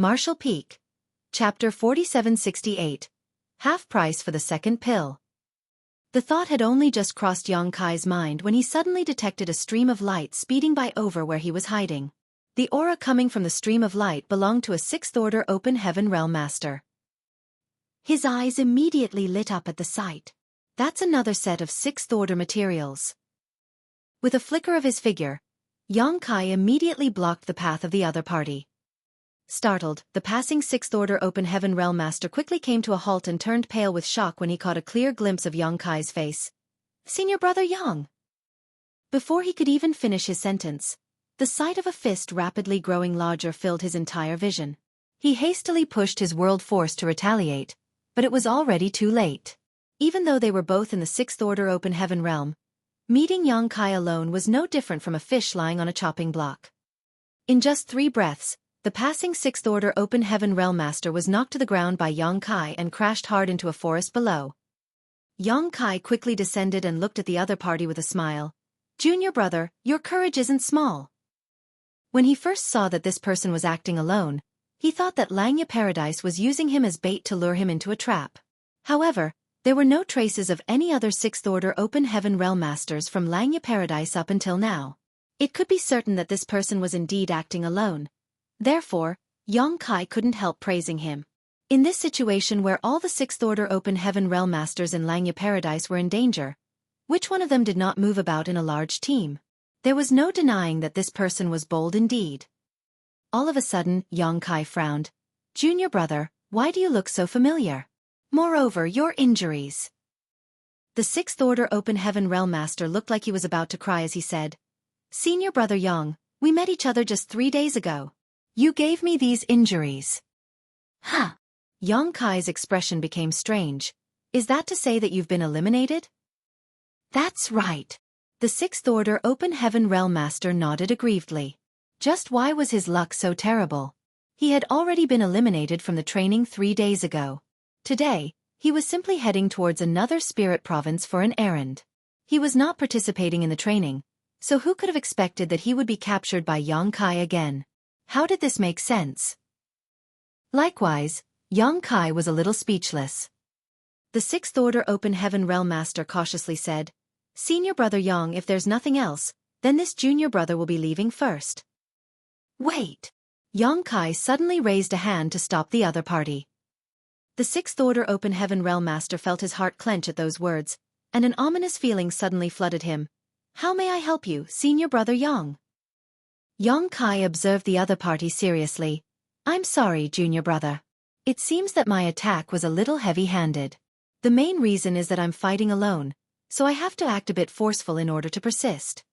Marshall Peak. Chapter 4768. Half price for the second pill. The thought had only just crossed Xueqi's mind when he suddenly detected a stream of light speeding by over where he was hiding. The aura coming from the stream of light belonged to a sixth-order open heaven realm master. His eyes immediately lit up at the sight. That's another set of sixth-order materials. With a flicker of his figure, Xueqi immediately blocked the path of the other party. Startled, the passing sixth-order open heaven realm master quickly came to a halt and turned pale with shock when he caught a clear glimpse of Xueqi's face. "Senior brother Yang." Before he could even finish his sentence, the sight of a fist rapidly growing larger filled his entire vision. He hastily pushed his world force to retaliate, but it was already too late. Even though they were both in the sixth-order open heaven realm, meeting Xueqi alone was no different from a fish lying on a chopping block. In just 3 breaths, the passing sixth-order open heaven realm master was knocked to the ground by Xueqi and crashed hard into a forest below. Xueqi quickly descended and looked at the other party with a smile. "Junior brother, your courage isn't small." When he first saw that this person was acting alone, he thought that Langya Paradise was using him as bait to lure him into a trap. However, there were no traces of any other sixth-order open heaven realm masters from Langya Paradise up until now. It could be certain that this person was indeed acting alone. Therefore, Xueqi couldn't help praising him. In this situation where all the sixth-order open heaven realm masters in Langya Paradise were in danger, which one of them did not move about in a large team? There was no denying that this person was bold indeed. All of a sudden, Xueqi frowned. "Junior brother, why do you look so familiar? Moreover, your injuries." The sixth-order open heaven realm master looked like he was about to cry as he said, "Senior brother Yang, we met each other just 3 days ago. You gave me these injuries." "Huh." Xueqi's expression became strange. "Is that to say that you've been eliminated?" "That's right." The sixth-order open heaven realm master nodded aggrievedly. Just why was his luck so terrible? He had already been eliminated from the training 3 days ago. Today, he was simply heading towards another spirit province for an errand. He was not participating in the training, so who could have expected that he would be captured by Xueqi again? How did this make sense? Likewise, Xueqi was a little speechless. The sixth-order open heaven realm master cautiously said, "Senior brother Yang, if there's nothing else, then this junior brother will be leaving first." "Wait!" Xueqi suddenly raised a hand to stop the other party. The sixth-order open heaven realm master felt his heart clench at those words, and an ominous feeling suddenly flooded him. "How may I help you, senior brother Yang?" Xueqi observed the other party seriously. "I'm sorry, junior brother. It seems that my attack was a little heavy-handed. The main reason is that I'm fighting alone, so I have to act a bit forceful in order to persist."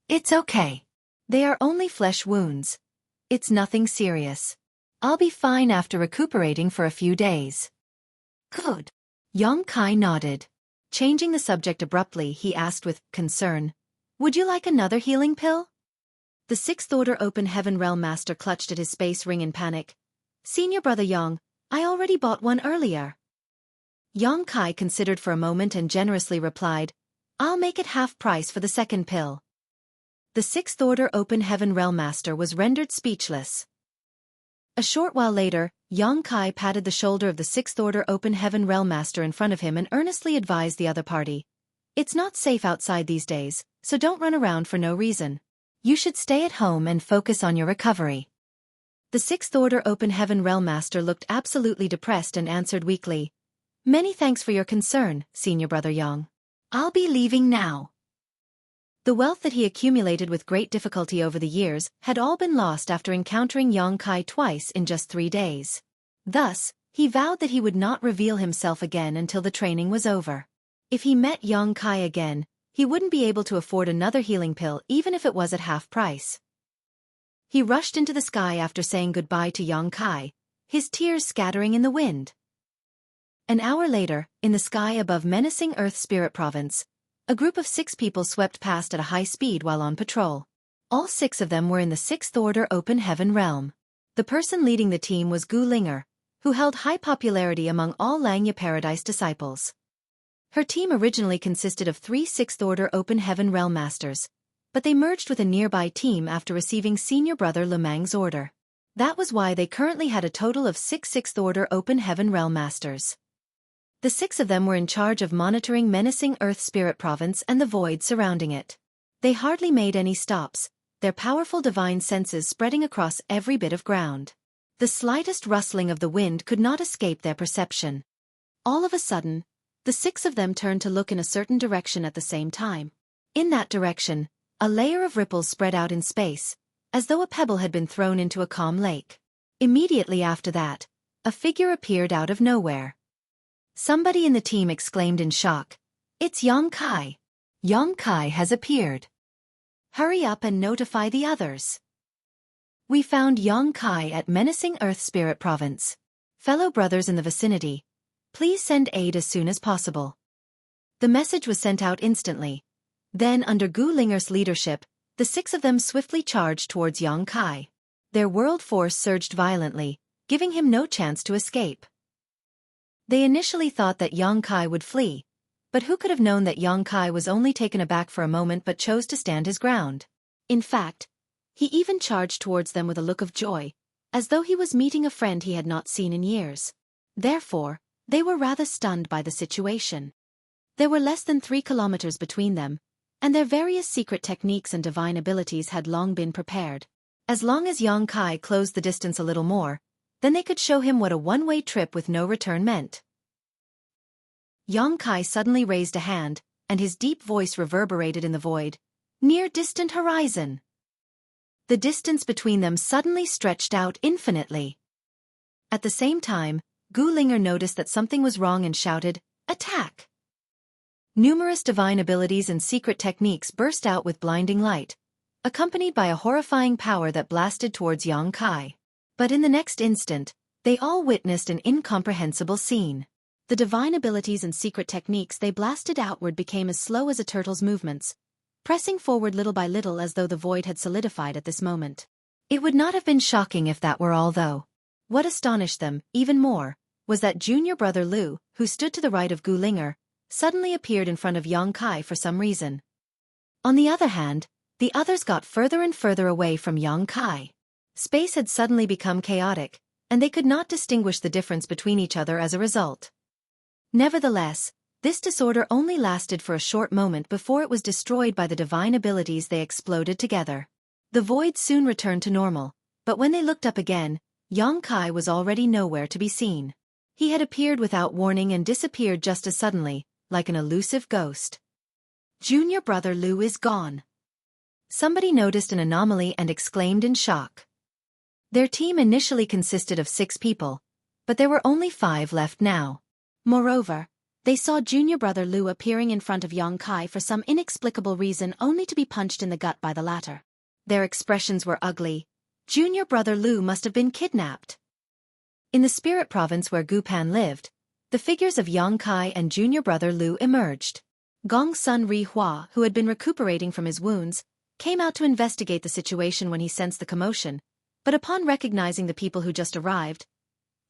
"It's okay. They are only flesh wounds. It's nothing serious. I'll be fine after recuperating for a few days." "Good." Xueqi nodded. Changing the subject abruptly, he asked with concern, "Would you like another healing pill?" The sixth-order open heaven realm master clutched at his space ring in panic. "Senior brother Yang, I already bought one earlier." Xueqi considered for a moment and generously replied, "I'll make it half price for the second pill." The sixth-order open heaven realm master was rendered speechless. A short while later, Xueqi patted the shoulder of the sixth-order open heaven realm master in front of him and earnestly advised the other party. "It's not safe outside these days, so don't run around for no reason. You should stay at home and focus on your recovery." The sixth-order open heaven realm master looked absolutely depressed and answered weakly, "Many thanks for your concern, senior brother Yang. I'll be leaving now." The wealth that he accumulated with great difficulty over the years had all been lost after encountering Xueqi twice in just 3 days. Thus, he vowed that he would not reveal himself again until the training was over. If he met Xueqi again, he wouldn't be able to afford another healing pill even if it was at half price. He rushed into the sky after saying goodbye to Xueqi, his tears scattering in the wind. An hour later, in the sky above menacing Earth Spirit Province, a group of 6 people swept past at a high speed while on patrol. All 6 of them were in the sixth-order open heaven realm. The person leading the team was Gu Linger, who held high popularity among all Langya Paradise disciples. Her team originally consisted of 3 sixth-order open heaven realm masters, but they merged with a nearby team after receiving senior brother Lemang's order. That was why they currently had a total of 6 Sixth-Order Open Heaven Realm Masters. The 6 of them were in charge of monitoring menacing Earth Spirit Province and the void surrounding it. They hardly made any stops, their powerful divine senses spreading across every bit of ground. The slightest rustling of the wind could not escape their perception. All of a sudden, the 6 of them turned to look in a certain direction at the same time. In that direction, a layer of ripples spread out in space, as though a pebble had been thrown into a calm lake. Immediately after that, a figure appeared out of nowhere. Somebody in the team exclaimed in shock, "It's Xueqi. Xueqi has appeared. Hurry up and notify the others. We found Xueqi at menacing Earth Spirit Province. Fellow brothers in the vicinity, please send aid as soon as possible." The message was sent out instantly. Then, under Gu Linger's leadership, the 6 of them swiftly charged towards Xueqi. Their world force surged violently, giving him no chance to escape. They initially thought that Xueqi would flee, but who could have known that Xueqi was only taken aback for a moment but chose to stand his ground. In fact, he even charged towards them with a look of joy, as though he was meeting a friend he had not seen in years. Therefore, they were rather stunned by the situation. There were less than 3 kilometers between them, and their various secret techniques and divine abilities had long been prepared. As long as Xueqi closed the distance a little more, then they could show him what a one-way trip with no return meant. Xueqi suddenly raised a hand, and his deep voice reverberated in the void. "Near distant horizon." The distance between them suddenly stretched out infinitely. At the same time, Gu Linger noticed that something was wrong and shouted, "Attack!" Numerous divine abilities and secret techniques burst out with blinding light, accompanied by a horrifying power that blasted towards Xueqi. But in the next instant, they all witnessed an incomprehensible scene. The divine abilities and secret techniques they blasted outward became as slow as a turtle's movements, pressing forward little by little as though the void had solidified at this moment. It would not have been shocking if that were all, though. What astonished them, even more, was that junior brother Lu, who stood to the right of Gu Linger, suddenly appeared in front of Xueqi for some reason. On the other hand, the others got further and further away from Xueqi. Space had suddenly become chaotic, and they could not distinguish the difference between each other as a result. Nevertheless, this disorder only lasted for a short moment before it was destroyed by the divine abilities they exploded together. The void soon returned to normal, but when they looked up again, Xueqi was already nowhere to be seen. He had appeared without warning and disappeared just as suddenly, like an elusive ghost. Junior brother Lu is gone. Somebody noticed an anomaly and exclaimed in shock. Their team initially consisted of 6 people, but there were only 5 left now. Moreover, they saw junior brother Lu appearing in front of Xueqi for some inexplicable reason only to be punched in the gut by the latter. Their expressions were ugly. Junior brother Lu must have been kidnapped. In the spirit province where Gupan lived, the figures of Xueqi and junior brother Lu emerged. Gong's son Ri Hua, who had been recuperating from his wounds, came out to investigate the situation when he sensed the commotion, but upon recognizing the people who just arrived,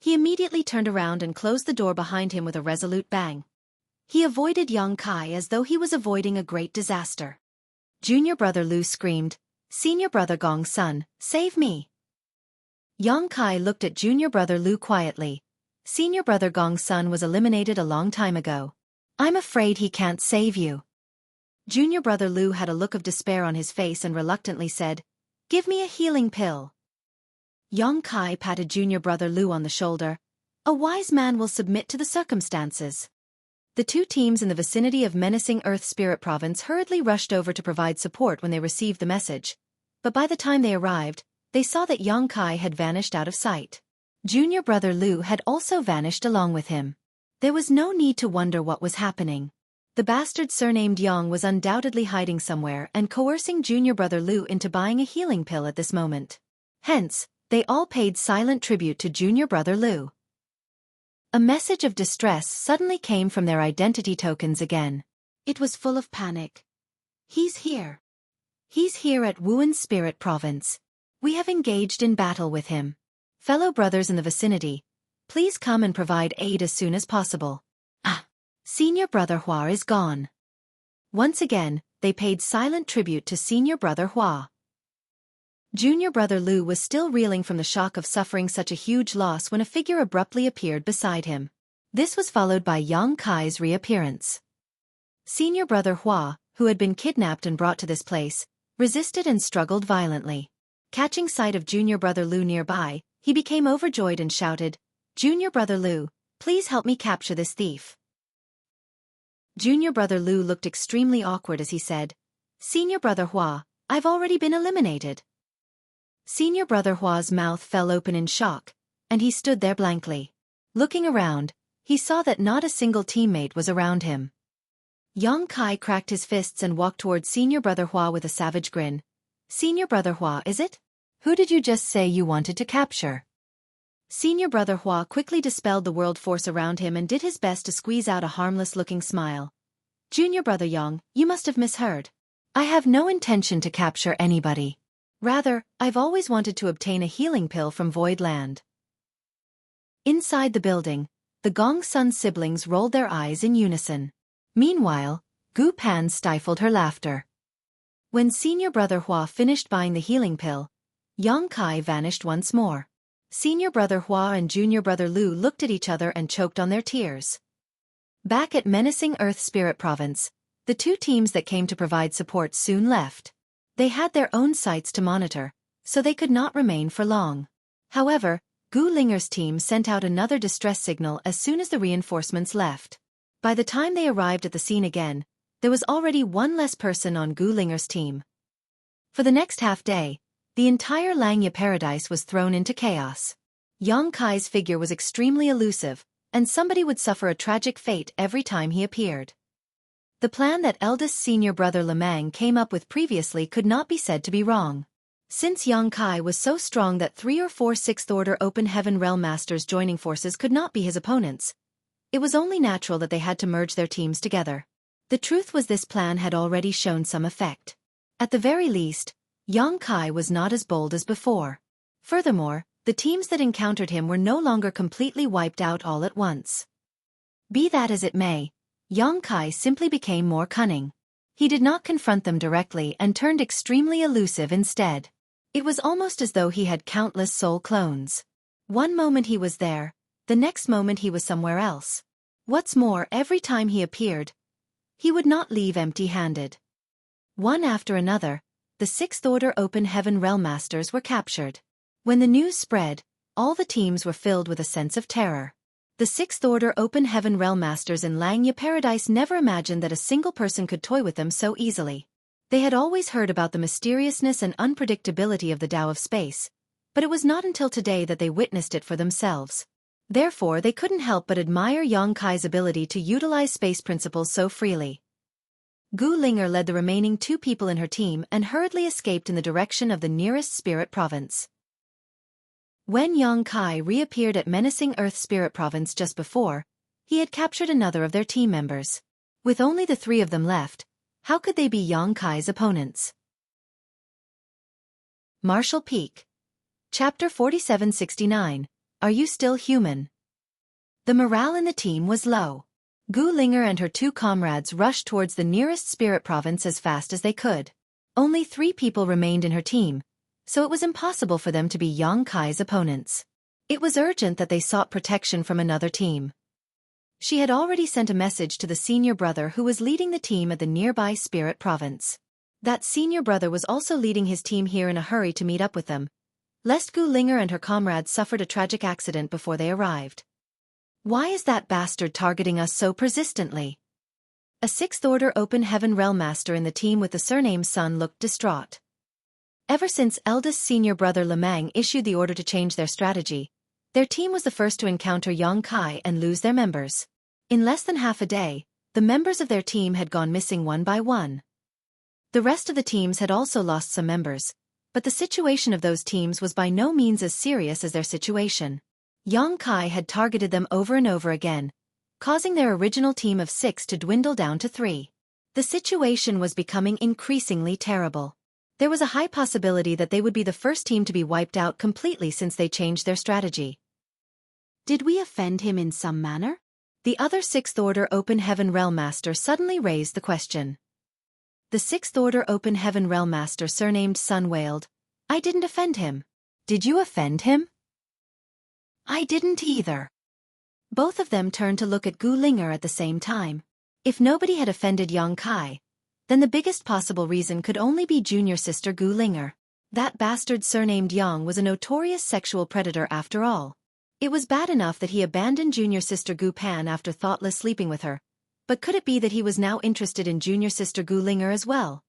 he immediately turned around and closed the door behind him with a resolute bang. He avoided Xueqi as though he was avoiding a great disaster. Junior brother Lu screamed, "Senior brother Gong's son, save me!" Xueqi looked at junior brother Lu quietly. "Senior brother Gong's son was eliminated a long time ago. I'm afraid he can't save you." Junior brother Lu had a look of despair on his face and reluctantly said, "Give me a healing pill." Xueqi patted junior brother Lu on the shoulder. "A wise man will submit to the circumstances." The 2 teams in the vicinity of menacing Earth Spirit Province hurriedly rushed over to provide support when they received the message, but by the time they arrived, they saw that Xueqi had vanished out of sight. Junior brother Lu had also vanished along with him. There was no need to wonder what was happening. The bastard surnamed Yang was undoubtedly hiding somewhere and coercing junior brother Lu into buying a healing pill at this moment. Hence, they all paid silent tribute to junior brother Lu. A message of distress suddenly came from their identity tokens again. It was full of panic. "He's here. He's here at Wuhan Spirit Province. We have engaged in battle with him. Fellow brothers in the vicinity, please come and provide aid as soon as possible. Senior brother Hua is gone." Once again, they paid silent tribute to senior brother Hua. Junior brother Lu was still reeling from the shock of suffering such a huge loss when a figure abruptly appeared beside him. This was followed by Yang Kai's reappearance. Senior brother Hua, who had been kidnapped and brought to this place, resisted and struggled violently. Catching sight of junior brother Lu nearby, he became overjoyed and shouted, "Junior brother Lu, please help me capture this thief." Junior brother Lu looked extremely awkward as he said, "Senior brother Hua, I've already been eliminated." Senior brother Hua's mouth fell open in shock, and he stood there blankly. Looking around, he saw that not a single teammate was around him. Yang Kai cracked his fists and walked towards Senior brother Hua with a savage grin. "Senior brother Hua, is it? Who did you just say you wanted to capture?" Senior brother Hua quickly dispelled the world force around him and did his best to squeeze out a harmless-looking smile. "Junior brother Yang, you must have misheard. I have no intention to capture anybody. Rather, I've always wanted to obtain a healing pill from Void Land." Inside the building, the Gong Sun siblings rolled their eyes in unison. Meanwhile, Gu Pan stifled her laughter. When senior brother Hua finished buying the healing pill, Yang Kai vanished once more. Senior brother Hua and junior brother Lu looked at each other and choked on their tears. Back at menacing Earth Spirit Province, the two teams that came to provide support soon left. They had their own sites to monitor, so they could not remain for long. However, Gu Linger's team sent out another distress signal as soon as the reinforcements left. By the time they arrived at the scene again, there was already one less person on Gu Linger's team. For the next half-day, the entire Langya paradise was thrown into chaos. Yang Kai's figure was extremely elusive, and somebody would suffer a tragic fate every time he appeared. The plan that eldest senior brother Lemang came up with previously could not be said to be wrong. Since Yang Kai was so strong that 3 or 4 sixth-order Open Heaven Realm Masters joining forces could not be his opponents, it was only natural that they had to merge their teams together. The truth was this plan had already shown some effect. At the very least, Yang Kai was not as bold as before. Furthermore, the teams that encountered him were no longer completely wiped out all at once. Be that as it may, Yang Kai simply became more cunning. He did not confront them directly and turned extremely elusive instead. It was almost as though he had countless soul clones. One moment he was there, the next moment he was somewhere else. What's more, every time he appeared, he would not leave empty-handed. One after another, the sixth-order Open Heaven Realm Masters were captured. When the news spread, all the teams were filled with a sense of terror. The sixth-order Open Heaven Realm Masters in Langya Paradise never imagined that a single person could toy with them so easily. They had always heard about the mysteriousness and unpredictability of the Tao of Space, but it was not until today that they witnessed it for themselves. Therefore, they couldn't help but admire Yang Kai's ability to utilize space principles so freely. Gu Linger led the remaining 2 people in her team and hurriedly escaped in the direction of the nearest spirit province. When Yang Kai reappeared at menacing Earth Spirit Province just before, he had captured another of their team members. With only the 3 of them left, how could they be Yang Kai's opponents? Marshall Peak. Chapter 4769. Are you still human? The morale in the team was low. Gu Linger and her 2 comrades rushed towards the nearest spirit province as fast as they could. Only 3 people remained in her team, so it was impossible for them to be Yang Kai's opponents. It was urgent that they sought protection from another team. She had already sent a message to the senior brother who was leading the team at the nearby spirit province. That senior brother was also leading his team here in a hurry to meet up with them, lest Gu Linger and her comrades suffered a tragic accident before they arrived. Why is that bastard targeting us so persistently? A 6th-order Open Heaven Realm Master in the team with the surname Sun looked distraught. Ever since eldest senior brother Lemang issued the order to change their strategy, their team was the first to encounter Yang Kai and lose their members. In less than half a day, the members of their team had gone missing one by one. The rest of the teams had also lost some members, but the situation of those teams was by no means as serious as their situation. Yang Kai had targeted them over and over again, causing their original team of 6 to dwindle down to 3. The situation was becoming increasingly terrible. There was a high possibility that they would be the first team to be wiped out completely since they changed their strategy. Did we offend him in some manner? The other 6th-order Open Heaven Realm Master suddenly raised the question. The 6th-order Open Heaven Realm Master surnamed Sun wailed, I didn't offend him. Did you offend him? I didn't either. Both of them turned to look at Gu Linger at the same time. If nobody had offended Yang Kai, then the biggest possible reason could only be junior sister Gu Linger. That bastard surnamed Yang was a notorious sexual predator after all. It was bad enough that he abandoned junior sister Gu Pan after thoughtless sleeping with her, but could it be that he was now interested in junior sister Gu Linger as well?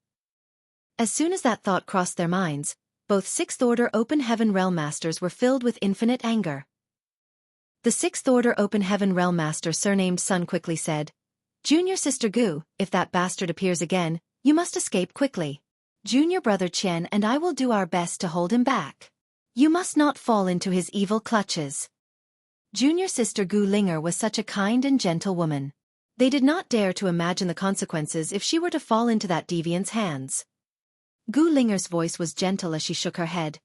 As soon as that thought crossed their minds, both Sixth Order Open Heaven Realm Masters were filled with infinite anger. The Sixth Order Open Heaven Realm Master surnamed Sun quickly said, Junior sister Gu, if that bastard appears again, you must escape quickly. Junior brother Chen and I will do our best to hold him back. You must not fall into his evil clutches. Junior sister Gu Linger was such a kind and gentle woman. They did not dare to imagine the consequences if she were to fall into that deviant's hands. Gu Linger's voice was gentle as she shook her head.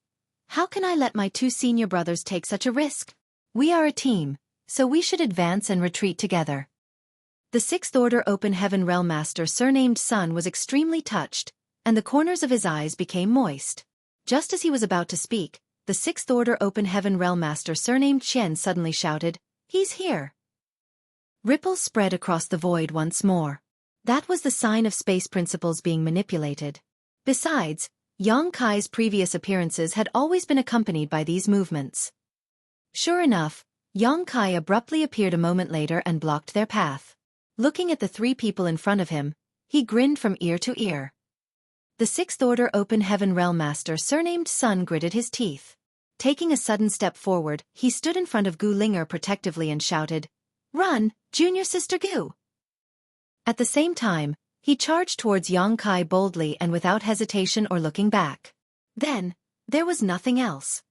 How can I let my two senior brothers take such a risk? We are a team, so we should advance and retreat together. The Sixth Order Open Heaven Realm Master surnamed Sun was extremely touched, and the corners of his eyes became moist. Just as he was about to speak, the Sixth Order Open Heaven Realm Master surnamed Chen suddenly shouted, He's here! Ripples spread across the void once more. That was the sign of space principles being manipulated. Besides, Yang Kai's previous appearances had always been accompanied by these movements. Sure enough, Yang Kai abruptly appeared a moment later and blocked their path. Looking at the three people in front of him, he grinned from ear to ear. The Sixth Order Open Heaven Realm Master surnamed Sun gritted his teeth. Taking a sudden step forward, he stood in front of Gu Linger protectively and shouted, Run, junior sister Gu! At the same time, he charged towards Yang Kai boldly and without hesitation or looking back. Then, there was nothing else.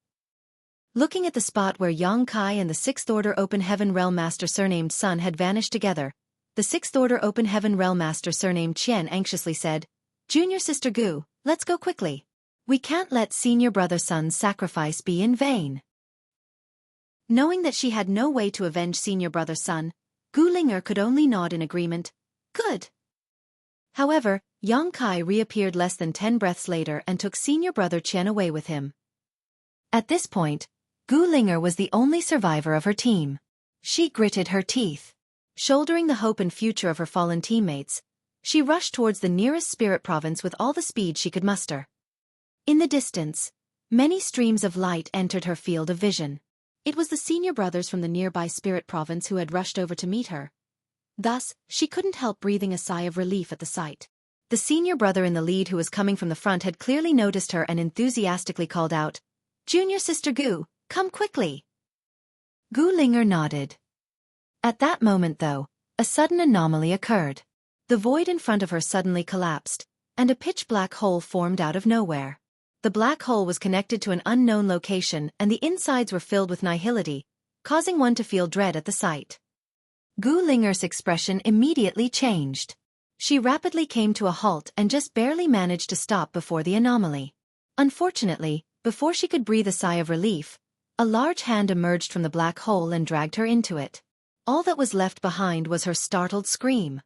Looking at the spot where Yang Kai and the Sixth Order Open Heaven Realm Master surnamed Sun had vanished together, the Sixth Order Open Heaven Realm Master surnamed Qian anxiously said, Junior sister Gu, let's go quickly. We can't let senior brother Sun's sacrifice be in vain. Knowing that she had no way to avenge senior brother Sun, Gu Linger could only nod in agreement. Good. However, Yang Kai reappeared less than 10 breaths later and took senior brother Chen away with him. At this point, Gu Linger was the only survivor of her team. She gritted her teeth. Shouldering the hope and future of her fallen teammates, she rushed towards the nearest spirit province with all the speed she could muster. In the distance, many streams of light entered her field of vision. It was the senior brothers from the nearby spirit province who had rushed over to meet her. Thus, she couldn't help breathing a sigh of relief at the sight. The senior brother in the lead who was coming from the front had clearly noticed her and enthusiastically called out, Junior sister Gu, come quickly. Gu Linger nodded. At that moment though, a sudden anomaly occurred. The void in front of her suddenly collapsed, and a pitch-black hole formed out of nowhere. The black hole was connected to an unknown location and the insides were filled with nihility, causing one to feel dread at the sight. Gu Linger's expression immediately changed. She rapidly came to a halt and just barely managed to stop before the anomaly. Unfortunately, before she could breathe a sigh of relief, a large hand emerged from the black hole and dragged her into it. All that was left behind was her startled scream.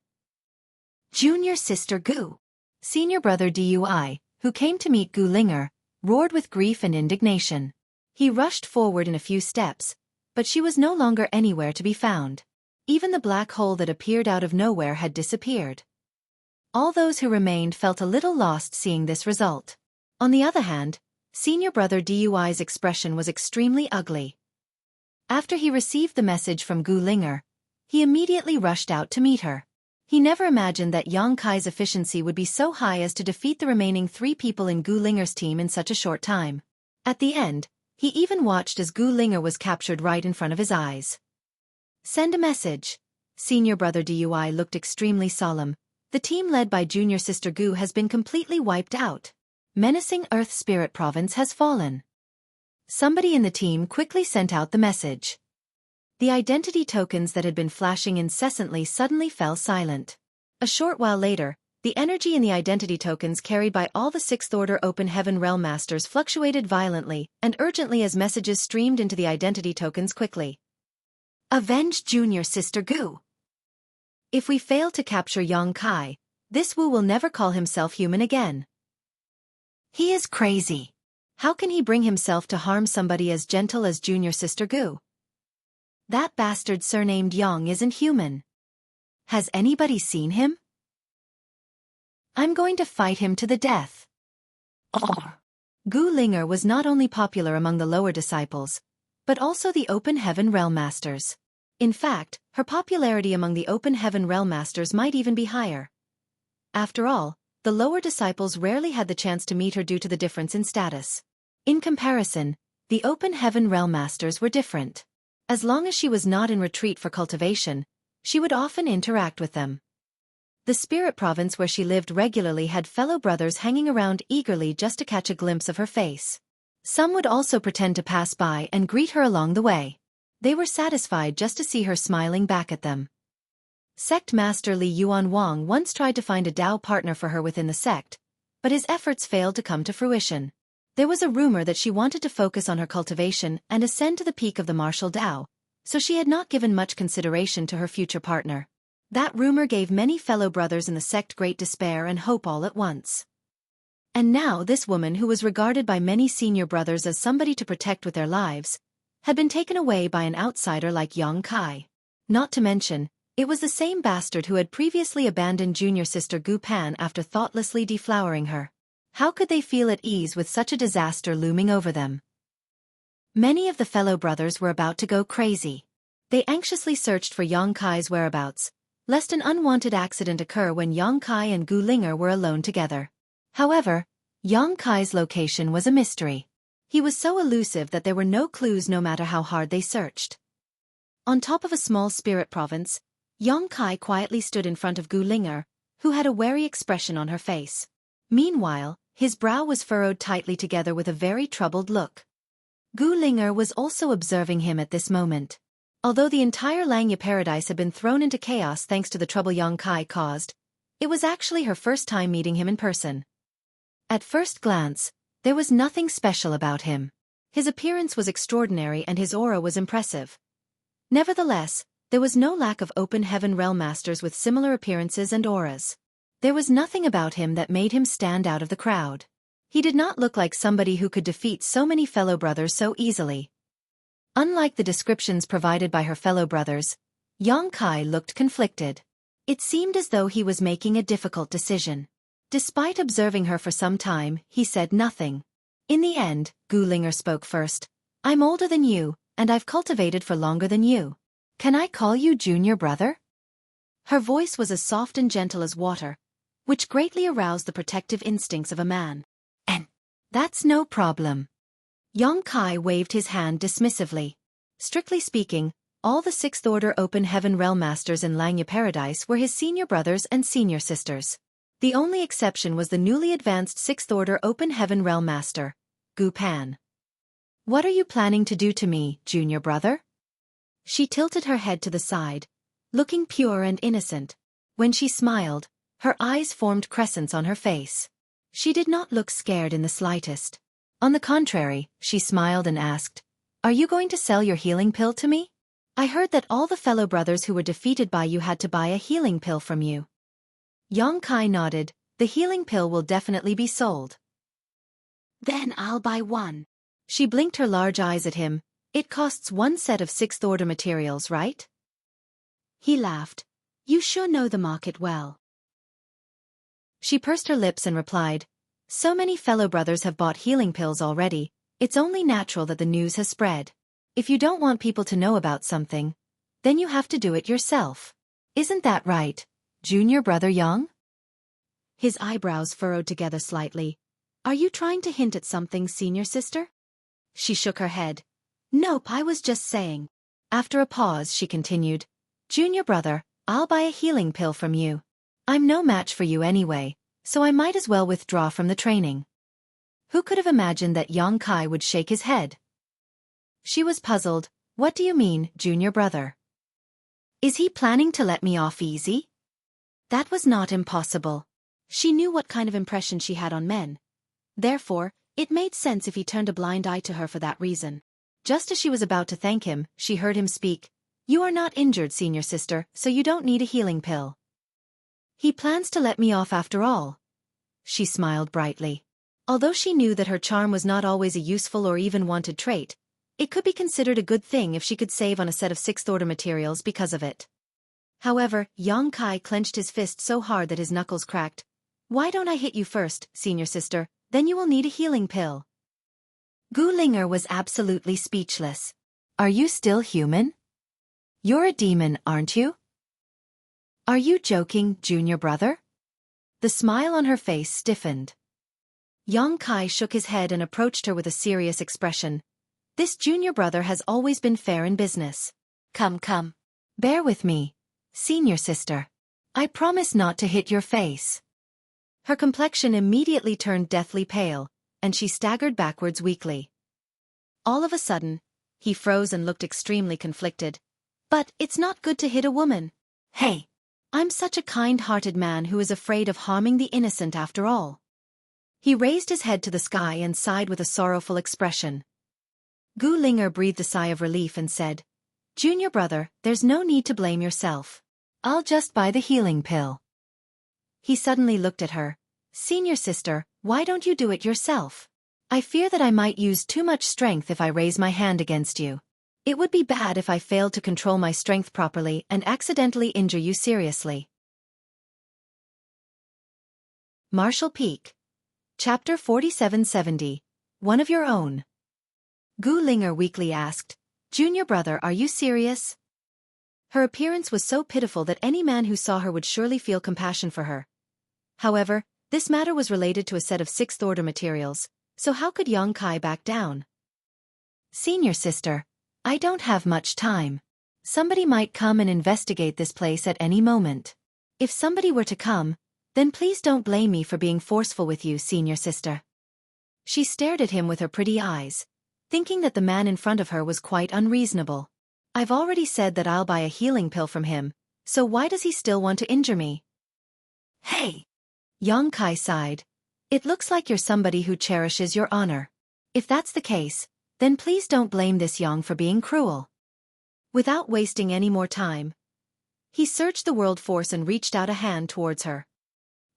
Junior sister Gu! Senior brother Dui, who came to meet Gu Linger, roared with grief and indignation. He rushed forward in a few steps, but she was no longer anywhere to be found. Even the black hole that appeared out of nowhere had disappeared. All those who remained felt a little lost seeing this result. On the other hand, senior brother Dui's expression was extremely ugly. After he received the message from Gu Linger, he immediately rushed out to meet her. He never imagined that Yang Kai's efficiency would be so high as to defeat the remaining 3 people in Gu Linger's team in such a short time. At the end, he even watched as Gu Linger was captured right in front of his eyes. Send a message. Senior brother Dui looked extremely solemn. The team led by junior sister Gu has been completely wiped out. Menacing Earth Spirit Province has fallen. Somebody in the team quickly sent out the message. The identity tokens that had been flashing incessantly suddenly fell silent. A short while later, the energy in the identity tokens carried by all the Sixth Order Open Heaven Realm Masters fluctuated violently and urgently as messages streamed into the identity tokens quickly. Avenge junior sister Gu! If we fail to capture Yang Kai, this Wu will never call himself human again. He is crazy. How can he bring himself to harm somebody as gentle as junior sister Gu? That bastard surnamed Yang isn't human. Has anybody seen him? I'm going to fight him to the death. Gu Linger was not only popular among the lower disciples, but also the Open Heaven Realm Masters. In fact, her popularity among the Open Heaven Realm Masters might even be higher. After all, the lower disciples rarely had the chance to meet her due to the difference in status. In comparison, the Open Heaven Realm Masters were different. As long as she was not in retreat for cultivation, she would often interact with them. The spirit province where she lived regularly had fellow brothers hanging around eagerly just to catch a glimpse of her face. Some would also pretend to pass by and greet her along the way. They were satisfied just to see her smiling back at them. Sect Master Li Yuan Wang once tried to find a Dao partner for her within the sect, but his efforts failed to come to fruition. There was a rumor that she wanted to focus on her cultivation and ascend to the peak of the martial Dao, so she had not given much consideration to her future partner. That rumor gave many fellow brothers in the sect great despair and hope all at once. And now this woman, who was regarded by many senior brothers as somebody to protect with their lives, had been taken away by an outsider like Yang Kai. Not to mention, it was the same bastard who had previously abandoned junior sister Gu Pan after thoughtlessly deflowering her. How could they feel at ease with such a disaster looming over them? Many of the fellow brothers were about to go crazy. They anxiously searched for Yang Kai's whereabouts, lest an unwanted accident occur when Yang Kai and Gu Linger were alone together. However, Yang Kai's location was a mystery. He was so elusive that there were no clues no matter how hard they searched. On top of a small spirit province, Yang Kai quietly stood in front of Gu Linger, who had a wary expression on her face. Meanwhile, his brow was furrowed tightly together with a very troubled look. Gu Linger was also observing him at this moment. Although the entire Langya paradise had been thrown into chaos thanks to the trouble Yang Kai caused, it was actually her first time meeting him in person. At first glance, there was nothing special about him. His appearance was extraordinary and his aura was impressive. Nevertheless, there was no lack of Open Heaven Realm Masters with similar appearances and auras. There was nothing about him that made him stand out of the crowd. He did not look like somebody who could defeat so many fellow brothers so easily. Unlike the descriptions provided by her fellow brothers, Yang Kai looked conflicted. It seemed as though he was making a difficult decision. Despite observing her for some time, he said nothing. In the end, Gu Linger spoke first. I'm older than you, and I've cultivated for longer than you. Can I call you junior brother? Her voice was as soft and gentle as water, which greatly aroused the protective instincts of a man. And that's no problem. Yang Kai waved his hand dismissively. Strictly speaking, all the Sixth Order Open Heaven Realm Masters in Langya Paradise were his senior brothers and senior sisters. The only exception was the newly advanced Sixth Order Open Heaven Realm Master, Gu Pan. What are you planning to do to me, junior brother? She tilted her head to the side, looking pure and innocent. When she smiled, her eyes formed crescents on her face. She did not look scared in the slightest. On the contrary, she smiled and asked, Are you going to sell your healing pill to me? I heard that all the fellow brothers who were defeated by you had to buy a healing pill from you. Yang Kai nodded. The healing pill will definitely be sold. Then I'll buy one. She blinked her large eyes at him. It costs one set of Sixth Order materials, right? He laughed. You sure know the market well. She pursed her lips and replied, So many fellow brothers have bought healing pills already, it's only natural that the news has spread. If you don't want people to know about something, then you have to do it yourself. Isn't that right, junior brother Yang? His eyebrows furrowed together slightly. Are you trying to hint at something, senior sister? She shook her head. Nope, I was just saying. After a pause, she continued, Junior brother, I'll buy a healing pill from you. I'm no match for you anyway, so I might as well withdraw from the training. Who could have imagined that Yang Kai would shake his head? She was puzzled. What do you mean, junior brother? Is he planning to let me off easy? That was not impossible. She knew what kind of impression she had on men. Therefore, it made sense if he turned a blind eye to her for that reason. Just as she was about to thank him, she heard him speak. You are not injured, senior sister, so you don't need a healing pill. He plans to let me off after all. She smiled brightly. Although she knew that her charm was not always a useful or even wanted trait, it could be considered a good thing if she could save on a set of sixth-order materials because of it. However, Yang Kai clenched his fist so hard that his knuckles cracked. "Why don't I hit you first, senior sister, then you will need a healing pill." Gu Linger was absolutely speechless. "Are you still human? You're a demon, aren't you? Are you joking, junior brother?" The smile on her face stiffened. Yang Kai shook his head and approached her with a serious expression. "This junior brother has always been fair in business. Come. Bear with me, senior sister. I promise not to hit your face." Her complexion immediately turned deathly pale, and she staggered backwards weakly. All of a sudden, he froze and looked extremely conflicted. "But it's not good to hit a woman. Hey, I'm such a kind-hearted man who is afraid of harming the innocent after all." He raised his head to the sky and sighed with a sorrowful expression. Gu Linger breathed a sigh of relief and said, "Junior brother, there's no need to blame yourself. I'll just buy the healing pill." He suddenly looked at her. "Senior sister, why don't you do it yourself? I fear that I might use too much strength if I raise my hand against you. It would be bad if I failed to control my strength properly and accidentally injure you seriously." Marshall Peak. Chapter 4770. One of your own. Gu Linger weakly asked, "Junior brother, are you serious?" Her appearance was so pitiful that any man who saw her would surely feel compassion for her. However, this matter was related to a set of sixth-order materials, so how could Yang Kai back down? "Senior sister, I don't have much time. Somebody might come and investigate this place at any moment. If somebody were to come, then please don't blame me for being forceful with you, senior sister." She stared at him with her pretty eyes, thinking that the man in front of her was quite unreasonable. "I've already said that I'll buy a healing pill from him, so why does he still want to injure me?" "Hey!" Yang Kai sighed. "It looks like you're somebody who cherishes your honor. If that's the case, then please don't blame this Yang for being cruel." Without wasting any more time, he surged the world force and reached out a hand towards her.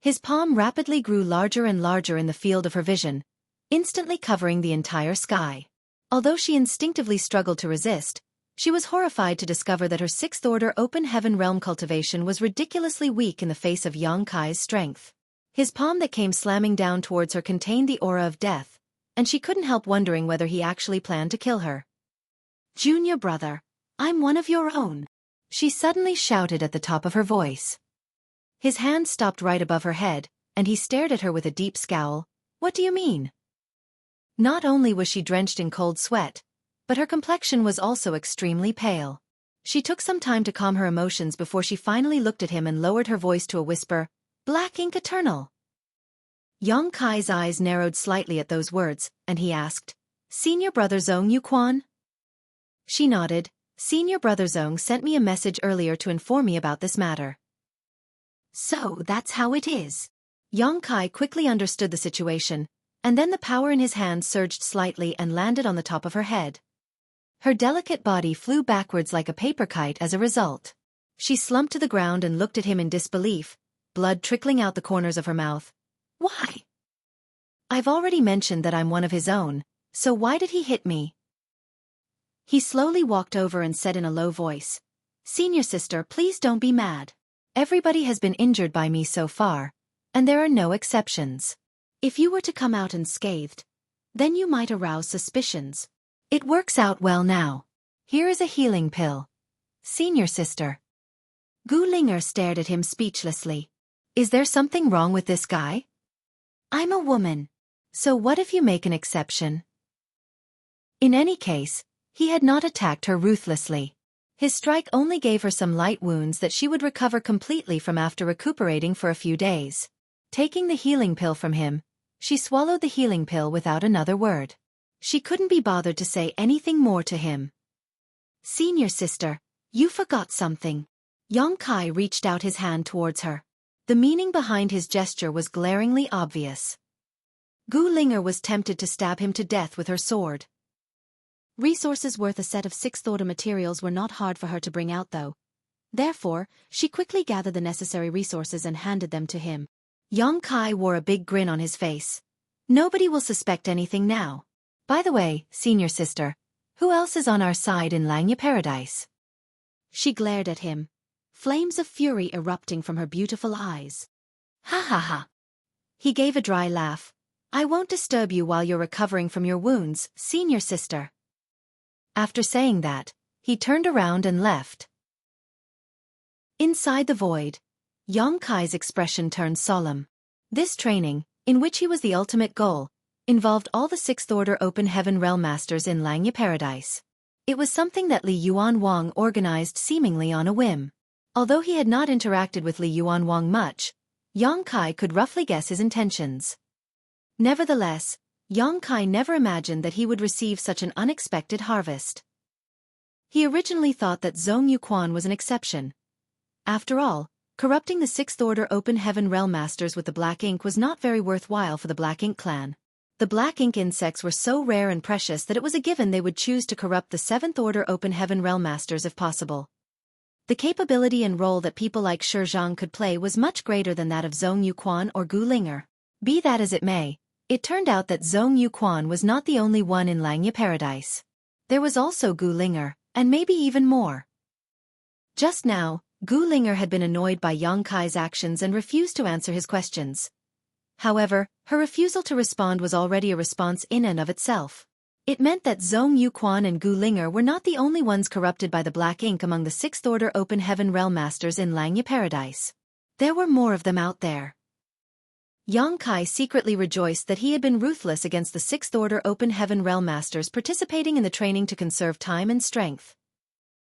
His palm rapidly grew larger and larger in the field of her vision, instantly covering the entire sky. Although she instinctively struggled to resist, she was horrified to discover that her sixth-order open heaven realm cultivation was ridiculously weak in the face of Yang Kai's strength. His palm that came slamming down towards her contained the aura of death, and she couldn't help wondering whether he actually planned to kill her. "Junior brother, I'm one of your own," she suddenly shouted at the top of her voice. His hand stopped right above her head, and he stared at her with a deep scowl. "What do you mean?" Not only was she drenched in cold sweat, but her complexion was also extremely pale. She took some time to calm her emotions before she finally looked at him and lowered her voice to a whisper, "Black Ink Eternal." Yang Kai's eyes narrowed slightly at those words, and he asked, "Senior brother Zhong Yuquan?" She nodded. "Senior brother Zhong sent me a message earlier to inform me about this matter." "So that's how it is." Yang Kai quickly understood the situation, and then the power in his hand surged slightly and landed on the top of her head. Her delicate body flew backwards like a paper kite as a result. She slumped to the ground and looked at him in disbelief, blood trickling out the corners of her mouth. "Why? I've already mentioned that I'm one of his own, so why did he hit me?" He slowly walked over and said in a low voice, "Senior sister, please don't be mad. Everybody has been injured by me so far, and there are no exceptions. If you were to come out unscathed, then you might arouse suspicions. It works out well now. Here is a healing pill. Senior sister." Gu Linger stared at him speechlessly. Is there something wrong with this guy? "I'm a woman. So what if you make an exception?" In any case, he had not attacked her ruthlessly. His strike only gave her some light wounds that she would recover completely from after recuperating for a few days. Taking the healing pill from him, she swallowed the healing pill without another word. She couldn't be bothered to say anything more to him. "Senior sister, you forgot something." Yang Kai reached out his hand towards her. The meaning behind his gesture was glaringly obvious. Gu Linger was tempted to stab him to death with her sword. Resources worth a set of sixth-order materials were not hard for her to bring out though. Therefore, she quickly gathered the necessary resources and handed them to him. Yang Kai wore a big grin on his face. Nobody will suspect anything now. By the way, senior sister, who else is on our side in Langya Paradise? She glared at him, flames of fury erupting from her beautiful eyes. Ha ha ha. He gave a dry laugh. I won't disturb you while you're recovering from your wounds, senior sister. After saying that, he turned around and left. Inside the void, Kai's expression turned solemn. This training, in which he was the ultimate goal, involved all the Sixth Order Open Heaven Realm Masters in Langya Paradise. It was something that Li Yuan Wang organized seemingly on a whim. Although he had not interacted with Li Yuan Wang much, Kai could roughly guess his intentions. Nevertheless, Kai never imagined that he would receive such an unexpected harvest. He originally thought that Zhong Yuquan was an exception. After all, corrupting the Sixth Order Open Heaven Realm Masters with the Black Ink was not very worthwhile for the Black Ink clan. The Black Ink insects were so rare and precious that it was a given they would choose to corrupt the Seventh Order Open Heaven Realm Masters if possible. The capability and role that people like Shi Zhang could play was much greater than that of Zhong Yuquan or Gu Linger. Be that as it may, it turned out that Zhong Yuquan was not the only one in Langya Paradise. There was also Gu Linger, and maybe even more. Just now, Gu Linger had been annoyed by Kai's actions and refused to answer his questions. However, her refusal to respond was already a response in and of itself. It meant that Zhong Yuquan and Gu Linger were not the only ones corrupted by the Black Ink among the Sixth Order Open Heaven Realm Masters in Langya Paradise. There were more of them out there. Kai secretly rejoiced that he had been ruthless against the Sixth Order Open Heaven Realm Masters participating in the training to conserve time and strength.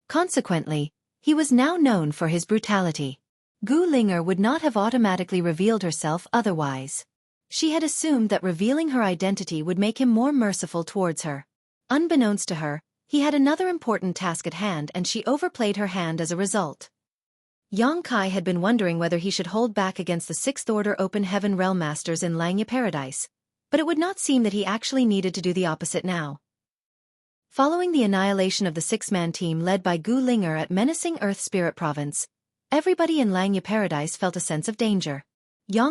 Consequently, he was now known for his brutality. Gu Linger would not have automatically revealed herself otherwise. She had assumed that revealing her identity would make him more merciful towards her. Unbeknownst to her, he had another important task at hand and she overplayed her hand as a result. Kai had been wondering whether he should hold back against the Sixth Order Open Heaven Realm Masters in Langya Paradise, but it would not seem that he actually needed to do the opposite now. Following the annihilation of the six-man team led by Gu Linger at menacing Earth Spirit Province, everybody in Langya Paradise felt a sense of danger.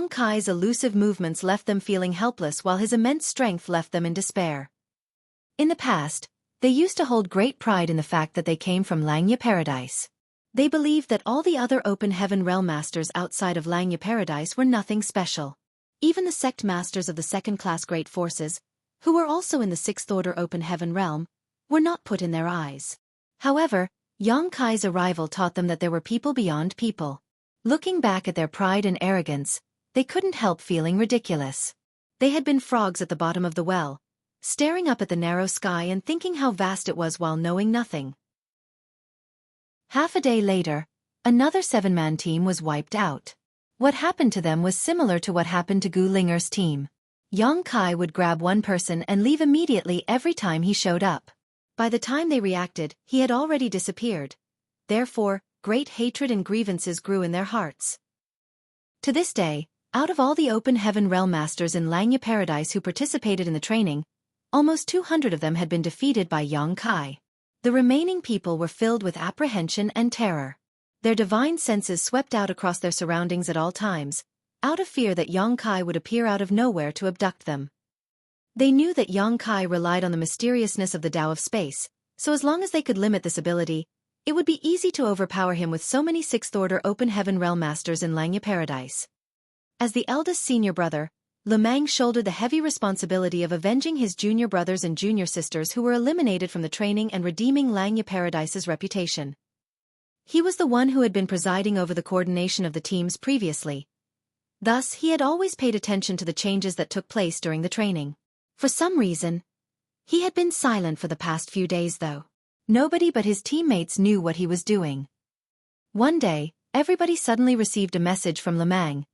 Kai's elusive movements left them feeling helpless while his immense strength left them in despair. In the past, they used to hold great pride in the fact that they came from Langya Paradise. They believed that all the other Open Heaven Realm Masters outside of Langya Paradise were nothing special. Even the sect masters of the second-class Great Forces, who were also in the Sixth Order Open Heaven Realm, were not put in their eyes. However, Kai's arrival taught them that there were people beyond people. Looking back at their pride and arrogance, they couldn't help feeling ridiculous. They had been frogs at the bottom of the well, staring up at the narrow sky and thinking how vast it was while knowing nothing. Half a day later, another seven-man team was wiped out. What happened to them was similar to what happened to Gu Linger's team. Kai would grab one person and leave immediately every time he showed up. By the time they reacted, he had already disappeared. Therefore, great hatred and grievances grew in their hearts. To this day, out of all the Open Heaven Realm Masters in Langya Paradise who participated in the training, almost 200 of them had been defeated by Kai. The remaining people were filled with apprehension and terror. Their divine senses swept out across their surroundings at all times, out of fear that Kai would appear out of nowhere to abduct them. They knew that Kai relied on the mysteriousness of the Tao of Space, so as long as they could limit this ability, it would be easy to overpower him with so many Sixth Order Open Heaven Realm Masters in Langya Paradise. As the eldest senior brother, Lemang shouldered the heavy responsibility of avenging his junior brothers and junior sisters who were eliminated from the training and redeeming Langya Paradise's reputation. He was the one who had been presiding over the coordination of the teams previously. Thus, he had always paid attention to the changes that took place during the training. For some reason, he had been silent for the past few days though. Nobody but his teammates knew what he was doing. One day, everybody suddenly received a message from Lemang.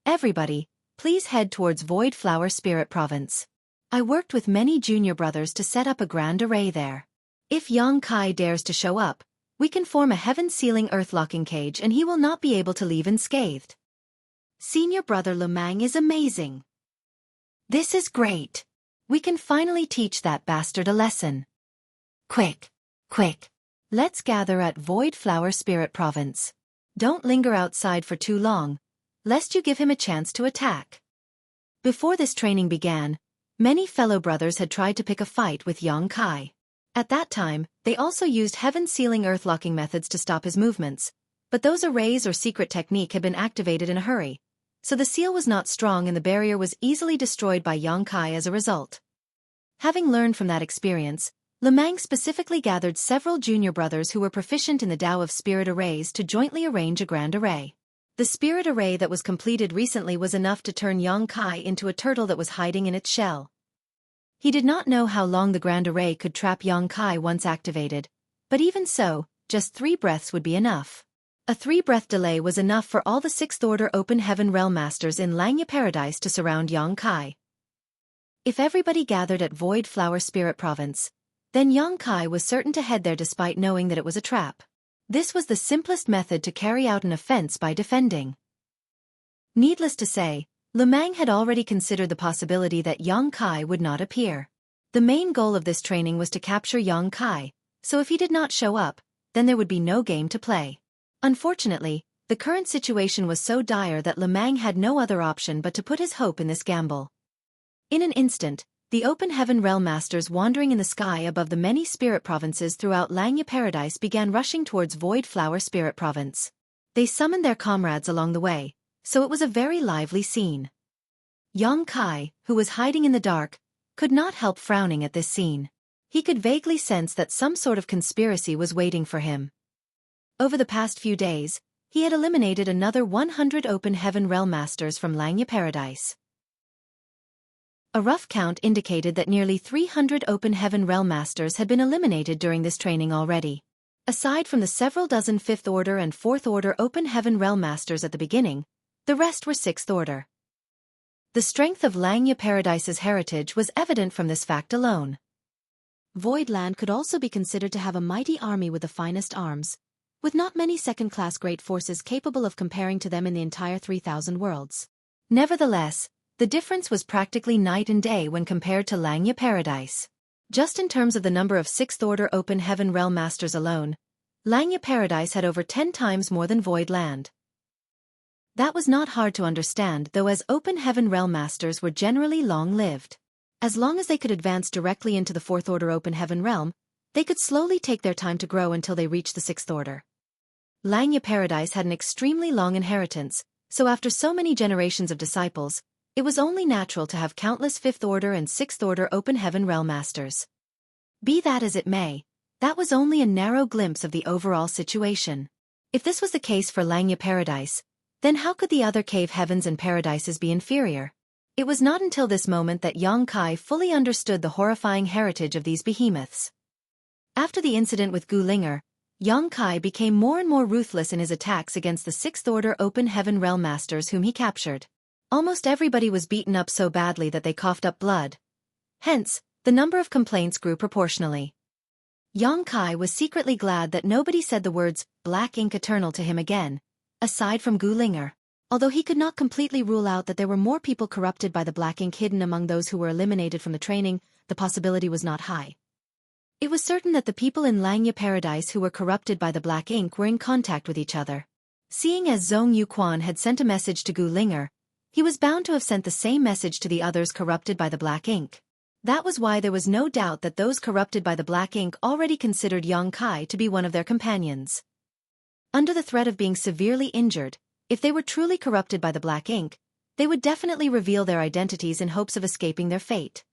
Everybody, please head towards Void Flower Spirit Province. I worked with many junior brothers to set up a grand array there. If Kai dares to show up, we can form a heaven-sealing earth-locking cage and he will not be able to leave unscathed. Senior brother Lemang is amazing. This is great. We can finally teach that bastard a lesson. Quick, quick. Let's gather at Void Flower Spirit Province. Don't linger outside for too long, lest you give him a chance to attack. Before this training began, many fellow brothers had tried to pick a fight with Xueqi. At that time, they also used heaven-sealing earth-locking methods to stop his movements, but those arrays or secret technique had been activated in a hurry, so the seal was not strong and the barrier was easily destroyed by Xueqi as a result. Having learned from that experience, Lemang specifically gathered several junior brothers who were proficient in the Tao of spirit arrays to jointly arrange a grand array. The spirit array that was completed recently was enough to turn Xueqi into a turtle that was hiding in its shell. He did not know how long the grand array could trap Xueqi once activated, but even so, just 3 breaths would be enough. A 3-breath delay was enough for all the 6th Order Open Heaven Realm Masters in Langya Paradise to surround Xueqi. If everybody gathered at Void Flower Spirit Province, then Xueqi was certain to head there despite knowing that it was a trap. This was the simplest method to carry out an offense by defending. Needless to say, Lemang had already considered the possibility that Xueqi would not appear. The main goal of this training was to capture Xueqi, so if he did not show up, then there would be no game to play. Unfortunately, the current situation was so dire that Lemang had no other option but to put his hope in this gamble. In an instant, the Open Heaven Realm Masters wandering in the sky above the many spirit provinces throughout Langya Paradise began rushing towards Void Flower Spirit Province. They summoned their comrades along the way, so it was a very lively scene. Xueqi, who was hiding in the dark, could not help frowning at this scene. He could vaguely sense that some sort of conspiracy was waiting for him. Over the past few days, he had eliminated another 100 Open Heaven Realm Masters from Langya Paradise. A rough count indicated that nearly 300 Open Heaven Realm Masters had been eliminated during this training already. Aside from the several dozen 5th Order and 4th Order Open Heaven Realm Masters at the beginning, the rest were 6th Order. The strength of Langya Paradise's heritage was evident from this fact alone. Voidland could also be considered to have a mighty army with the finest arms, with not many second-class great forces capable of comparing to them in the entire 3,000 worlds. Nevertheless, the difference was practically night and day when compared to Langya Paradise. Just in terms of the number of 6th Order Open Heaven Realm Masters alone, Langya Paradise had over 10 times more than Voidland. That was not hard to understand, though, as Open Heaven Realm Masters were generally long-lived. As long as they could advance directly into the 4th Order Open Heaven Realm, they could slowly take their time to grow until they reached the 6th Order. Langya Paradise had an extremely long inheritance, so after so many generations of disciples, it was only natural to have countless 5th Order and 6th Order Open Heaven Realm Masters. Be that as it may, that was only a narrow glimpse of the overall situation. If this was the case for Langya Paradise, then how could the other cave heavens and paradises be inferior? It was not until this moment that Xueqi fully understood the horrifying heritage of these behemoths. After the incident with Gu Linger, Xueqi became more and more ruthless in his attacks against the 6th Order Open Heaven Realm Masters whom he captured. Almost everybody was beaten up so badly that they coughed up blood. Hence, the number of complaints grew proportionally. Xueqi was secretly glad that nobody said the words "Black Ink Eternal" to him again, aside from Gu Linger. Although he could not completely rule out that there were more people corrupted by the black ink hidden among those who were eliminated from the training, the possibility was not high. It was certain that the people in Langya Paradise who were corrupted by the black ink were in contact with each other. Seeing as Zhong Yuquan had sent a message to Gu Linger, he was bound to have sent the same message to the others corrupted by the black ink. That was why there was no doubt that those corrupted by the black ink already considered Xueqi to be one of their companions. Under the threat of being severely injured, if they were truly corrupted by the black ink, they would definitely reveal their identities in hopes of escaping their fate.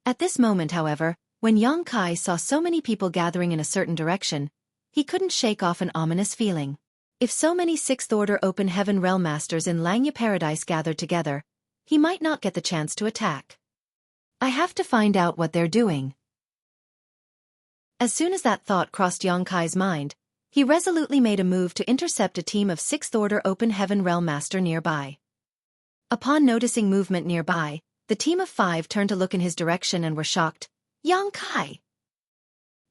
At this moment, however, when Xueqi saw so many people gathering in a certain direction, he couldn't shake off an ominous feeling. If so many 6th Order Open Heaven Realm Masters in Langya Paradise gathered together, he might not get the chance to attack. I have to find out what they're doing. As soon as that thought crossed Xueqi's mind, he resolutely made a move to intercept a team of 6th Order Open Heaven Realm Master nearby. Upon noticing movement nearby, the team of 5 turned to look in his direction and were shocked. Xueqi!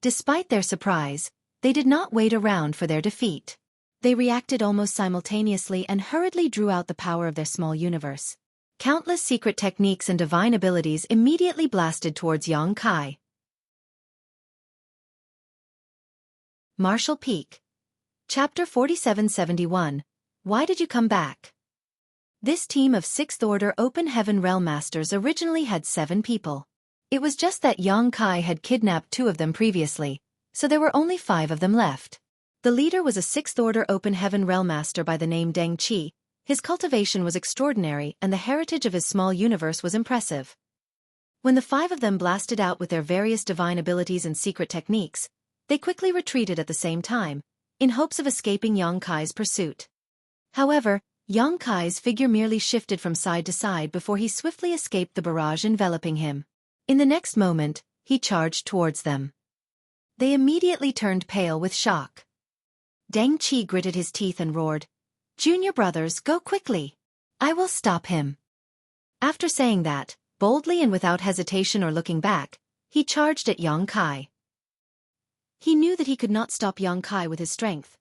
Despite their surprise, they did not wait around for their defeat. They reacted almost simultaneously and hurriedly drew out the power of their small universe. Countless secret techniques and divine abilities immediately blasted towards Xueqi. Martial Peak. Chapter 4771. Why did you come back? This team of 6th Order Open Heaven Realm Masters originally had 7 people. It was just that Yang Kai had kidnapped 2 of them previously, so there were only 5 of them left. The leader was a 6th Order Open Heaven Realm Master by the name Deng Qi. His cultivation was extraordinary and the heritage of his small universe was impressive. When the 5 of them blasted out with their various divine abilities and secret techniques, they quickly retreated at the same time, in hopes of escaping Yang Kai's pursuit. However, Yang Kai's figure merely shifted from side to side before he swiftly escaped the barrage enveloping him. In the next moment, he charged towards them. They immediately turned pale with shock. Deng Qi gritted his teeth and roared, "Junior brothers, go quickly! I will stop him." After saying that, boldly and without hesitation or looking back, he charged at Yang Kai. He knew that he could not stop Yang Kai with his strength.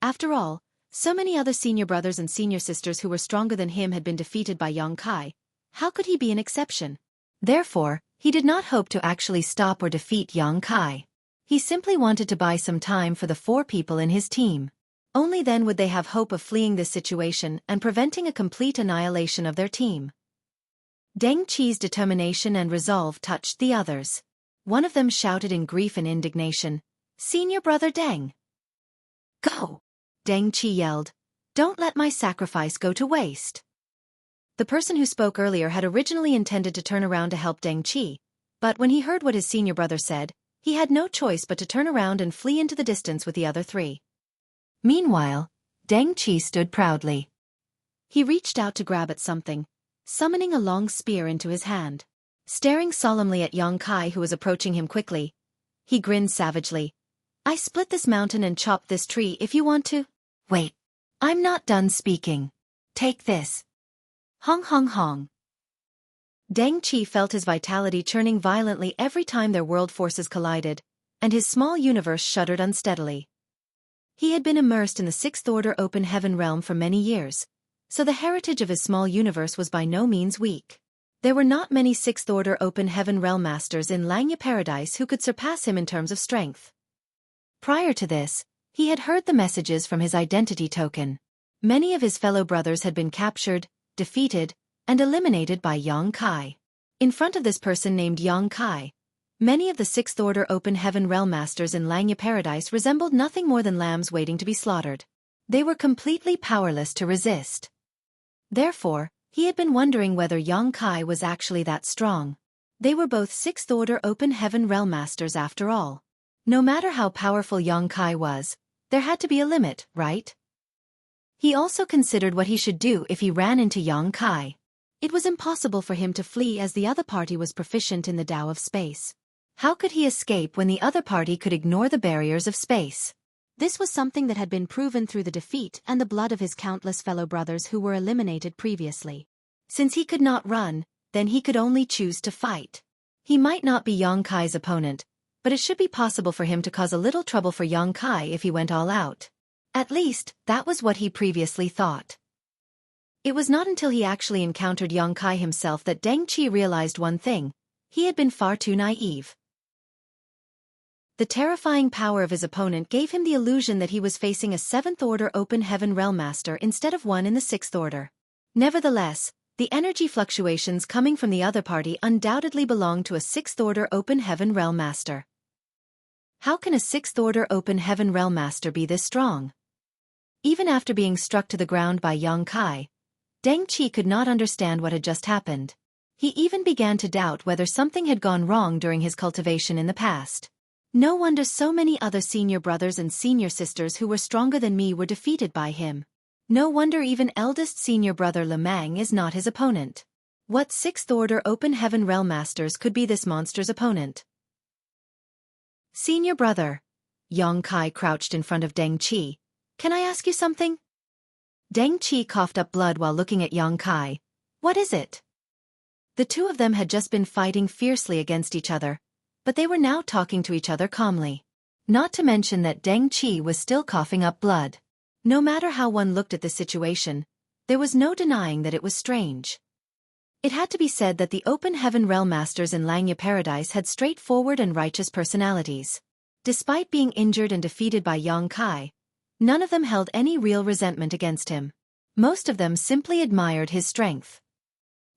After all, so many other senior brothers and senior sisters who were stronger than him had been defeated by Yang Kai. How could he be an exception? Therefore, he did not hope to actually stop or defeat Yang Kai. He simply wanted to buy some time for the 4 people in his team. Only then would they have hope of fleeing this situation and preventing a complete annihilation of their team. Deng Qi's determination and resolve touched the others. One of them shouted in grief and indignation, "Senior brother Deng! Go!" Deng Qi yelled, "Don't let my sacrifice go to waste." The person who spoke earlier had originally intended to turn around to help Deng Qi, but when he heard what his senior brother said, he had no choice but to turn around and flee into the distance with the other 3. Meanwhile, Deng Qi stood proudly. He reached out to grab at something, summoning a long spear into his hand. Staring solemnly at Yang Kai who was approaching him quickly, he grinned savagely. "I split this mountain and chopped this tree if you want to." "Wait. I'm not done speaking. Take this." Hong hong hong. Deng Qi felt his vitality churning violently every time their world forces collided, and his small universe shuddered unsteadily. He had been immersed in the 6th Order Open Heaven realm for many years, so the heritage of his small universe was by no means weak. There were not many 6th Order Open Heaven realm masters in Langya Paradise who could surpass him in terms of strength. Prior to this, he had heard the messages from his identity token. Many of his fellow brothers had been captured, defeated, and eliminated by Yang Kai. In front of this person named Yang Kai, many of the 6th Order Open Heaven realm masters in Langya Paradise resembled nothing more than lambs waiting to be slaughtered. They were completely powerless to resist. Therefore, he had been wondering whether Yang Kai was actually that strong. They were both 6th Order Open Heaven realm masters after all. No matter how powerful Yang Kai was, there had to be a limit, right? He also considered what he should do if he ran into Yang Kai. It was impossible for him to flee as the other party was proficient in the Tao of space. How could he escape when the other party could ignore the barriers of space? This was something that had been proven through the defeat and the blood of his countless fellow brothers who were eliminated previously. Since he could not run, then he could only choose to fight. He might not be Yang Kai's opponent, but it should be possible for him to cause a little trouble for Yang Kai if he went all out. At least, that was what he previously thought. It was not until he actually encountered Yang Kai himself that Deng Qi realized one thing: he had been far too naive. The terrifying power of his opponent gave him the illusion that he was facing a 7th Order Open Heaven Realm Master instead of one in the 6th Order. Nevertheless, the energy fluctuations coming from the other party undoubtedly belonged to a 6th Order Open Heaven Realm Master. How can a 6th Order Open Heaven Realm Master be this strong? Even after being struck to the ground by Yang Kai, Deng Qi could not understand what had just happened. He even began to doubt whether something had gone wrong during his cultivation in the past. No wonder so many other senior brothers and senior sisters who were stronger than me were defeated by him. No wonder even eldest senior brother Lemang is not his opponent. What 6th Order Open Heaven Realm Masters could be this monster's opponent? "Senior brother." Yang Kai crouched in front of Deng Qi. "Can I ask you something?" Deng Qi coughed up blood while looking at Yang Kai. "What is it?" The 2 of them had just been fighting fiercely against each other, but they were now talking to each other calmly. Not to mention that Deng Qi was still coughing up blood. No matter how one looked at the situation, there was no denying that it was strange. It had to be said that the Open Heaven Realm Masters in Langya Paradise had straightforward and righteous personalities. Despite being injured and defeated by Yang Kai, none of them held any real resentment against him. Most of them simply admired his strength.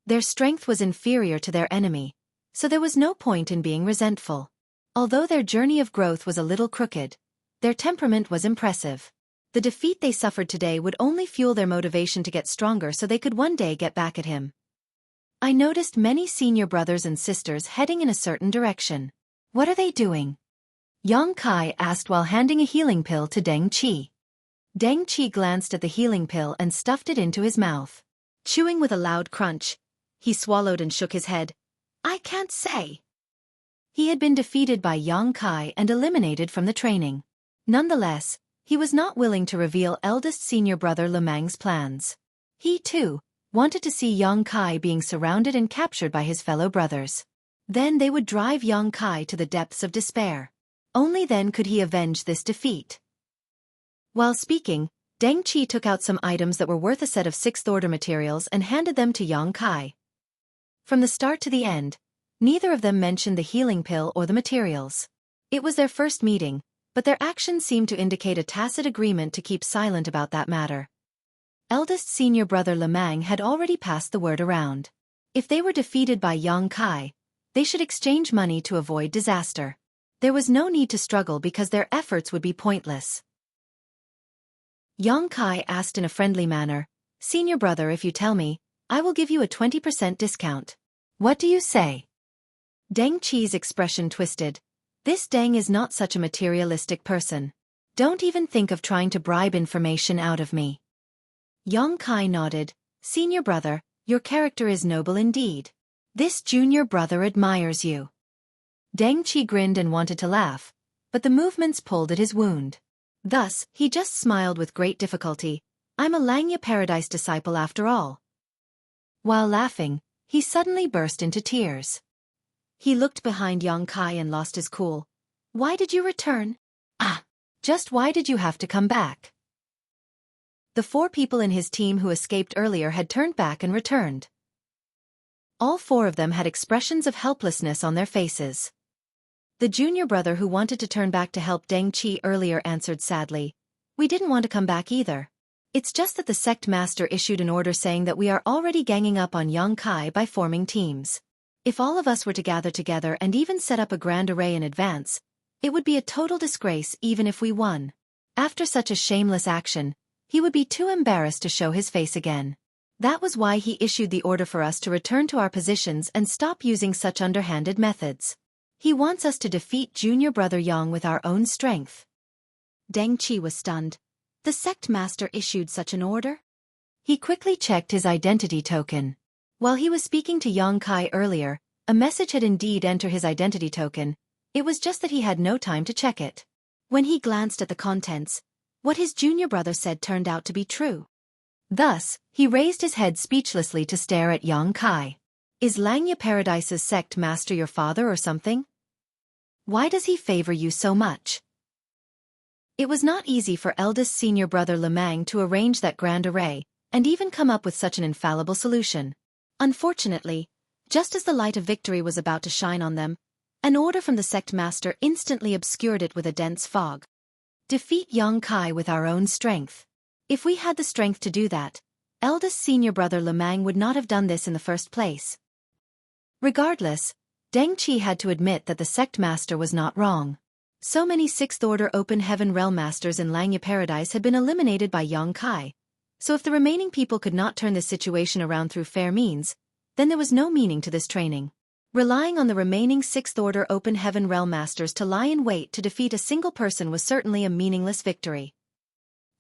Their strength was inferior to their enemy, so there was no point in being resentful. Although their journey of growth was a little crooked, their temperament was impressive. The defeat they suffered today would only fuel their motivation to get stronger so they could one day get back at him. I noticed many senior brothers and sisters heading in a certain direction. What are they doing? Yang Kai asked while handing a healing pill to Deng Qi. Deng Qi glanced at the healing pill and stuffed it into his mouth. Chewing with a loud crunch, he swallowed and shook his head. I can't say. He had been defeated by Yang Kai and eliminated from the training. Nonetheless, he was not willing to reveal eldest senior brother Lemang's plans. He, too, wanted to see Yang Kai being surrounded and captured by his fellow brothers. Then they would drive Yang Kai to the depths of despair. Only then could he avenge this defeat. While speaking, Deng Qi took out some items that were worth a set of sixth-order materials and handed them to Yang Kai. From the start to the end, neither of them mentioned the healing pill or the materials. It was their first meeting, but their actions seemed to indicate a tacit agreement to keep silent about that matter. Eldest senior brother Lemang had already passed the word around. If they were defeated by Yang Kai, they should exchange money to avoid disaster. There was no need to struggle because their efforts would be pointless. Yang Kai asked in a friendly manner, Senior brother, if you tell me, I will give you a 20% discount. What do you say? Deng Qi's expression twisted. This Deng is not such a materialistic person. Don't even think of trying to bribe information out of me. Yang Kai nodded. Senior brother, your character is noble indeed. This junior brother admires you. Deng Qi grinned and wanted to laugh, but the movements pulled at his wound. Thus, he just smiled with great difficulty. I'm a Langya Paradise disciple after all. While laughing, he suddenly burst into tears. He looked behind Yang Kai and lost his cool. Why did you return? Just why did you have to come back? The 4 people in his team who escaped earlier had turned back and returned. All 4 of them had expressions of helplessness on their faces. The junior brother who wanted to turn back to help Deng Qi earlier answered sadly, We didn't want to come back either. It's just that the sect master issued an order saying that we are already ganging up on Yang Kai by forming teams. If all of us were to gather together and even set up a grand array in advance, it would be a total disgrace even if we won. After such a shameless action, he would be too embarrassed to show his face again. That was why he issued the order for us to return to our positions and stop using such underhanded methods. He wants us to defeat junior brother Yang with our own strength. Deng Qi was stunned. The sect master issued such an order? He quickly checked his identity token. While he was speaking to Yang Kai earlier, a message had indeed entered his identity token. It was just that he had no time to check it. When he glanced at the contents, what his junior brother said turned out to be true. Thus, he raised his head speechlessly to stare at Yang Kai. Is Langya Paradise's sect master your father or something? Why does he favor you so much? It was not easy for eldest senior brother Lemang to arrange that grand array, and even come up with such an infallible solution. Unfortunately, just as the light of victory was about to shine on them, an order from the sect master instantly obscured it with a dense fog. Defeat Yang Kai with our own strength. If we had the strength to do that, eldest senior brother Lemang would not have done this in the first place. Regardless, Deng Qi had to admit that the sect master was not wrong. So many sixth-order open heaven realm masters in Langya Paradise had been eliminated by Yang Kai, so if the remaining people could not turn this situation around through fair means, then there was no meaning to this training. Relying on the remaining sixth-order open heaven realm masters to lie in wait to defeat a single person was certainly a meaningless victory.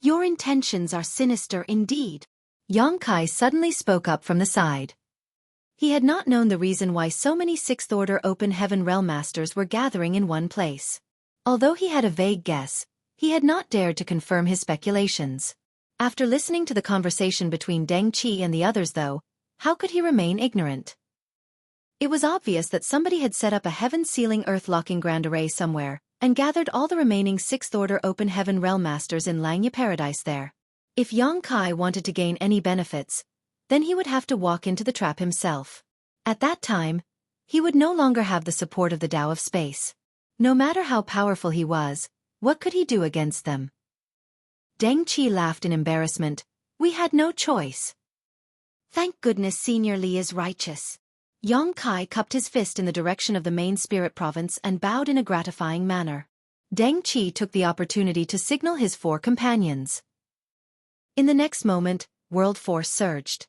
Your intentions are sinister indeed. Yang Kai suddenly spoke up from the side. He had not known the reason why so many sixth-order open heaven realm masters were gathering in one place. Although he had a vague guess, he had not dared to confirm his speculations. After listening to the conversation between Deng Qi and the others though, how could he remain ignorant? It was obvious that somebody had set up a heaven-sealing earth-locking grand array somewhere, and gathered all the remaining sixth-order open heaven realm masters in Langya Paradise there. If Yang Kai wanted to gain any benefits, then he would have to walk into the trap himself. At that time, he would no longer have the support of the Tao of Space. No matter how powerful he was, what could he do against them? Deng Qi laughed in embarrassment. We had no choice. Thank goodness Senior Li is righteous. Yong Kai cupped his fist in the direction of the main spirit province and bowed in a gratifying manner. Deng Qi took the opportunity to signal his 4 companions. In the next moment, world force surged.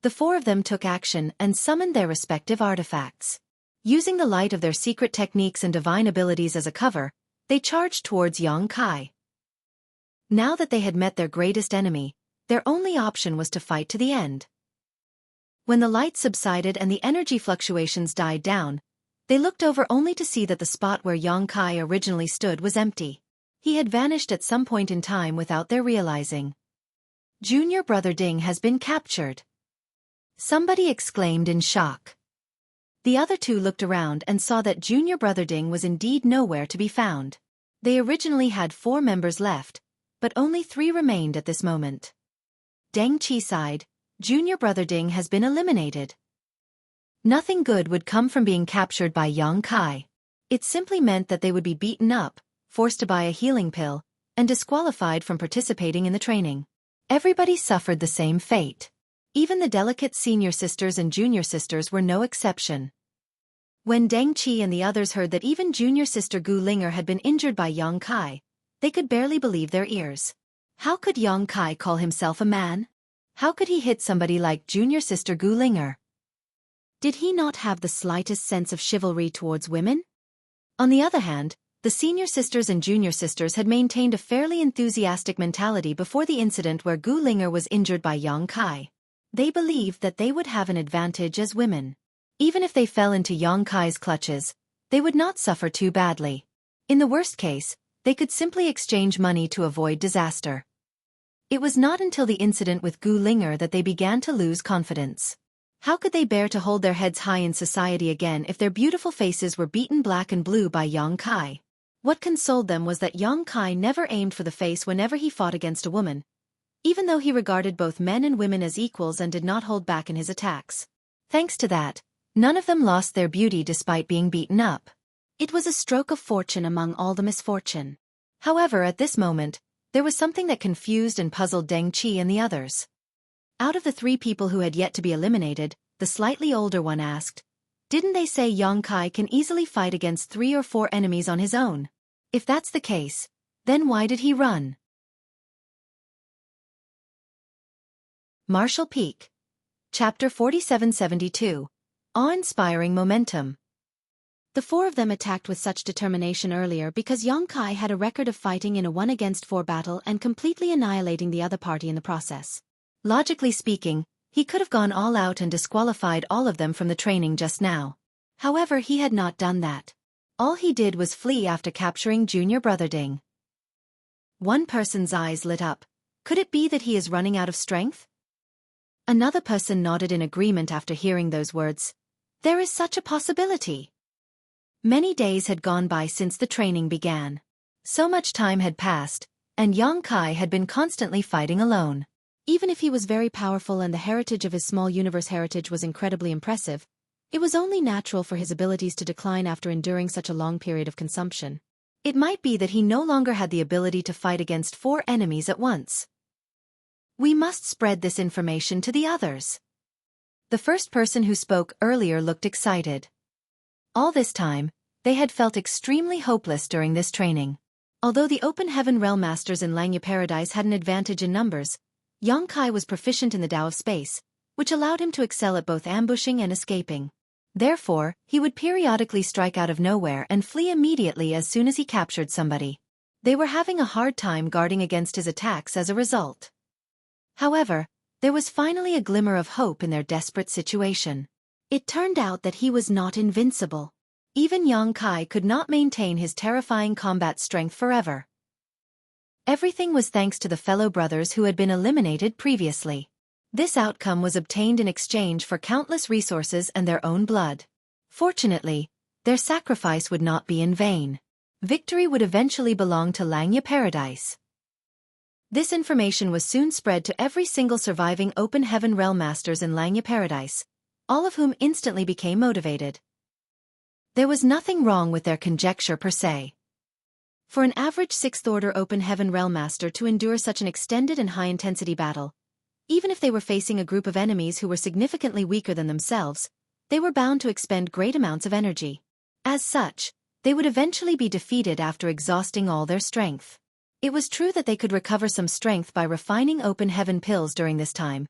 The 4 of them took action and summoned their respective artifacts. Using the light of their secret techniques and divine abilities as a cover, they charged towards Yong Kai. Now that they had met their greatest enemy, their only option was to fight to the end. When the light subsided and the energy fluctuations died down, they looked over only to see that the spot where Yong Kai originally stood was empty. He had vanished at some point in time without their realizing. Junior brother Ding has been captured. Somebody exclaimed in shock. The other 2 looked around and saw that Junior brother Ding was indeed nowhere to be found. They originally had 4 members left, but only 3 remained at this moment. Deng Qi sighed. Junior brother Ding has been eliminated. Nothing good would come from being captured by Yong Kai. It simply meant that they would be beaten up, forced to buy a healing pill, and disqualified from participating in the training. Everybody suffered the same fate. Even the delicate senior sisters and junior sisters were no exception. When Deng Qi and the others heard that even junior sister Gu Linger had been injured by Yong Kai, they could barely believe their ears. How could Yong Kai call himself a man? How could he hit somebody like junior sister Gu Linger? Did he not have the slightest sense of chivalry towards women? On the other hand, the senior sisters and junior sisters had maintained a fairly enthusiastic mentality before the incident where Gu Linger was injured by Yong Kai. They believed that they would have an advantage as women. Even if they fell into Yong Kai's clutches, they would not suffer too badly. In the worst case, they could simply exchange money to avoid disaster. It was not until the incident with Gu Linger that they began to lose confidence. How could they bear to hold their heads high in society again if their beautiful faces were beaten black and blue by Yong Kai? What consoled them was that Yong Kai never aimed for the face whenever he fought against a woman, even though he regarded both men and women as equals and did not hold back in his attacks. Thanks to that, none of them lost their beauty despite being beaten up. It was a stroke of fortune among all the misfortune. However, at this moment, there was something that confused and puzzled Deng Qi and the others. Out of the 3 people who had yet to be eliminated, the slightly older one asked, "Didn't they say Yong Kai can easily fight against 3 or 4 enemies on his own? If that's the case, then why did he run?" Marshall Peak. Chapter 4772. Awe-inspiring momentum. The 4 of them attacked with such determination earlier because Yong Kai had a record of fighting in a 1-against-4 battle and completely annihilating the other party in the process. Logically speaking, he could have gone all out and disqualified all of them from the training just now. However, he had not done that. All he did was flee after capturing junior brother Ding. One person's eyes lit up. Could it be that he is running out of strength? Another person nodded in agreement after hearing those words. There is such a possibility. Many days had gone by since the training began. So much time had passed, and Yong Kai had been constantly fighting alone. Even if he was very powerful and the heritage of his small universe heritage was incredibly impressive, it was only natural for his abilities to decline after enduring such a long period of consumption. It might be that he no longer had the ability to fight against 4 enemies at once. We must spread this information to the others. The first person who spoke earlier looked excited. All this time, they had felt extremely hopeless during this training. Although the Open Heaven Realm Masters in Langya Paradise had an advantage in numbers, Yong Kai was proficient in the Tao of Space, which allowed him to excel at both ambushing and escaping. Therefore, he would periodically strike out of nowhere and flee immediately as soon as he captured somebody. They were having a hard time guarding against his attacks as a result. However, there was finally a glimmer of hope in their desperate situation. It turned out that he was not invincible. Even Yong Kai could not maintain his terrifying combat strength forever. Everything was thanks to the fellow brothers who had been eliminated previously. This outcome was obtained in exchange for countless resources and their own blood. Fortunately, their sacrifice would not be in vain. Victory would eventually belong to Langya Paradise. This information was soon spread to every single surviving Open Heaven Realm Masters in Langya Paradise, all of whom instantly became motivated. There was nothing wrong with their conjecture per se. For an average 6th Order Open Heaven Realm Master to endure such an extended and high-intensity battle, even if they were facing a group of enemies who were significantly weaker than themselves, they were bound to expend great amounts of energy. As such, they would eventually be defeated after exhausting all their strength. It was true that they could recover some strength by refining open heaven pills during this time,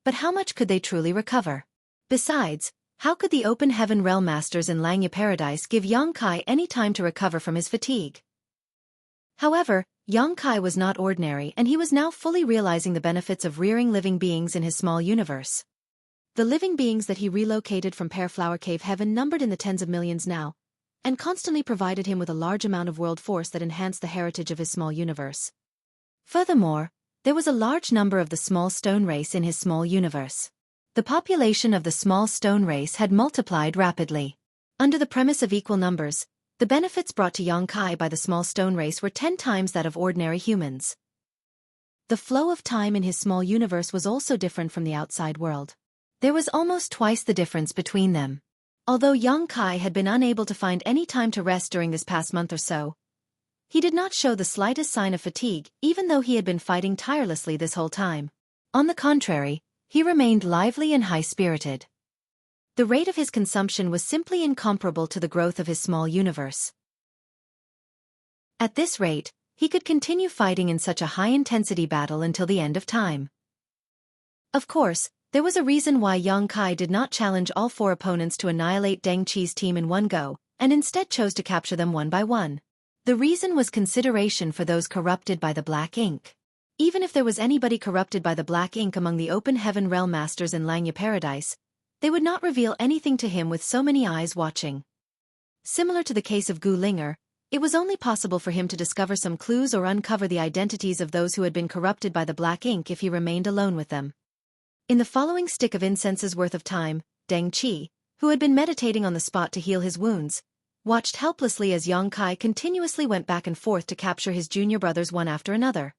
but how much could they truly recover? Besides, how could the open heaven realm masters in Langya Paradise give Yang Kai any time to recover from his fatigue? However, Yang Kai was not ordinary, and he was now fully realizing the benefits of rearing living beings in his small universe. The living beings that he relocated from Pearflower Cave Heaven numbered in the tens of millions now, and constantly provided him with a large amount of world force that enhanced the heritage of his small universe. Furthermore, there was a large number of the small stone race in his small universe. The population of the small stone race had multiplied rapidly. Under the premise of equal numbers, the benefits brought to Yang Kai by the small stone race were 10 times that of ordinary humans. The flow of time in his small universe was also different from the outside world. There was almost twice the difference between them. Although Yang Kai had been unable to find any time to rest during this past month or so, he did not show the slightest sign of fatigue, even though he had been fighting tirelessly this whole time. On the contrary, he remained lively and high-spirited. The rate of his consumption was simply incomparable to the growth of his small universe. At this rate, he could continue fighting in such a high-intensity battle until the end of time. Of course, there was a reason why Yang Kai did not challenge all 4 opponents to annihilate Deng Qi's team in one go, and instead chose to capture them one by one. The reason was consideration for those corrupted by the black ink. Even if there was anybody corrupted by the black ink among the open heaven realm masters in Langya Paradise, they would not reveal anything to him with so many eyes watching. Similar to the case of Gu Linger, it was only possible for him to discover some clues or uncover the identities of those who had been corrupted by the black ink if he remained alone with them. In the following stick of incense's worth of time, Deng Qi, who had been meditating on the spot to heal his wounds, watched helplessly as Yang Kai continuously went back and forth to capture his junior brothers one after another.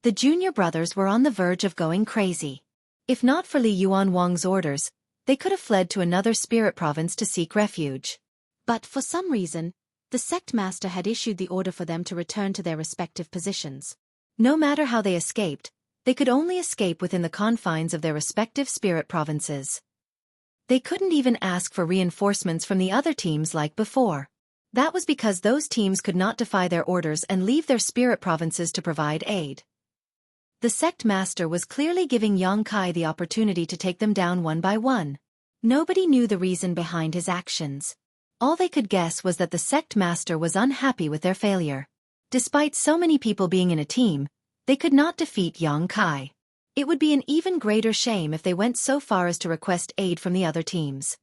The junior brothers were on the verge of going crazy. If not for Li Yuanwang's orders, they could have fled to another spirit province to seek refuge. But for some reason, the sect master had issued the order for them to return to their respective positions. No matter how they escaped, they could only escape within the confines of their respective spirit provinces. They couldn't even ask for reinforcements from the other teams like before. That was because those teams could not defy their orders and leave their spirit provinces to provide aid. The sect master was clearly giving Yang Kai the opportunity to take them down one by one. Nobody knew the reason behind his actions. All they could guess was that the sect master was unhappy with their failure. Despite so many people being in a team, they could not defeat Yang Kai. It would be an even greater shame if they went so far as to request aid from the other teams.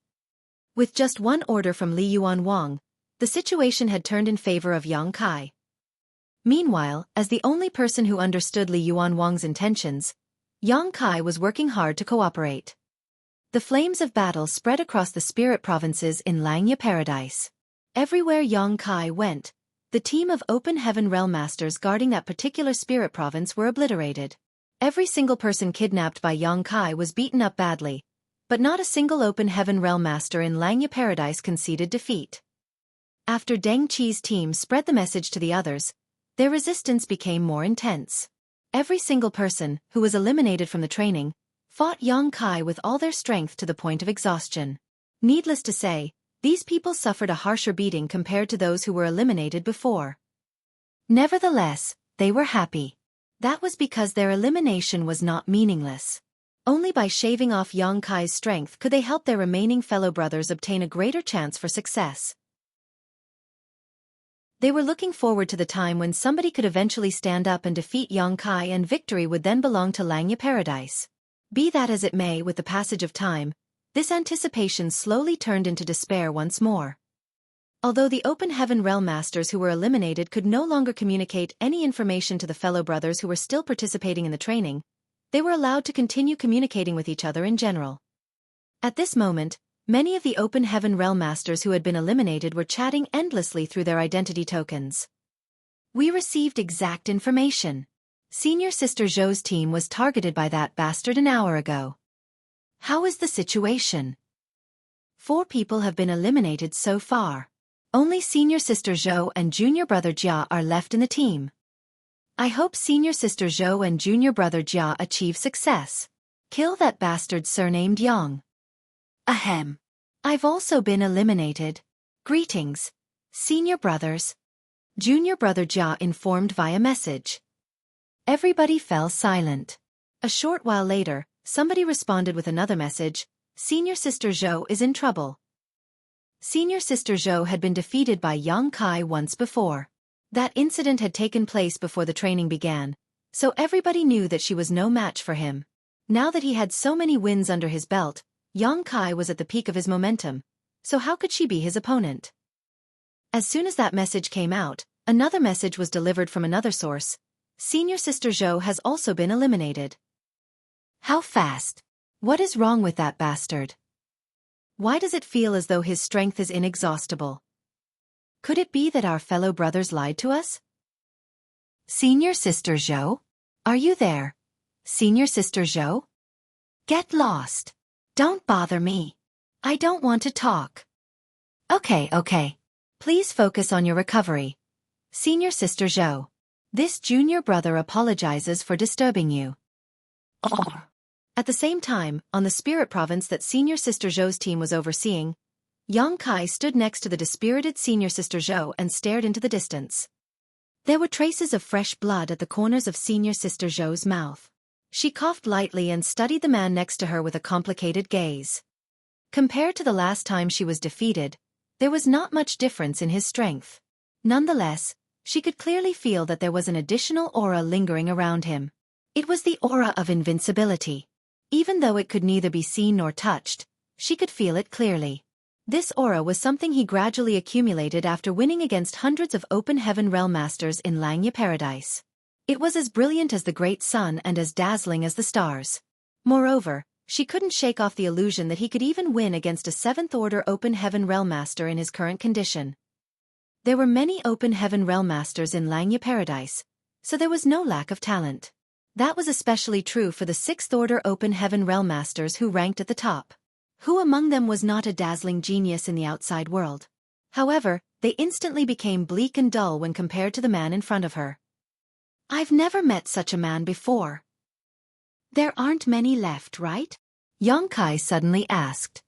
With just one order from Li Yuanwang, the situation had turned in favor of Yang Kai. Meanwhile, as the only person who understood Li Yuanwang's intentions, Yang Kai was working hard to cooperate. The flames of battle spread across the spirit provinces in Langya Paradise. Everywhere Yang Kai went, the team of open heaven realm masters guarding that particular spirit province were obliterated. Every single person kidnapped by Yang Kai was beaten up badly, but not a single open heaven realm master in Langya Paradise conceded defeat. After Deng Qi's team spread the message to the others, their resistance became more intense. Every single person, who was eliminated from the training, fought Yang Kai with all their strength to the point of exhaustion. Needless to say, these people suffered a harsher beating compared to those who were eliminated before. Nevertheless, they were happy. That was because their elimination was not meaningless. Only by shaving off Yang Kai's strength could they help their remaining fellow brothers obtain a greater chance for success. They were looking forward to the time when somebody could eventually stand up and defeat Yang Kai, and victory would then belong to Langya Paradise. Be that as it may, with the passage of time, this anticipation slowly turned into despair once more. Although the open heaven realm masters who were eliminated could no longer communicate any information to the fellow brothers who were still participating in the training, they were allowed to continue communicating with each other in general. At this moment, many of the open heaven realm masters who had been eliminated were chatting endlessly through their identity tokens. We received exact information. Senior Sister Zhou's team was targeted by that bastard an hour ago. How is the situation? 4 people have been eliminated so far. Only senior sister Zhou and junior brother Jia are left in the team. I hope senior sister Zhou and junior brother Jia achieve success. Kill that bastard surnamed Yang. Ahem. I've also been eliminated. Greetings, senior brothers. Junior brother Jia informed via message. Everybody fell silent. A short while later, somebody responded with another message. Senior sister Zhou is in trouble. Senior sister Zhou had been defeated by Yang Kai once before. That incident had taken place before the training began, so everybody knew that she was no match for him. Now that he had so many wins under his belt, Yang Kai was at the peak of his momentum, so how could she be his opponent? As soon as that message came out, another message was delivered from another source. Senior sister Zhou has also been eliminated. How fast? What is wrong with that bastard? Why does it feel as though his strength is inexhaustible? Could it be that our fellow brothers lied to us? Senior sister Zhou? Are you there? Senior sister Zhou? Get lost. Don't bother me. I don't want to talk. Okay. Please focus on your recovery. Senior sister Zhou. This junior brother apologizes for disturbing you. At the same time, on the spirit province that senior sister Zhou's team was overseeing, Yang Kai stood next to the dispirited senior sister Zhou and stared into the distance. There were traces of fresh blood at the corners of senior sister Zhou's mouth. She coughed lightly and studied the man next to her with a complicated gaze. Compared to the last time she was defeated, there was not much difference in his strength. Nonetheless, she could clearly feel that there was an additional aura lingering around him. It was the aura of invincibility. Even though it could neither be seen nor touched, she could feel it clearly. This aura was something he gradually accumulated after winning against hundreds of open heaven realm masters in Langya Paradise. It was as brilliant as the great sun and as dazzling as the stars. Moreover, she couldn't shake off the illusion that he could even win against a 7th Order Open Heaven Realm Master in his current condition. There were many Open Heaven Realm Masters in Langya Paradise, so there was no lack of talent. That was especially true for the 6th Order Open Heaven Realm Masters who ranked at the top. Who among them was not a dazzling genius in the outside world? However, they instantly became bleak and dull when compared to the man in front of her. I've never met such a man before. There aren't many left, right? Yang Kai suddenly asked.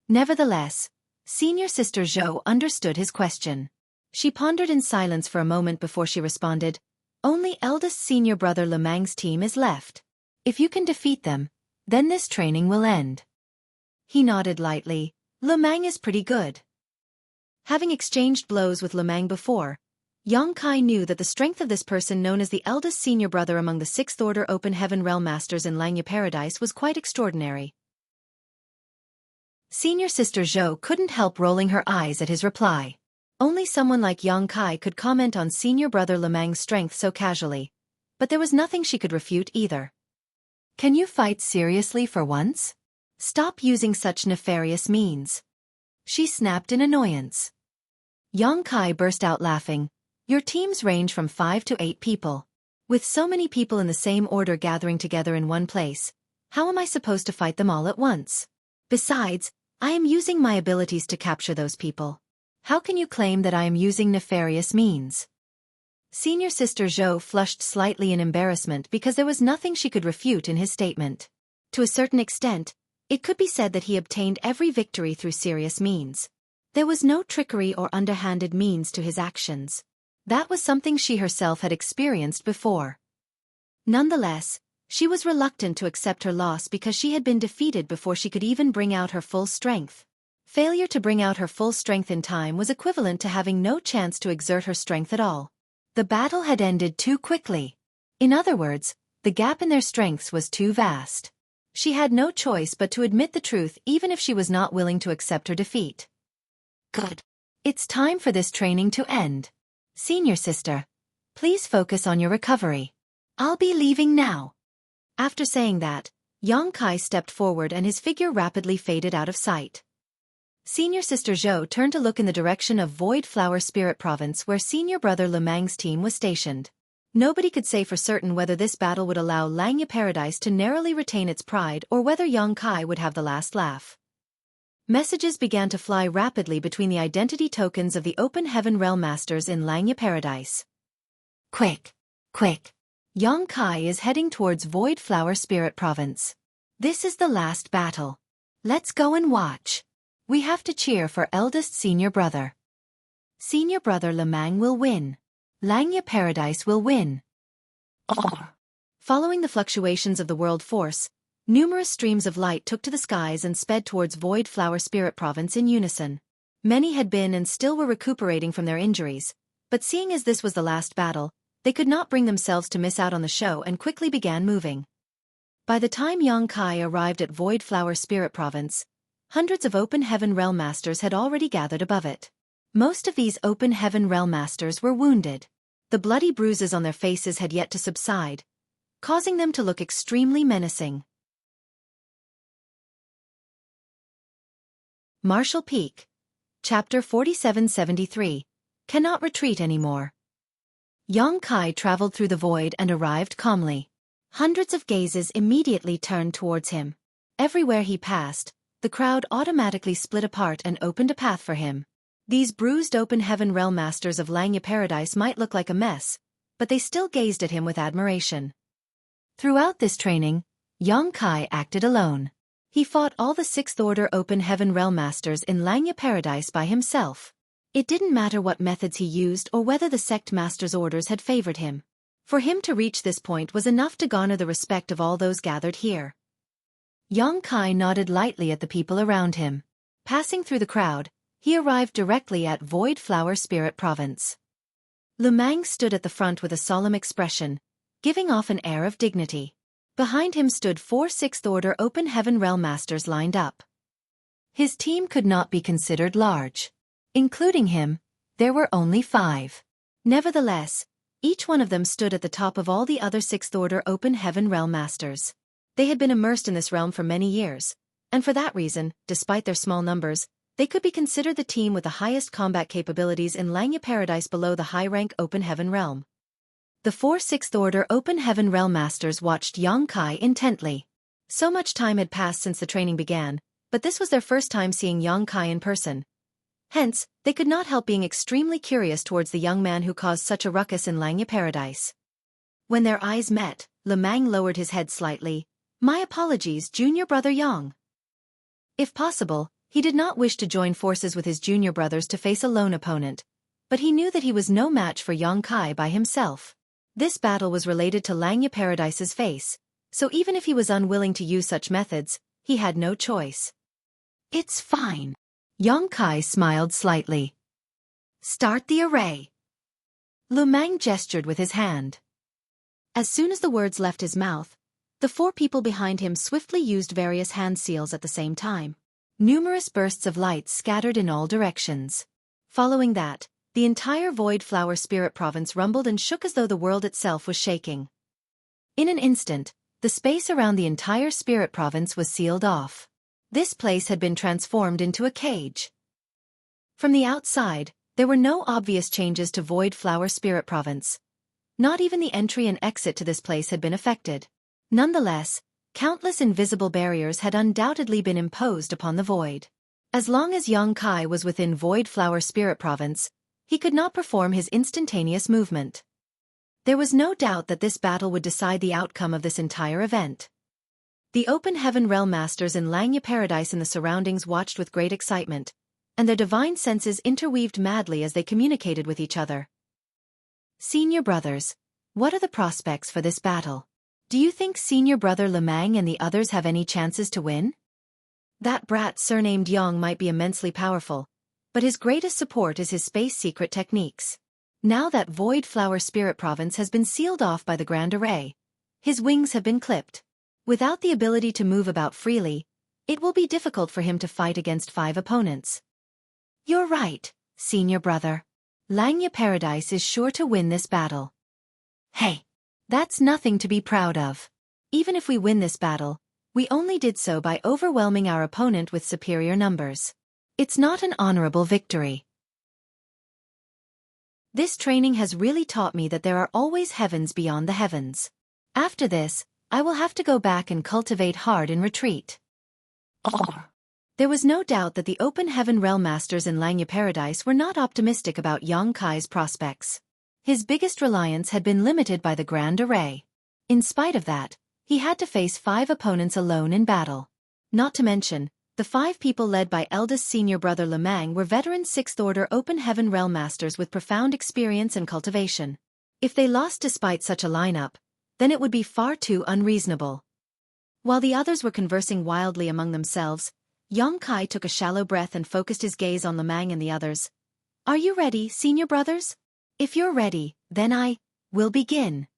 Nevertheless, senior sister Zhou understood his question. She pondered in silence for a moment before she responded. Only eldest senior brother Lemang's team is left. If you can defeat them, then this training will end. He nodded lightly. Lemang is pretty good. Having exchanged blows with Lemang before, Yang Kai knew that the strength of this person known as the eldest senior brother among the 6th Order Open Heaven Realm Masters in Langya Paradise was quite extraordinary. Senior sister Zhou couldn't help rolling her eyes at his reply. Only someone like Yang Kai could comment on senior brother Lemang's strength so casually. But there was nothing she could refute either. Can you fight seriously for once? Stop using such nefarious means. She snapped in annoyance. Yang Kai burst out laughing. Your teams range from 5 to 8 people. With so many people in the same order gathering together in one place, how am I supposed to fight them all at once? Besides, I am using my abilities to capture those people. How can you claim that I am using nefarious means? Senior sister Zhou flushed slightly in embarrassment because there was nothing she could refute in his statement. To a certain extent, it could be said that he obtained every victory through serious means. There was no trickery or underhanded means to his actions. That was something she herself had experienced before. Nonetheless, she was reluctant to accept her loss because she had been defeated before she could even bring out her full strength. Failure to bring out her full strength in time was equivalent to having no chance to exert her strength at all. The battle had ended too quickly. In other words, the gap in their strengths was too vast. She had no choice but to admit the truth even if she was not willing to accept her defeat. Good. It's time for this training to end. Senior sister, please focus on your recovery. I'll be leaving now. After saying that, Yang Kai stepped forward and his figure rapidly faded out of sight. Senior sister Zhou turned to look in the direction of Void Flower Spirit Province where senior brother Lemang's team was stationed. Nobody could say for certain whether this battle would allow Langya Paradise to narrowly retain its pride or whether Yang Kai would have the last laugh. Messages began to fly rapidly between the identity tokens of the Open Heaven Realm Masters in Langya Paradise. Quick! Quick! Yongkai is heading towards Void Flower Spirit Province. This is the last battle. Let's go and watch. We have to cheer for eldest senior brother. Senior brother Lemang will win. Langya Paradise will win. Following the fluctuations of the world force, numerous streams of light took to the skies and sped towards Void Flower Spirit Province in unison. Many had been and still were recuperating from their injuries, but seeing as this was the last battle, they could not bring themselves to miss out on the show and quickly began moving. By the time Yongkai arrived at Void Flower Spirit Province, hundreds of Open Heaven Realm Masters had already gathered above it. Most of these Open Heaven Realm Masters were wounded. The bloody bruises on their faces had yet to subside, causing them to look extremely menacing. Martial Peak. Chapter 4773. Cannot retreat anymore. Yongkai traveled through the void and arrived calmly. Hundreds of gazes immediately turned towards him. Everywhere he passed, the crowd automatically split apart and opened a path for him. These bruised Open Heaven Realm Masters of Langya Paradise might look like a mess, but they still gazed at him with admiration. Throughout this training, Yongkai acted alone. He fought all the 6th Order Open Heaven Realm Masters in Langya Paradise by himself. It didn't matter what methods he used or whether the sect master's orders had favored him. For him to reach this point was enough to garner the respect of all those gathered here. Yongkai nodded lightly at the people around him. Passing through the crowd, he arrived directly at Void Flower Spirit Province. Lemang stood at the front with a solemn expression, giving off an air of dignity. Behind him stood 4 6th Order Open Heaven Realm Masters lined up. His team could not be considered large. Including him, there were only 5. Nevertheless, each one of them stood at the top of all the other 6th Order Open Heaven Realm Masters. They had been immersed in this realm for many years, and for that reason, despite their small numbers, they could be considered the team with the highest combat capabilities in Langya Paradise below the high-rank Open Heaven Realm. The 4 6th Order Open Heaven Realm Masters watched Yongkai intently. So much time had passed since the training began, but this was their first time seeing Yongkai in person. Hence, they could not help being extremely curious towards the young man who caused such a ruckus in Langya Paradise. When their eyes met, Lemang lowered his head slightly. "My apologies, junior brother Yang." If possible, he did not wish to join forces with his junior brothers to face a lone opponent, but he knew that he was no match for Yongkai by himself. This battle was related to Langya Paradise's face, so even if he was unwilling to use such methods, he had no choice. "It's fine." Yongkai smiled slightly. "Start the array." Lemang gestured with his hand. As soon as the words left his mouth, the 4 people behind him swiftly used various hand seals at the same time. Numerous bursts of light scattered in all directions. Following that, the entire Void Flower Spirit Province rumbled and shook as though the world itself was shaking. In an instant, the space around the entire Spirit Province was sealed off. This place had been transformed into a cage. From the outside, there were no obvious changes to Void Flower Spirit Province. Not even the entry and exit to this place had been affected. Nonetheless, countless invisible barriers had undoubtedly been imposed upon the void. As long as Yongkai was within Void Flower Spirit Province, he could not perform his instantaneous movement. There was no doubt that this battle would decide the outcome of this entire event. The Open Heaven Realm Masters in Langya Paradise and the surroundings watched with great excitement, and their divine senses interweaved madly as they communicated with each other. "Senior brothers, what are the prospects for this battle? Do you think senior brother Lemang and the others have any chances to win? That brat surnamed Yang might be immensely powerful, but his greatest support is his space secret techniques. Now that Void Flower Spirit Province has been sealed off by the Grand Array, his wings have been clipped. Without the ability to move about freely, it will be difficult for him to fight against 5 opponents." "You're right, senior brother. Langya Paradise is sure to win this battle." "Hey, that's nothing to be proud of. Even if we win this battle, we only did so by overwhelming our opponent with superior numbers. It's not an honorable victory. This training has really taught me that there are always heavens beyond the heavens. After this, I will have to go back and cultivate hard in retreat." There was no doubt that the Open Heaven Realm Masters in Langya Paradise were not optimistic about Yang Kai's prospects. His biggest reliance had been limited by the Grand Array. In spite of that, he had to face 5 opponents alone in battle. Not to mention, the 5 people led by eldest senior brother Lemang were veteran 6th Order Open Heaven Realm Masters with profound experience and cultivation. If they lost despite such a lineup, then it would be far too unreasonable. While the others were conversing wildly among themselves, Yang Kai took a shallow breath and focused his gaze on Lemang and the others. "Are you ready, senior brothers? If you're ready, then I will begin."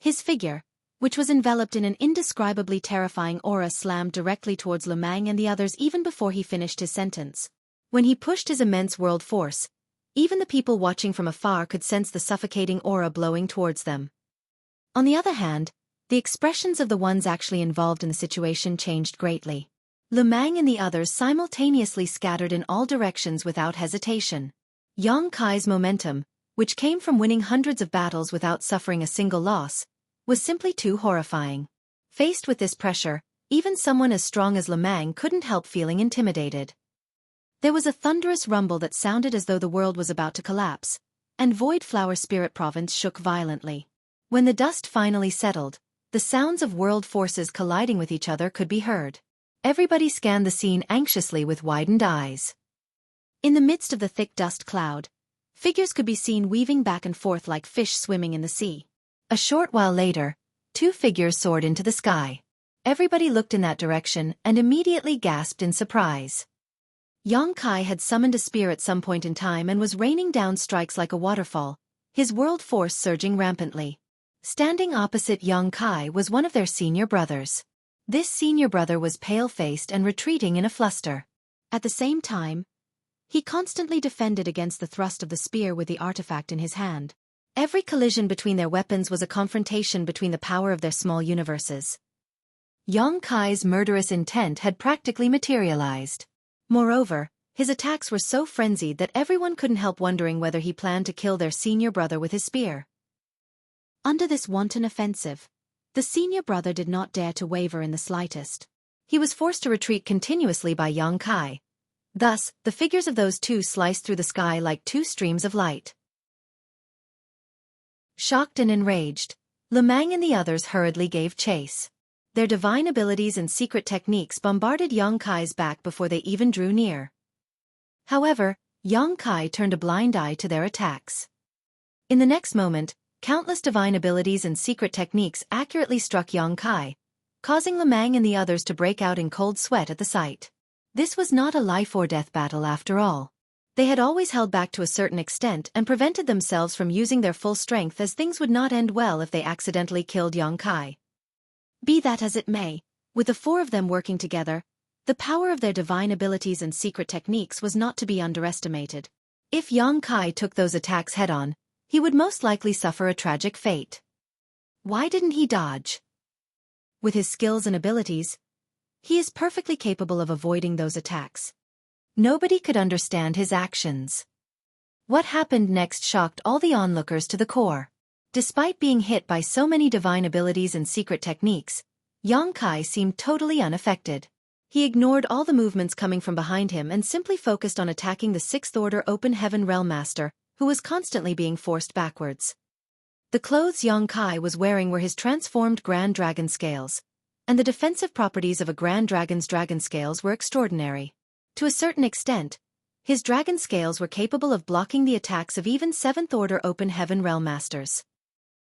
His figure, which was enveloped in an indescribably terrifying aura, slammed directly towards Lemang and the others even before he finished his sentence. When he pushed his immense world force, even the people watching from afar could sense the suffocating aura blowing towards them. On the other hand, the expressions of the ones actually involved in the situation changed greatly. Lemang and the others simultaneously scattered in all directions without hesitation. Yang Kai's momentum, which came from winning hundreds of battles without suffering a single loss, was simply too horrifying. Faced with this pressure, even someone as strong as Lemang couldn't help feeling intimidated. There was a thunderous rumble that sounded as though the world was about to collapse, and Void Flower Spirit Province shook violently. When the dust finally settled, the sounds of world forces colliding with each other could be heard. Everybody scanned the scene anxiously with widened eyes. In the midst of the thick dust cloud, figures could be seen weaving back and forth like fish swimming in the sea. A short while later, 2 figures soared into the sky. Everybody looked in that direction and immediately gasped in surprise. Yang Kai had summoned a spear at some point in time and was raining down strikes like a waterfall, his world force surging rampantly. Standing opposite Yang Kai was one of their senior brothers. This senior brother was pale-faced and retreating in a fluster. At the same time, he constantly defended against the thrust of the spear with the artifact in his hand. Every collision between their weapons was a confrontation between the power of their small universes. Yang Kai's murderous intent had practically materialized. Moreover, his attacks were so frenzied that everyone couldn't help wondering whether he planned to kill their senior brother with his spear. Under this wanton offensive, the senior brother did not dare to waver in the slightest. He was forced to retreat continuously by Yang Kai. Thus, the figures of those 2 sliced through the sky like 2 streams of light. Shocked and enraged, Lemang and the others hurriedly gave chase. Their divine abilities and secret techniques bombarded Yang Kai's back before they even drew near. However, Yang Kai turned a blind eye to their attacks. In the next moment, countless divine abilities and secret techniques accurately struck Yang Kai, causing Lemang and the others to break out in cold sweat at the sight. This was not a life-or-death battle after all. They had always held back to a certain extent and prevented themselves from using their full strength, as things would not end well if they accidentally killed Yang Kai. Be that as it may, with the 4 of them working together, the power of their divine abilities and secret techniques was not to be underestimated. If Yang Kai took those attacks head-on, he would most likely suffer a tragic fate. Why didn't he dodge? With his skills and abilities, he is perfectly capable of avoiding those attacks. Nobody could understand his actions. What happened next shocked all the onlookers to the core. Despite being hit by so many divine abilities and secret techniques, Yang Kai seemed totally unaffected. He ignored all the movements coming from behind him and simply focused on attacking the 6th Order Open Heaven Realm Master, who was constantly being forced backwards. The clothes Yang Kai was wearing were his transformed Grand Dragon scales, and the defensive properties of a Grand Dragon's dragon scales were extraordinary. To a certain extent, his dragon scales were capable of blocking the attacks of even 7th Order Open Heaven Realm Masters.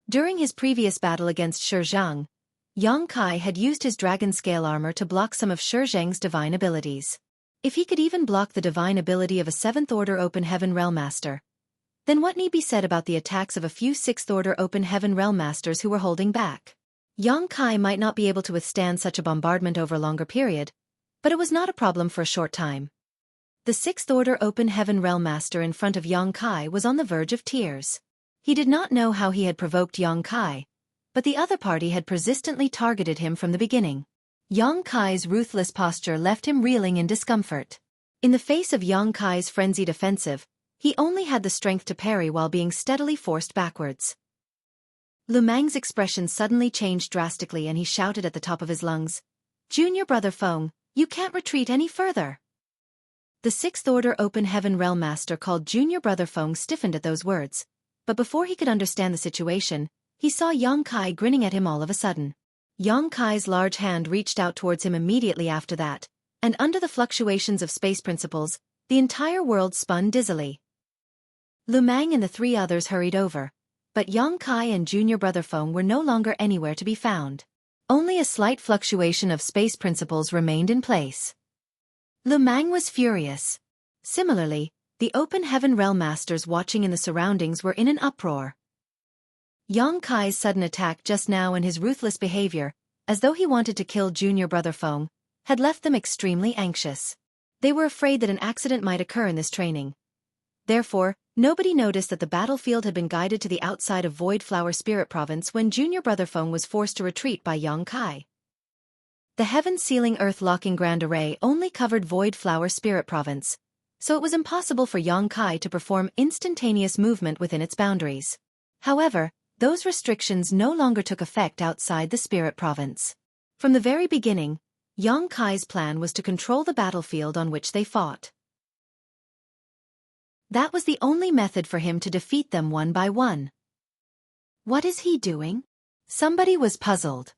During his previous battle against Shizhang, Yang Kai had used his dragon scale armor to block some of Shizhang's divine abilities. If he could even block the divine ability of a 7th Order Open Heaven Realm Master, then what need be said about the attacks of a few 6th Order Open Heaven Realm Masters who were holding back? Yang Kai might not be able to withstand such a bombardment over a longer period, but it was not a problem for a short time. The 6th Order Open Heaven Realm Master in front of Yang Kai was on the verge of tears. He did not know how he had provoked Yang Kai, but the other party had persistently targeted him from the beginning. Yang Kai's ruthless posture left him reeling in discomfort. In the face of Yang Kai's frenzied offensive, he only had the strength to parry while being steadily forced backwards. Lemang's expression suddenly changed drastically and he shouted at the top of his lungs, "Junior brother Feng, You can't retreat any further. The Sixth Order Open Heaven Realm Master called Junior Brother Feng stiffened at those words, but before he could understand the situation, he saw Yang Kai grinning at him all of a sudden. Yang Kai's large hand reached out towards him immediately after that, and under the fluctuations of space principles, the entire world spun dizzily. Lu Meng and the three others hurried over, but Yang Kai and Junior Brother Feng were no longer anywhere to be found. Only a slight fluctuation of space principles remained in place. Lu Meng was furious. Similarly, the Open Heaven Realm Masters watching in the surroundings were in an uproar. Yang Kai's sudden attack just now and his ruthless behavior, as though he wanted to kill Junior Brother Feng, had left them extremely anxious. They were afraid that an accident might occur in this training. Therefore, nobody noticed that the battlefield had been guided to the outside of Void Flower Spirit Province when Junior Brother Feng was forced to retreat by Yang Kai. The heaven-sealing earth-locking Grand Array only covered Void Flower Spirit Province, so it was impossible for Yang Kai to perform instantaneous movement within its boundaries. However, those restrictions no longer took effect outside the Spirit Province. From the very beginning, Yang Kai's plan was to control the battlefield on which they fought. That was the only method for him to defeat them one by one. What is he doing? Somebody was puzzled.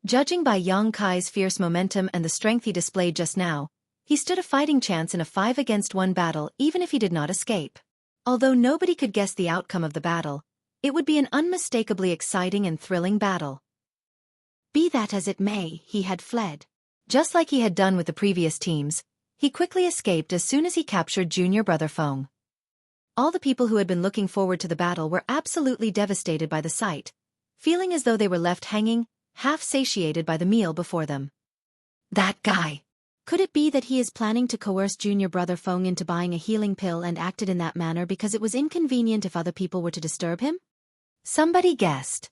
Judging by Yang Kai's fierce momentum and the strength he displayed just now, he stood a fighting chance in a 5-against-1 battle even if he did not escape. Although nobody could guess the outcome of the battle, it would be an unmistakably exciting and thrilling battle. Be that as it may, he had fled. Just like he had done with the previous teams, he quickly escaped as soon as he captured Junior Brother Feng. All the people who had been looking forward to the battle were absolutely devastated by the sight, feeling as though they were left hanging, half satiated by the meal before them. That guy! Could it be that he is planning to coerce Junior Brother Feng into buying a healing pill and acted in that manner because it was inconvenient if other people were to disturb him? Somebody guessed.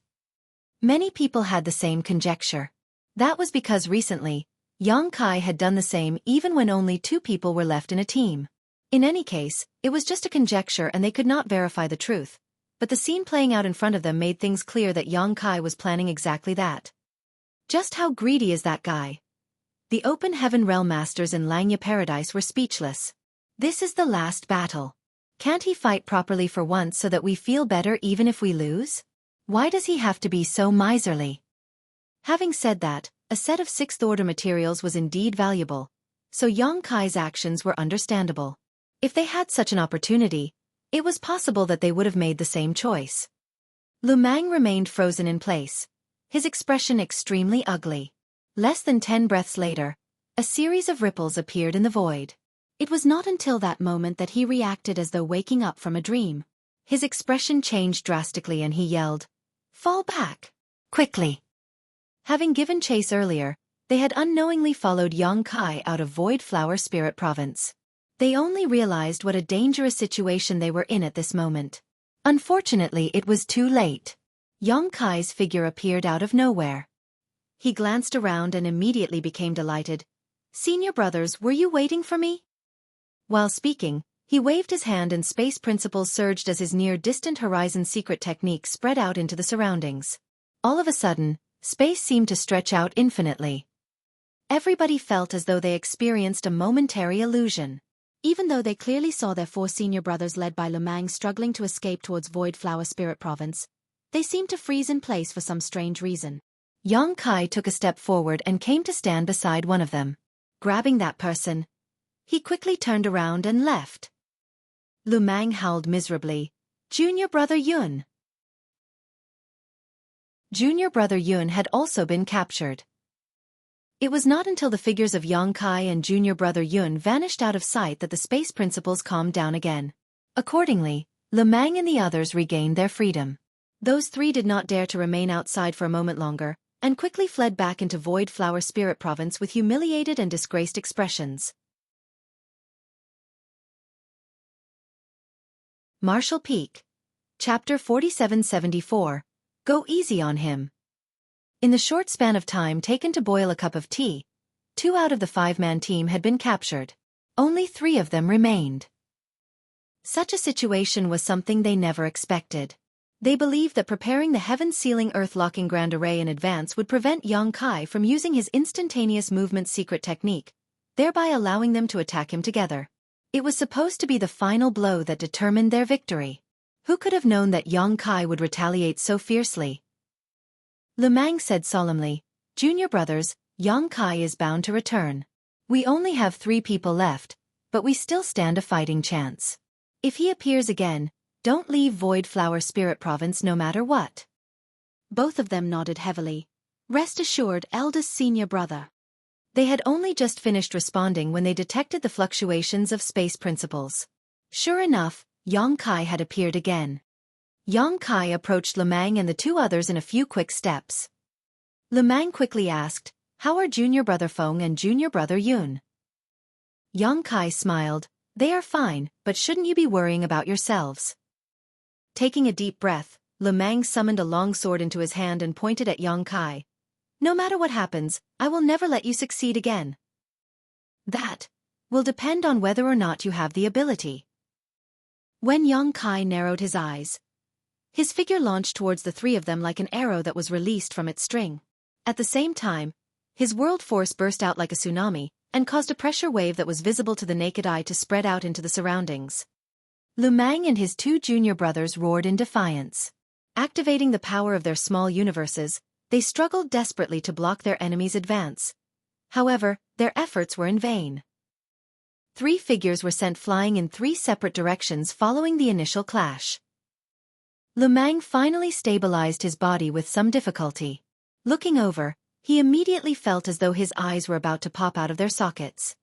Many people had the same conjecture. That was because recently, Yang Kai had done the same even when only 2 people were left in a team. In any case, it was just a conjecture and they could not verify the truth, but the scene playing out in front of them made things clear that Yang Kai was planning exactly that. Just how greedy is that guy? The Open Heaven Realm Masters in Langya Paradise were speechless. This is the last battle. Can't he fight properly for once so that we feel better even if we lose? Why does he have to be so miserly? Having said that, a set of 6th Order materials was indeed valuable, so Yang Kai's actions were understandable. If they had such an opportunity, it was possible that they would have made the same choice. Lu Meng remained frozen in place, his expression extremely ugly. Less than 10 breaths later, a series of ripples appeared in the void. It was not until that moment that he reacted as though waking up from a dream. His expression changed drastically and he yelled, "Fall back! Quickly!" Having given chase earlier, they had unknowingly followed Yang Kai out of Void Flower Spirit Province. They only realized what a dangerous situation they were in at this moment. Unfortunately, it was too late. Yang Kai's figure appeared out of nowhere. He glanced around and immediately became delighted. "Senior brothers, were you waiting for me?" While speaking, he waved his hand and space principles surged as his near-distant horizon secret technique spread out into the surroundings. All of a sudden, space seemed to stretch out infinitely. Everybody felt as though they experienced a momentary illusion. Even though they clearly saw their 4 senior brothers led by Lu Meng struggling to escape towards Void Flower Spirit Province, they seemed to freeze in place for some strange reason. Yang Kai took a step forward and came to stand beside one of them. Grabbing that person, he quickly turned around and left. Lu Meng howled miserably, "Junior Brother Yun!" Junior Brother Yun had also been captured. It was not until the figures of Yang Kai and Junior Brother Yun vanished out of sight that the space principles calmed down again. Accordingly, Lu Meng and the others regained their freedom. Those 3 did not dare to remain outside for a moment longer, and quickly fled back into Void Flower Spirit Province with humiliated and disgraced expressions. Marshall Peak. Chapter 4774. Go easy on him. In the short span of time taken to boil a cup of tea, 2 out of the 5-man team had been captured. Only 3 of them remained. Such a situation was something they never expected. They believed that preparing the heaven-sealing earth-locking grand array in advance would prevent Yang Kai from using his instantaneous movement secret technique, thereby allowing them to attack him together. It was supposed to be the final blow that determined their victory. Who could have known that Yang Kai would retaliate so fiercely? Lemang said solemnly, "Junior brothers, Yang Kai is bound to return. We only have 3 people left, but we still stand a fighting chance. If he appears again, don't leave Void Flower Spirit Province no matter what." Both of them nodded heavily. Rest assured, eldest senior brother. They had only just finished responding when they detected the fluctuations of space principles. Sure enough, Yang Kai had appeared again. Yang Kai approached Lemang and the 2 others in a few quick steps. Lemang quickly asked, "How are junior brother Feng and junior brother Yun?" Yang Kai smiled, "They are fine, but shouldn't you be worrying about yourselves?" Taking a deep breath, Lemang summoned a long sword into his hand and pointed at Yang Kai. "No matter what happens, I will never let you succeed again." "That will depend on whether or not you have the ability." When Yang Kai narrowed his eyes, his figure launched towards the 3 of them like an arrow that was released from its string. At the same time, his world force burst out like a tsunami, and caused a pressure wave that was visible to the naked eye to spread out into the surroundings. Lemang and his 2 junior brothers roared in defiance. Activating the power of their small universes, they struggled desperately to block their enemy's advance. However, their efforts were in vain. 3 figures were sent flying in 3 separate directions following the initial clash. Lemang finally stabilized his body with some difficulty. Looking over, he immediately felt as though his eyes were about to pop out of their sockets.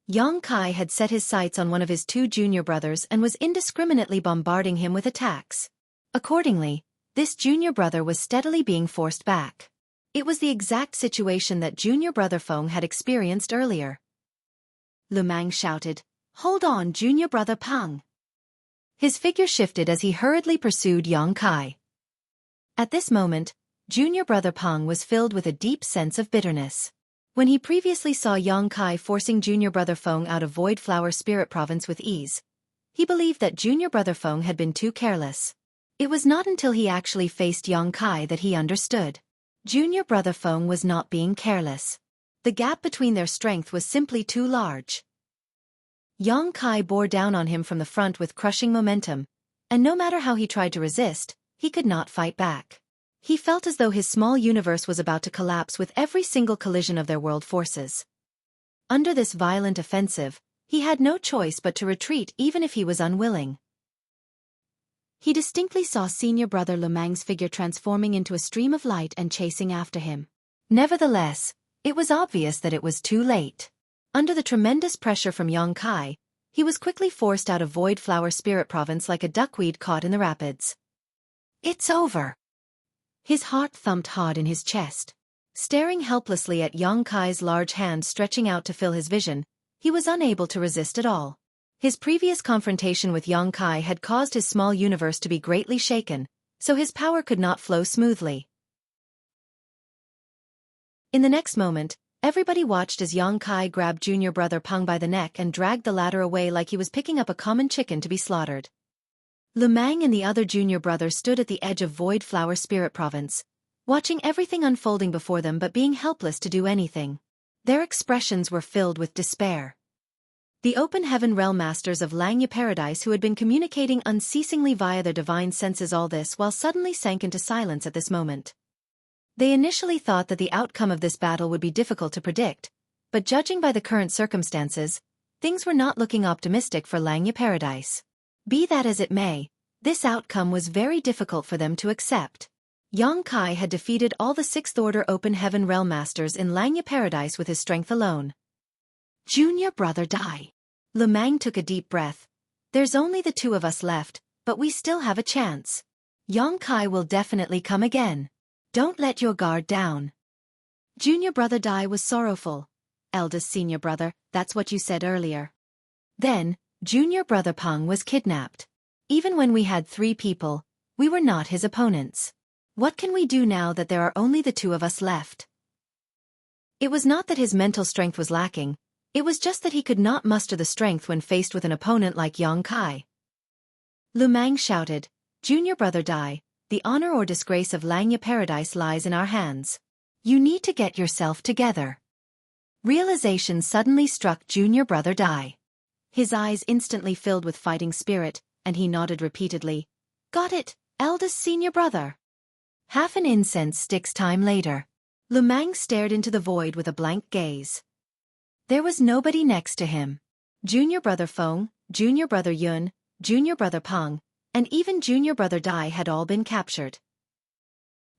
Yang Kai had set his sights on one of his 2 junior brothers and was indiscriminately bombarding him with attacks. Accordingly, this junior brother was steadily being forced back. It was the exact situation that junior brother Feng had experienced earlier. Lemang shouted, "Hold on, junior brother Pang." His figure shifted as he hurriedly pursued Yang Kai. At this moment, junior brother Pang was filled with a deep sense of bitterness. When he previously saw Yang Kai forcing junior brother Feng out of Void Flower Spirit Province with ease, he believed that junior brother Feng had been too careless. It was not until he actually faced Yang Kai that he understood. Junior brother Feng was not being careless. The gap between their strength was simply too large. Yang Kai bore down on him from the front with crushing momentum, and no matter how he tried to resist, he could not fight back. He felt as though his small universe was about to collapse with every single collision of their world forces. Under this violent offensive, he had no choice but to retreat even if he was unwilling. He distinctly saw senior brother Lemang's figure transforming into a stream of light and chasing after him. Nevertheless, it was obvious that it was too late. Under the tremendous pressure from Yang Kai, he was quickly forced out of Void Flower Spirit Province like a duckweed caught in the rapids. "It's over." His heart thumped hard in his chest. Staring helplessly at Yang Kai's large hand stretching out to fill his vision, he was unable to resist at all. His previous confrontation with Yang Kai had caused his small universe to be greatly shaken, so his power could not flow smoothly. In the next moment, everybody watched as Yang Kai grabbed junior brother Peng by the neck and dragged the latter away like he was picking up a common chicken to be slaughtered. Lemang and the other junior brother stood at the edge of Void Flower Spirit Province, watching everything unfolding before them but being helpless to do anything. Their expressions were filled with despair. The Open Heaven Realm Masters of Langya Paradise, who had been communicating unceasingly via their divine senses all this while, suddenly sank into silence at this moment. They initially thought that the outcome of this battle would be difficult to predict, but judging by the current circumstances, things were not looking optimistic for Langya Paradise. Be that as it may, this outcome was very difficult for them to accept. Yang Kai had defeated all the 6th Order Open Heaven Realm Masters in Langya Paradise with his strength alone. Junior brother Dai. Lemang took a deep breath. There's only the 2 of us left, but we still have a chance. Yang Kai will definitely come again. Don't let your guard down. Junior brother Dai was sorrowful. Eldest senior brother, that's what you said earlier. Then, junior brother Peng was kidnapped. Even when we had 3 people, we were not his opponents. What can we do now that there are only the 2 of us left? It was not that his mental strength was lacking, it was just that he could not muster the strength when faced with an opponent like Yang Kai. Lemang shouted, Junior brother Dai, the honor or disgrace of Langya Paradise lies in our hands. You need to get yourself together. Realization suddenly struck junior brother Dai. His eyes instantly filled with fighting spirit, and he nodded repeatedly. Got it, eldest senior brother. Half an incense stick's time later. Lumang stared into the void with a blank gaze. There was nobody next to him. Junior brother Feng, junior brother Yun, junior brother Peng, and even junior brother Dai had all been captured.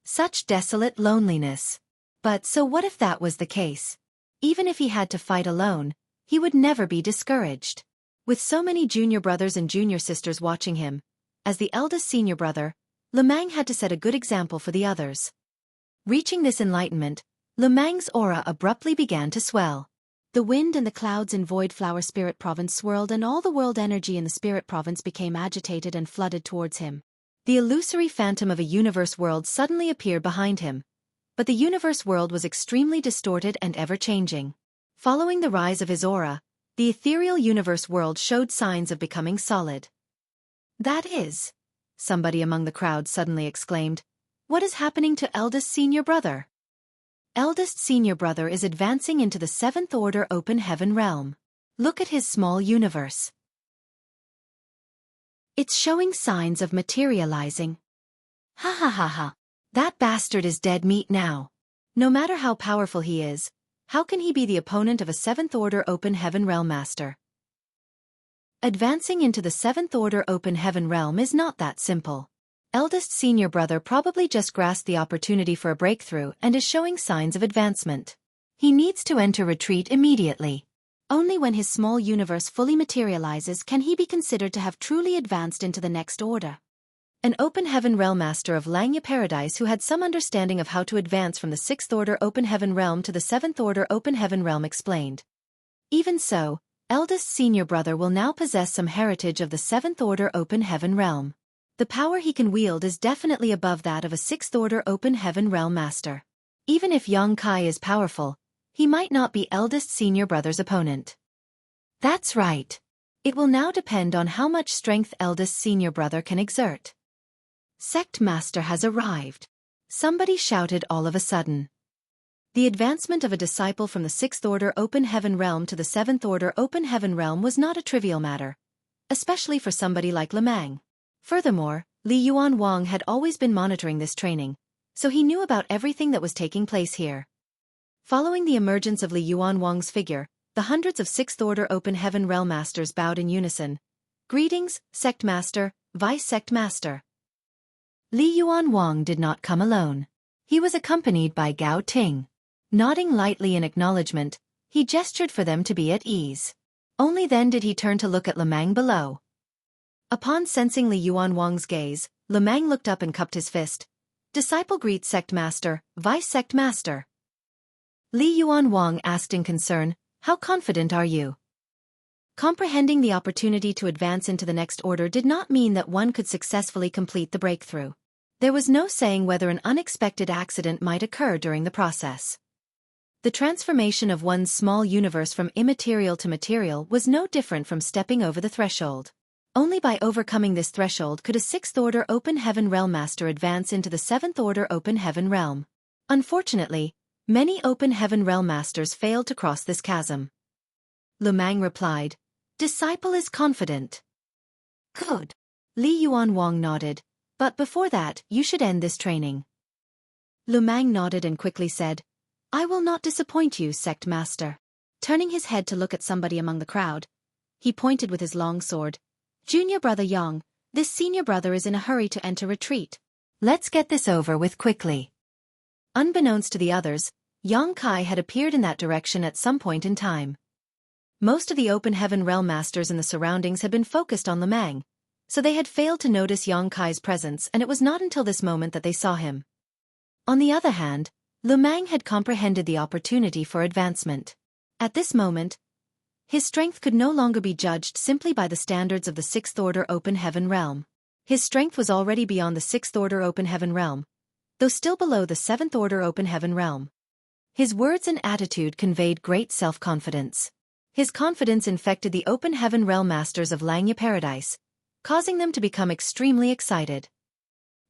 Such desolate loneliness. But so what if that was the case? Even if he had to fight alone, he would never be discouraged. With so many junior brothers and junior sisters watching him, as the eldest senior brother, Lumang had to set a good example for the others. Reaching this enlightenment, Lumang's aura abruptly began to swell. The wind and the clouds in Void Flower Spirit Province swirled, and all the world energy in the Spirit Province became agitated and flooded towards him. The illusory phantom of a universe world suddenly appeared behind him. But the universe world was extremely distorted and ever-changing. Following the rise of his aura, the ethereal universe world showed signs of becoming solid. That is, somebody among the crowd suddenly exclaimed, what is happening to eldest senior brother? Eldest senior brother is advancing into the 7th order open heaven realm. Look at his small universe. It's showing signs of materializing. Ha ha ha ha. That bastard is dead meat now. No matter how powerful he is, how can he be the opponent of a 7th order open heaven realm master? Advancing into the 7th order open heaven realm is not that simple. Eldest senior brother probably just grasped the opportunity for a breakthrough and is showing signs of advancement. He needs to enter retreat immediately. Only when his small universe fully materializes can he be considered to have truly advanced into the next order. An open heaven realm master of Langya Paradise who had some understanding of how to advance from the 6th order open heaven realm to the 7th order open heaven realm explained. Even so, eldest senior brother will now possess some heritage of the 7th order open heaven realm. The power he can wield is definitely above that of a 6th order open heaven realm master. Even if Yang Kai is powerful, he might not be eldest senior brother's opponent. That's right. It will now depend on how much strength eldest senior brother can exert. Sect Master has arrived. Somebody shouted all of a sudden. The advancement of a disciple from the 6th order open heaven realm to the 7th order open heaven realm was not a trivial matter, especially for somebody like Lumang. Furthermore, Li Yuan Wang had always been monitoring this training, so he knew about everything that was taking place here. Following the emergence of Li Yuan Wang's figure, the hundreds of 6th order open heaven realm masters bowed in unison. Greetings, Sect Master, Vice Sect Master. Li Yuan Wang did not come alone. He was accompanied by Gao Ting. Nodding lightly in acknowledgement, he gestured for them to be at ease. Only then did he turn to look at Lumang below. Upon sensing Li Yuan Wang's gaze, Lumang looked up and cupped his fist. Disciple greets Sect Master, Vice Sect Master. Li Yuan Wang asked in concern, how confident are you? Comprehending the opportunity to advance into the next order did not mean that one could successfully complete the breakthrough. There was no saying whether an unexpected accident might occur during the process. The transformation of one's small universe from immaterial to material was no different from stepping over the threshold. Only by overcoming this threshold could a 6th order open heaven realm master advance into the 7th order open heaven realm. Unfortunately, many open heaven realm masters failed to cross this chasm. Lumang replied, Disciple is confident. Good. Li Yuan Wang nodded, but before that, you should end this training. Lumang nodded and quickly said, I will not disappoint you, Sect Master. Turning his head to look at somebody among the crowd, he pointed with his long sword. Junior brother Yang, this senior brother is in a hurry to enter retreat. Let's get this over with quickly. Unbeknownst to the others, Yang Kai had appeared in that direction at some point in time. Most of the open heaven realm masters in the surroundings had been focused on Lumang, so they had failed to notice Yang Kai's presence, and it was not until this moment that they saw him. On the other hand, Lumang had comprehended the opportunity for advancement. At this moment, his strength could no longer be judged simply by the standards of the 6th order open heaven realm. His strength was already beyond the 6th order open heaven realm, though still below the 7th order open heaven realm. His words and attitude conveyed great self-confidence. His confidence infected the open heaven realm masters of Langya Paradise, causing them to become extremely excited.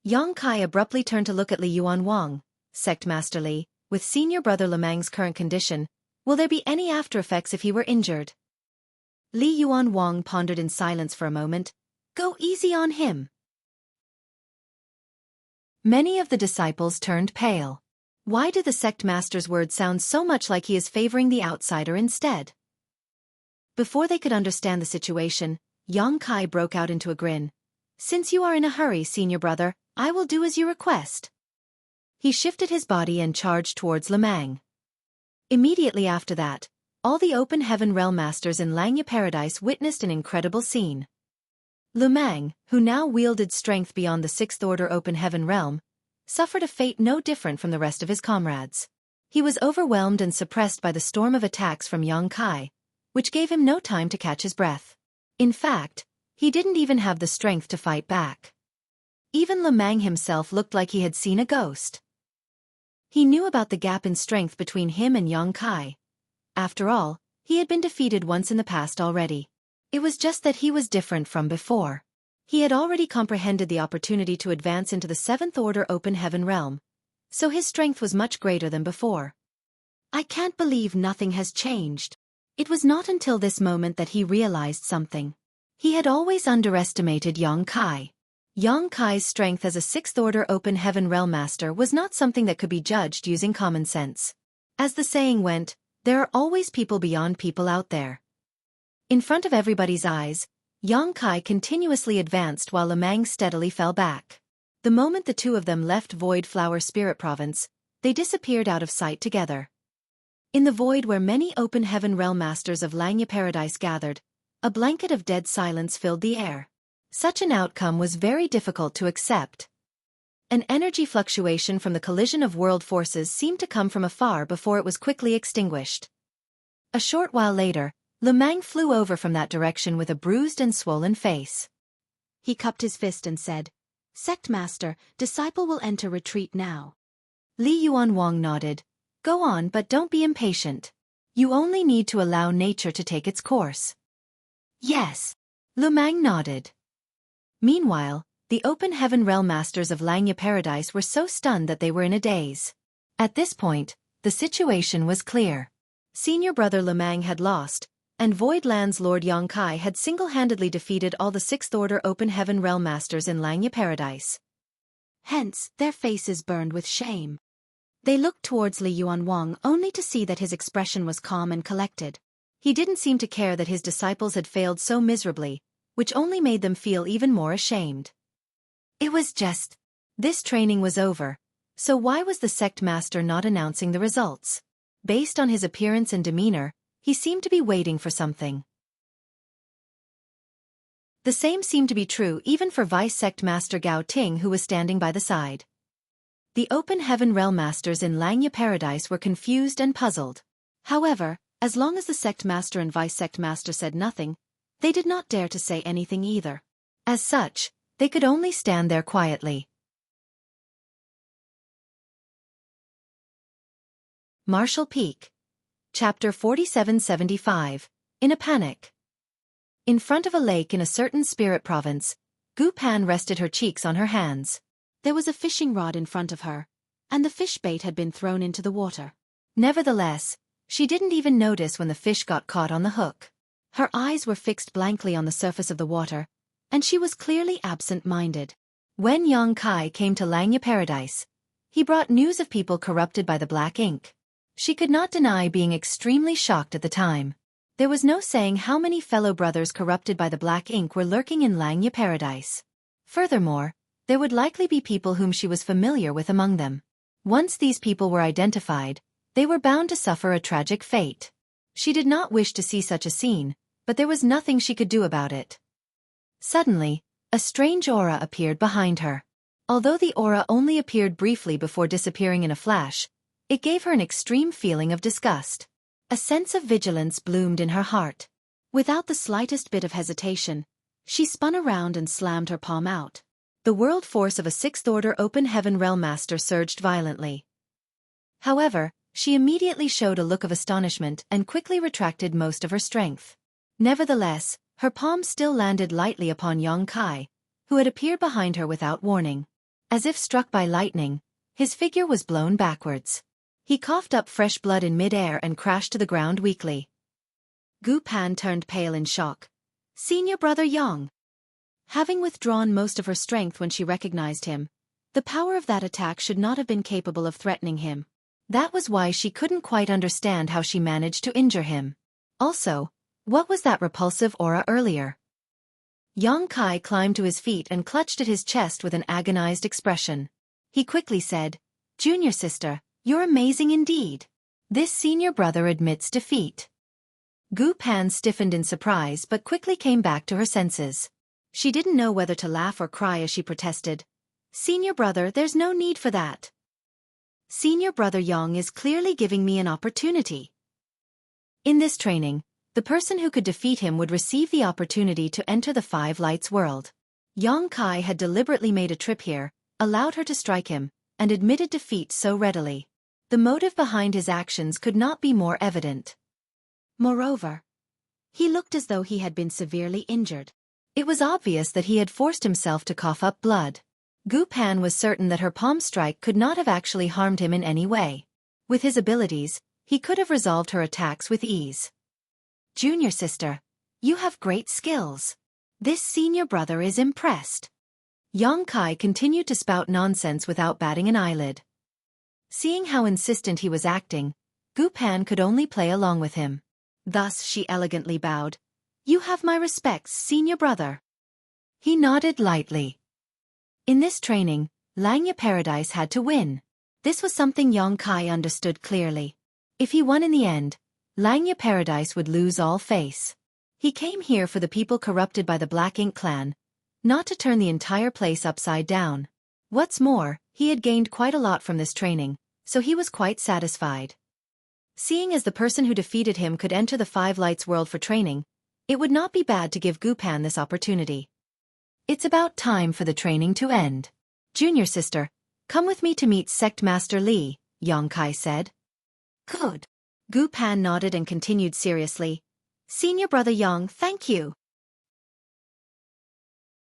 Yang Kai abruptly turned to look at Li Yuan Wang. Sect Master Li, with senior brother Lemang's current condition, will there be any after effects if he were injured? Li Yuan Wang pondered in silence for a moment. Go easy on him. Many of the disciples turned pale. Why do the sect master's words sound so much like he is favoring the outsider instead? Before they could understand the situation, Yang Kai broke out into a grin. Since you are in a hurry, senior brother, I will do as you request. He shifted his body and charged towards Lemang. Immediately after that, all the Open Heaven Realm Masters in Langya Paradise witnessed an incredible scene. Lemang, who now wielded strength beyond the Sixth Order Open Heaven Realm, suffered a fate no different from the rest of his comrades. He was overwhelmed and suppressed by the storm of attacks from Yang Kai, which gave him no time to catch his breath. In fact, he didn't even have the strength to fight back. Even Lemang himself looked like he had seen a ghost. He knew about the gap in strength between him and Yang Kai. After all, he had been defeated once in the past already. It was just that he was different from before. He had already comprehended the opportunity to advance into the Seventh Order Open Heaven Realm, so his strength was much greater than before. I can't believe nothing has changed. It was not until this moment that he realized something. He had always underestimated Yang Kai. Yang Kai's strength as a Sixth Order Open Heaven Realm Master was not something that could be judged using common sense. As the saying went, there are always people beyond people out there. In front of everybody's eyes, Yang Kai continuously advanced while Lemang steadily fell back. The moment the two of them left Void Flower Spirit Province, they disappeared out of sight together. In the void where many Open Heaven Realm Masters of Langya Paradise gathered, a blanket of dead silence filled the air. Such an outcome was very difficult to accept. An energy fluctuation from the collision of world forces seemed to come from afar before it was quickly extinguished. A short while later, Lemang flew over from that direction with a bruised and swollen face. He cupped his fist and said, Sect Master, disciple will enter retreat now. Li Yuan Wang nodded. Go on, but don't be impatient. You only need to allow nature to take its course. Yes. Lemang nodded. Meanwhile, the Open Heaven Realm Masters of Langya Paradise were so stunned that they were in a daze. At this point, the situation was clear. Senior brother Lemang had lost, and Voidland's Lord Yang Kai had single-handedly defeated all the Sixth Order Open Heaven Realm Masters in Langya Paradise. Hence, their faces burned with shame. They looked towards Li Yuan Wang only to see that his expression was calm and collected. He didn't seem to care that his disciples had failed so miserably, which only made them feel even more ashamed. It was just. This training was over, so why was the sect master not announcing the results? Based on his appearance and demeanor, he seemed to be waiting for something. The same seemed to be true even for Vice Sect Master Gao Ting, who was standing by the side. The Open Heaven Realm Masters in Langya Paradise were confused and puzzled. However, as long as the Sect Master and Vice Sect Master said nothing, they did not dare to say anything either. As such, they could only stand there quietly. Martial Peak. Chapter 4775. In a Panic. In front of a lake in a certain spirit province, Gu Pan rested her cheeks on her hands. There was a fishing rod in front of her, and the fish bait had been thrown into the water. Nevertheless, she didn't even notice when the fish got caught on the hook. Her eyes were fixed blankly on the surface of the water, and she was clearly absent-minded. When Yang Kai came to Langya Paradise, he brought news of people corrupted by the black ink. She could not deny being extremely shocked at the time. There was no saying how many fellow brothers corrupted by the black ink were lurking in Langya Paradise. Furthermore, there would likely be people whom she was familiar with among them. Once these people were identified, they were bound to suffer a tragic fate. She did not wish to see such a scene, but there was nothing she could do about it. Suddenly, a strange aura appeared behind her. Although the aura only appeared briefly before disappearing in a flash, it gave her an extreme feeling of disgust. A sense of vigilance bloomed in her heart. Without the slightest bit of hesitation, she spun around and slammed her palm out. The world force of a Sixth Order Open Heaven Realm Master surged violently. However, she immediately showed a look of astonishment and quickly retracted most of her strength. Nevertheless, her palm still landed lightly upon Yang Kai, who had appeared behind her without warning. As if struck by lightning, his figure was blown backwards. He coughed up fresh blood in mid-air and crashed to the ground weakly. Gu Pan turned pale in shock. Senior brother Yang. Having withdrawn most of her strength when she recognized him, the power of that attack should not have been capable of threatening him. That was why she couldn't quite understand how she managed to injure him. Also, what was that repulsive aura earlier? Yang Kai climbed to his feet and clutched at his chest with an agonized expression. He quickly said, "Junior sister, you're amazing indeed. This senior brother admits defeat." Gu Pan stiffened in surprise but quickly came back to her senses. She didn't know whether to laugh or cry as she protested. "Senior brother, there's no need for that. Senior brother Yang is clearly giving me an opportunity." In this training, the person who could defeat him would receive the opportunity to enter the Five Lights world. Yang Kai had deliberately made a trip here, allowed her to strike him, and admitted defeat so readily. The motive behind his actions could not be more evident. Moreover, he looked as though he had been severely injured. It was obvious that he had forced himself to cough up blood. Gu Pan was certain that her palm strike could not have actually harmed him in any way. With his abilities, he could have resolved her attacks with ease. "Junior sister, you have great skills. This senior brother is impressed." Yang Kai continued to spout nonsense without batting an eyelid. Seeing how insistent he was acting, Gu Pan could only play along with him. Thus she elegantly bowed. "You have my respects, senior brother." He nodded lightly. In this training, Langya Paradise had to win. This was something Yang Kai understood clearly. If he won in the end, Langya Paradise would lose all face. He came here for the people corrupted by the Black Ink clan, not to turn the entire place upside down. What's more, he had gained quite a lot from this training, so he was quite satisfied. Seeing as the person who defeated him could enter the Five Lights world for training, it would not be bad to give Gu Pan this opportunity. "It's about time for the training to end. Junior sister, come with me to meet Sect Master Li," Yang Kai said. "Good." Gu Pan nodded and continued seriously. "Senior brother Yang, thank you."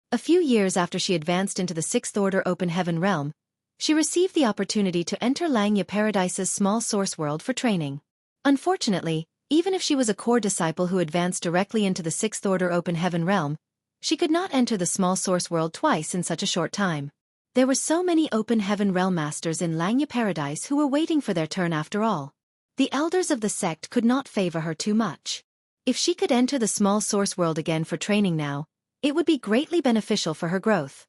A few years after she advanced into the Sixth Order Open Heaven realm, she received the opportunity to enter Langya Paradise's small source world for training. Unfortunately, even if she was a core disciple who advanced directly into the Sixth Order Open Heaven realm, she could not enter the small source world twice in such a short time. There were so many Open Heaven realm masters in Langya Paradise who were waiting for their turn after all. The elders of the sect could not favor her too much. If she could enter the small source world again for training now, it would be greatly beneficial for her growth.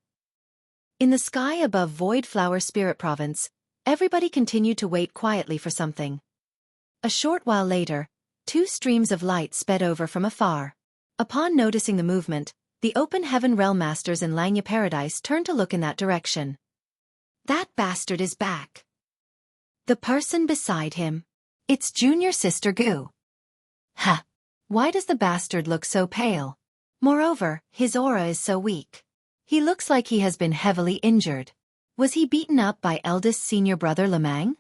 In the sky above Void Flower Spirit Province, everybody continued to wait quietly for something. A short while later, two streams of light sped over from afar. Upon noticing the movement, the Open Heaven realm masters in Langya Paradise turned to look in that direction. "That bastard is back." The person beside him. "It's junior sister Gu." "Ha! Why does the bastard look so pale? Moreover, his aura is so weak. He looks like he has been heavily injured. Was he beaten up by eldest senior brother Lemang?"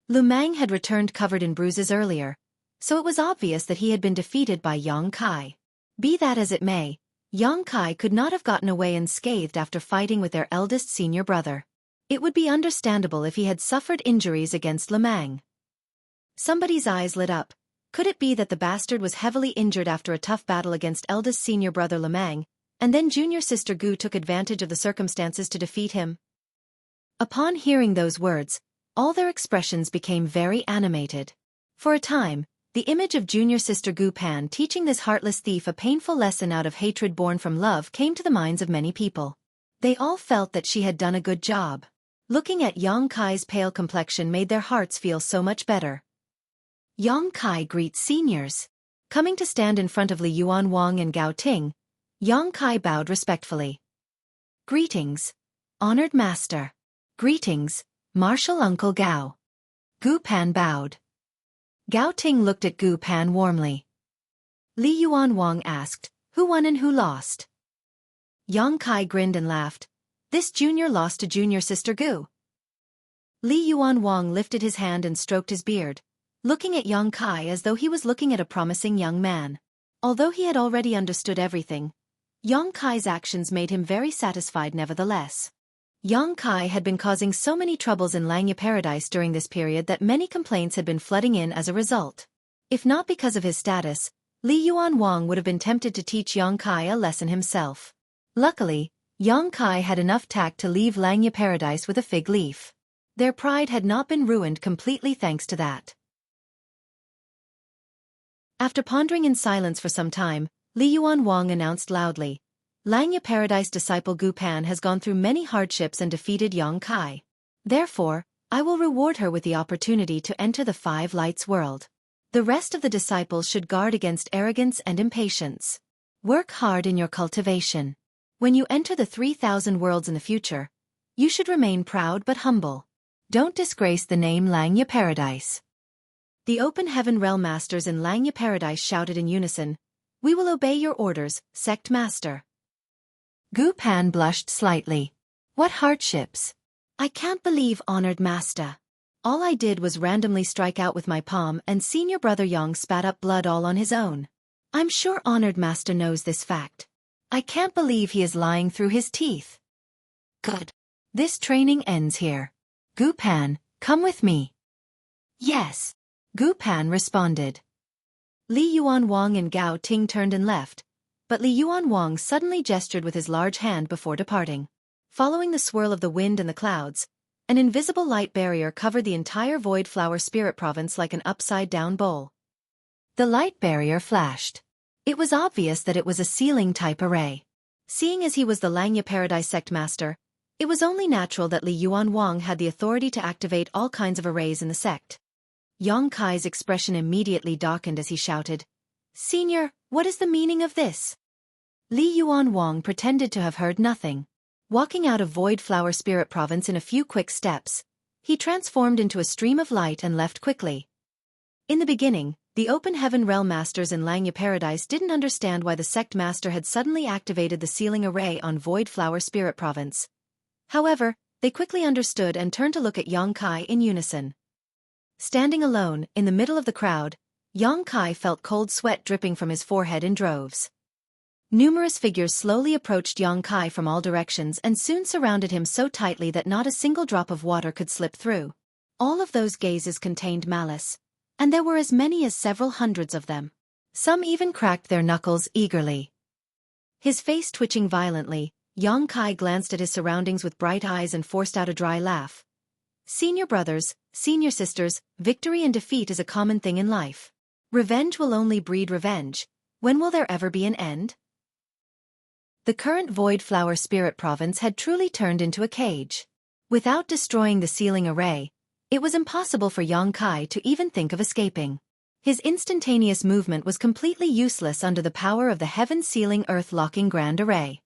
Lemang had returned covered in bruises earlier, so it was obvious that he had been defeated by Yang Kai. Be that as it may, Yang Kai could not have gotten away unscathed after fighting with their eldest senior brother. It would be understandable if he had suffered injuries against Lemang. Somebody's eyes lit up. Could it be that the bastard was heavily injured after a tough battle against eldest senior brother Lemang, and then junior sister Gu took advantage of the circumstances to defeat him? Upon hearing those words, all their expressions became very animated. For a time, the image of junior sister Gu Pan teaching this heartless thief a painful lesson out of hatred born from love came to the minds of many people. They all felt that she had done a good job. Looking at Yang Kai's pale complexion made their hearts feel so much better. Yang Kai greets seniors. Coming to stand in front of Li Yuan Wang and Gao Ting, Yang Kai bowed respectfully. "Greetings, honored master." "Greetings, martial uncle Gao." Gu Pan bowed. Gao Ting looked at Gu Pan warmly. Li Yuan Wang asked, "Who won and who lost?" Yang Kai grinned and laughed. "This junior lost to junior sister Gu." Li Yuan Wang lifted his hand and stroked his beard, looking at Yang Kai as though he was looking at a promising young man. Although he had already understood everything, Yang Kai's actions made him very satisfied nevertheless. Yang Kai had been causing so many troubles in Langya Paradise during this period that many complaints had been flooding in as a result. If not because of his status, Li Yuan Wang would have been tempted to teach Yang Kai a lesson himself. Luckily, Yang Kai had enough tact to leave Langya Paradise with a fig leaf. Their pride had not been ruined completely thanks to that. After pondering in silence for some time, Li Yuan Wang announced loudly, Langya Paradise disciple Gu Pan has gone through many hardships and defeated Yang Kai. Therefore, I will reward her with the opportunity to enter the Five Lights world. The rest of the disciples should guard against arrogance and impatience. Work hard in your cultivation. When you enter the 3,000 worlds in the future, you should remain proud but humble. Don't disgrace the name Langya Paradise. The Open Heaven Realm Masters in Langya Paradise shouted in unison, We will obey your orders, Sect Master. Gu Pan blushed slightly. What hardships? I can't believe, Honored Master. All I did was randomly strike out with my palm and Senior Brother Yang spat up blood all on his own. I'm sure Honored Master knows this fact. I can't believe he is lying through his teeth. Good. This training ends here. Gu Pan, come with me. Yes. Gu Pan responded. Li Yuan Wang and Gao Ting turned and left, but Li Yuan Wang suddenly gestured with his large hand before departing. Following the swirl of the wind and the clouds, an invisible light barrier covered the entire Void Flower Spirit Province like an upside-down bowl. The light barrier flashed. It was obvious that it was a sealing-type array. Seeing as he was the Langya Paradise Sect Master, it was only natural that Li Yuan Wang had the authority to activate all kinds of arrays in the sect. Yang Kai's expression immediately darkened as he shouted, Senior, what is the meaning of this? Li Yuan Wang pretended to have heard nothing. Walking out of Void Flower Spirit Province in a few quick steps, he transformed into a stream of light and left quickly. In the beginning, the Open Heaven Realm Masters in Langya Paradise didn't understand why the Sect Master had suddenly activated the sealing array on Void Flower Spirit Province. However, they quickly understood and turned to look at Yang Kai in unison. Standing alone, in the middle of the crowd, Yang Kai felt cold sweat dripping from his forehead in droves. Numerous figures slowly approached Yang Kai from all directions and soon surrounded him so tightly that not a single drop of water could slip through. All of those gazes contained malice, and there were as many as several hundreds of them. Some even cracked their knuckles eagerly. His face twitching violently, Yang Kai glanced at his surroundings with bright eyes and forced out a dry laugh. Senior brothers, senior sisters, victory and defeat is a common thing in life. Revenge will only breed revenge. When will there ever be an end? The current Void Flower Spirit Province had truly turned into a cage. Without destroying the sealing array, it was impossible for Yang Kai to even think of escaping. His instantaneous movement was completely useless under the power of the heaven-sealing earth-locking Grand Array.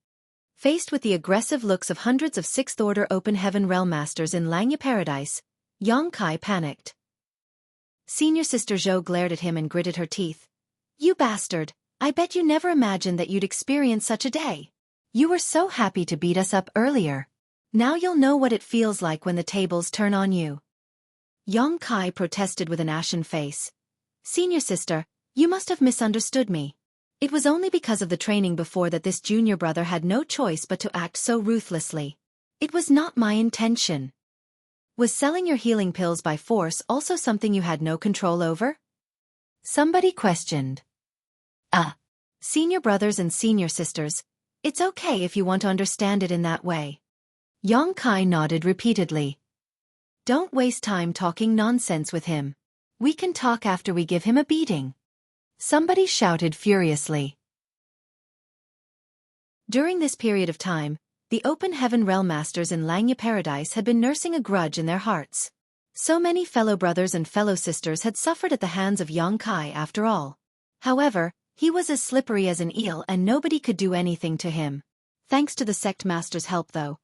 Faced with the aggressive looks of hundreds of Sixth-Order Open Heaven Realm Masters in Langya Paradise, Yang Kai panicked. Senior Sister Zhou glared at him and gritted her teeth. You bastard, I bet you never imagined that you'd experience such a day. You were so happy to beat us up earlier. Now you'll know what it feels like when the tables turn on you. Yang Kai protested with an ashen face. Senior sister, you must have misunderstood me. It was only because of the training before that this junior brother had no choice but to act so ruthlessly. It was not my intention. Was selling your healing pills by force also something you had no control over? Somebody questioned. Senior brothers and senior sisters, it's okay if you want to understand it in that way. Yang Kai nodded repeatedly. Don't waste time talking nonsense with him. We can talk after we give him a beating. Somebody shouted furiously. During this period of time, the Open Heaven Realm Masters in Langya Paradise had been nursing a grudge in their hearts. So many fellow brothers and fellow sisters had suffered at the hands of Yang Kai after all. However, he was as slippery as an eel and nobody could do anything to him. Thanks to the Sect Master's help though,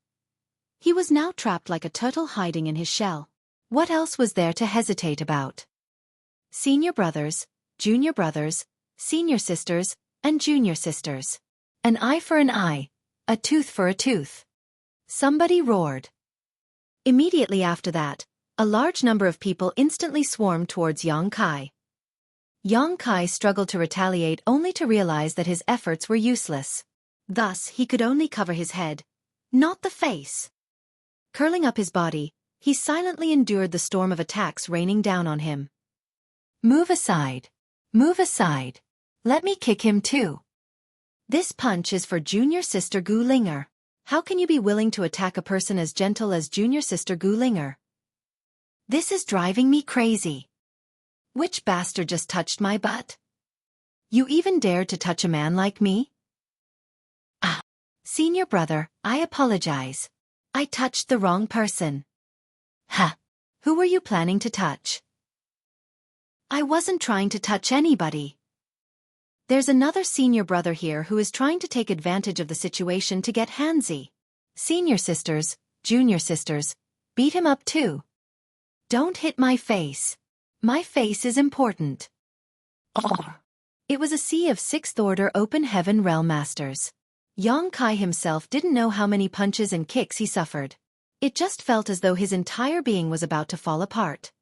he was now trapped like a turtle hiding in his shell. What else was there to hesitate about? Senior brothers, junior brothers, senior sisters, and junior sisters. An eye for an eye, a tooth for a tooth. Somebody roared. Immediately after that, a large number of people instantly swarmed towards Yang Kai. Yang Kai struggled to retaliate only to realize that his efforts were useless. Thus, he could only cover his head, not the face. Curling up his body, he silently endured the storm of attacks raining down on him. Move aside. Move aside. Let me kick him too. This punch is for Junior Sister Gu Linger. How can you be willing to attack a person as gentle as Junior Sister Gu Linger? This is driving me crazy. Which bastard just touched my butt? You even dared to touch a man like me? Ah. Senior brother, I apologize. I touched the wrong person. Ha! Who were you planning to touch? I wasn't trying to touch anybody. There's another senior brother here who is trying to take advantage of the situation to get handsy. Senior sisters, junior sisters, beat him up too. Don't hit my face. My face is important. Oh. It was a sea of 6th Order Open Heaven Realm Masters. Yang Kai himself didn't know how many punches and kicks he suffered. It just felt as though his entire being was about to fall apart.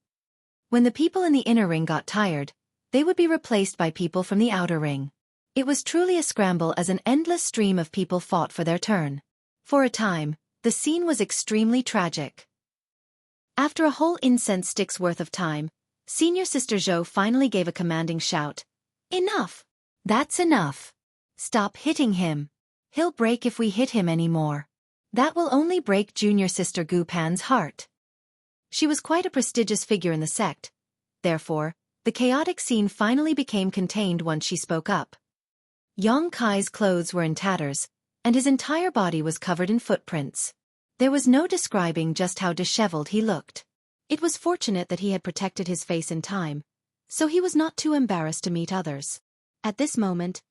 When the people in the inner ring got tired, they would be replaced by people from the outer ring. It was truly a scramble as an endless stream of people fought for their turn. For a time, the scene was extremely tragic. After a whole incense stick's worth of time, Senior Sister Zhou finally gave a commanding shout. Enough! That's enough! Stop hitting him. He'll break if we hit him anymore. That will only break Junior Sister Gu Pan's heart. She was quite a prestigious figure in the sect. Therefore, the chaotic scene finally became contained once she spoke up. Yang Kai's clothes were in tatters, and his entire body was covered in footprints. There was no describing just how disheveled he looked. It was fortunate that he had protected his face in time, so he was not too embarrassed to meet others. At this moment,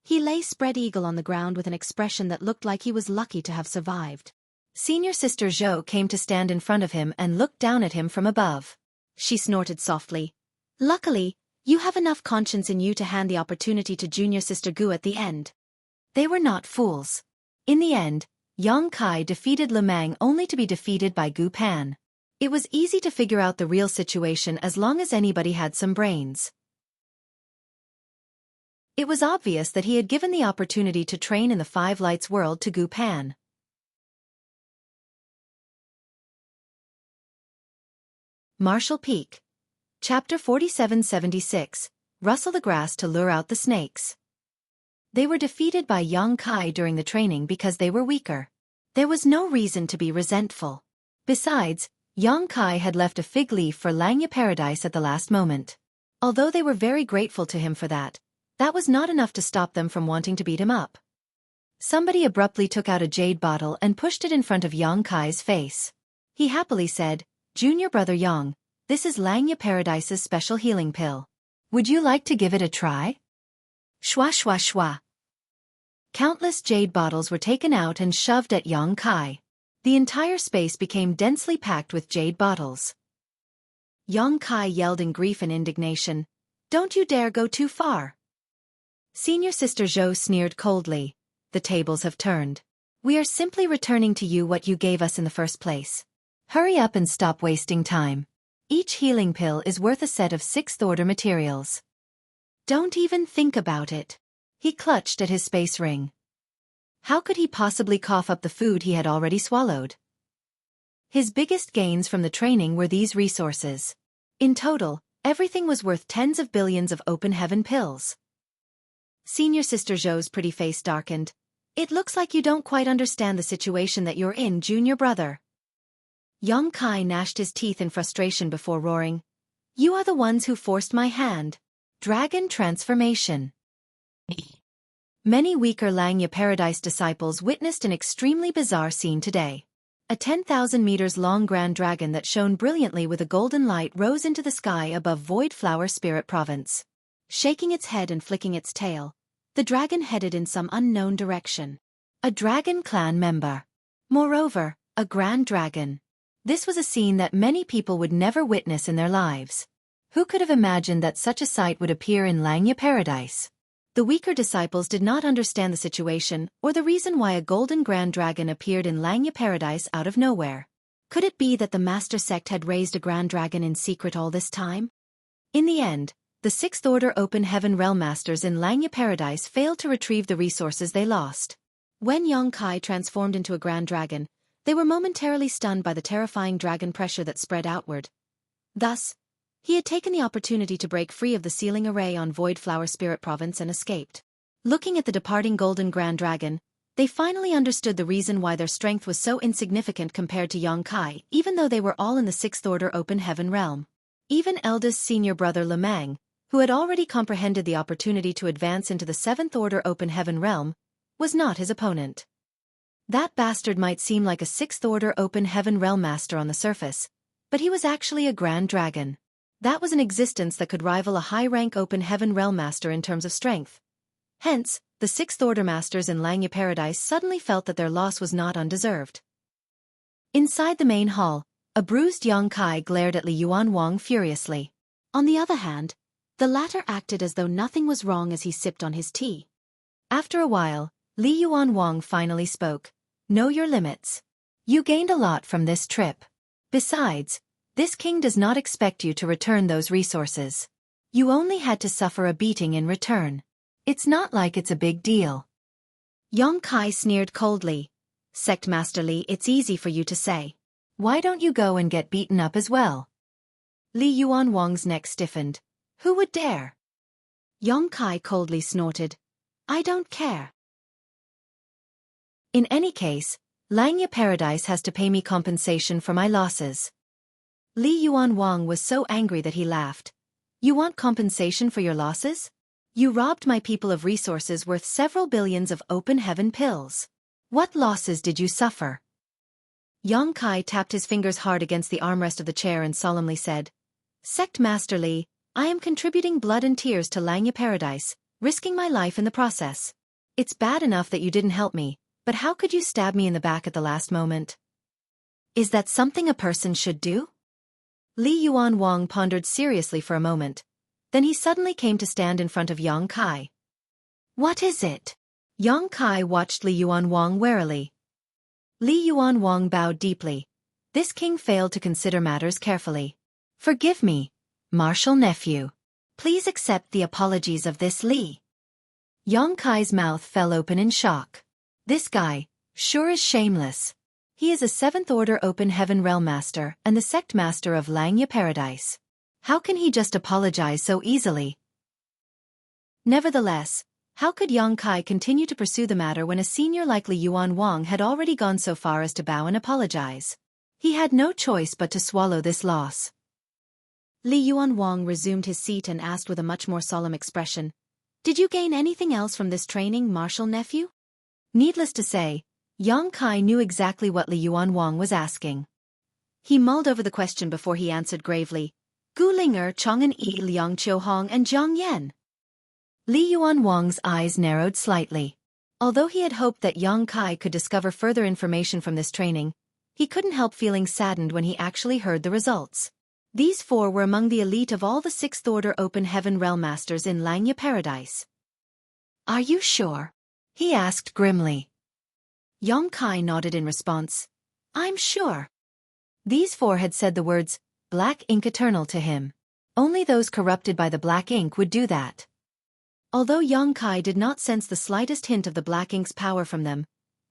he lay spread-eagle on the ground with an expression that looked like he was lucky to have survived. Senior Sister Zhou came to stand in front of him and looked down at him from above. She snorted softly. Luckily, you have enough conscience in you to hand the opportunity to Junior Sister Gu at the end. They were not fools. In the end, Yang Kai defeated Lemang only to be defeated by Gu Pan. It was easy to figure out the real situation as long as anybody had some brains. It was obvious that he had given the opportunity to train in the Five Lights world to Gu Pan. Martial Peak. Chapter 4776, Rustle the Grass to Lure Out the Snakes. They were defeated by Yang Kai during the training because they were weaker. There was no reason to be resentful. Besides, Yang Kai had left a fig leaf for Langya Paradise at the last moment. Although they were very grateful to him for that, that was not enough to stop them from wanting to beat him up. Somebody abruptly took out a jade bottle and pushed it in front of Yang Kai's face. He happily said, Junior Brother Yang, this is Langya Paradise's special healing pill. Would you like to give it a try? Shwa shwa shwa. Countless jade bottles were taken out and shoved at Yang Kai. The entire space became densely packed with jade bottles. Yang Kai yelled in grief and indignation, Don't you dare go too far. Senior Sister Zhou sneered coldly. The tables have turned. We are simply returning to you what you gave us in the first place. Hurry up and stop wasting time. Each healing pill is worth a set of 6th Order materials. Don't even think about it. He clutched at his space ring. How could he possibly cough up the food he had already swallowed? His biggest gains from the training were these resources. In total, everything was worth tens of billions of open heaven pills. Senior Sister Zhou's pretty face darkened. It looks like you don't quite understand the situation that you're in, Junior Brother. Yang Kai gnashed his teeth in frustration before roaring, You are the ones who forced my hand. Dragon transformation. Many weaker Langya Paradise disciples witnessed an extremely bizarre scene today. A 10,000 meters long grand dragon that shone brilliantly with a golden light rose into the sky above Void Flower Spirit Province. Shaking its head and flicking its tail, the dragon headed in some unknown direction. A dragon clan member. Moreover, a grand dragon. This was a scene that many people would never witness in their lives. Who could have imagined that such a sight would appear in Langya Paradise? The weaker disciples did not understand the situation or the reason why a golden grand dragon appeared in Langya Paradise out of nowhere. Could it be that the Master Sect had raised a grand dragon in secret all this time? In the end, the 6th Order Open Heaven Realm Masters in Langya Paradise failed to retrieve the resources they lost. When Yang Kai transformed into a grand dragon, They were momentarily stunned by the terrifying dragon pressure that spread outward. Thus, he had taken the opportunity to break free of the sealing array on Void Flower Spirit Province and escaped. Looking at the departing Golden Grand Dragon, they finally understood the reason why their strength was so insignificant compared to Yongkai, even though they were all in the Sixth Order Open Heaven realm. Even eldest senior brother Lemang, who had already comprehended the opportunity to advance into the Seventh Order Open Heaven realm, was not his opponent. That bastard might seem like a Sixth Order Open Heaven realm master on the surface, but he was actually a Grand Dragon. That was an existence that could rival a high-rank Open Heaven realm master in terms of strength. Hence, the Sixth Order Masters in Langya Paradise suddenly felt that their loss was not undeserved. Inside the main hall, a bruised Yongkai glared at Li Yuanwang furiously. On the other hand, the latter acted as though nothing was wrong as he sipped on his tea. After a while, Li Yuanwang finally spoke. Know your limits. You gained a lot from this trip. Besides, this king does not expect you to return those resources. You only had to suffer a beating in return. It's not like it's a big deal. Yongkai sneered coldly. Sect Master Li, it's easy for you to say. Why don't you go and get beaten up as well? Li Yuanwang's neck stiffened. Who would dare? Yongkai coldly snorted. I don't care. In any case, Langya Paradise has to pay me compensation for my losses. Li Yuanwang was so angry that he laughed. You want compensation for your losses? You robbed my people of resources worth several billions of open heaven pills. What losses did you suffer? Yongkai tapped his fingers hard against the armrest of the chair and solemnly said, Sect Master Li, I am contributing blood and tears to Langya Paradise, risking my life in the process. It's bad enough that you didn't help me, but how could you stab me in the back at the last moment? Is that something a person should do? Li Yuanwang pondered seriously for a moment. Then he suddenly came to stand in front of Yongkai. What is it? Yongkai watched Li Yuanwang warily. Li Yuanwang bowed deeply. This king failed to consider matters carefully. Forgive me, martial nephew. Please accept the apologies of this Li. Yongkai's mouth fell open in shock. This guy, sure is shameless. He is a Seventh Order Open Heaven Realm Master and the Sect Master of Langya Paradise. How can he just apologize so easily? Nevertheless, how could Yongkai continue to pursue the matter when a senior like Li Yuanwang had already gone so far as to bow and apologize? He had no choice but to swallow this loss. Li Yuanwang resumed his seat and asked with a much more solemn expression, Did you gain anything else from this training, martial nephew? Needless to say, Yongkai knew exactly what Li Yuanwang was asking. He mulled over the question before he answered gravely, Gu Linger, Chang'an Yi, Liang Qiuhong and Zhang Yan. Li Yuanwang's eyes narrowed slightly. Although he had hoped that Yongkai could discover further information from this training, he couldn't help feeling saddened when he actually heard the results. These four were among the elite of all the Sixth Order Open Heaven Realm Masters in Langya Paradise. Are you sure? He asked grimly. Yongkai nodded in response. I'm sure. These four had said the words, Black Ink Eternal to him. Only those corrupted by the black ink would do that. Although Yongkai did not sense the slightest hint of the black ink's power from them,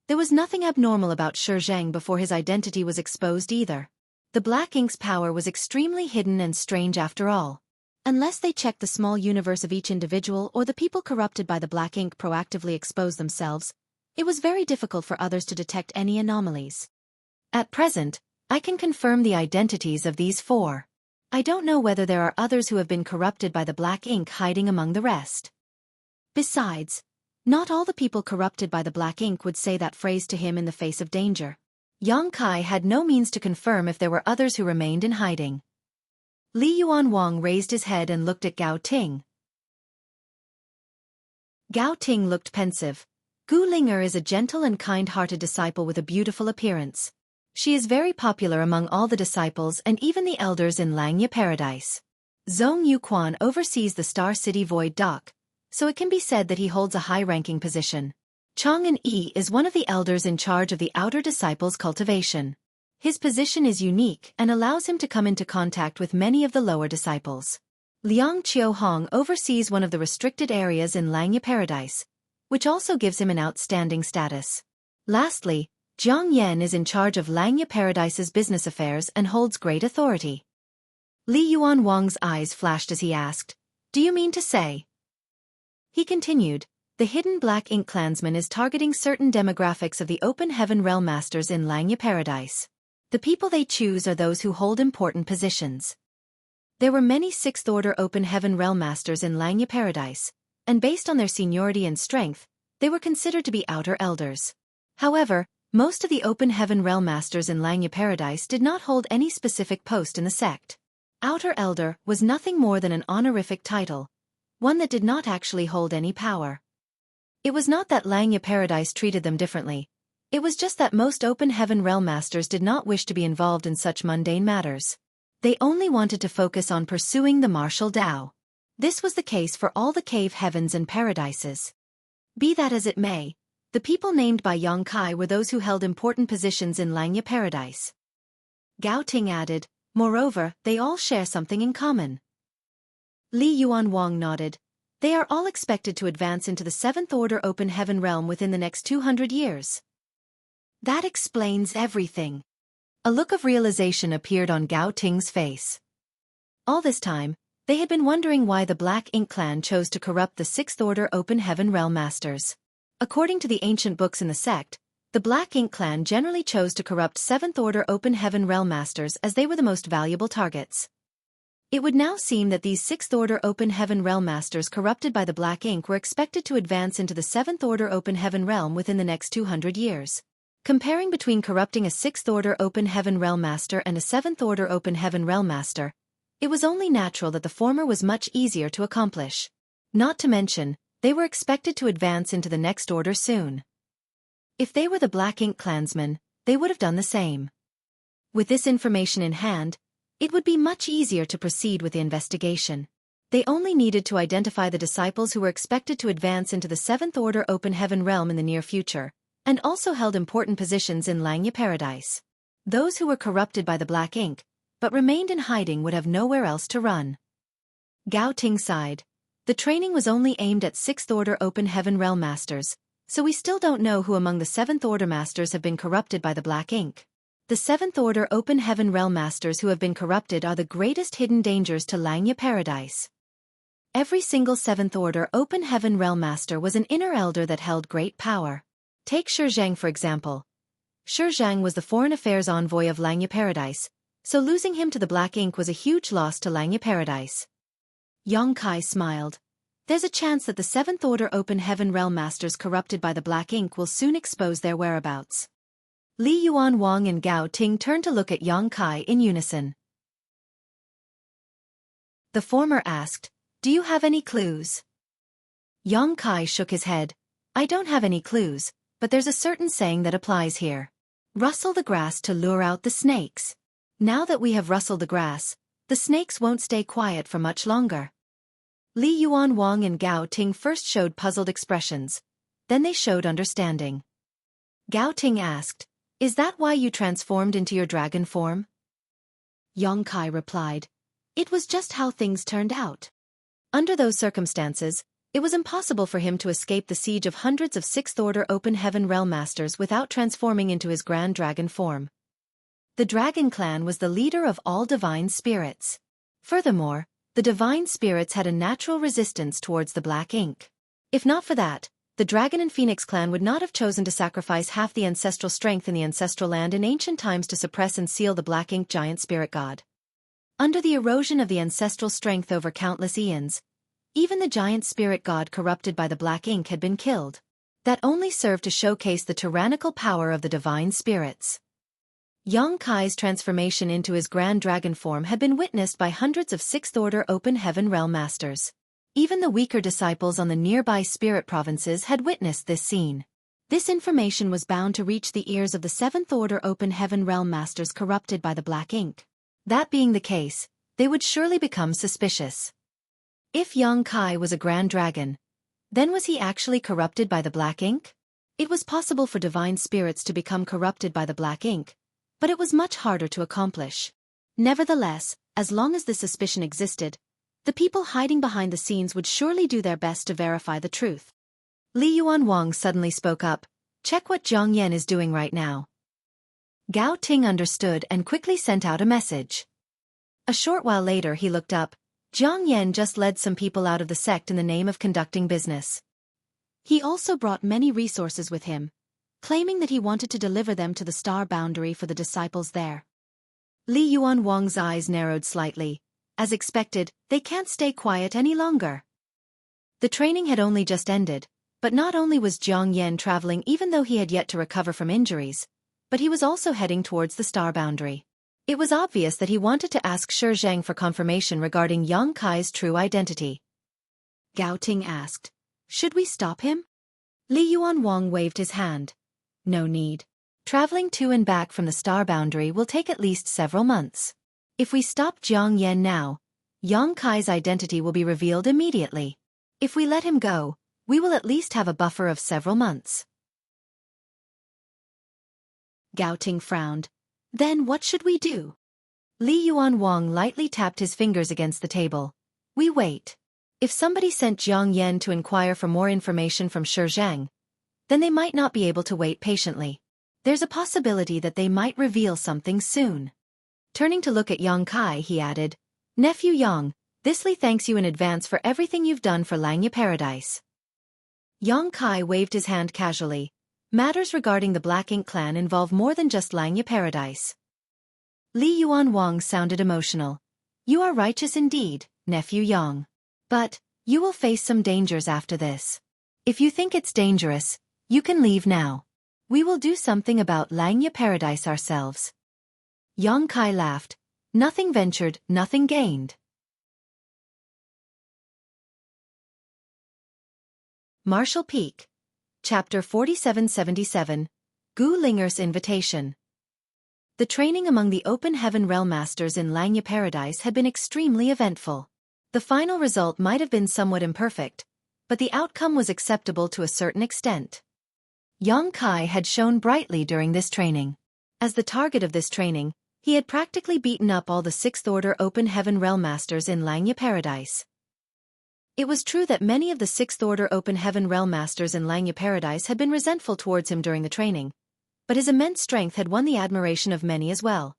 there was nothing abnormal about Shi Zheng before his identity was exposed either. The black ink's power was extremely hidden and strange after all. Unless they checked the small universe of each individual or the people corrupted by the black ink proactively exposed themselves, it was very difficult for others to detect any anomalies. At present, I can confirm the identities of these four. I don't know whether there are others who have been corrupted by the black ink hiding among the rest. Besides, not all the people corrupted by the black ink would say that phrase to him in the face of danger. Yongkai had no means to confirm if there were others who remained in hiding. Li Yuanwang raised his head and looked at Gao Ting. Gao Ting looked pensive. Gu Linger is a gentle and kind-hearted disciple with a beautiful appearance. She is very popular among all the disciples and even the elders in Langya Paradise. Zhong Yuquan oversees the Star City Void Dock, so it can be said that he holds a high-ranking position. Chang'an Yi is one of the elders in charge of the outer disciples' cultivation. His position is unique and allows him to come into contact with many of the lower disciples. Liang Qiuhong oversees one of the restricted areas in Langya Paradise, which also gives him an outstanding status. Lastly, Jiang Yan is in charge of Langya Paradise's business affairs and holds great authority. Li Yuan Wang's eyes flashed as he asked, "Do you mean to say?" He continued, "The hidden Black Ink clansman is targeting certain demographics of the Open Heaven Realm Masters in Langya Paradise. The people they choose are those who hold important positions. There were many Sixth-Order Open Heaven Realm Masters in Langya Paradise, and based on their seniority and strength, they were considered to be Outer Elders. However, most of the Open Heaven Realm Masters in Langya Paradise did not hold any specific post in the sect. Outer Elder was nothing more than an honorific title, one that did not actually hold any power. It was not that Langya Paradise treated them differently. It was just that most Open Heaven Realm Masters did not wish to be involved in such mundane matters. They only wanted to focus on pursuing the martial Tao. This was the case for all the cave heavens and paradises. Be that as it may, the people named by Yang Kai were those who held important positions in Langya Paradise. Gao Ting added, "Moreover, they all share something in common." Li Yuan Wang nodded. "They are all expected to advance into the Seventh Order Open Heaven realm within the next 200 years. That explains everything." A look of realization appeared on Gao Ting's face. All this time, they had been wondering why the Black Ink clan chose to corrupt the Sixth Order Open Heaven Realm Masters. According to the ancient books in the sect, the Black Ink clan generally chose to corrupt Seventh Order Open Heaven Realm Masters as they were the most valuable targets. It would now seem that these Sixth Order Open Heaven Realm Masters corrupted by the Black Ink were expected to advance into the Seventh Order Open Heaven realm within the next 200 years. Comparing between corrupting a Sixth Order Open Heaven Realm Master and a Seventh Order Open Heaven Realm Master, it was only natural that the former was much easier to accomplish. Not to mention, they were expected to advance into the next order soon. If they were the Black Ink clansmen, they would have done the same. With this information in hand, it would be much easier to proceed with the investigation. They only needed to identify the disciples who were expected to advance into the Seventh Order Open Heaven realm in the near future, and also held important positions in Langya Paradise. Those who were corrupted by the Black Ink, but remained in hiding would have nowhere else to run. Gao Ting sighed. The training was only aimed at Sixth Order Open Heaven Realm Masters, so we still don't know who among the Seventh Order Masters have been corrupted by the Black Ink. The Seventh Order Open Heaven Realm Masters who have been corrupted are the greatest hidden dangers to Langya Paradise. Every single Seventh Order Open Heaven Realm Master was an inner elder that held great power. Take Xueqi for example. Xueqi was the foreign affairs envoy of Langya Paradise, so losing him to the Black Ink was a huge loss to Langya Paradise. Yang Kai smiled. There's a chance that the Seventh Order Open Heaven Realm Masters corrupted by the Black Ink will soon expose their whereabouts. Li Yuan Wang and Gao Ting turned to look at Yang Kai in unison. The former asked, "Do you have any clues?" Yang Kai shook his head. "I don't have any clues, but there's a certain saying that applies here. Rustle the grass to lure out the snakes. Now that we have rustled the grass, the snakes won't stay quiet for much longer." Li Yuan Wang and Gao Ting first showed puzzled expressions, then they showed understanding. Gao Ting asked, "Is that why you transformed into your dragon form?" Yang Kai replied, "It was just how things turned out. Under those circumstances, it was impossible for him to escape the siege of hundreds of Sixth Order Open Heaven Realm Masters without transforming into his Grand Dragon form. The Dragon Clan was the leader of all divine spirits. Furthermore, the divine spirits had a natural resistance towards the Black Ink. If not for that, the Dragon and Phoenix clan would not have chosen to sacrifice half the ancestral strength in the ancestral land in ancient times to suppress and seal the Black Ink giant spirit god. Under the erosion of the ancestral strength over countless eons, even the giant spirit god corrupted by the Black Ink had been killed. That only served to showcase the tyrannical power of the divine spirits. Yang Kai's transformation into his Grand Dragon form had been witnessed by hundreds of Sixth Order Open Heaven Realm Masters. Even the weaker disciples on the nearby spirit provinces had witnessed this scene. This information was bound to reach the ears of the Seventh Order Open Heaven Realm Masters corrupted by the Black Ink. That being the case, they would surely become suspicious. If Yang Kai was a Grand Dragon, then was he actually corrupted by the Black Ink? It was possible for divine spirits to become corrupted by the Black Ink, but it was much harder to accomplish. Nevertheless, as long as this suspicion existed, the people hiding behind the scenes would surely do their best to verify the truth. Li Yuan Wang suddenly spoke up, Check what Jiang Yan is doing right now. Gao Ting understood and quickly sent out a message. A short while later he looked up. Jiang Yan just led some people out of the sect in the name of conducting business. He also brought many resources with him, claiming that he wanted to deliver them to the star boundary for the disciples there. Li Yuan Wang's eyes narrowed slightly. As expected, they can't stay quiet any longer. The training had only just ended, but not only was Jiang Yan traveling even though he had yet to recover from injuries, but he was also heading towards the star boundary. It was obvious that he wanted to ask Shi for confirmation regarding Yang Kai's true identity. Gao Ting asked, "Should we stop him?" Li Yuan Wang waved his hand. "No need. Traveling to and back from the star boundary will take at least several months. If we stop Jiang Yan now, Yang Kai's identity will be revealed immediately. If we let him go, we will at least have a buffer of several months." Gao Ting frowned. "Then what should we do?" Li Yuan Wang lightly tapped his fingers against the table. "We wait. If somebody sent Jiang Yan to inquire for more information from Shi, then they might not be able to wait patiently. There's a possibility that they might reveal something soon." Turning to look at Yang Kai, he added, "Nephew Yang, this Li thanks you in advance for everything you've done for Langya Paradise." Yang Kai waved his hand casually. Matters regarding the Black Ink clan involve more than just Langya Paradise. Li Yuan Wang sounded emotional. "You are righteous indeed, nephew Yang. But, you will face some dangers after this. If you think it's dangerous, you can leave now. We will do something about Langya Paradise ourselves." Yang Kai laughed. "Nothing ventured, nothing gained." Martial Peak. Chapter 4777. Gu Linger's Invitation. The training among the Open Heaven Realm Masters in Langya Paradise had been extremely eventful. The final result might have been somewhat imperfect, but the outcome was acceptable to a certain extent. Yang Kai had shone brightly during this training. As the target of this training, he had practically beaten up all the 6th Order Open Heaven Realm Masters in Langya Paradise. It was true that many of the 6th Order Open Heaven Realm Masters in Langya Paradise had been resentful towards him during the training, but his immense strength had won the admiration of many as well.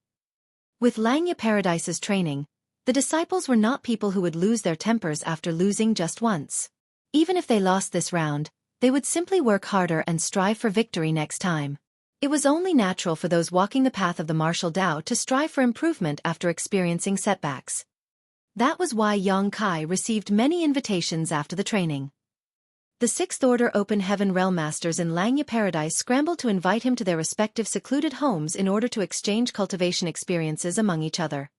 With Langya Paradise's training, the disciples were not people who would lose their tempers after losing just once. Even if they lost this round, they would simply work harder and strive for victory next time. It was only natural for those walking the path of the martial Tao to strive for improvement after experiencing setbacks. That was why Yang Kai received many invitations after the training. The 6th Order Open Heaven Realm Masters in Langya Paradise scrambled to invite him to their respective secluded homes in order to exchange cultivation experiences among each other.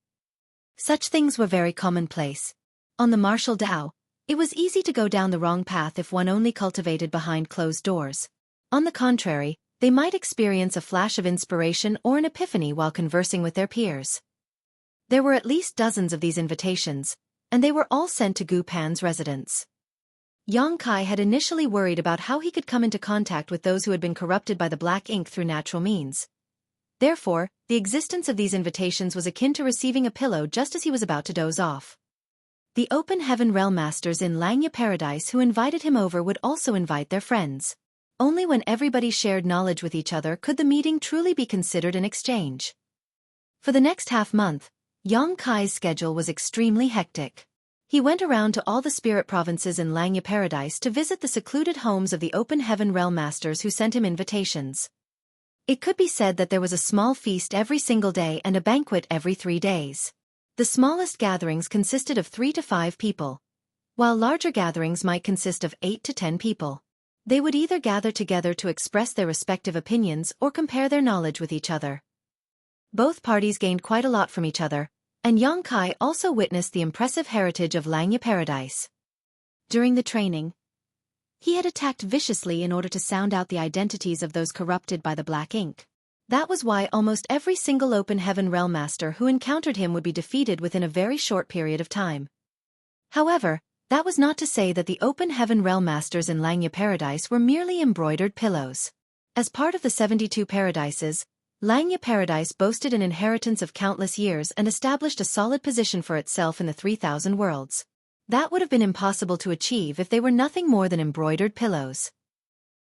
Such things were very commonplace. On the martial Tao, it was easy to go down the wrong path if one only cultivated behind closed doors. On the contrary, they might experience a flash of inspiration or an epiphany while conversing with their peers. There were at least dozens of these invitations, and they were all sent to Gu Pan's residence. Yang Kai had initially worried about how he could come into contact with those who had been corrupted by the Black Ink through natural means. Therefore, the existence of these invitations was akin to receiving a pillow just as he was about to doze off. The Open Heaven Realm Masters in Langya Paradise who invited him over would also invite their friends. Only when everybody shared knowledge with each other could the meeting truly be considered an exchange. For the next half-month, Yang Kai's schedule was extremely hectic. He went around to all the spirit provinces in Langya Paradise to visit the secluded homes of the Open Heaven Realm Masters who sent him invitations. It could be said that there was a small feast every single day and a banquet every 3 days. The smallest gatherings consisted of 3 to 5 people, while larger gatherings might consist of 8 to 10 people. They would either gather together to express their respective opinions or compare their knowledge with each other. Both parties gained quite a lot from each other, and Yang Kai also witnessed the impressive heritage of Langya Paradise. During the training, he had attacked viciously in order to sound out the identities of those corrupted by the Black Ink. That was why almost every single Open Heaven Realm Master who encountered him would be defeated within a very short period of time. However, that was not to say that the Open Heaven Realm Masters in Langya Paradise were merely embroidered pillows. As part of the 72 paradises, Langya Paradise boasted an inheritance of countless years and established a solid position for itself in the 3,000 worlds. That would have been impossible to achieve if they were nothing more than embroidered pillows.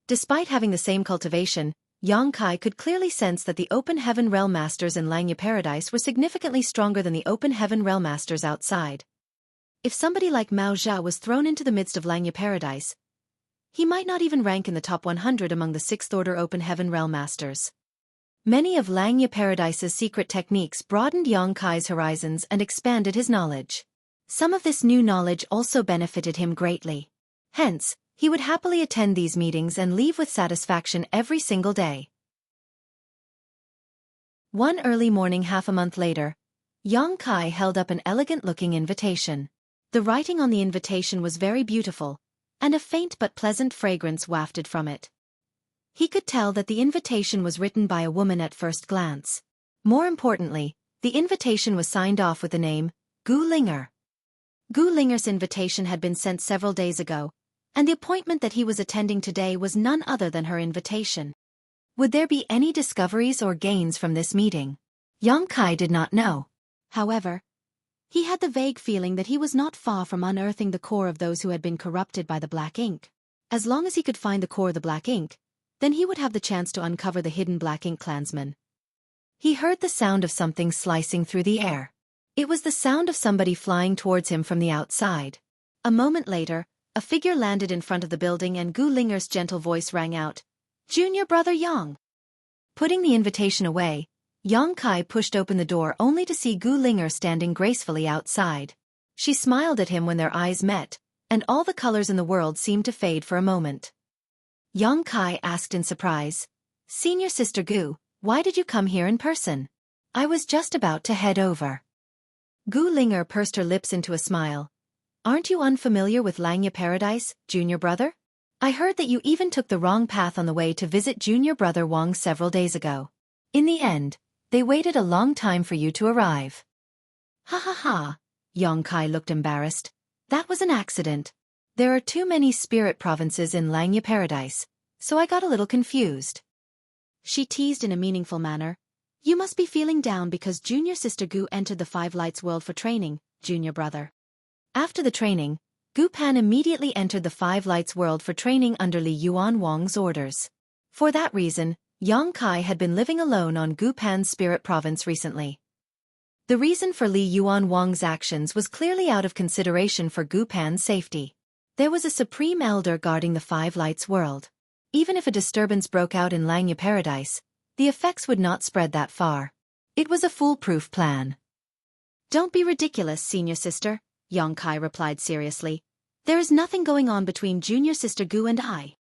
Despite having the same cultivation, Yang Kai could clearly sense that the Open Heaven Realm Masters in Langya Paradise were significantly stronger than the Open Heaven Realm Masters outside. If somebody like Mao Jia was thrown into the midst of Langya Paradise, he might not even rank in the top 100 among the 6th Order Open Heaven Realm Masters. Many of Langya Paradise's secret techniques broadened Yang Kai's horizons and expanded his knowledge. Some of this new knowledge also benefited him greatly. Hence, he would happily attend these meetings and leave with satisfaction every single day. One early morning half a month later, Yang Kai held up an elegant-looking invitation. The writing on the invitation was very beautiful, and a faint but pleasant fragrance wafted from it. He could tell that the invitation was written by a woman at first glance. More importantly, the invitation was signed off with the name, Gu Linger. Gu Linger's invitation had been sent several days ago, and the appointment that he was attending today was none other than her invitation. Would there be any discoveries or gains from this meeting? Yang Kai did not know. However, he had the vague feeling that he was not far from unearthing the core of those who had been corrupted by the black ink. As long as he could find the core of the black ink, then he would have the chance to uncover the hidden black ink clansmen. He heard the sound of something slicing through the air. It was the sound of somebody flying towards him from the outside. A moment later, a figure landed in front of the building and Gu Linger's gentle voice rang out, "Junior brother Yang." Putting the invitation away, Yang Kai pushed open the door only to see Gu Linger standing gracefully outside. She smiled at him when their eyes met, and all the colors in the world seemed to fade for a moment. Yang Kai asked in surprise, "Senior Sister Gu, why did you come here in person? I was just about to head over." Gu Linger pursed her lips into a smile. "Aren't you unfamiliar with Langya Paradise, junior brother? I heard that you even took the wrong path on the way to visit junior brother Wang several days ago. In the end, they waited a long time for you to arrive." "Ha ha ha," Yang Kai looked embarrassed. "That was an accident. There are too many spirit provinces in Langya Paradise, so I got a little confused." She teased in a meaningful manner. "You must be feeling down because junior sister Gu entered the Five Lights world for training, junior brother." After the training, Gu Pan immediately entered the Five Lights world for training under Li Yuan Wang's orders. For that reason, Yang Kai had been living alone on Gu Pan's spirit province recently. The reason for Li Yuan Wang's actions was clearly out of consideration for Gu Pan's safety. There was a supreme elder guarding the Five Lights world. Even if a disturbance broke out in Langya Paradise, the effects would not spread that far. It was a foolproof plan. "Don't be ridiculous, senior sister," Yang Kai replied seriously. "There is nothing going on between junior sister Gu and I."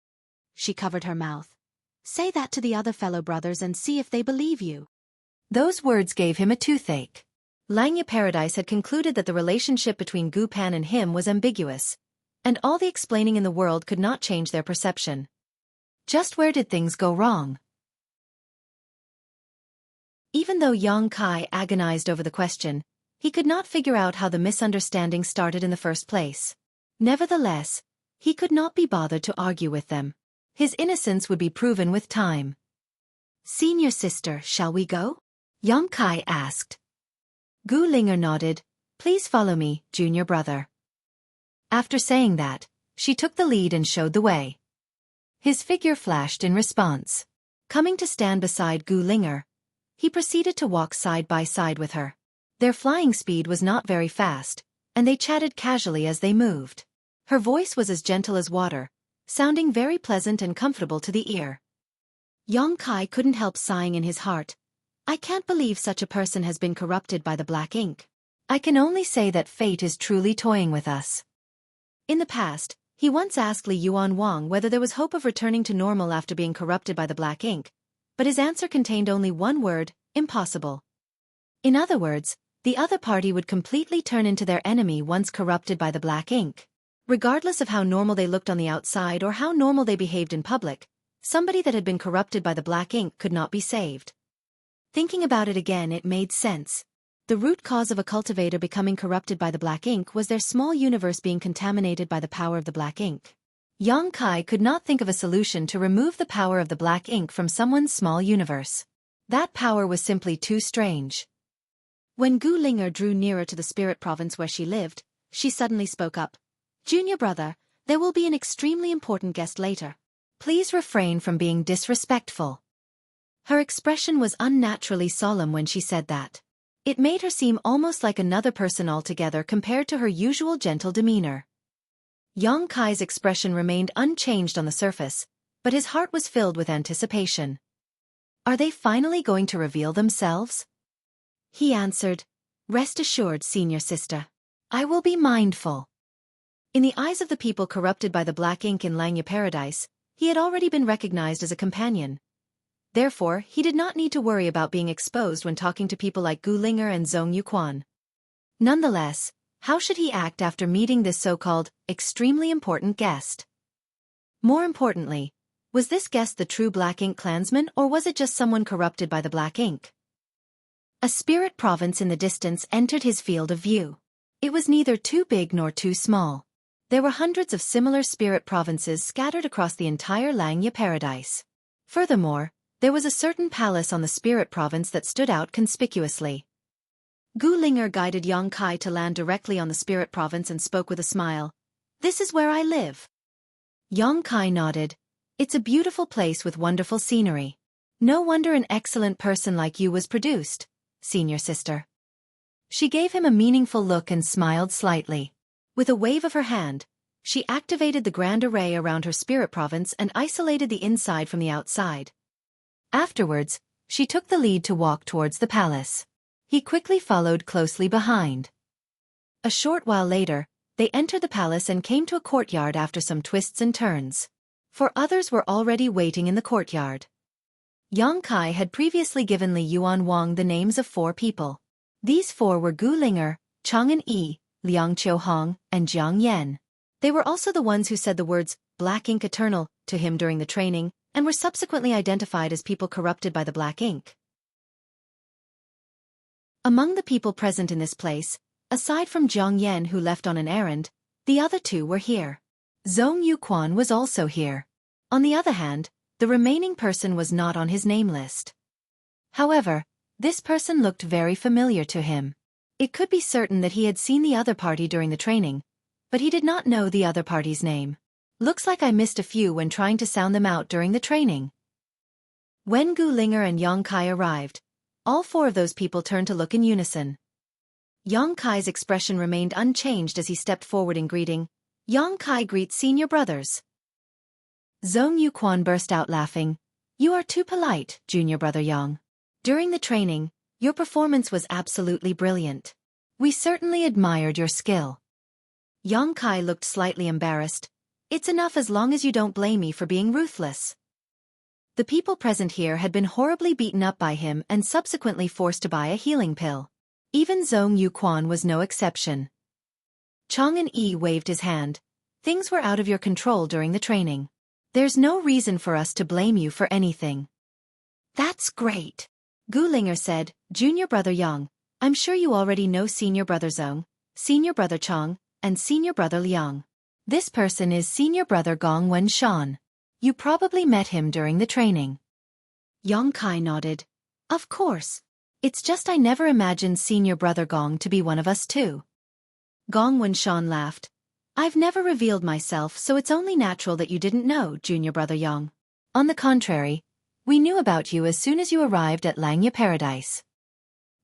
She covered her mouth. "Say that to the other fellow brothers and see if they believe you." Those words gave him a toothache. Langya Paradise had concluded that the relationship between Gu Pan and him was ambiguous, and all the explaining in the world could not change their perception. Just where did things go wrong? Even though Yang Kai agonized over the question, he could not figure out how the misunderstanding started in the first place. Nevertheless, he could not be bothered to argue with them. His innocence would be proven with time. "Senior sister, shall we go?" Yang Kai asked. Gu Linger nodded. "Please follow me, junior brother." After saying that, she took the lead and showed the way. His figure flashed in response. Coming to stand beside Gu Linger, he proceeded to walk side by side with her. Their flying speed was not very fast, and they chatted casually as they moved. Her voice was as gentle as water, sounding very pleasant and comfortable to the ear. Yang Kai couldn't help sighing in his heart. "I can't believe such a person has been corrupted by the black ink. I can only say that fate is truly toying with us." In the past, he once asked Li Yuan Wang whether there was hope of returning to normal after being corrupted by the black ink, but his answer contained only one word: impossible. In other words, the other party would completely turn into their enemy once corrupted by the black ink. Regardless of how normal they looked on the outside or how normal they behaved in public, somebody that had been corrupted by the black ink could not be saved. Thinking about it again, it made sense. The root cause of a cultivator becoming corrupted by the black ink was their small universe being contaminated by the power of the black ink. Yang Kai could not think of a solution to remove the power of the black ink from someone's small universe. That power was simply too strange. When Gu Linger drew nearer to the spirit province where she lived, she suddenly spoke up. "Junior brother, there will be an extremely important guest later. Please refrain from being disrespectful. Her expression was unnaturally solemn when she said that. It made her seem almost like another person altogether compared to her usual gentle demeanor. Yang Kai's expression remained unchanged on the surface, but his heart was filled with anticipation. Are they finally going to reveal themselves? He answered, Rest assured, senior sister. I will be mindful. In the eyes of the people corrupted by the black ink in Langya Paradise, he had already been recognized as a companion. Therefore, he did not need to worry about being exposed when talking to people like Gu Linger and Zhong Yuquan. Nonetheless, how should he act after meeting this so-called, extremely important guest? More importantly, was this guest the true Black Ink clansman or was it just someone corrupted by the black ink? A spirit province in the distance entered his field of view. It was neither too big nor too small. There were hundreds of similar spirit provinces scattered across the entire Langya Paradise. Furthermore, there was a certain palace on the spirit province that stood out conspicuously. Gu Linger guided Yang Kai to land directly on the spirit province and spoke with a smile. This is where I live. Yang Kai nodded. It's a beautiful place with wonderful scenery. No wonder an excellent person like you was produced, senior sister. She gave him a meaningful look and smiled slightly. With a wave of her hand, she activated the grand array around her spirit province and isolated the inside from the outside. Afterwards, she took the lead to walk towards the palace. He quickly followed closely behind. A short while later, they entered the palace and came to a courtyard after some twists and turns. For others were already waiting in the courtyard. Yang Kai had previously given Li Yuan Wang the names of 4 people. These 4 were Gu Linger, Chang'an Yi, Liang Qiuhong, and Jiang Yan. They were also the ones who said the words, Black Ink Eternal, to him during the training, and were subsequently identified as people corrupted by the black ink. Among the people present in this place, aside from Jiang Yan who left on an errand, the other 2 were here. Zhong Yuquan was also here. On the other hand, the remaining person was not on his name list. However, this person looked very familiar to him. It could be certain that he had seen the other party during the training, but he did not know the other party's name. Looks like I missed a few when trying to sound them out during the training. When Gu Linger and Yang Kai arrived, all 4 of those people turned to look in unison. Yang Kai's expression remained unchanged as he stepped forward in greeting. Yang Kai greets senior brothers. Zhong Yuquan burst out laughing. You are too polite, junior brother Yang. During the training, your performance was absolutely brilliant. We certainly admired your skill. Yang Kai looked slightly embarrassed. It's enough as long as you don't blame me for being ruthless. The people present here had been horribly beaten up by him and subsequently forced to buy a healing pill. Even Zhong Yuquan was no exception. Chang'an Yi waved his hand. Things were out of your control during the training. There's no reason for us to blame you for anything. That's great. Gu Linger said, Junior brother Yang, I'm sure you already know senior brother Zhong, senior brother Chang, and senior brother Liang. This person is senior brother Gong Wenshan. You probably met him during the training. Yang Kai nodded. Of course. It's just I never imagined senior brother Gong to be one of us too. Gong Wenshan laughed. I've never revealed myself, so it's only natural that you didn't know, junior brother Yang. On the contrary, we knew about you as soon as you arrived at Langya Paradise.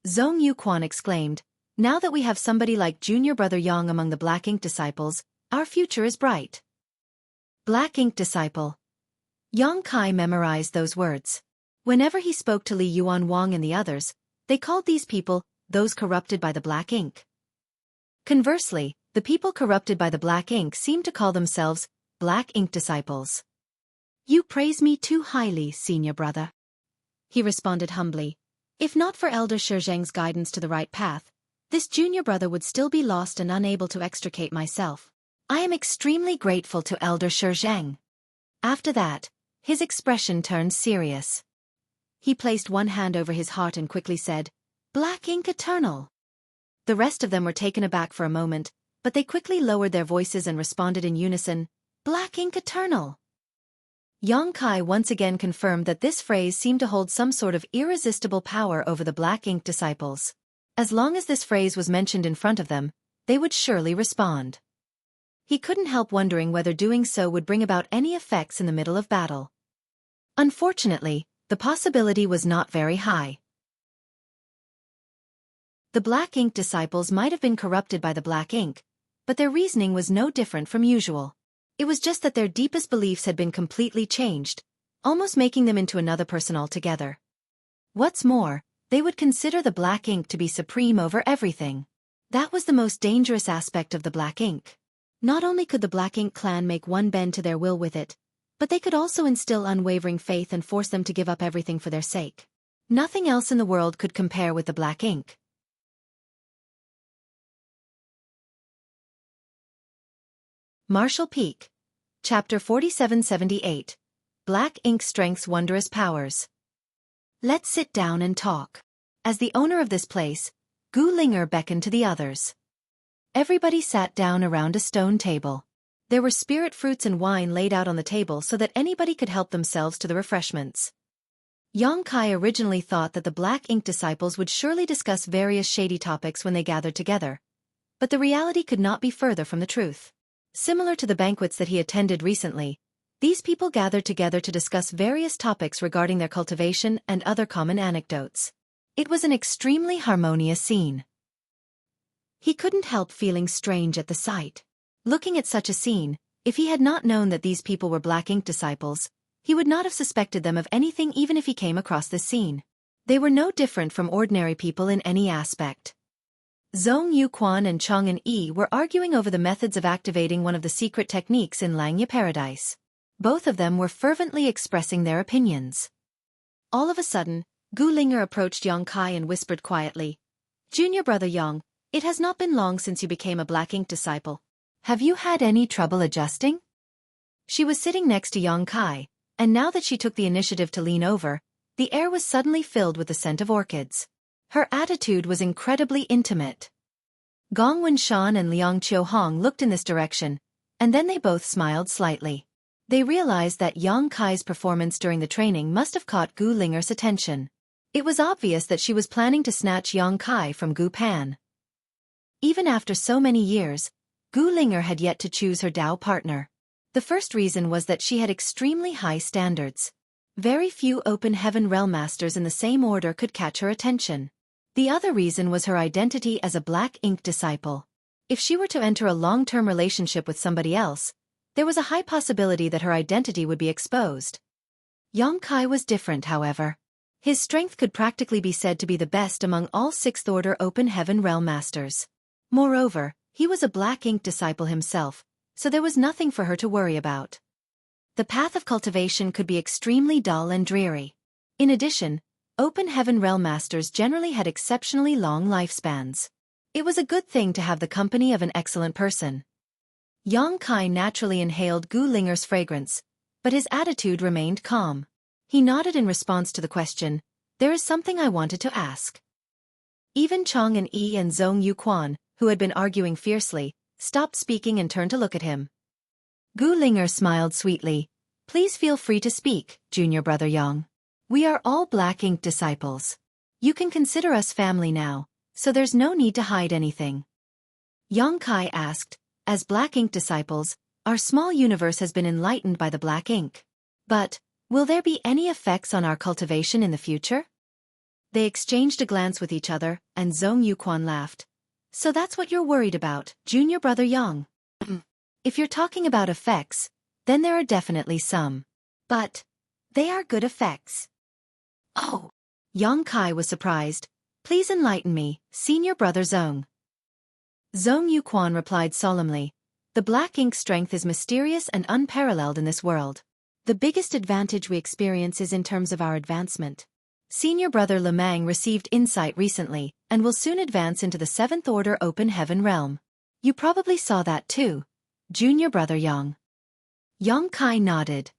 Zhong Yuquan exclaimed, now that we have somebody like junior brother Yang among the Black Ink disciples, our future is bright. Black Ink disciple. Yang Kai memorized those words. Whenever he spoke to Li Yuan Wang and the others, they called these people, those corrupted by the black ink. Conversely, the people corrupted by the black ink seemed to call themselves, Black Ink disciples. You praise me too highly, senior brother. He responded humbly. If not for Elder Shizheng's guidance to the right path, this junior brother would still be lost and unable to extricate myself. I am extremely grateful to Elder Shizheng. After that, his expression turned serious. He placed one hand over his heart and quickly said, Black Ink Eternal. The rest of them were taken aback for a moment, but they quickly lowered their voices and responded in unison, Black Ink Eternal. Yang Kai once again confirmed that this phrase seemed to hold some sort of irresistible power over the Black Ink disciples. As long as this phrase was mentioned in front of them, they would surely respond. He couldn't help wondering whether doing so would bring about any effects in the middle of battle. Unfortunately, the possibility was not very high. The black ink disciples might have been corrupted by the black ink, but their reasoning was no different from usual. It was just that their deepest beliefs had been completely changed, almost making them into another person altogether. What's more, they would consider the black ink to be supreme over everything. That was the most dangerous aspect of the black ink. Not only could the black ink clan make one bend to their will with it, but they could also instill unwavering faith and force them to give up everything for their sake. Nothing else in the world could compare with the black ink. Martial Peak. Chapter 4778. Black Ink Strength's Wondrous Powers. Let's sit down and talk. As the owner of this place, Gu Linger beckoned to the others. Everybody sat down around a stone table. There were spirit fruits and wine laid out on the table so that anybody could help themselves to the refreshments. Yang Kai originally thought that the black ink disciples would surely discuss various shady topics when they gathered together, but the reality could not be further from the truth. Similar to the banquets that he attended recently, these people gathered together to discuss various topics regarding their cultivation and other common anecdotes. It was an extremely harmonious scene. He couldn't help feeling strange at the sight. Looking at such a scene, if he had not known that these people were black ink disciples, he would not have suspected them of anything even if he came across this scene. They were no different from ordinary people in any aspect. Zhong Yuquan and Chong and Yi were arguing over the methods of activating one of the secret techniques in Langya Paradise. Both of them were fervently expressing their opinions. All of a sudden, Gu Linger approached Yang Kai and whispered quietly, "Junior brother Yang, it has not been long since you became a black ink disciple. Have you had any trouble adjusting?" She was sitting next to Yang Kai, and now that she took the initiative to lean over, the air was suddenly filled with the scent of orchids. Her attitude was incredibly intimate. Gong Wenshan and Liang Qiuhong looked in this direction, and then they both smiled slightly. They realized that Yang Kai's performance during the training must have caught Gu Linger's attention. It was obvious that she was planning to snatch Yang Kai from Gu Pan. Even after so many years, Gu Linger had yet to choose her Dao partner. The first reason was that she had extremely high standards. Very few open heaven realm masters in the same order could catch her attention. The other reason was her identity as a black ink disciple. If she were to enter a long-term relationship with somebody else, there was a high possibility that her identity would be exposed. Yang Kai was different, however. His strength could practically be said to be the best among all sixth-order open heaven realm masters. Moreover, he was a black ink disciple himself, so there was nothing for her to worry about. The path of cultivation could be extremely dull and dreary. In addition, open heaven realm masters generally had exceptionally long lifespans. It was a good thing to have the company of an excellent person. Yang Kai naturally inhaled Gu Linger's fragrance, but his attitude remained calm. He nodded in response to the question, "There is something I wanted to ask." Even Chong and Yi and Zhong Yuquan, who had been arguing fiercely, stopped speaking and turned to look at him. Gu Linger smiled sweetly. "Please feel free to speak, junior brother Yang. We are all black ink disciples. You can consider us family now, so there's no need to hide anything." Yang Kai asked, "As black ink disciples, our small universe has been enlightened by the black ink. But, will there be any effects on our cultivation in the future?" They exchanged a glance with each other, and Zhong Yuquan laughed. "So that's what you're worried about, junior brother Yang. If you're talking about effects, then there are definitely some. But they are good effects." "Oh." Yang Kai was surprised. "Please enlighten me, senior brother Zhong." Zhong Yuquan replied solemnly, "The black ink strength is mysterious and unparalleled in this world. The biggest advantage we experience is in terms of our advancement. Senior brother Lemang received insight recently, and will soon advance into the 7th Order Open Heaven realm. You probably saw that too, junior brother Yang." Yang Kai nodded.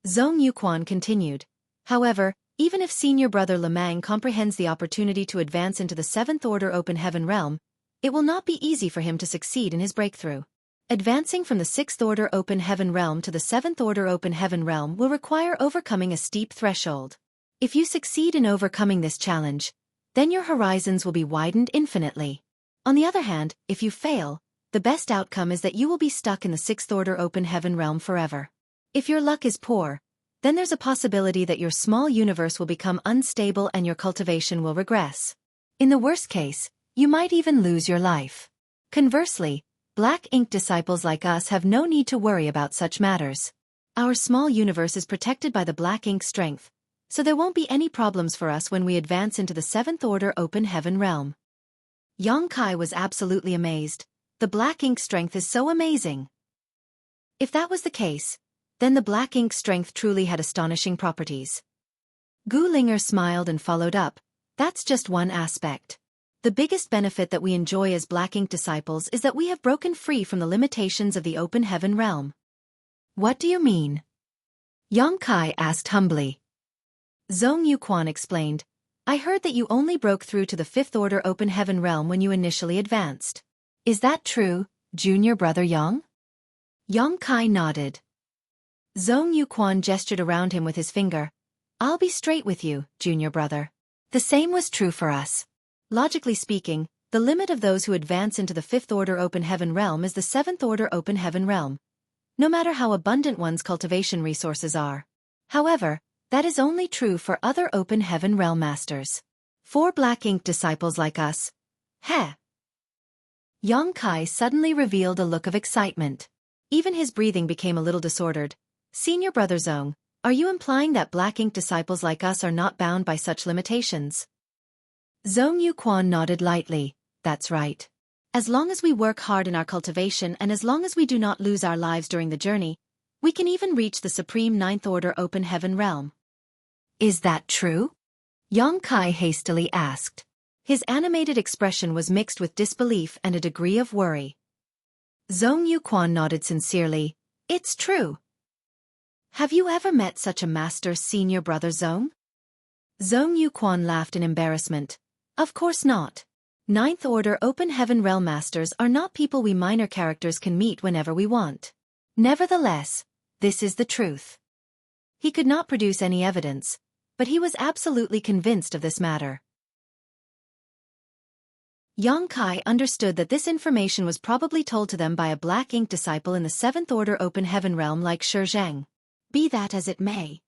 Zhong Yuquan continued, "However, even if senior brother Lemang comprehends the opportunity to advance into the 7th Order Open Heaven realm, it will not be easy for him to succeed in his breakthrough. Advancing from the 6th Order Open Heaven realm to the 7th Order Open Heaven realm will require overcoming a steep threshold. If you succeed in overcoming this challenge, then your horizons will be widened infinitely. On the other hand, if you fail, the best outcome is that you will be stuck in the sixth order open heaven realm forever. If your luck is poor, then there's a possibility that your small universe will become unstable and your cultivation will regress. In the worst case, you might even lose your life. Conversely, black ink disciples like us have no need to worry about such matters. Our small universe is protected by the black ink strength, so there won't be any problems for us when we advance into the seventh order open heaven realm. Yang Kai was absolutely amazed. The black ink strength is so amazing. If that was the case, then the black ink strength truly had astonishing properties. Gu Linger smiled and followed up. That's just one aspect. The biggest benefit that we enjoy as black ink disciples is that we have broken free from the limitations of the open heaven realm. What do you mean? Yang Kai asked humbly. Zhong Yuquan explained. I heard that you only broke through to the fifth order open heaven realm when you initially advanced. Is that true, junior brother Yang? Yang Kai nodded. Zhong Yuquan gestured around him with his finger. I'll be straight with you, junior brother. The same was true for us. Logically speaking, the limit of those who advance into the fifth order open heaven realm is the seventh order open heaven realm, no matter how abundant one's cultivation resources are. However, that is only true for other open heaven realm masters. For black ink disciples like us. Heh. Yang Kai suddenly revealed a look of excitement. Even his breathing became a little disordered. Senior brother Zhong, are you implying that black ink disciples like us are not bound by such limitations? Zhong Yuquan nodded lightly. That's right. As long as we work hard in our cultivation and as long as we do not lose our lives during the journey, we can even reach the supreme ninth order open heaven realm. Is that true? Yang Kai hastily asked. His animated expression was mixed with disbelief and a degree of worry. Zhong Yuquan nodded sincerely. It's true. Have you ever met such a master, senior brother Zhong? Zhong Yuquan laughed in embarrassment. Of course not. Ninth order open heaven realm masters are not people we minor characters can meet whenever we want. Nevertheless, this is the truth. He could not produce any evidence, but he was absolutely convinced of this matter. Yang Kai understood that this information was probably told to them by a black ink disciple in the seventh order open heaven realm like Xueqi. Be that as it may,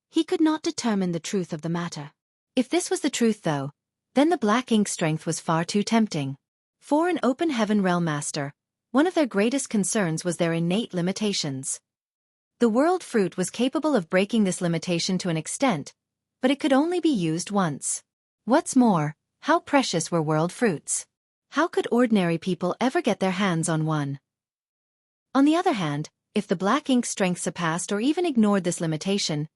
he could not determine the truth of the matter. If this was the truth though, then the black ink strength was far too tempting. For an open heaven realm master, one of their greatest concerns was their innate limitations. The world fruit was capable of breaking this limitation to an extent, but it could only be used once. What's more, how precious were world fruits? How could ordinary people ever get their hands on one? On the other hand, if the black ink strength surpassed or even ignored this limitation,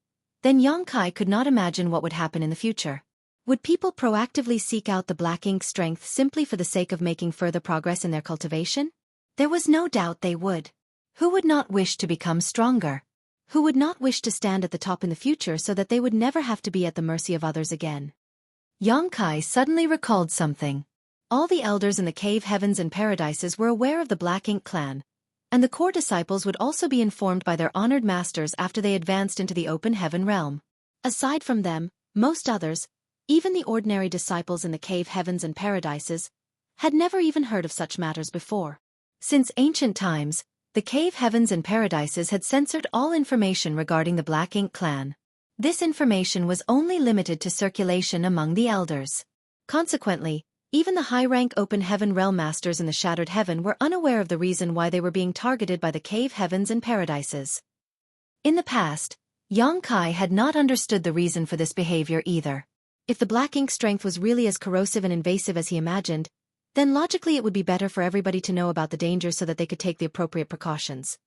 then Yang Kai could not imagine what would happen in the future. Would people proactively seek out the black ink strength simply for the sake of making further progress in their cultivation? There was no doubt they would. Who would not wish to become stronger? Who would not wish to stand at the top in the future so that they would never have to be at the mercy of others again? Yang Kai suddenly recalled something. All the elders in the cave heavens and paradises were aware of the Black Ink clan, and the core disciples would also be informed by their honored masters after they advanced into the open heaven realm. Aside from them, most others, even the ordinary disciples in the cave heavens and paradises, had never even heard of such matters before. Since ancient times, the cave heavens and paradises had censored all information regarding the Black Ink clan. This information was only limited to circulation among the elders. Consequently, even the high-rank open heaven realm masters in the Shattered Heaven were unaware of the reason why they were being targeted by the cave heavens and paradises. In the past, Yang Kai had not understood the reason for this behavior either. If the Black Ink strength was really as corrosive and invasive as he imagined, then logically it would be better for everybody to know about the danger so that they could take the appropriate precautions.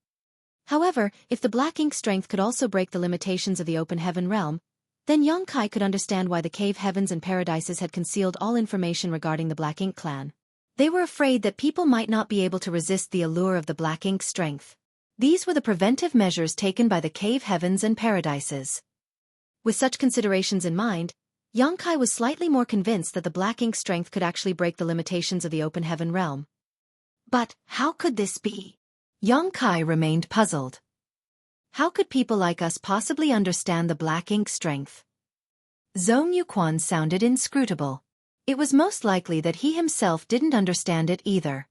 However, if the Black Ink strength could also break the limitations of the open heaven realm, then Yang Kai could understand why the cave heavens and paradises had concealed all information regarding the Black Ink clan. They were afraid that people might not be able to resist the allure of the Black Ink strength. These were the preventive measures taken by the cave heavens and paradises. With such considerations in mind, Yang Kai was slightly more convinced that the Black Ink strength could actually break the limitations of the open heaven realm. But how could this be? Yang Kai remained puzzled. How could people like us possibly understand the Black Ink strength? Zhong Yuquan sounded inscrutable. It was most likely that he himself didn't understand it either.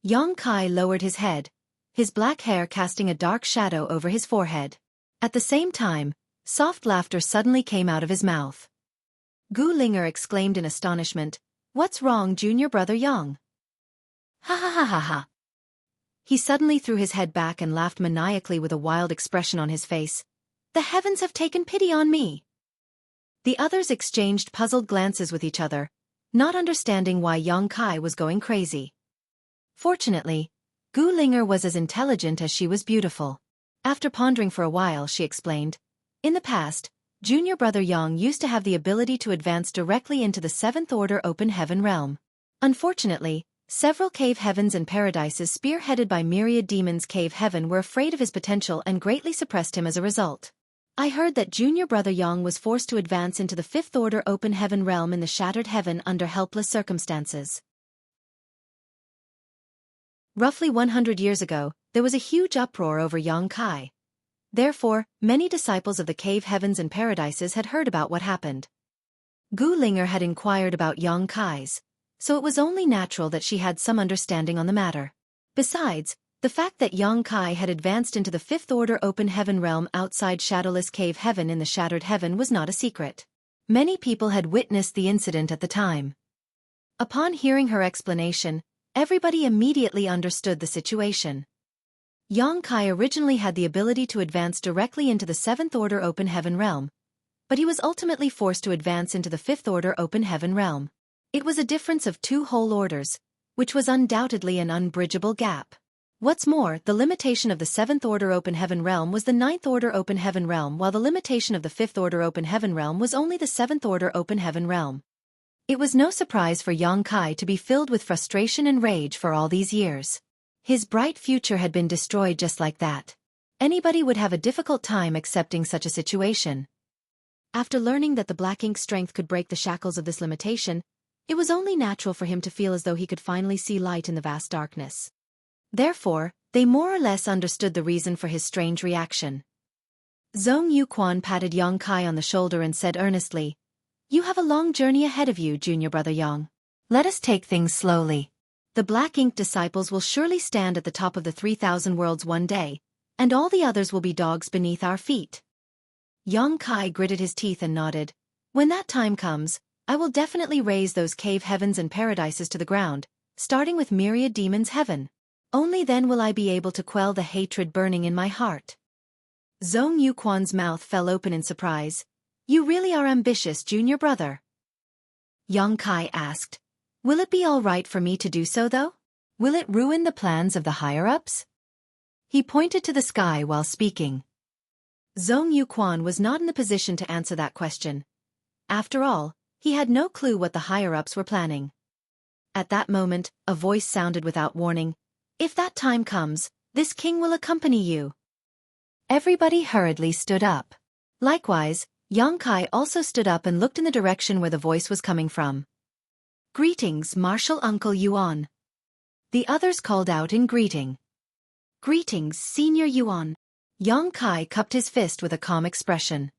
Yang Kai lowered his head, his black hair casting a dark shadow over his forehead. At the same time, soft laughter suddenly came out of his mouth. Gu Linger exclaimed in astonishment, "What's wrong, junior brother Yang?" "Ha ha ha ha ha." He suddenly threw his head back and laughed maniacally with a wild expression on his face. "The heavens have taken pity on me." The others exchanged puzzled glances with each other, not understanding why Yang Kai was going crazy. Fortunately, Gu Linger was as intelligent as she was beautiful. After pondering for a while, she explained, "In the past, junior brother Yang used to have the ability to advance directly into the seventh order open heaven realm. Unfortunately, several cave heavens and paradises spearheaded by myriad demons cave heaven were afraid of his potential and greatly suppressed him as a result. I heard that junior brother Yang was forced to advance into the fifth order open heaven realm in the shattered heaven under helpless circumstances. Roughly 100 years ago, there was a huge uproar over Yang Kai. Therefore, many disciples of the cave heavens and paradises had heard about what happened. Gu Linger had inquired about Yang Kai's, so it was only natural that she had some understanding on the matter. Besides, the fact that Yang Kai had advanced into the fifth order open heaven realm outside shadowless cave heaven in the shattered heaven was not a secret. Many people had witnessed the incident at the time. Upon hearing her explanation, everybody immediately understood the situation. Yang Kai originally had the ability to advance directly into the seventh order open heaven realm, but he was ultimately forced to advance into the fifth order open heaven realm. It was a difference of 2 whole orders, which was undoubtedly an unbridgeable gap. What's more, the limitation of the seventh order open heaven realm was the ninth order open heaven realm, while the limitation of the fifth order open heaven realm was only the seventh order open heaven realm. It was no surprise for Yang Kai to be filled with frustration and rage for all these years. His bright future had been destroyed just like that. Anybody would have a difficult time accepting such a situation. After learning that the black ink strength could break the shackles of this limitation, it was only natural for him to feel as though he could finally see light in the vast darkness. Therefore, they more or less understood the reason for his strange reaction. Zhong Yuquan patted Yang Kai on the shoulder and said earnestly, "You have a long journey ahead of you, junior brother Yang. Let us take things slowly. The black ink disciples will surely stand at the top of the 3,000 worlds one day, and all the others will be dogs beneath our feet." Yang Kai gritted his teeth and nodded. "When that time comes, I will definitely raise those cave heavens and paradises to the ground, starting with myriad demons heaven. Only then will I be able to quell the hatred burning in my heart." Zhong Yuquan's mouth fell open in surprise. "You really are ambitious, junior brother?" Yang Kai asked. "Will it be all right for me to do so though? Will it ruin the plans of the higher-ups?" He pointed to the sky while speaking. Zhong Yuquan was not in the position to answer that question. After all, he had no clue what the higher-ups were planning. At that moment, a voice sounded without warning. "If that time comes, this king will accompany you." Everybody hurriedly stood up. Likewise, Yang Kai also stood up and looked in the direction where the voice was coming from. "Greetings, Martial Uncle Yuan." The others called out in greeting. "Greetings, Senior Yuan." Yang Kai cupped his fist with a calm expression.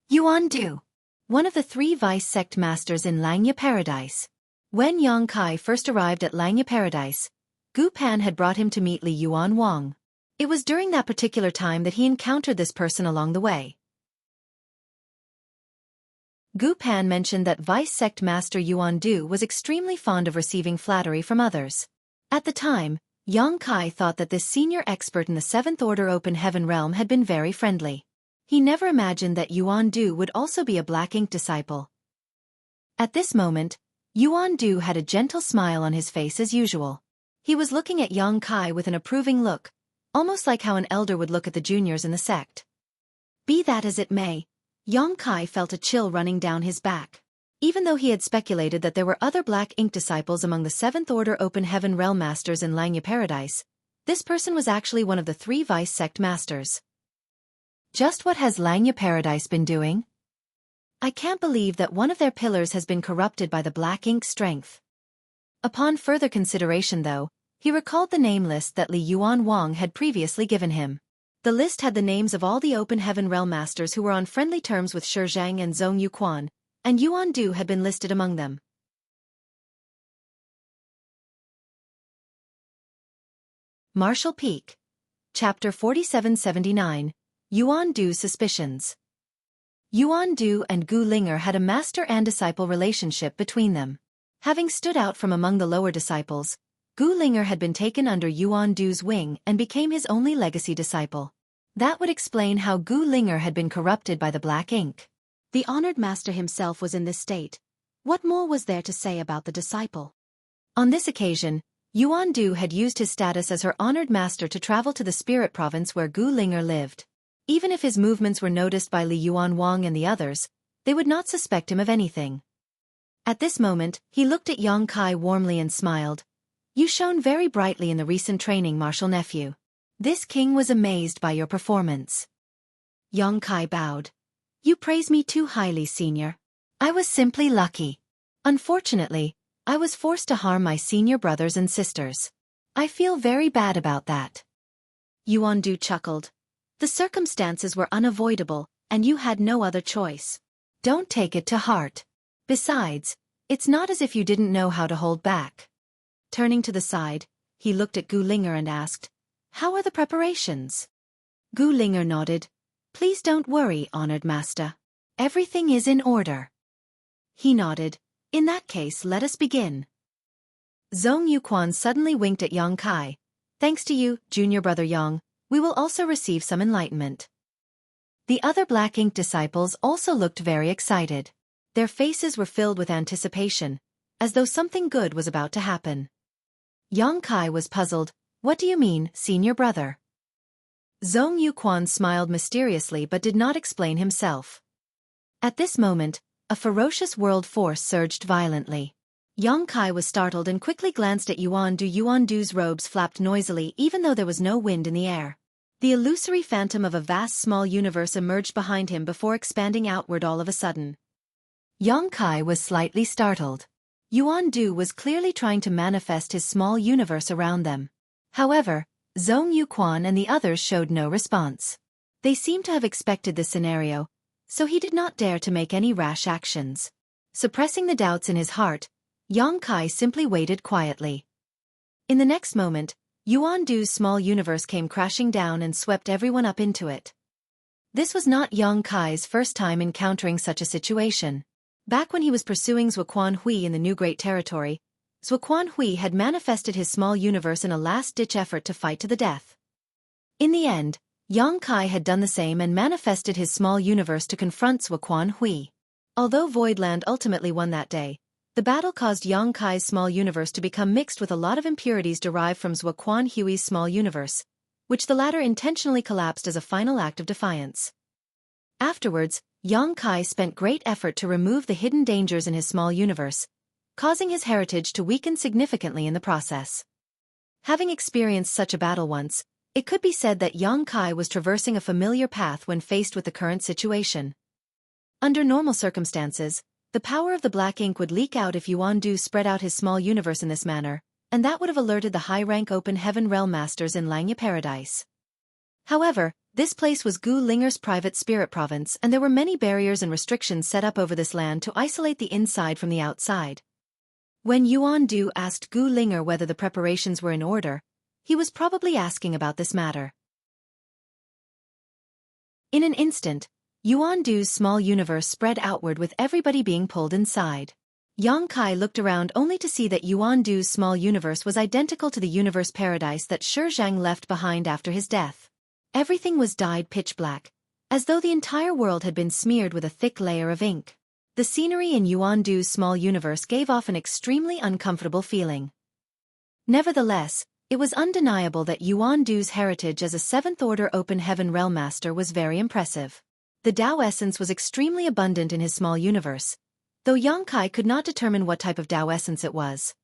"Yuan Du, one of the 3 vice sect masters in Langya Paradise." When Yang Kai first arrived at Langya Paradise, Gu Pan had brought him to meet Li Yuan Wang. It was during that particular time that he encountered this person along the way. Gu Pan mentioned that Vice Sect Master Yuan Du was extremely fond of receiving flattery from others. At the time, Yang Kai thought that this senior expert in the 7th Order Open Heaven realm had been very friendly. He never imagined that Yuan Du would also be a black ink disciple. At this moment, Yuan Du had a gentle smile on his face as usual. He was looking at Yang Kai with an approving look, almost like how an elder would look at the juniors in the sect. Be that as it may, Yang Kai felt a chill running down his back. Even though he had speculated that there were other black ink disciples among the 7th Order Open Heaven realm masters in Langya Paradise, this person was actually one of the 3 vice sect masters. Just what has Langya Paradise been doing? I can't believe that one of their pillars has been corrupted by the black ink strength. Upon further consideration though, he recalled the name list that Li Yuan Wang had previously given him. The list had the names of all the Open Heaven realm masters who were on friendly terms with Shi Zhang and Zhong Yuquan, and Yuan Du had been listed among them. Martial Peak. Chapter 4779, Yuan Du's Suspicions. Yuan Du and Gu Linger had a master and disciple relationship between them. Having stood out from among the lower disciples, Gu Linger had been taken under Yuan Du's wing and became his only legacy disciple. That would explain how Gu Linger had been corrupted by the black ink. The honored master himself was in this state. What more was there to say about the disciple? On this occasion, Yuan Du had used his status as her honored master to travel to the spirit province where Gu Linger lived. Even if his movements were noticed by Li Yuan Wang and the others, they would not suspect him of anything. At this moment, he looked at Yang Kai warmly and smiled. You shone very brightly in the recent training, martial nephew. This king was amazed by your performance. Yang Kai bowed. You praise me too highly, senior. I was simply lucky. Unfortunately, I was forced to harm my senior brothers and sisters. I feel very bad about that. Yuan Du chuckled. The circumstances were unavoidable, and you had no other choice. Don't take it to heart. Besides, it's not as if you didn't know how to hold back. Turning to the side, he looked at Gu Linger and asked, How are the preparations? Gu Linger nodded. Please don't worry, honored master. Everything is in order. He nodded. In that case, let us begin. Zhong Yuquan suddenly winked at Yang Kai. Thanks to you, junior brother Yang, we will also receive some enlightenment. The other black ink disciples also looked very excited. Their faces were filled with anticipation, as though something good was about to happen. Yang Kai was puzzled. What do you mean, senior brother? Zhong Yuquan smiled mysteriously but did not explain himself. At this moment, a ferocious world force surged violently. Yang Kai was startled and quickly glanced at Yuan Du. Yuan Du's robes flapped noisily even though there was no wind in the air. The illusory phantom of a vast small universe emerged behind him before expanding outward all of a sudden. Yang Kai was slightly startled. Yuan Du was clearly trying to manifest his small universe around them. However, Zhong Yuquan and the others showed no response. They seemed to have expected this scenario, so he did not dare to make any rash actions. Suppressing the doubts in his heart, Yang Kai simply waited quietly. In the next moment, Yuan Du's small universe came crashing down and swept everyone up into it. This was not Yang Kai's first time encountering such a situation. Back when he was pursuing Xueqi Hui in the New Great Territory, Xueqi Hui had manifested his small universe in a last-ditch effort to fight to the death. In the end, Yang Kai had done the same and manifested his small universe to confront Xueqi Hui. Although Voidland ultimately won that day, the battle caused Yang Kai's small universe to become mixed with a lot of impurities derived from Xueqi Hui's small universe, which the latter intentionally collapsed as a final act of defiance. Afterwards, Yang Kai spent great effort to remove the hidden dangers in his small universe, causing his heritage to weaken significantly in the process. Having experienced such a battle once, it could be said that Yang Kai was traversing a familiar path when faced with the current situation. Under normal circumstances, the power of the black ink would leak out if Yuan Du spread out his small universe in this manner, and that would have alerted the high-rank Open Heaven Realm Masters in Langya Paradise. However, this place was Gu Linger's private spirit province and there were many barriers and restrictions set up over this land to isolate the inside from the outside. When Yuan Du asked Gu Linger whether the preparations were in order, he was probably asking about this matter. In an instant, Yuan Du's small universe spread outward with everybody being pulled inside. Yang Kai looked around only to see that Yuan Du's small universe was identical to the universe paradise that Shi Zhang left behind after his death. Everything was dyed pitch black, as though the entire world had been smeared with a thick layer of ink. The scenery in Yuan Du's small universe gave off an extremely uncomfortable feeling. Nevertheless, it was undeniable that Yuan Du's heritage as a 7th-order Open Heaven Realm Master was very impressive. The Tao essence was extremely abundant in his small universe, though Yang Kai could not determine what type of Tao essence it was.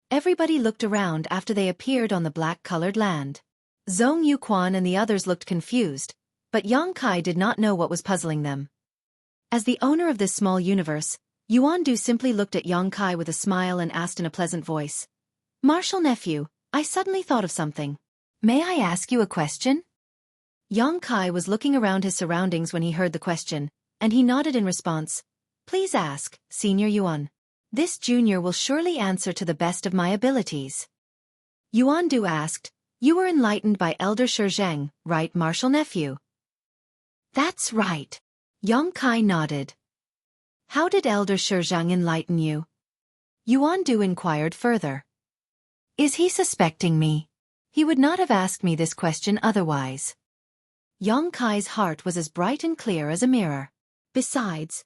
Everybody looked around after they appeared on the black-colored land. Zhong Yuquan and the others looked confused, but Yang Kai did not know what was puzzling them. As the owner of this small universe, Yuan Du simply looked at Yang Kai with a smile and asked in a pleasant voice, "Martial nephew, I suddenly thought of something. May I ask you a question?" Yang Kai was looking around his surroundings when he heard the question, and he nodded in response. "Please ask, Senior Yuan. This junior will surely answer to the best of my abilities." Yuan Du asked, You were enlightened by Elder Xueqi, right, martial nephew? That's right. Yongkai nodded. How did Elder Xueqi enlighten you? Yuan Du inquired further. Is he suspecting me? He would not have asked me this question otherwise. Yongkai's heart was as bright and clear as a mirror. Besides,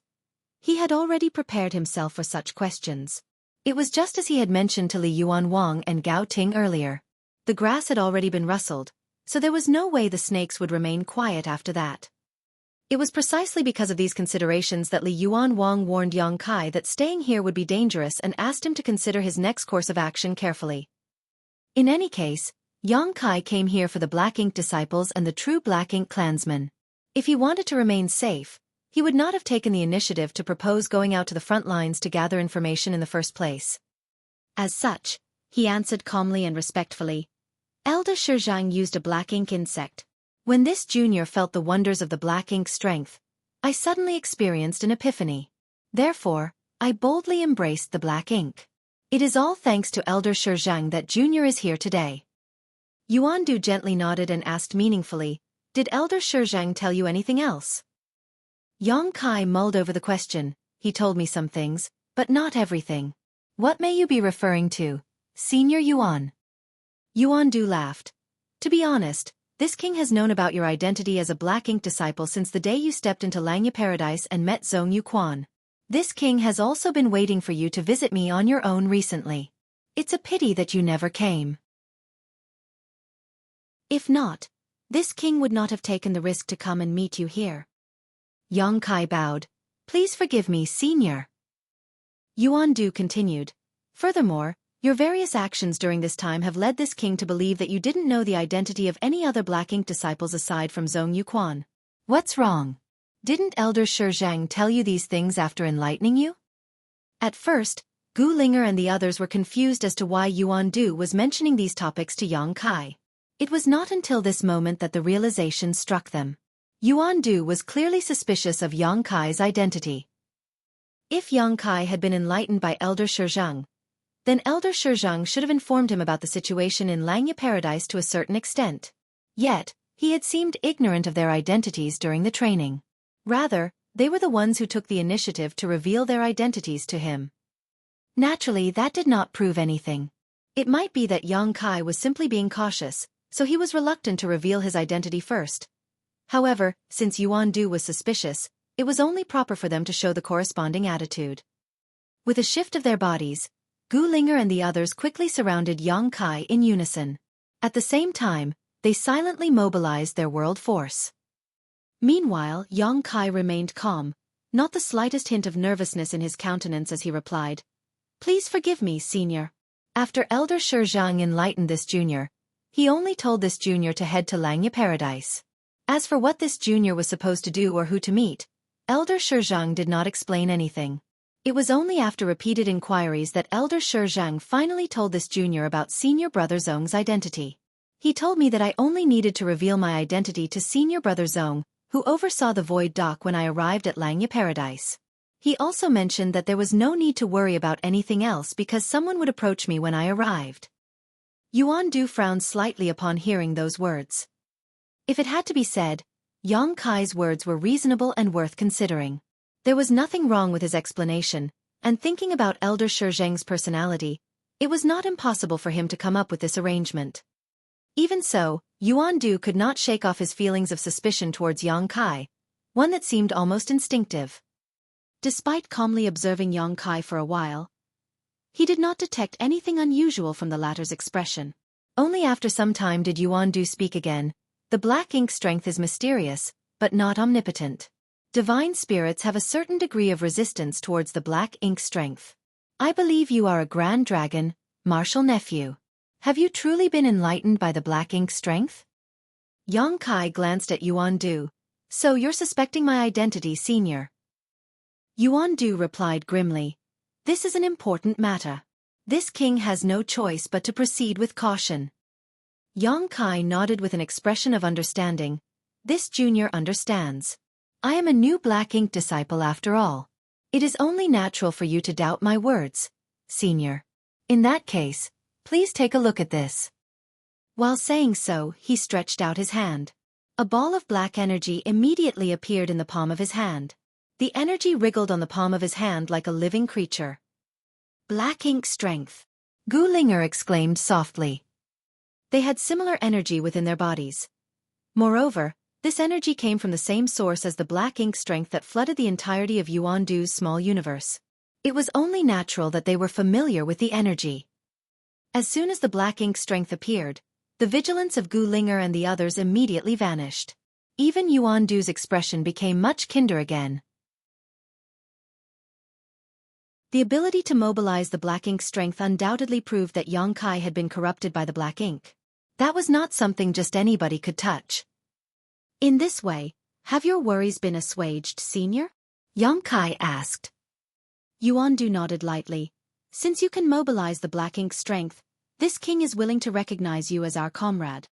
he had already prepared himself for such questions. It was just as he had mentioned to Li Yuan Wang and Gao Ting earlier. The grass had already been rustled, so there was no way the snakes would remain quiet after that. It was precisely because of these considerations that Li Yuan Wang warned Yongkai that staying here would be dangerous and asked him to consider his next course of action carefully. In any case, Yongkai came here for the Black Ink disciples and the true Black Ink clansmen. If he wanted to remain safe, he would not have taken the initiative to propose going out to the front lines to gather information in the first place. As such, he answered calmly and respectfully, Elder Xueqi used a Black Ink insect. When this junior felt the wonders of the Black Ink strength, I suddenly experienced an epiphany. Therefore, I boldly embraced the Black Ink. It is all thanks to Elder Xueqi that Junior is here today. Yuan Du gently nodded and asked meaningfully, Did Elder Xueqi tell you anything else? Yongkai mulled over the question. He told me some things, but not everything. What may you be referring to, Senior Yuan? Yuan Du laughed. To be honest, this king has known about your identity as a Black Ink disciple since the day you stepped into Langya Paradise and met Zhong Yuquan. This king has also been waiting for you to visit me on your own recently. It's a pity that you never came. If not, this king would not have taken the risk to come and meet you here. Yongkai bowed. Please forgive me, Senior. Yuan Du continued. Furthermore, your various actions during this time have led this king to believe that you didn't know the identity of any other Black Ink disciples aside from Zhong Yuquan. What's wrong? Didn't Elder Xueqi tell you these things after enlightening you? At first, Gu Linger and the others were confused as to why Yuan Du was mentioning these topics to Yongkai. It was not until this moment that the realization struck them. Yuan Du was clearly suspicious of Yongkai's identity. If Yongkai had been enlightened by Elder Xueqi, then Elder Xueqi should have informed him about the situation in Langya Paradise to a certain extent. Yet, he had seemed ignorant of their identities during the training. Rather, they were the ones who took the initiative to reveal their identities to him. Naturally, that did not prove anything. It might be that Yongkai was simply being cautious, so he was reluctant to reveal his identity first. However, since Yuan Du was suspicious, it was only proper for them to show the corresponding attitude. With a shift of their bodies, Gu Linger and the others quickly surrounded Yongkai in unison. At the same time, they silently mobilized their world force. Meanwhile, Yongkai remained calm, not the slightest hint of nervousness in his countenance as he replied, Please forgive me, Senior. After Elder Xueqi enlightened this junior, he only told this junior to head to Langya Paradise. As for what this junior was supposed to do or who to meet, Elder Xueqi did not explain anything. It was only after repeated inquiries that Elder Xueqi finally told this junior about Senior Brother Zhong's identity. He told me that I only needed to reveal my identity to Senior Brother Zhong, who oversaw the Void Dock when I arrived at Langya Paradise. He also mentioned that there was no need to worry about anything else because someone would approach me when I arrived. Yuan Du frowned slightly upon hearing those words. If it had to be said, Yongkai's words were reasonable and worth considering. There was nothing wrong with his explanation, and thinking about Elder Xueqi's personality, it was not impossible for him to come up with this arrangement. Even so, Yuan Du could not shake off his feelings of suspicion towards Yongkai, one that seemed almost instinctive. Despite calmly observing Yongkai for a while, he did not detect anything unusual from the latter's expression. Only after some time did Yuan Du speak again. The Black Ink strength is mysterious, but not omnipotent. Divine spirits have a certain degree of resistance towards the Black Ink strength. I believe you are a Grand Dragon, martial nephew. Have you truly been enlightened by the Black Ink strength? Yongkai glanced at Yuan Du. So you're suspecting my identity, Senior? Yuan Du replied grimly. This is an important matter. This king has no choice but to proceed with caution. Yongkai nodded with an expression of understanding. This junior understands. I am a new Black Ink disciple after all. It is only natural for you to doubt my words, Senior. In that case, please take a look at this. While saying so, he stretched out his hand. A ball of black energy immediately appeared in the palm of his hand. The energy wriggled on the palm of his hand like a living creature. Black ink strength. Gu Linger exclaimed softly. They had similar energy within their bodies. Moreover, this energy came from the same source as the black ink strength that flooded the entirety of Yuan Du's small universe. It was only natural that they were familiar with the energy. As soon as the black ink strength appeared, the vigilance of Gu Linger and the others immediately vanished. Even Yuan Du's expression became much kinder again. The ability to mobilize the black ink strength undoubtedly proved that Yang Kai had been corrupted by the black ink. That was not something just anybody could touch. In this way, have your worries been assuaged, senior? Yang Kai asked. Yuan Du nodded lightly. Since you can mobilize the black ink strength, this king is willing to recognize you as our comrade.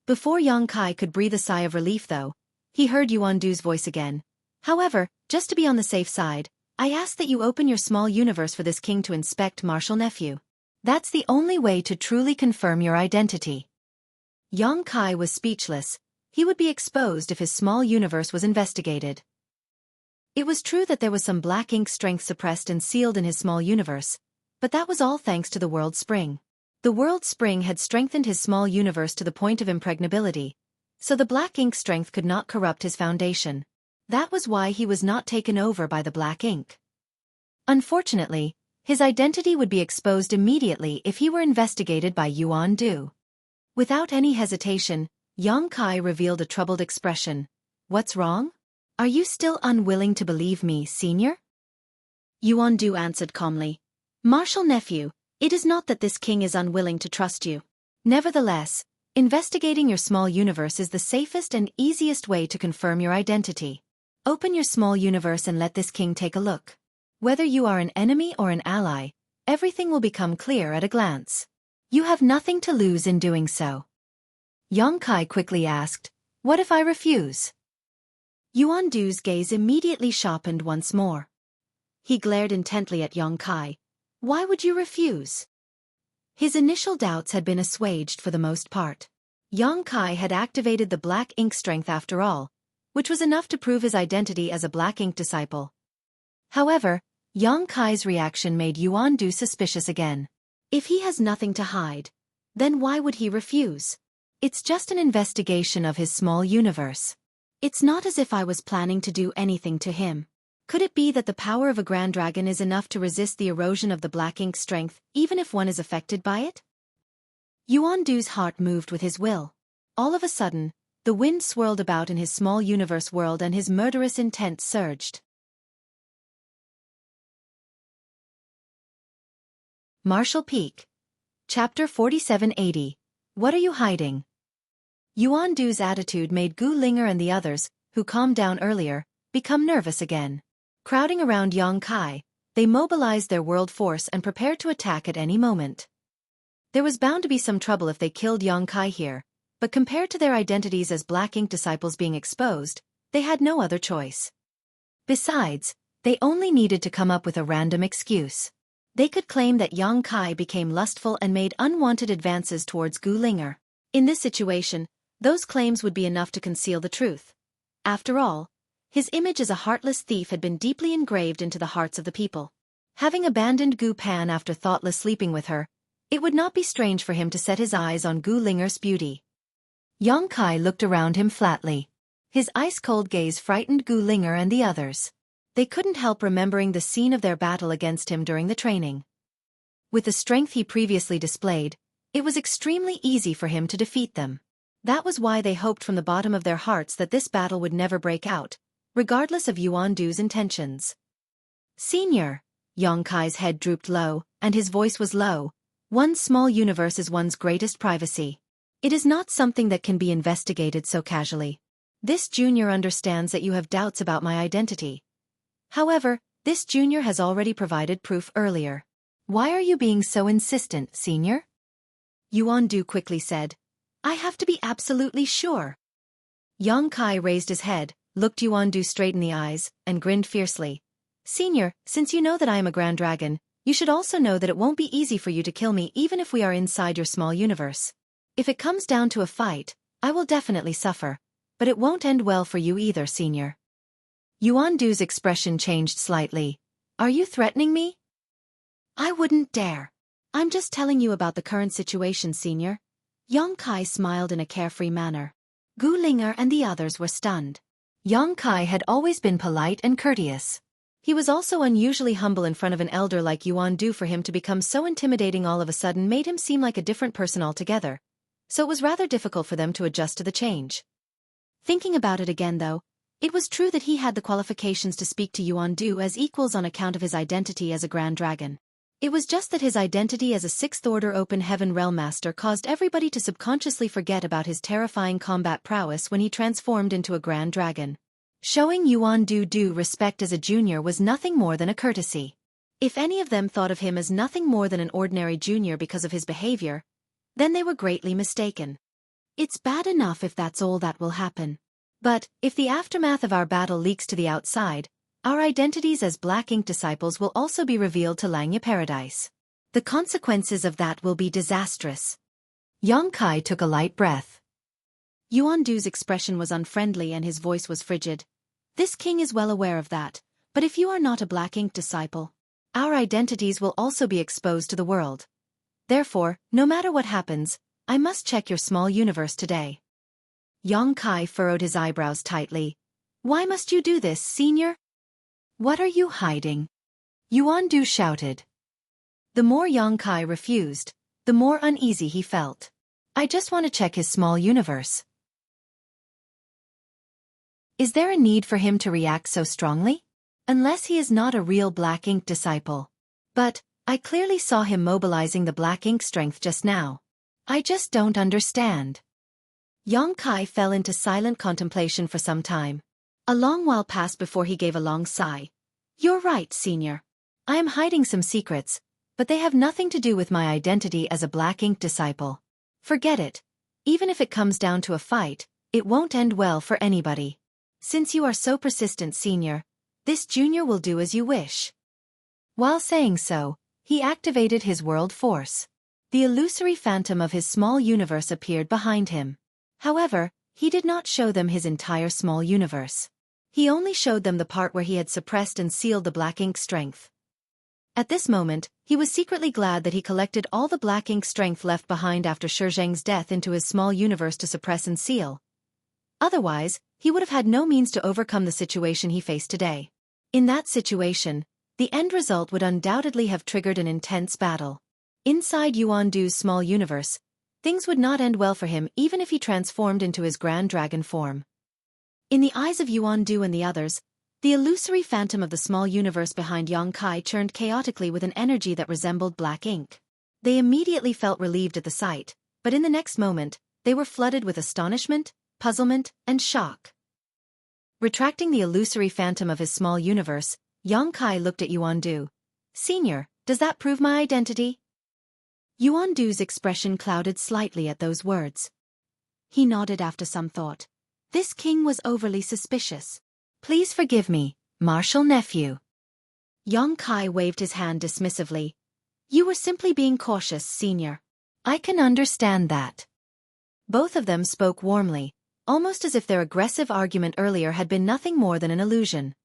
Before Yang Kai could breathe a sigh of relief though, he heard Yuan Du's voice again. However, just to be on the safe side, I ask that you open your small universe for this king to inspect, martial nephew. That's the only way to truly confirm your identity. Yang Kai was speechless. He would be exposed if his small universe was investigated. It was true that there was some black ink strength suppressed and sealed in his small universe, but that was all thanks to the World Spring. The World Spring had strengthened his small universe to the point of impregnability, so the black ink strength could not corrupt his foundation. That was why he was not taken over by the black ink. Unfortunately, his identity would be exposed immediately if he were investigated by Yuan Du. Without any hesitation, Yang Kai revealed a troubled expression. What's wrong? Are you still unwilling to believe me, senior? Yuan Du answered calmly. Martial nephew, it is not that this king is unwilling to trust you. Nevertheless, investigating your small universe is the safest and easiest way to confirm your identity. Open your small universe and let this king take a look. Whether you are an enemy or an ally, everything will become clear at a glance. You have nothing to lose in doing so. Yang Kai quickly asked, what if I refuse? Yuan Du's gaze immediately sharpened once more. He glared intently at Yang Kai. Why would you refuse? His initial doubts had been assuaged for the most part. Yang Kai had activated the black ink strength after all, which was enough to prove his identity as a black ink disciple. However, Yang Kai's reaction made Yuan Du suspicious again. If he has nothing to hide, then why would he refuse? It's just an investigation of his small universe. It's not as if I was planning to do anything to him. Could it be that the power of a Grand Dragon is enough to resist the erosion of the black ink strength, even if one is affected by it? Yuan Du's heart moved with his will. All of a sudden, the wind swirled about in his small universe world and his murderous intent surged. Martial Peak. Chapter 4780. What are you hiding? Yuan Du's attitude made Gu Linger and the others, who calmed down earlier, become nervous again. Crowding around Yang Kai, they mobilized their world force and prepared to attack at any moment. There was bound to be some trouble if they killed Yang Kai here, but compared to their identities as black ink disciples being exposed, they had no other choice. Besides, they only needed to come up with a random excuse. They could claim that Yang Kai became lustful and made unwanted advances towards Gu Linger. In this situation, those claims would be enough to conceal the truth. After all, his image as a heartless thief had been deeply engraved into the hearts of the people. Having abandoned Gu Pan after thoughtless sleeping with her, it would not be strange for him to set his eyes on Gu Linger's beauty. Yang Kai looked around him flatly. His ice-cold gaze frightened Gu Linger and the others. They couldn't help remembering the scene of their battle against him during the training. With the strength he previously displayed, it was extremely easy for him to defeat them. That was why they hoped from the bottom of their hearts that this battle would never break out, regardless of Yuan Du's intentions. Senior, Yang Kai's head drooped low, and his voice was low. One's small universe is one's greatest privacy. It is not something that can be investigated so casually. This junior understands that you have doubts about my identity. However, this junior has already provided proof earlier. Why are you being so insistent, senior? Yuan Du quickly said. I have to be absolutely sure. Yang Kai raised his head, looked Yuan Du straight in the eyes, and grinned fiercely. Senior, since you know that I am a Grand Dragon, you should also know that it won't be easy for you to kill me even if we are inside your small universe. If it comes down to a fight, I will definitely suffer, but it won't end well for you either, senior. Yuandu's expression changed slightly. Are you threatening me? I wouldn't dare. I'm just telling you about the current situation, senior. Yang Kai smiled in a carefree manner. Gu Linger and the others were stunned. Yang Kai had always been polite and courteous. He was also unusually humble in front of an elder like Yuandu. For him to become so intimidating all of a sudden made him seem like a different person altogether, so it was rather difficult for them to adjust to the change. Thinking about it again though, it was true that he had the qualifications to speak to Yuandu as equals on account of his identity as a Grand Dragon. It was just that his identity as a 6th Order Open Heaven Realm Master caused everybody to subconsciously forget about his terrifying combat prowess when he transformed into a Grand Dragon. Showing Yuandu due respect as a junior was nothing more than a courtesy. If any of them thought of him as nothing more than an ordinary junior because of his behavior, then they were greatly mistaken. It's bad enough if that's all that will happen. But, if the aftermath of our battle leaks to the outside, our identities as Black Ink disciples will also be revealed to Langya Paradise. The consequences of that will be disastrous. Yang Kai took a light breath. Yuandu's expression was unfriendly and his voice was frigid. This king is well aware of that, but if you are not a Black Ink disciple, our identities will also be exposed to the world. Therefore, no matter what happens, I must check your small universe today. Yang Kai furrowed his eyebrows tightly. Why must you do this, senior? What are you hiding? Yuandu shouted. The more Yang Kai refused, the more uneasy he felt. I just want to check his small universe. Is there a need for him to react so strongly? Unless he is not a real Black Ink disciple. But, I clearly saw him mobilizing the Black Ink strength just now. I just don't understand. Yang Kai fell into silent contemplation for some time. A long while passed before he gave a long sigh. You're right, senior. I am hiding some secrets, but they have nothing to do with my identity as a Black Ink disciple. Forget it. Even if it comes down to a fight, it won't end well for anybody. Since you are so persistent, senior, this junior will do as you wish. While saying so, he activated his world force. The illusory phantom of his small universe appeared behind him. However, he did not show them his entire small universe. He only showed them the part where he had suppressed and sealed the Black Ink strength. At this moment, he was secretly glad that he collected all the Black Ink strength left behind after Shizheng's death into his small universe to suppress and seal. Otherwise, he would have had no means to overcome the situation he faced today. In that situation, the end result would undoubtedly have triggered an intense battle. Inside Yuandu's small universe, things would not end well for him even if he transformed into his Grand Dragon form. In the eyes of Yuandu and the others, the illusory phantom of the small universe behind Yang Kai churned chaotically with an energy that resembled Black Ink. They immediately felt relieved at the sight, but in the next moment, they were flooded with astonishment, puzzlement, and shock. Retracting the illusory phantom of his small universe, Yang Kai looked at Yuandu. Senior, does that prove my identity? Yuandu's expression clouded slightly at those words. He nodded after some thought. This king was overly suspicious. Please forgive me, martial nephew. Yang Kai waved his hand dismissively. You were simply being cautious, senior. I can understand that. Both of them spoke warmly, almost as if their aggressive argument earlier had been nothing more than an illusion.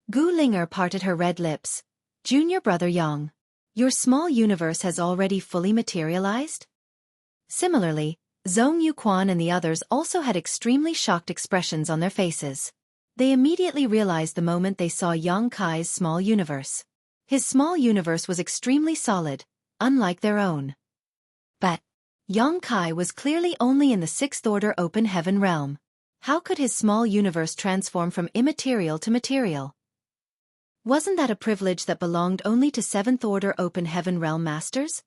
Gu Linger parted her red lips. Junior brother Yang, your small universe has already fully materialized? Similarly, Zhong Yuquan and the others also had extremely shocked expressions on their faces. They immediately realized the moment they saw Yang Kai's small universe. His small universe was extremely solid, unlike their own. But Yang Kai was clearly only in the 6th Order Open Heaven realm. How could his small universe transform from immaterial to material? Wasn't that a privilege that belonged only to 7th Order Open Heaven realm masters?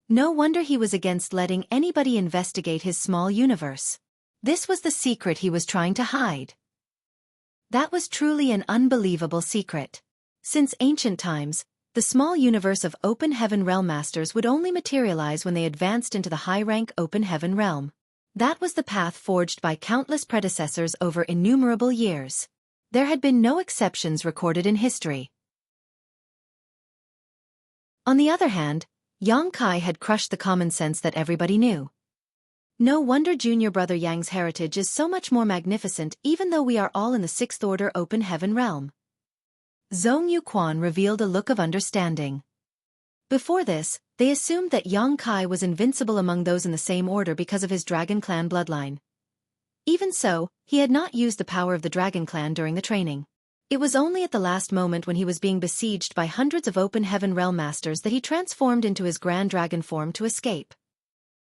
No wonder he was against letting anybody investigate his small universe. This was the secret he was trying to hide. That was truly an unbelievable secret. Since ancient times, the small universe of Open Heaven Realm Masters would only materialize when they advanced into the high-rank Open Heaven Realm. That was the path forged by countless predecessors over innumerable years. There had been no exceptions recorded in history. On the other hand, Yang Kai had crushed the common sense that everybody knew. No wonder junior brother Yang's heritage is so much more magnificent even though we are all in the sixth order open heaven realm. Zhong Yuquan revealed a look of understanding. Before this, they assumed that Yang Kai was invincible among those in the same order because of his Dragon Clan bloodline. Even so, he had not used the power of the Dragon Clan during the training. It was only at the last moment when he was being besieged by hundreds of open heaven realm masters that he transformed into his grand dragon form to escape.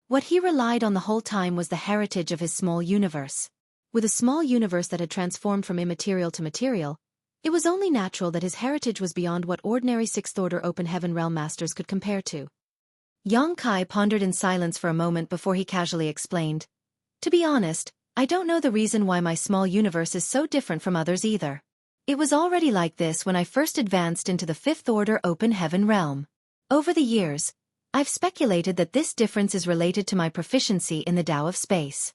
What he relied on the whole time was the heritage of his small universe. With a small universe that had transformed from immaterial to material, it was only natural that his heritage was beyond what ordinary sixth-order open heaven realm masters could compare to. Yang Kai pondered in silence for a moment before he casually explained, "To be honest, I don't know the reason why my small universe is so different from others either. It was already like this when I first advanced into the fifth-order open heaven realm. Over the years, I've speculated that this difference is related to my proficiency in the Tao of space."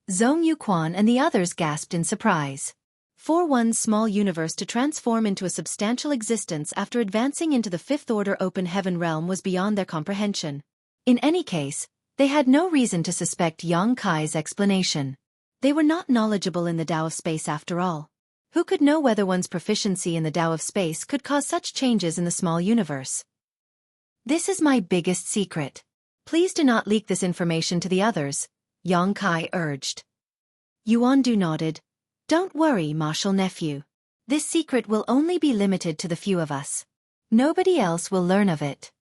Zhong Yuquan and the others gasped in surprise. For one's small universe to transform into a substantial existence after advancing into the fifth-order open heaven realm was beyond their comprehension. In any case, they had no reason to suspect Yang Kai's explanation. They were not knowledgeable in the Tao of space after all. Who could know whether one's proficiency in the Tao of space could cause such changes in the small universe? "This is my biggest secret. Please do not leak this information to the others," Yang Kai urged. Yuandu nodded. "Don't worry, martial nephew. This secret will only be limited to the few of us. Nobody else will learn of it."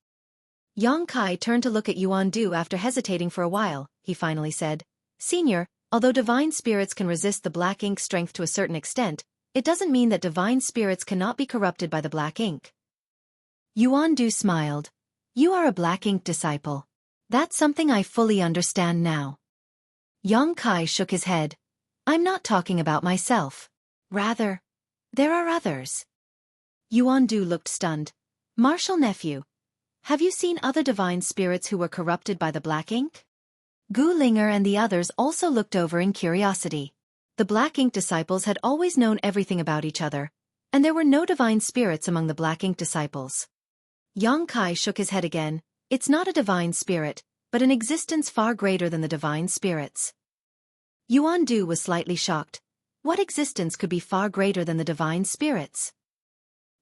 Yang Kai turned to look at Yuandu after hesitating for a while. He finally said, "Senior, although divine spirits can resist the black ink strength to a certain extent, it doesn't mean that divine spirits cannot be corrupted by the black ink." Yuandu smiled. "You are a black ink disciple. That's something I fully understand now." Yang Kai shook his head. "I'm not talking about myself. Rather, there are others." Yuandu looked stunned. "Martial nephew, have you seen other divine spirits who were corrupted by the black ink?" Gu Linger and the others also looked over in curiosity. The black ink disciples had always known everything about each other, and there were no divine spirits among the black ink disciples. Yang Kai shook his head again. "It's not a divine spirit, but an existence far greater than the divine spirits." Yuandu was slightly shocked. What existence could be far greater than the divine spirits?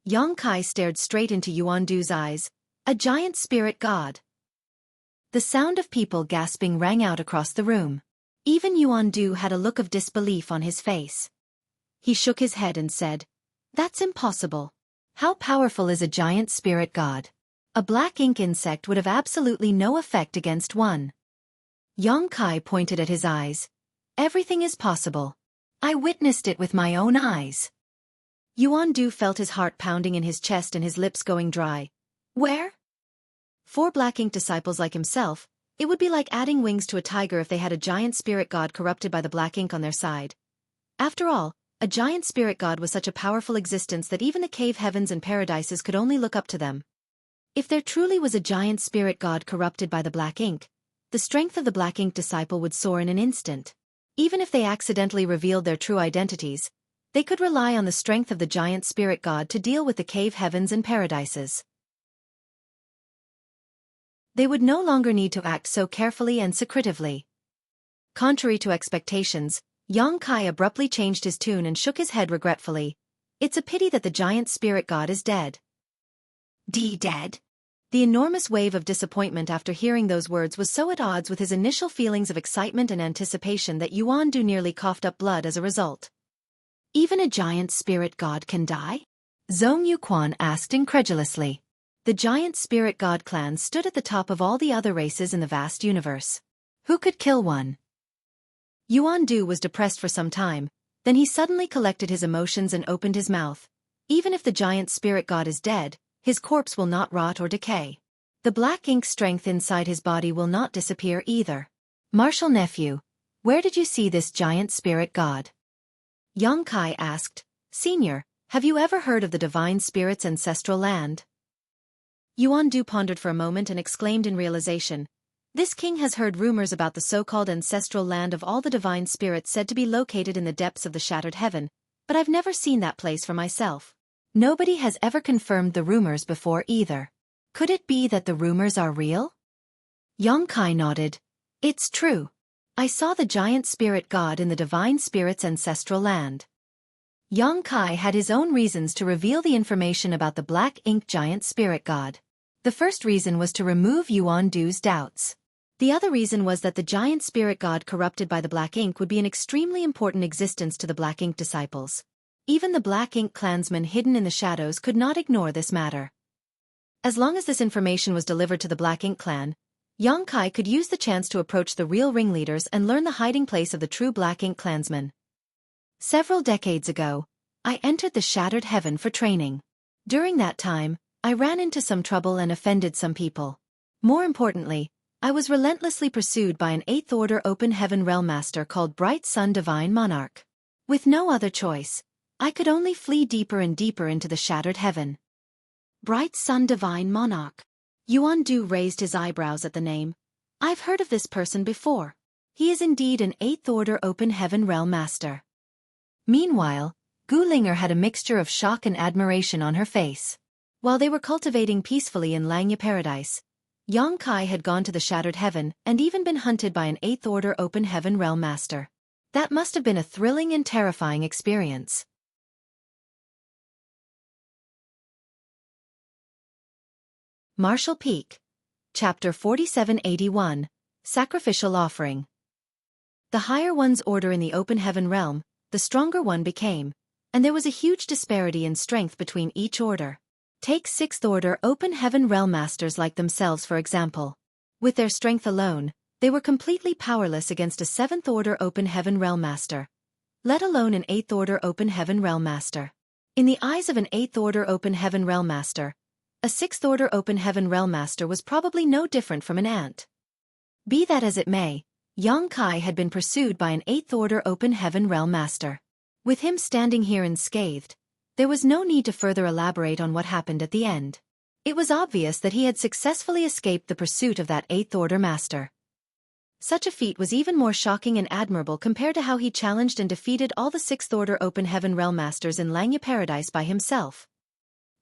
Yang Kai stared straight into Yuandu's eyes. "A giant spirit god." The sound of people gasping rang out across the room. Even Yuandu had a look of disbelief on his face. He shook his head and said, "That's impossible. How powerful is a giant spirit god? A black ink insect would have absolutely no effect against one." Yang Kai pointed at his eyes. "Everything is possible. I witnessed it with my own eyes." Yuandu felt his heart pounding in his chest and his lips going dry. "Where?" For black ink disciples like himself, it would be like adding wings to a tiger if they had a giant spirit god corrupted by the black ink on their side. After all, a giant spirit god was such a powerful existence that even the cave heavens and paradises could only look up to them. If there truly was a giant spirit god corrupted by the black ink, the strength of the black ink disciple would soar in an instant. Even if they accidentally revealed their true identities, they could rely on the strength of the giant spirit god to deal with the cave heavens and paradises. They would no longer need to act so carefully and secretively. Contrary to expectations, Yang Kai abruptly changed his tune and shook his head regretfully. "It's a pity that the giant spirit god is dead." Dead? The enormous wave of disappointment after hearing those words was so at odds with his initial feelings of excitement and anticipation that Yuandu nearly coughed up blood as a result. "Even a giant spirit god can die?" Zhong Yuquan asked incredulously. The giant spirit god clan stood at the top of all the other races in the vast universe. Who could kill one? Yuandu was depressed for some time, then he suddenly collected his emotions and opened his mouth. "Even if the giant spirit god is dead, his corpse will not rot or decay. The black ink strength inside his body will not disappear either." "Martial nephew, where did you see this giant spirit god?" Yang Kai asked. "Senior, have you ever heard of the divine spirit's ancestral land?" Yuandu pondered for a moment and exclaimed in realization, "This king has heard rumors about the so-called ancestral land of all the divine spirits said to be located in the depths of the shattered heaven, but I've never seen that place for myself. Nobody has ever confirmed the rumors before either. Could it be that the rumors are real?" Yang Kai nodded. "It's true. I saw the giant spirit god in the divine spirit's ancestral land. Xueqi had his own reasons to reveal the information about the black ink giant spirit god. The first reason was to remove Yuan Du's doubts. The other reason was that the giant spirit god corrupted by the black ink would be an extremely important existence to the black ink disciples. Even the black ink clansmen hidden in the shadows could not ignore this matter. As long as this information was delivered to the black ink clan, Xueqi could use the chance to approach the real ringleaders and learn the hiding place of the true black ink clansmen. Several decades ago, I entered the Shattered Heaven for training. During that time, I ran into some trouble and offended some people. More importantly, I was relentlessly pursued by an 8th Order Open Heaven Realm Master called Bright Sun Divine Monarch. With no other choice, I could only flee deeper and deeper into the Shattered Heaven. Bright Sun Divine Monarch. Yuan Du raised his eyebrows at the name. I've heard of this person before. He is indeed an 8th Order Open Heaven Realm Master. Meanwhile, Gu Linger had a mixture of shock and admiration on her face. While they were cultivating peacefully in Langya Paradise, Xueqi had gone to the Shattered Heaven and even been hunted by an 8th Order Open Heaven Realm Master. That must have been a thrilling and terrifying experience. Martial Peak. Chapter 4781, Sacrificial Offering. The higher one's order in the Open Heaven Realm, the stronger one became, and there was a huge disparity in strength between each order. Take 6th Order Open Heaven Realm Masters like themselves for example. With their strength alone, they were completely powerless against a 7th Order Open Heaven Realm Master, let alone an 8th Order Open Heaven Realm Master. In the eyes of an 8th Order Open Heaven Realm Master, a 6th Order Open Heaven Realm Master was probably no different from an ant. Be that as it may, Xueqi had been pursued by an 8th Order Open Heaven Realm Master. With him standing here unscathed, there was no need to further elaborate on what happened at the end. It was obvious that he had successfully escaped the pursuit of that 8th Order Master. Such a feat was even more shocking and admirable compared to how he challenged and defeated all the 6th Order Open Heaven Realm Masters in Langya Paradise by himself.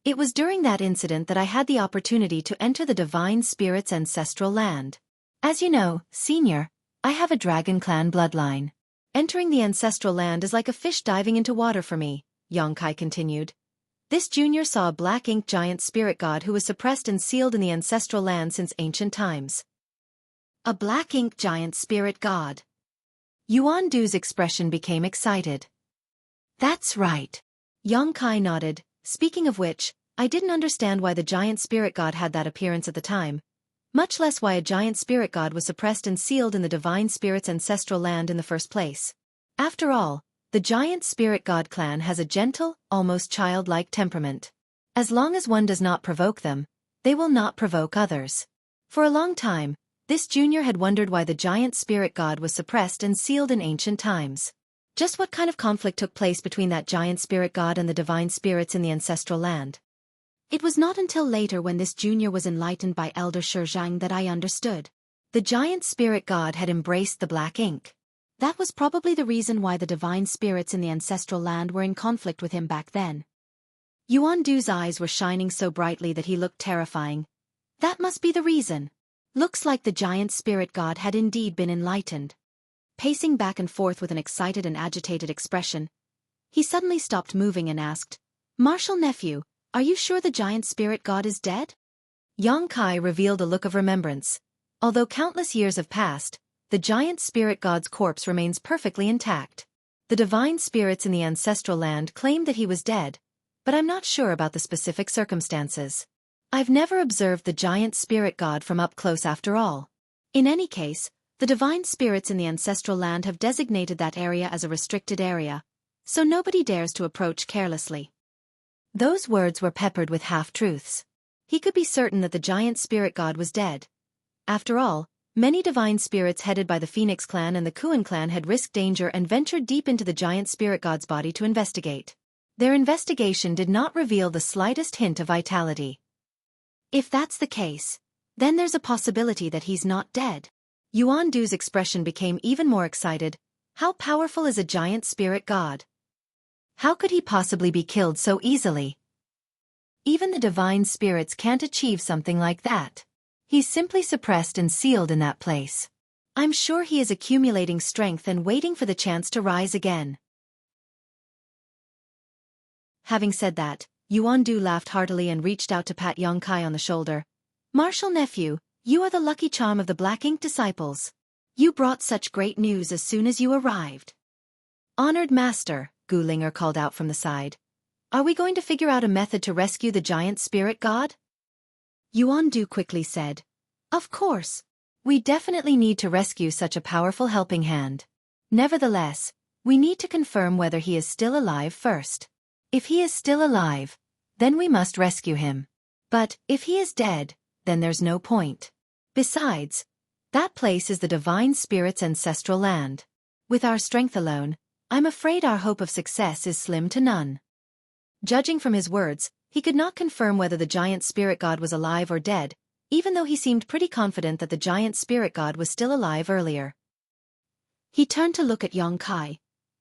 It was during that incident that I had the opportunity to enter the Divine Spirit's ancestral land. As you know, Senior, I have a Dragon Clan bloodline. Entering the ancestral land is like a fish diving into water for me, Xueqi continued. This junior saw a black ink giant spirit god who was suppressed and sealed in the ancestral land since ancient times. A black ink giant spirit god. Yuan Du's expression became excited. That's right. Xueqi nodded. Speaking of which, I didn't understand why the giant spirit god had that appearance at the time, much less why a giant spirit god was suppressed and sealed in the divine spirit's ancestral land in the first place. After all, the giant spirit god clan has a gentle, almost childlike temperament. As long as one does not provoke them, they will not provoke others. For a long time, this junior had wondered why the giant spirit god was suppressed and sealed in ancient times. Just what kind of conflict took place between that giant spirit god and the divine spirits in the ancestral land? It was not until later when this junior was enlightened by Elder Shizhang that I understood. The giant spirit god had embraced the black ink. That was probably the reason why the divine spirits in the ancestral land were in conflict with him back then. Yuan Du's eyes were shining so brightly that he looked terrifying. That must be the reason. Looks like the giant spirit god had indeed been enlightened. Pacing back and forth with an excited and agitated expression, he suddenly stopped moving and asked, Martial Nephew, are you sure the giant spirit god is dead? Xueqi revealed a look of remembrance. Although countless years have passed, the giant spirit god's corpse remains perfectly intact. The divine spirits in the ancestral land claimed that he was dead, but I'm not sure about the specific circumstances. I've never observed the giant spirit god from up close after all. In any case, the divine spirits in the ancestral land have designated that area as a restricted area, so nobody dares to approach carelessly. Those words were peppered with half-truths. He could be certain that the giant spirit god was dead. After all, many divine spirits headed by the Phoenix clan and the Kuan clan had risked danger and ventured deep into the giant spirit god's body to investigate. Their investigation did not reveal the slightest hint of vitality. If that's the case, then there's a possibility that he's not dead. Yuan Du's expression became even more excited. How powerful is a giant spirit god? How could he possibly be killed so easily? Even the divine spirits can't achieve something like that. He's simply suppressed and sealed in that place. I'm sure he is accumulating strength and waiting for the chance to rise again. Having said that, Yuan-du laughed heartily and reached out to pat Yong-kai on the shoulder. Martial nephew, you are the lucky charm of the Black Ink disciples. You brought such great news as soon as you arrived. Honored master, Gu Linger called out from the side. Are we going to figure out a method to rescue the giant spirit god? Yuan-du quickly said. Of course. We definitely need to rescue such a powerful helping hand. Nevertheless, we need to confirm whether he is still alive first. If he is still alive, then we must rescue him. But if he is dead, then there's no point. Besides, that place is the divine spirit's ancestral land. With our strength alone, I'm afraid our hope of success is slim to none. Judging from his words, he could not confirm whether the giant spirit god was alive or dead, even though he seemed pretty confident that the giant spirit god was still alive earlier. He turned to look at Yong-kai.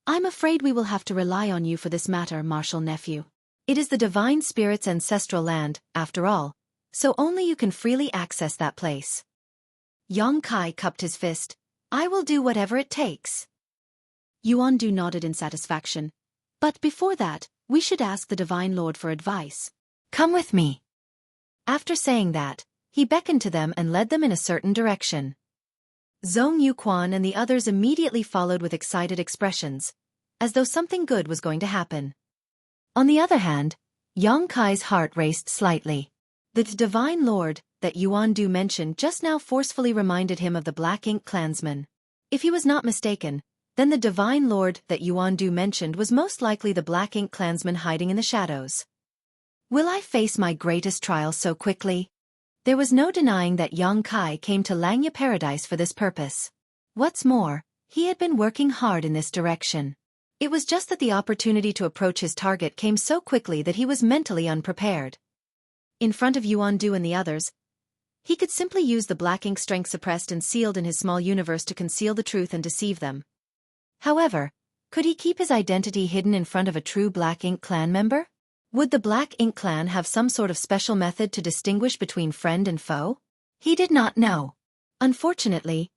I'm afraid we will have to rely on you for this matter, martial nephew. It is the divine spirit's ancestral land, after all, so only you can freely access that place. Yong-kai cupped his fist. I will do whatever it takes. Yuan-du nodded in satisfaction. But before that, we should ask the Divine Lord for advice. Come with me. After saying that, he beckoned to them and led them in a certain direction. Zhong Yuquan and the others immediately followed with excited expressions, as though something good was going to happen. On the other hand, Yong-kai's heart raced slightly. The Divine Lord that Yuan-du mentioned just now forcefully reminded him of the Black Ink clansman. If he was not mistaken, then the Divine Lord that Yuan-du mentioned was most likely the Black Ink clansman hiding in the shadows. Will I face my greatest trial so quickly? There was no denying that Yong-kai came to Langya Paradise for this purpose. What's more, he had been working hard in this direction. It was just that the opportunity to approach his target came so quickly that he was mentally unprepared. In front of Yuan-du and the others, he could simply use the Black Ink strength suppressed and sealed in his small universe to conceal the truth and deceive them. However, could he keep his identity hidden in front of a true Black Ink clan member? Would the Black Ink clan have some sort of special method to distinguish between friend and foe? He did not know. Unfortunately,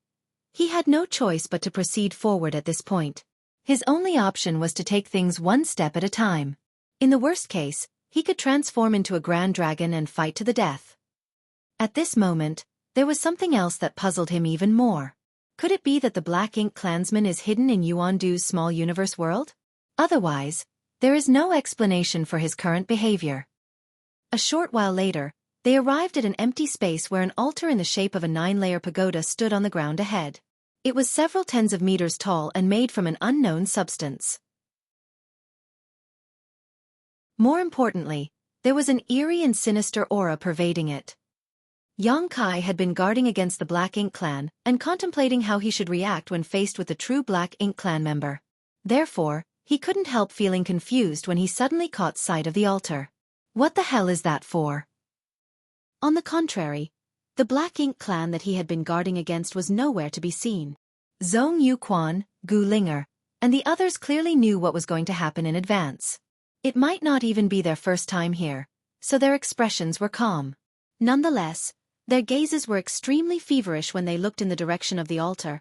he had no choice but to proceed forward at this point. His only option was to take things one step at a time. In the worst case, he could transform into a grand dragon and fight to the death. At this moment, there was something else that puzzled him even more. Could it be that the Black Ink clansman is hidden in Yuan-du's small universe world? Otherwise, there is no explanation for his current behavior. A short while later, they arrived at an empty space where an altar in the shape of a 9-layer pagoda stood on the ground ahead. It was several tens of meters tall and made from an unknown substance. More importantly, there was an eerie and sinister aura pervading it. Yong-kai had been guarding against the Black Ink clan and contemplating how he should react when faced with the true Black Ink clan member. Therefore, he couldn't help feeling confused when he suddenly caught sight of the altar. What the hell is that for? On the contrary, the Black Ink clan that he had been guarding against was nowhere to be seen. Zhong Yuquan, Gu Linger, and the others clearly knew what was going to happen in advance. It might not even be their first time here, so their expressions were calm. Nonetheless, their gazes were extremely feverish when they looked in the direction of the altar,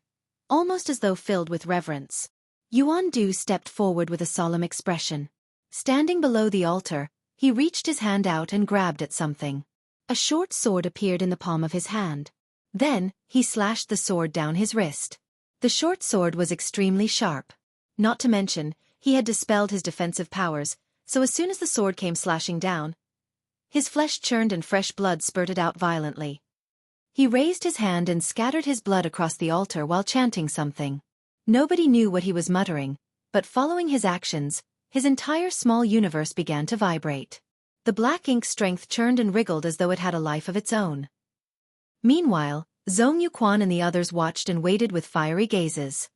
almost as though filled with reverence. Yuan-du stepped forward with a solemn expression. Standing below the altar, he reached his hand out and grabbed at something. A short sword appeared in the palm of his hand. Then, he slashed the sword down his wrist. The short sword was extremely sharp. Not to mention, he had dispelled his defensive powers, so as soon as the sword came slashing down, his flesh churned and fresh blood spurted out violently. He raised his hand and scattered his blood across the altar while chanting something. Nobody knew what he was muttering, but following his actions, his entire small universe began to vibrate. The Black Ink strength churned and wriggled as though it had a life of its own. Meanwhile, Zhong Yuquan and the others watched and waited with fiery gazes.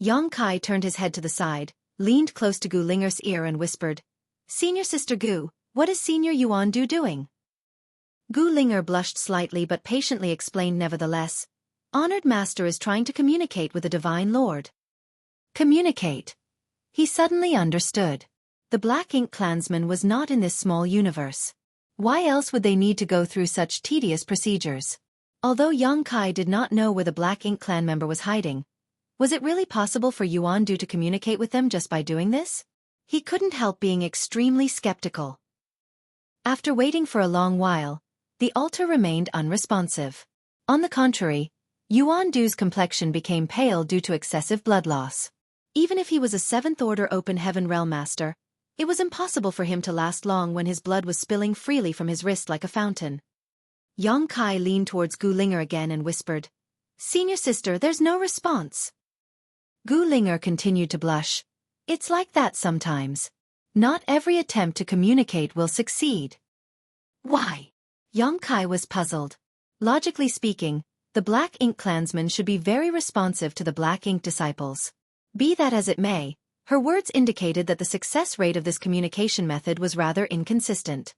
Yong-kai turned his head to the side, leaned close to Gu Linger's ear and whispered, "Senior Sister Gu, what is Senior Yuan-du doing?" Gu Linger blushed slightly but patiently explained nevertheless, "Honored Master is trying to communicate with the Divine Lord." Communicate. He suddenly understood. The Black Ink clansman was not in this small universe. Why else would they need to go through such tedious procedures? Although Yang Kai did not know where the Black Ink clan member was hiding, was it really possible for Yuan Du to communicate with them just by doing this? He couldn't help being extremely skeptical. After waiting for a long while, the altar remained unresponsive. On the contrary, Yuan Du's complexion became pale due to excessive blood loss. Even if he was a 7th-order Open Heaven Realm Master, it was impossible for him to last long when his blood was spilling freely from his wrist like a fountain. Yang Kai leaned towards Gu Linger again and whispered, "Senior sister, there's no response." Gu Linger continued to blush. "It's like that sometimes. Not every attempt to communicate will succeed." "Why?" Yang Kai was puzzled. Logically speaking, the Black Ink clansmen should be very responsive to the Black Ink disciples. Be that as it may, her words indicated that the success rate of this communication method was rather inconsistent.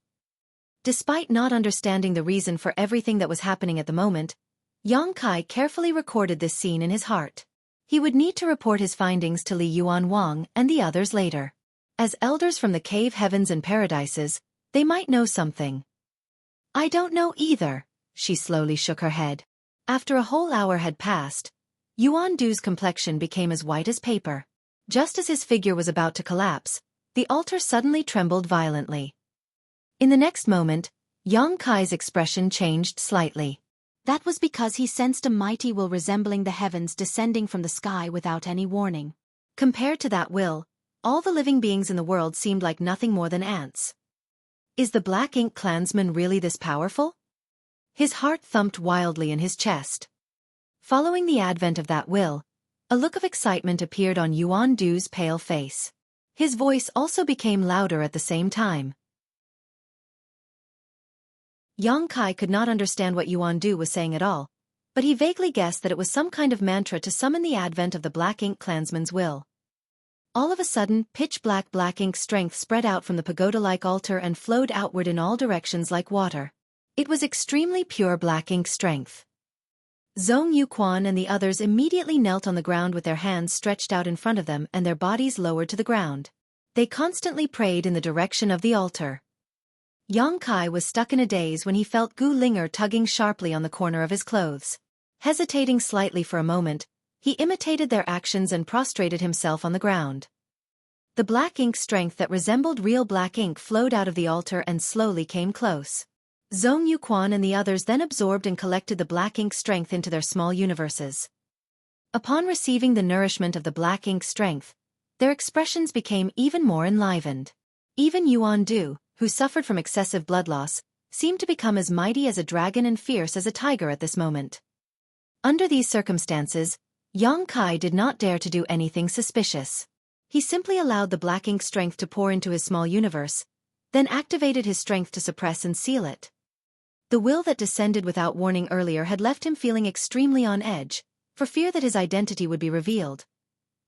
Despite not understanding the reason for everything that was happening at the moment, Yang Kai carefully recorded this scene in his heart. He would need to report his findings to Li Yuan Wang and the others later. As elders from the cave heavens and paradises, they might know something. "I don't know either," she slowly shook her head. After a whole hour had passed, Yuan Du's complexion became as white as paper. Just as his figure was about to collapse, the altar suddenly trembled violently. In the next moment, Yang Kai's expression changed slightly. That was because he sensed a mighty will resembling the heavens descending from the sky without any warning. Compared to that will, all the living beings in the world seemed like nothing more than ants. Is the Black Ink clansman really this powerful? His heart thumped wildly in his chest. Following the advent of that will, a look of excitement appeared on Yuan Du's pale face. His voice also became louder at the same time. Yang Kai could not understand what Yuan Du was saying at all, but he vaguely guessed that it was some kind of mantra to summon the advent of the Black Ink clansman's will. All of a sudden, pitch-black Black Ink strength spread out from the pagoda-like altar and flowed outward in all directions like water. It was extremely pure Black Ink strength. Zhong Yuquan and the others immediately knelt on the ground with their hands stretched out in front of them and their bodies lowered to the ground. They constantly prayed in the direction of the altar. Yang Kai was stuck in a daze when he felt Gu Linger tugging sharply on the corner of his clothes. Hesitating slightly for a moment, he imitated their actions and prostrated himself on the ground. The Black Ink strength that resembled real Black Ink flowed out of the altar and slowly came close. Zhong Yuquan and the others then absorbed and collected the Black Ink strength into their small universes. Upon receiving the nourishment of the Black Ink strength, their expressions became even more enlivened. Even Yuan Du, who suffered from excessive blood loss, seemed to become as mighty as a dragon and fierce as a tiger at this moment. Under these circumstances, Yang Kai did not dare to do anything suspicious. He simply allowed the Black Ink strength to pour into his small universe, then activated his strength to suppress and seal it. The will that descended without warning earlier had left him feeling extremely on edge, for fear that his identity would be revealed.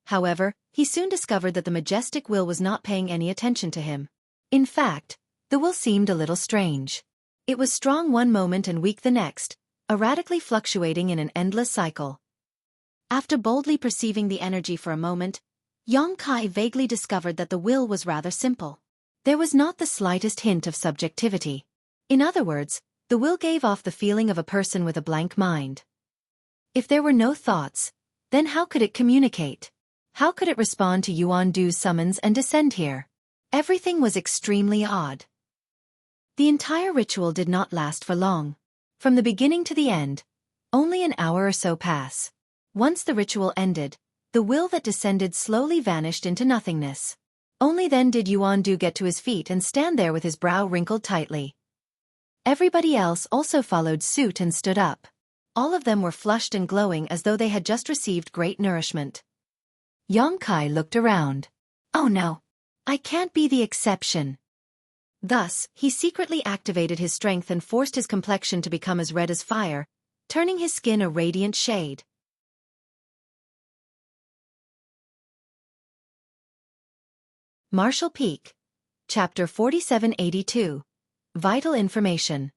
However, he soon discovered that the majestic will was not paying any attention to him. In fact, the will seemed a little strange. It was strong one moment and weak the next, erratically fluctuating in an endless cycle. After boldly perceiving the energy for a moment, Yang Kai vaguely discovered that the will was rather simple. There was not the slightest hint of subjectivity. In other words, the will gave off the feeling of a person with a blank mind. If there were no thoughts, then how could it communicate? How could it respond to Yuan Du's summons and descend here? Everything was extremely odd. The entire ritual did not last for long. From the beginning to the end, only an hour or so pass. Once the ritual ended, the will that descended slowly vanished into nothingness. Only then did Yuan Du get to his feet and stand there with his brow wrinkled tightly. Everybody else also followed suit and stood up. All of them were flushed and glowing as though they had just received great nourishment. Yang Kai looked around. Oh no! I can't be the exception. Thus, he secretly activated his strength and forced his complexion to become as red as fire, turning his skin a radiant shade. Martial Peak. Chapter 4782. Vital Information.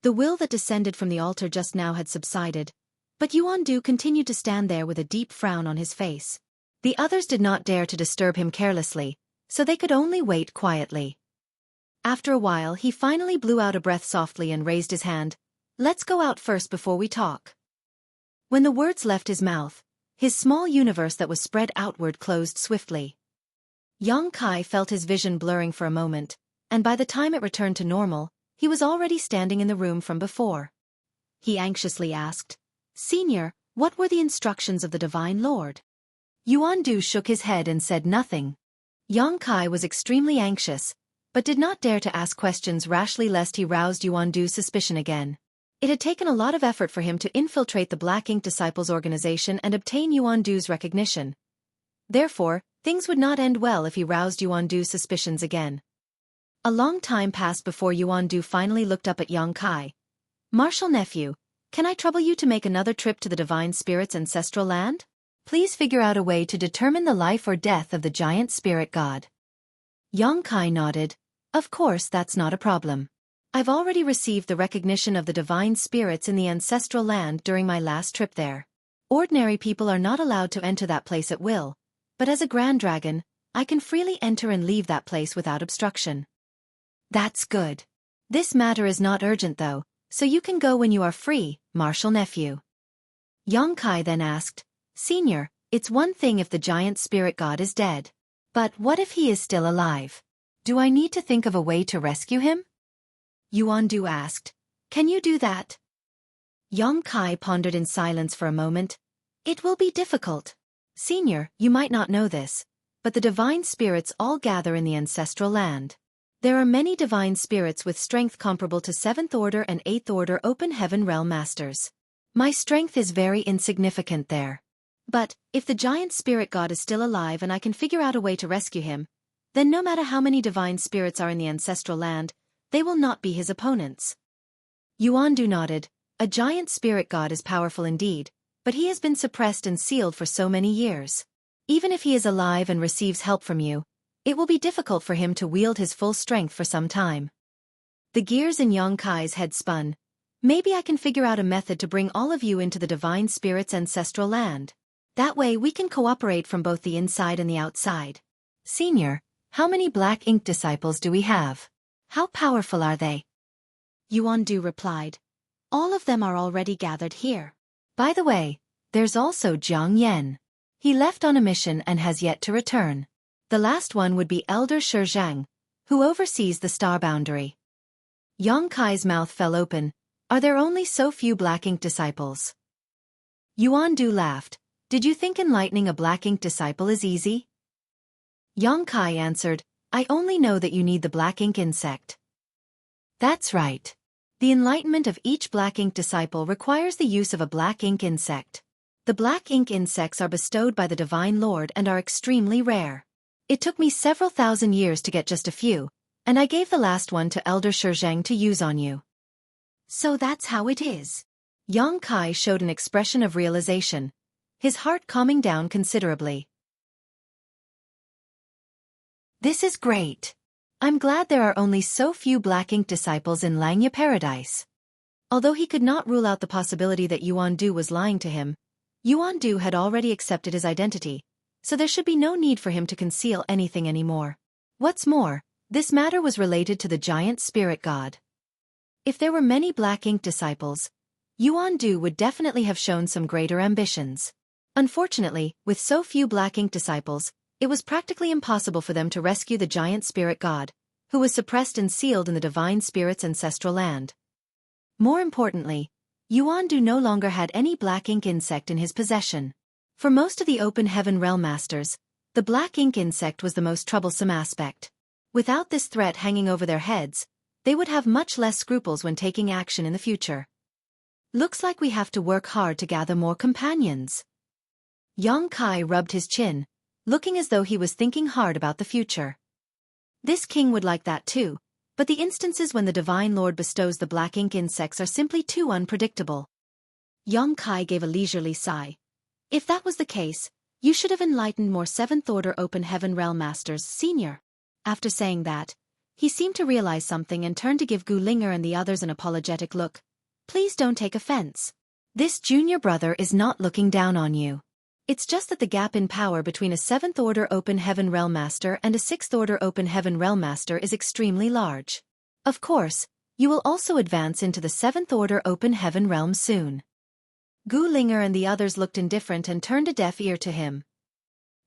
The will that descended from the altar just now had subsided, but Yuan Du continued to stand there with a deep frown on his face. The others did not dare to disturb him carelessly, so they could only wait quietly. After a while he finally blew out a breath softly and raised his hand, Let's go out first before we talk. When the words left his mouth, his small universe that was spread outward closed swiftly. Yang Kai felt his vision blurring for a moment, and by the time it returned to normal, he was already standing in the room from before. He anxiously asked, "Senior, what were the instructions of the Divine Lord?" Yuandu shook his head and said nothing. Yang Kai was extremely anxious, but did not dare to ask questions rashly lest he roused Yuandu's suspicion again. It had taken a lot of effort for him to infiltrate the Black Ink Disciples organization and obtain Yuandu's recognition. Therefore, things would not end well if he roused Yuandu's suspicions again. A long time passed before Yuandu finally looked up at Yang Kai. "Martial nephew, can I trouble you to make another trip to the Divine Spirit's ancestral land? Please figure out a way to determine the life or death of the giant spirit god." Yang Kai nodded. "Of course, that's not a problem. I've already received the recognition of the divine spirits in the ancestral land during my last trip there. Ordinary people are not allowed to enter that place at will, but as a Grand Dragon, I can freely enter and leave that place without obstruction." "That's good. This matter is not urgent though, so you can go when you are free, martial nephew." Yang Kai then asked, "Senior, it's one thing if the giant spirit god is dead. But what if he is still alive? Do I need to think of a way to rescue him?" Yuandu asked, "Can you do that?" Yang Kai pondered in silence for a moment. "It will be difficult. Senior, you might not know this, but the divine spirits all gather in the ancestral land. There are many divine spirits with strength comparable to 7th Order and 8th Order Open Heaven Realm Masters. My strength is very insignificant there. But, if the giant spirit god is still alive and I can figure out a way to rescue him, then no matter how many divine spirits are in the ancestral land, they will not be his opponents." Yuandu nodded. "A giant spirit god is powerful indeed, but he has been suppressed and sealed for so many years. Even if he is alive and receives help from you, it will be difficult for him to wield his full strength for some time." The gears in Yang Kai's head spun. "Maybe I can figure out a method to bring all of you into the divine spirit's ancestral land. That way we can cooperate from both the inside and the outside. Senior, how many Black Ink disciples do we have? How powerful are they?" Yuandu replied, "All of them are already gathered here. By the way, there's also Jiang Yen. He left on a mission and has yet to return. The last one would be Elder Shizhang, who oversees the star boundary." Yang Kai's mouth fell open. "Are there only so few Black Ink disciples?" Yuandu laughed. "Did you think enlightening a Black Ink disciple is easy?" Yang Kai answered, "I only know that you need the Black Ink insect." "That's right. The enlightenment of each Black Ink disciple requires the use of a Black Ink insect. The Black Ink insects are bestowed by the Divine Lord and are extremely rare. It took me several thousand years to get just a few, and I gave the last one to Elder Shizhang to use on you." "So that's how it is." Yang Kai showed an expression of realization, his heart calming down considerably. "This is great. I'm glad there are only so few Black Ink disciples in Langya Paradise." Although he could not rule out the possibility that Yuandu was lying to him, Yuandu had already accepted his identity, so there should be no need for him to conceal anything anymore. What's more, this matter was related to the giant spirit god. If there were many Black Ink disciples, Yuandu would definitely have shown some greater ambitions. Unfortunately, with so few Black Ink disciples, it was practically impossible for them to rescue the giant spirit god, who was suppressed and sealed in the divine spirit's ancestral land. More importantly, Yuandu no longer had any Black Ink insect in his possession. For most of the Open Heaven Realm Masters, the Black Ink insect was the most troublesome aspect. Without this threat hanging over their heads, they would have much less scruples when taking action in the future. "Looks like we have to work hard to gather more companions." Yang Kai rubbed his chin, looking as though he was thinking hard about the future. This king would like that too, but the instances when the Divine Lord bestows the Black Ink insects are simply too unpredictable. Yang Kai gave a leisurely sigh. "If that was the case, you should have enlightened more 7th Order Open Heaven Realm Masters, Senior." After saying that, he seemed to realize something and turned to give Gu Linger and the others an apologetic look. "Please don't take offense. This junior brother is not looking down on you. It's just that the gap in power between a 7th Order Open Heaven Realm Master and a 6th Order Open Heaven Realm Master is extremely large. Of course, You will also advance into the 7th Order Open Heaven realm soon. Gu Linger and the others looked indifferent and turned a deaf ear to him.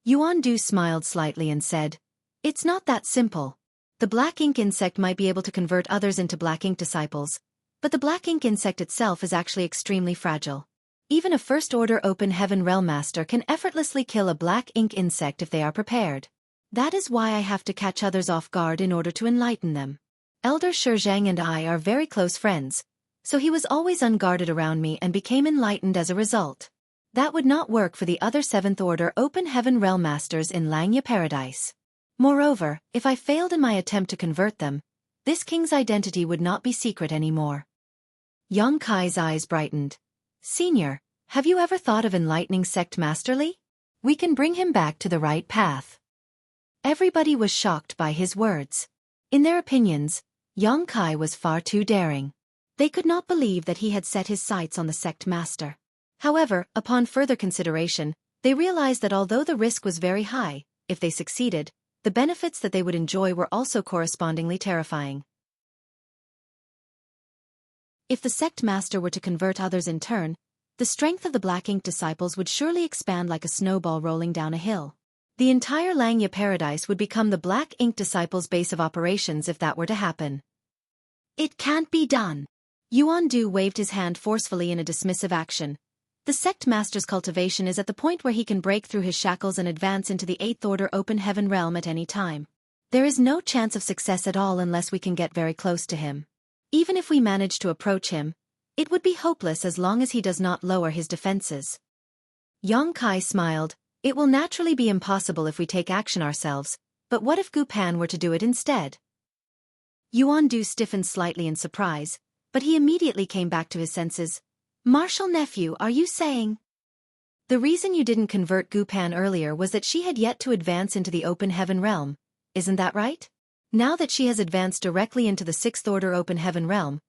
Yuan Du smiled slightly and said, "It's not that simple. The black ink insect might be able to convert others into black ink disciples, but the black ink insect itself is actually extremely fragile. Even a First Order Open Heaven realm master can effortlessly kill a black ink insect if they are prepared. That is why I have to catch others off guard in order to enlighten them. Elder Shizhang and I are very close friends, so he was always unguarded around me and became enlightened as a result. That would not work for the other 7th Order Open Heaven realm masters in Langya Paradise. Moreover, if I failed in my attempt to convert them, this king's identity would not be secret anymore." Yang Kai's eyes brightened. "Senior, have you ever thought of enlightening Sect Master Li? We can bring him back to the right path." Everybody was shocked by his words. In their opinions, Yang Kai was far too daring. They could not believe that he had set his sights on the Sect Master. However, upon further consideration, they realized that although the risk was very high, if they succeeded, the benefits that they would enjoy were also correspondingly terrifying. If the Sect Master were to convert others in turn, the strength of the Black Ink disciples would surely expand like a snowball rolling down a hill. The entire Langya Paradise would become the Black Ink disciples' base of operations if that were to happen. "It can't be done." Yuan Du waved his hand forcefully in a dismissive action. The Sect Master's cultivation is at the point where he can break through his shackles and advance into the 8th Order Open Heaven realm at any time. There is no chance of success at all unless we can get very close to him. Even if we manage to approach him, it would be hopeless as long as he does not lower his defenses. Yang Kai smiled. "It will naturally be impossible if we take action ourselves, but what if Gu Pan were to do it instead?" Yuan Du stiffened slightly in surprise, but he immediately came back to his senses. "Martial nephew, are you saying?" "The reason you didn't convert Gu Pan earlier was that she had yet to advance into the Open Heaven realm, isn't that right? Now that she has advanced directly into the 6th Order Open Heaven realm,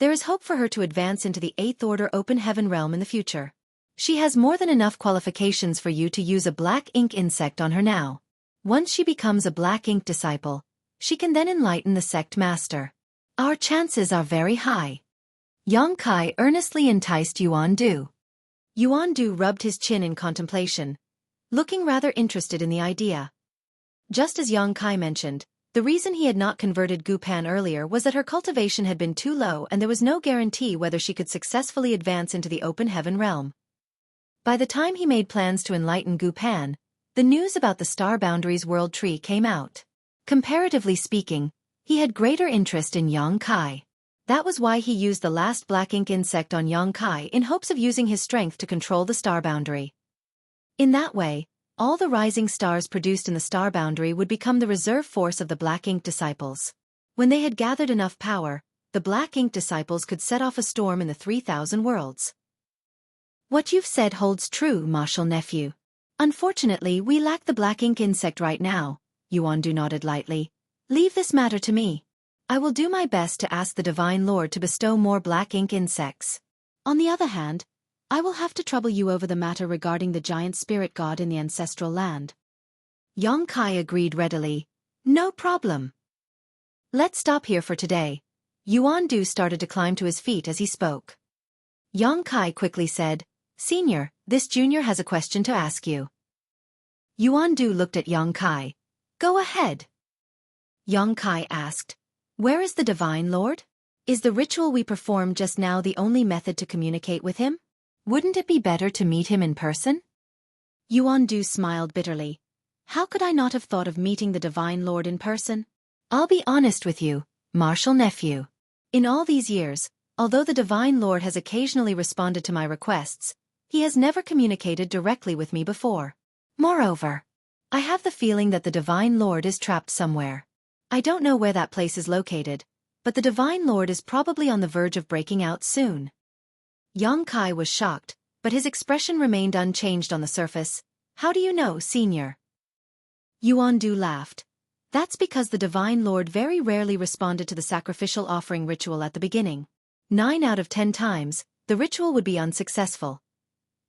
there is hope for her to advance into the 8th Order Open Heaven realm in the future. She has more than enough qualifications for you to use a black ink insect on her now. Once she becomes a black ink disciple, she can then enlighten the Sect Master. Our chances are very high." Yang Kai earnestly enticed Yuan Du. Yuan Du rubbed his chin in contemplation, looking rather interested in the idea. Just as Yang Kai mentioned, the reason he had not converted Gu Pan earlier was that her cultivation had been too low and there was no guarantee whether she could successfully advance into the Open Heaven realm. By the time he made plans to enlighten Gu Pan, the news about the Star Boundaries World Tree came out. Comparatively speaking, he had greater interest in Yang Kai. That was why he used the last black ink insect on Yang Kai in hopes of using his strength to control the star boundary. In that way, all the rising stars produced in the star boundary would become the reserve force of the black ink disciples. When they had gathered enough power, the black ink disciples could set off a storm in the 3,000 worlds. "What you've said holds true, Martial Nephew. Unfortunately, we lack the black ink insect right now," Yuan Du nodded lightly. "Leave this matter to me. I will do my best to ask the Divine Lord to bestow more black ink insects. On the other hand, I will have to trouble you over the matter regarding the giant spirit god in the ancestral land." Yang Kai agreed readily. "No problem. Let's stop here for today." Yuan Du started to climb to his feet as he spoke. Yang Kai quickly said, "Senior, this junior has a question to ask you." Yuan Du looked at Yang Kai. "Go ahead." Yang Kai asked, "Where is the Divine Lord? Is the ritual we performed just now the only method to communicate with him? Wouldn't it be better to meet him in person?" Yuan Du smiled bitterly. "How could I not have thought of meeting the Divine Lord in person? I'll be honest with you, Martial Nephew. In all these years, although the Divine Lord has occasionally responded to my requests, he has never communicated directly with me before. Moreover, I have the feeling that the Divine Lord is trapped somewhere. I don't know where that place is located, but the Divine Lord is probably on the verge of breaking out soon." Yang Kai was shocked, but his expression remained unchanged on the surface. "How do you know, Senior?" Yuan Du laughed. "That's because the Divine Lord very rarely responded to the sacrificial offering ritual at the beginning. 9 out of 10 times, the ritual would be unsuccessful.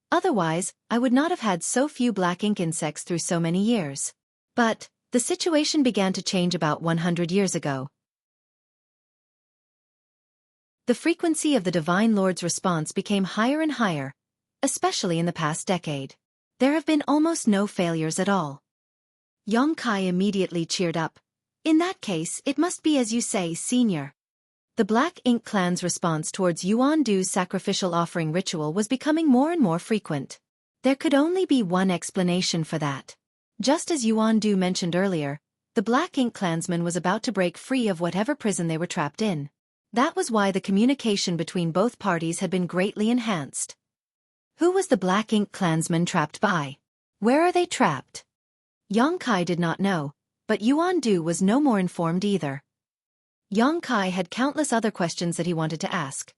Otherwise, I would not have had so few black ink insects through so many years. But the situation began to change about 100 years ago. The frequency of the Divine Lord's response became higher and higher, especially in the past decade. There have been almost no failures at all. Yongkai immediately cheered up. In that case, it must be as you say, Senior. The Black Ink clan's response towards Yuandu's sacrificial offering ritual was becoming more and more frequent. There could only be one explanation for that. Just as Yuandu mentioned earlier, the Black Ink clansman was about to break free of whatever prison they were trapped in. That was why the communication between both parties had been greatly enhanced. Who was the Black Ink clansman trapped by? Where are they trapped? Yongkai did not know, but Yuandu was no more informed either. Yongkai had countless other questions that he wanted to ask.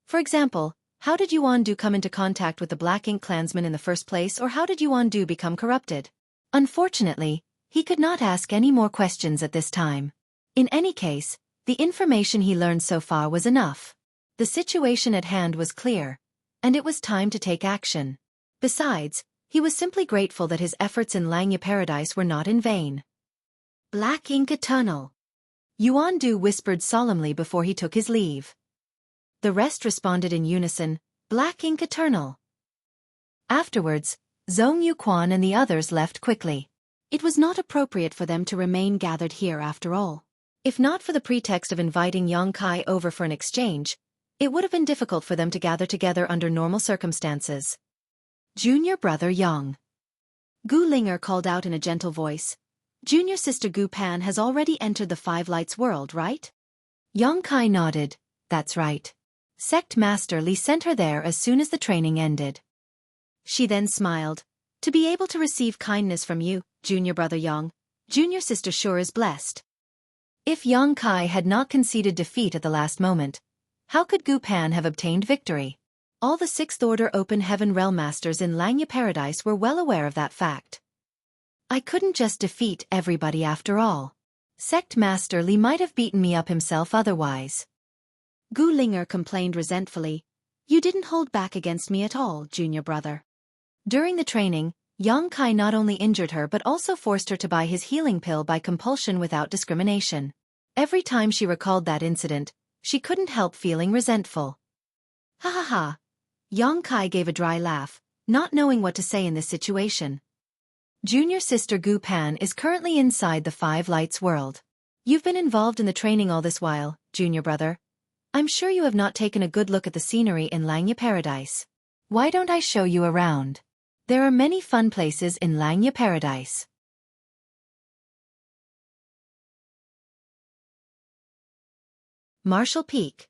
For example, how did Yuandu come into contact with the Black Ink clansman in the first place, or how did Yuandu become corrupted? Unfortunately, he could not ask any more questions at this time. In any case, the information he learned so far was enough. The situation at hand was clear, and it was time to take action. Besides, he was simply grateful that his efforts in Langya Paradise were not in vain. Black Ink Eternal. Yuandu whispered solemnly before he took his leave. The rest responded in unison, Black Ink Eternal. Afterwards, Zhong Yuquan and the others left quickly. It was not appropriate for them to remain gathered here after all. If not for the pretext of inviting Yongkai over for an exchange, it would have been difficult for them to gather together under normal circumstances. Junior brother Yang. Gu Linger called out in a gentle voice. Junior sister Gu Pan has already entered the Five Lights world, right? Yongkai nodded. That's right. Sect Master Li sent her there as soon as the training ended. She then smiled. To be able to receive kindness from you, junior brother Yang, junior sister sure is blessed. If Yongkai had not conceded defeat at the last moment, how could Gu Pan have obtained victory? All the Sixth Order Open Heaven Realm Masters in Langya Paradise were well aware of that fact. I couldn't just defeat everybody after all. Sect Master Li might have beaten me up himself otherwise. Gu Linger complained resentfully. You didn't hold back against me at all, junior brother. During the training, Yongkai not only injured her but also forced her to buy his healing pill by compulsion without discrimination. Every time she recalled that incident, she couldn't help feeling resentful. Ha ha ha. Yongkai gave a dry laugh, not knowing what to say in this situation. Junior sister Gu Pan is currently inside the Five Lights world. You've been involved in the training all this while, junior brother. I'm sure you have not taken a good look at the scenery in Langya Paradise. Why don't I show you around? There are many fun places in Langya Paradise. Martial Peak.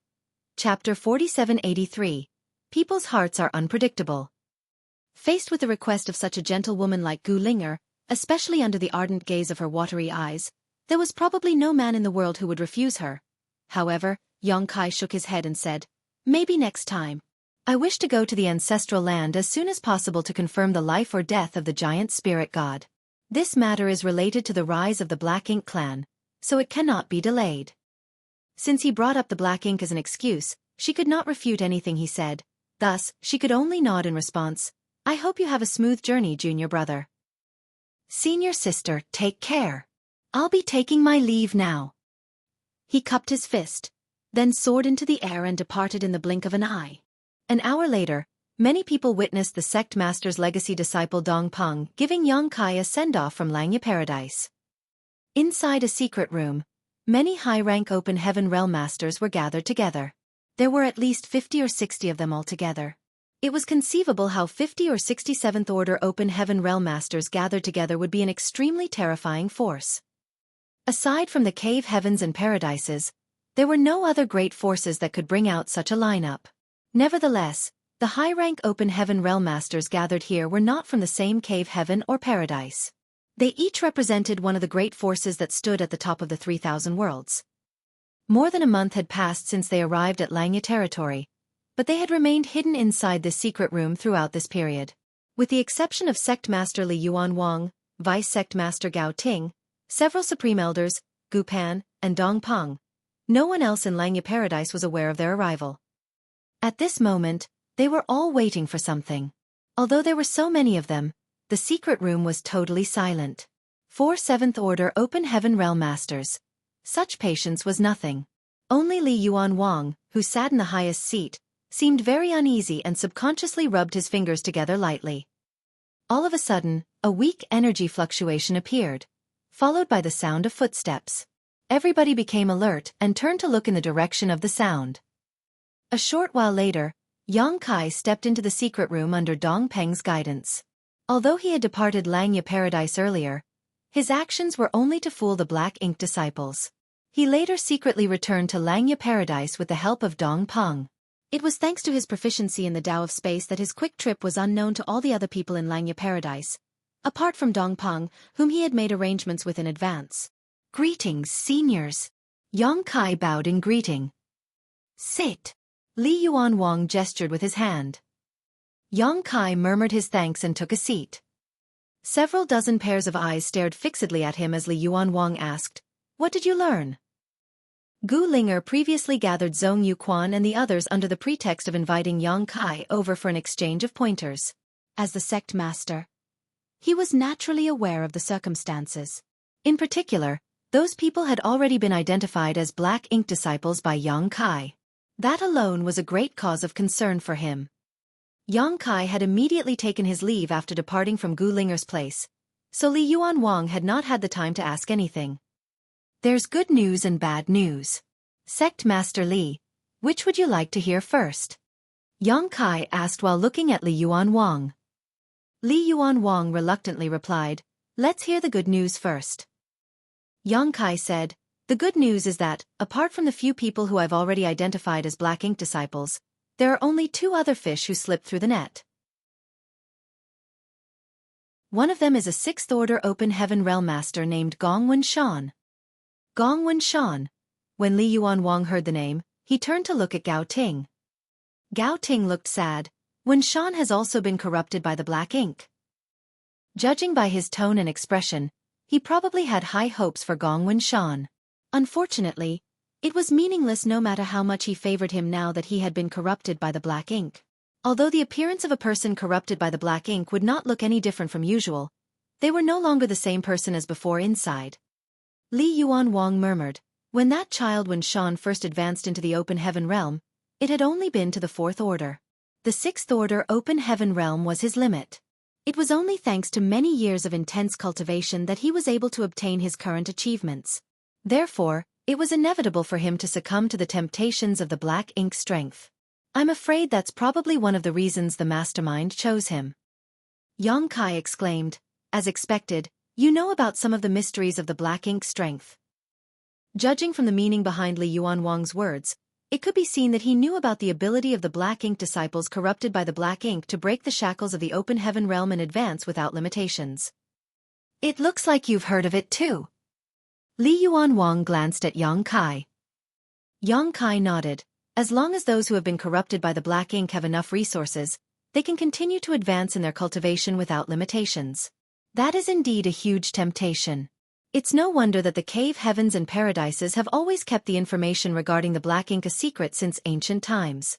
Chapter 4783. People's hearts are unpredictable. Faced with the request of such a gentlewoman like Gu Linger, especially under the ardent gaze of her watery eyes, there was probably no man in the world who would refuse her. However, Yongkai shook his head and said, Maybe next time. I wish to go to the ancestral land as soon as possible to confirm the life or death of the giant spirit god. This matter is related to the rise of the Black Ink clan, so it cannot be delayed. Since he brought up the Black Ink as an excuse, she could not refute anything he said. Thus, she could only nod in response. I hope you have a smooth journey, junior brother. Senior sister, take care. I'll be taking my leave now. He cupped his fist, then soared into the air and departed in the blink of an eye. An hour later, many people witnessed the sect master's legacy disciple Dong Peng giving Yongkai a send-off from Langya Paradise. Inside a secret room, many high-rank Open Heaven Realm Masters were gathered together. There were at least 50 or 60 of them altogether. It was conceivable how 50 or 67th Order Open Heaven Realm Masters gathered together would be an extremely terrifying force. Aside from the cave heavens and paradises, there were no other great forces that could bring out such a lineup. Nevertheless, the high-rank Open Heaven Realm Masters gathered here were not from the same cave heaven or paradise. They each represented one of the great forces that stood at the top of the 3,000 worlds. More than a month had passed since they arrived at Langya territory, but they had remained hidden inside this secret room throughout this period. With the exception of Sect Master Li Yuan Wang, Vice Sect Master Gao Ting, several Supreme Elders, Gu Pan, and Dong Peng, no one else in Langya Paradise was aware of their arrival. At this moment, they were all waiting for something. Although there were so many of them, the secret room was totally silent. 4 7th Order Open Heaven Realm Masters. Such patience was nothing. Only Li Yuanwang, who sat in the highest seat, seemed very uneasy and subconsciously rubbed his fingers together lightly. All of a sudden, a weak energy fluctuation appeared, followed by the sound of footsteps. Everybody became alert and turned to look in the direction of the sound. A short while later, Yang Kai stepped into the secret room under Dong Peng's guidance. Although he had departed Langya Paradise earlier, his actions were only to fool the Black Ink disciples. He later secretly returned to Langya Paradise with the help of Dong Peng. It was thanks to his proficiency in the Tao of Space that his quick trip was unknown to all the other people in Langya Paradise, apart from Dong Peng, whom he had made arrangements with in advance. "Greetings, seniors." Yang Kai bowed in greeting. "Sit." Li Yuanwang gestured with his hand. Yang Kai murmured his thanks and took a seat. Several dozen pairs of eyes stared fixedly at him as Li Yuanwang asked, "What did you learn?" Gu Linger previously gathered Zhong Yuquan and the others under the pretext of inviting Yang Kai over for an exchange of pointers. As the sect master, he was naturally aware of the circumstances. In particular, those people had already been identified as Black Ink disciples by Yang Kai. That alone was a great cause of concern for him. Yang Kai had immediately taken his leave after departing from Gu Linger's place, so Li Yuanwang had not had the time to ask anything. "There's good news and bad news. Sect Master Li, which would you like to hear first?" Yang Kai asked while looking at Li Yuanwang. Li Yuanwang reluctantly replied, "Let's hear the good news first." Yang Kai said, "The good news is that, apart from the few people who I've already identified as Black Ink disciples, there are only 2 other fish who slipped through the net. One of them is a 6th Order Open Heaven Realm Master named Gong Wenshan." Gong Wenshan. When Li Yuanwang heard the name, he turned to look at Gao Ting. Gao Ting looked sad. Wenshan has also been corrupted by the Black Ink. Judging by his tone and expression, he probably had high hopes for Gong Wenshan. Unfortunately, it was meaningless no matter how much he favored him now that he had been corrupted by the Black Ink. Although the appearance of a person corrupted by the Black Ink would not look any different from usual, they were no longer the same person as before inside. Li Yuanwang murmured, "When that child Wenshan first advanced into the Open Heaven Realm, it had only been to the 4th Order. The 6th Order Open Heaven Realm was his limit. It was only thanks to many years of intense cultivation that he was able to obtain his current achievements. Therefore, it was inevitable for him to succumb to the temptations of the Black Ink strength. I'm afraid that's probably one of the reasons the mastermind chose him." Yang Kai exclaimed, "As expected, you know about some of the mysteries of the Black Ink strength." Judging from the meaning behind Li Yuanwang's words, it could be seen that he knew about the ability of the Black Ink disciples corrupted by the Black Ink to break the shackles of the Open Heaven Realm in advance without limitations. "It looks like you've heard of it too." Li Yuanwang glanced at Yang Kai. Yang Kai nodded. As long as those who have been corrupted by the Black Ink have enough resources, they can continue to advance in their cultivation without limitations. That is indeed a huge temptation. It's no wonder that the cave heavens and paradises have always kept the information regarding the Black Ink a secret since ancient times.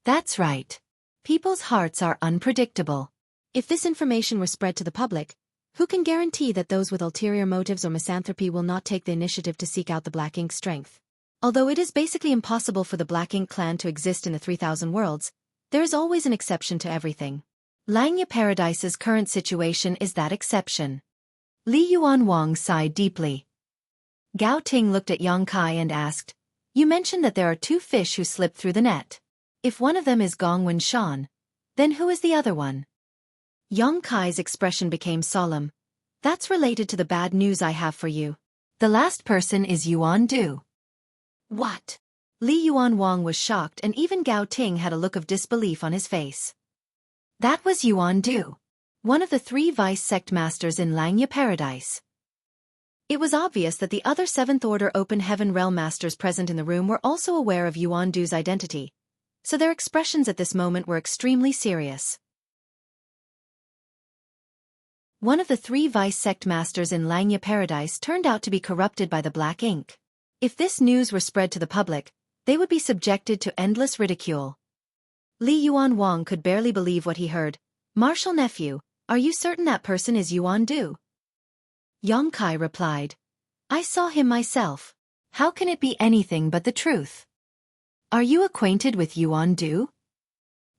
That's right. People's hearts are unpredictable. If this information were spread to the public, who can guarantee that those with ulterior motives or misanthropy will not take the initiative to seek out the Black Ink strength? Although it is basically impossible for the Black Ink clan to exist in the 3,000 worlds, there is always an exception to everything. Langya Paradise's current situation is that exception. Li Yuanwang sighed deeply. Gao Ting looked at Yang Kai and asked, "You mentioned that there are 2 fish who slipped through the net. If one of them is Gong Wenshan, then who is the other one?" Yang Kai's expression became solemn. "That's related to the bad news I have for you. The last person is Yuan Du." "What?" Li Yuanwang was shocked and even Gao Ting had a look of disbelief on his face. That was Yuan Du, one of the 3 vice sect masters in Langya Paradise. It was obvious that the other 7th Order Open Heaven Realm masters present in the room were also aware of Yuan Du's identity, so their expressions at this moment were extremely serious. One of the 3 vice sect masters in Langya Paradise turned out to be corrupted by the Black Ink. If this news were spread to the public, they would be subjected to endless ridicule. Li Yuanwang could barely believe what he heard. "Martial nephew, are you certain that person is Yuan Du?" Yang Kai replied, "I saw him myself. How can it be anything but the truth? Are you acquainted with Yuan-du?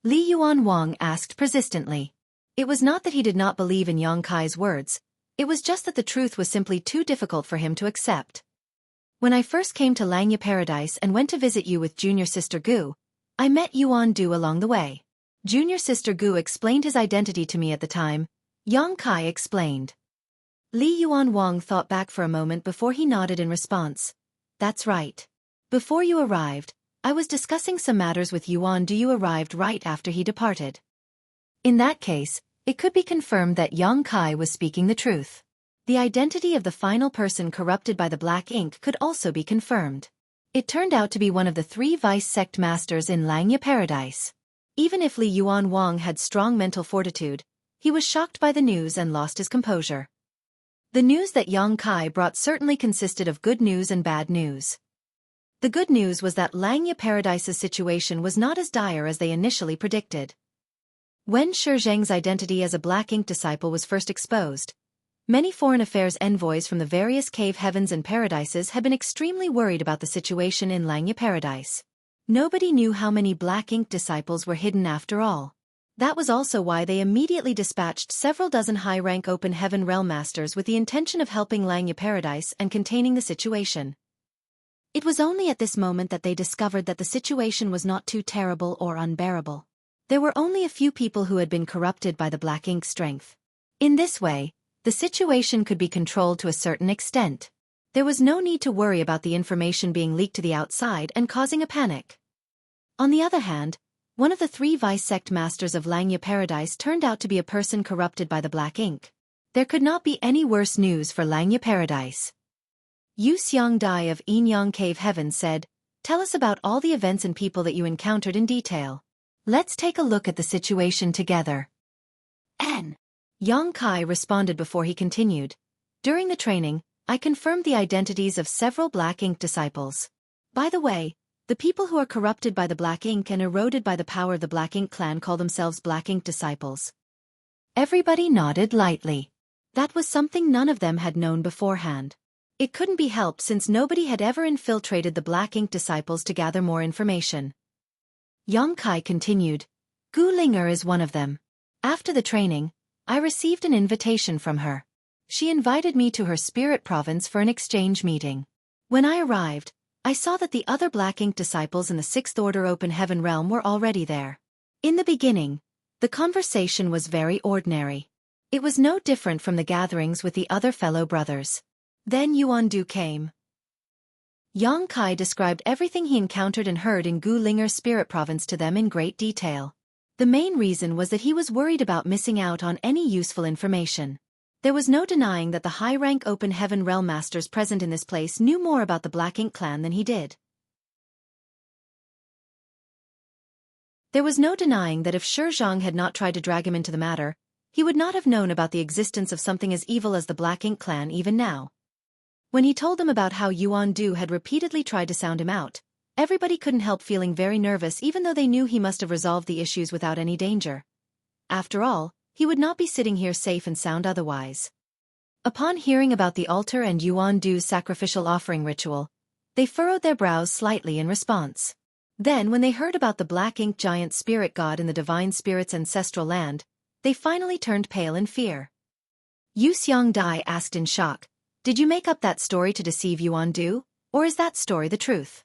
Li Yuan-wang asked persistently. It was not that he did not believe in Yang Kai's words, it was just that the truth was simply too difficult for him to accept. When I first came to Langya Paradise and went to visit you with junior sister Gu, I met Yuan-du along the way. Junior sister Gu explained his identity to me at the time. Yang Kai explained. Li Yuan-wang thought back for a moment before he nodded in response. That's right. Before you arrived, I was discussing some matters with Yuan-du. You arrived right after he departed. In that case, it could be confirmed that Yang Kai was speaking the truth. The identity of the final person corrupted by the black ink could also be confirmed. It turned out to be one of the 3 vice sect masters in Langya Paradise. Even if Li Yuan-wang had strong mental fortitude, he was shocked by the news and lost his composure. The news that Yang Kai brought certainly consisted of good news and bad news. The good news was that Langya Paradise's situation was not as dire as they initially predicted. When Shi Zheng's identity as a black ink disciple was first exposed, many foreign affairs envoys from the various cave heavens and paradises had been extremely worried about the situation in Langya Paradise. Nobody knew how many black ink disciples were hidden after all. That was also why they immediately dispatched several dozen high-rank open heaven realm masters with the intention of helping Langya Paradise and containing the situation. It was only at this moment that they discovered that the situation was not too terrible or unbearable. There were only a few people who had been corrupted by the black ink strength. In this way, the situation could be controlled to a certain extent. There was no need to worry about the information being leaked to the outside and causing a panic. On the other hand, one of the 3 vice sect masters of Langya Paradise turned out to be a person corrupted by the black ink. There could not be any worse news for Langya Paradise. Yu Xiangdai of Yinyang Cave Heaven said, "Tell us about all the events and people that you encountered in detail. Let's take a look at the situation together." Yang Kai responded before he continued. During the training, I confirmed the identities of several black ink disciples. By the way, the people who are corrupted by the black ink and eroded by the power of the black ink clan call themselves black ink disciples. Everybody nodded lightly. That was something none of them had known beforehand. It couldn't be helped since nobody had ever infiltrated the black ink disciples to gather more information. Yang Kai continued. Gu Linger is one of them. After the training, I received an invitation from her. She invited me to her spirit province for an exchange meeting. When I arrived, I saw that the other black ink disciples in the 6th Order Open Heaven realm were already there. In the beginning, the conversation was very ordinary. It was no different from the gatherings with the other fellow brothers. Then Yuan-du came. Yang Kai described everything he encountered and heard in Gu Linger's spirit province to them in great detail. The main reason was that he was worried about missing out on any useful information. There was no denying that the high-rank open heaven realm masters present in this place knew more about the Black Ink clan than he did. There was no denying that if Shi Zhang had not tried to drag him into the matter, he would not have known about the existence of something as evil as the Black Ink clan even now. When he told them about how Yuan-du had repeatedly tried to sound him out, everybody couldn't help feeling very nervous even though they knew he must have resolved the issues without any danger. After all, he would not be sitting here safe and sound otherwise. Upon hearing about the altar and Yuan-du's sacrificial offering ritual, they furrowed their brows slightly in response. Then when they heard about the Black Ink giant spirit god in the divine spirit's ancestral land, they finally turned pale in fear. Yu Xiangdai asked in shock, "Did you make up that story to deceive Yuan-du, or is that story the truth?"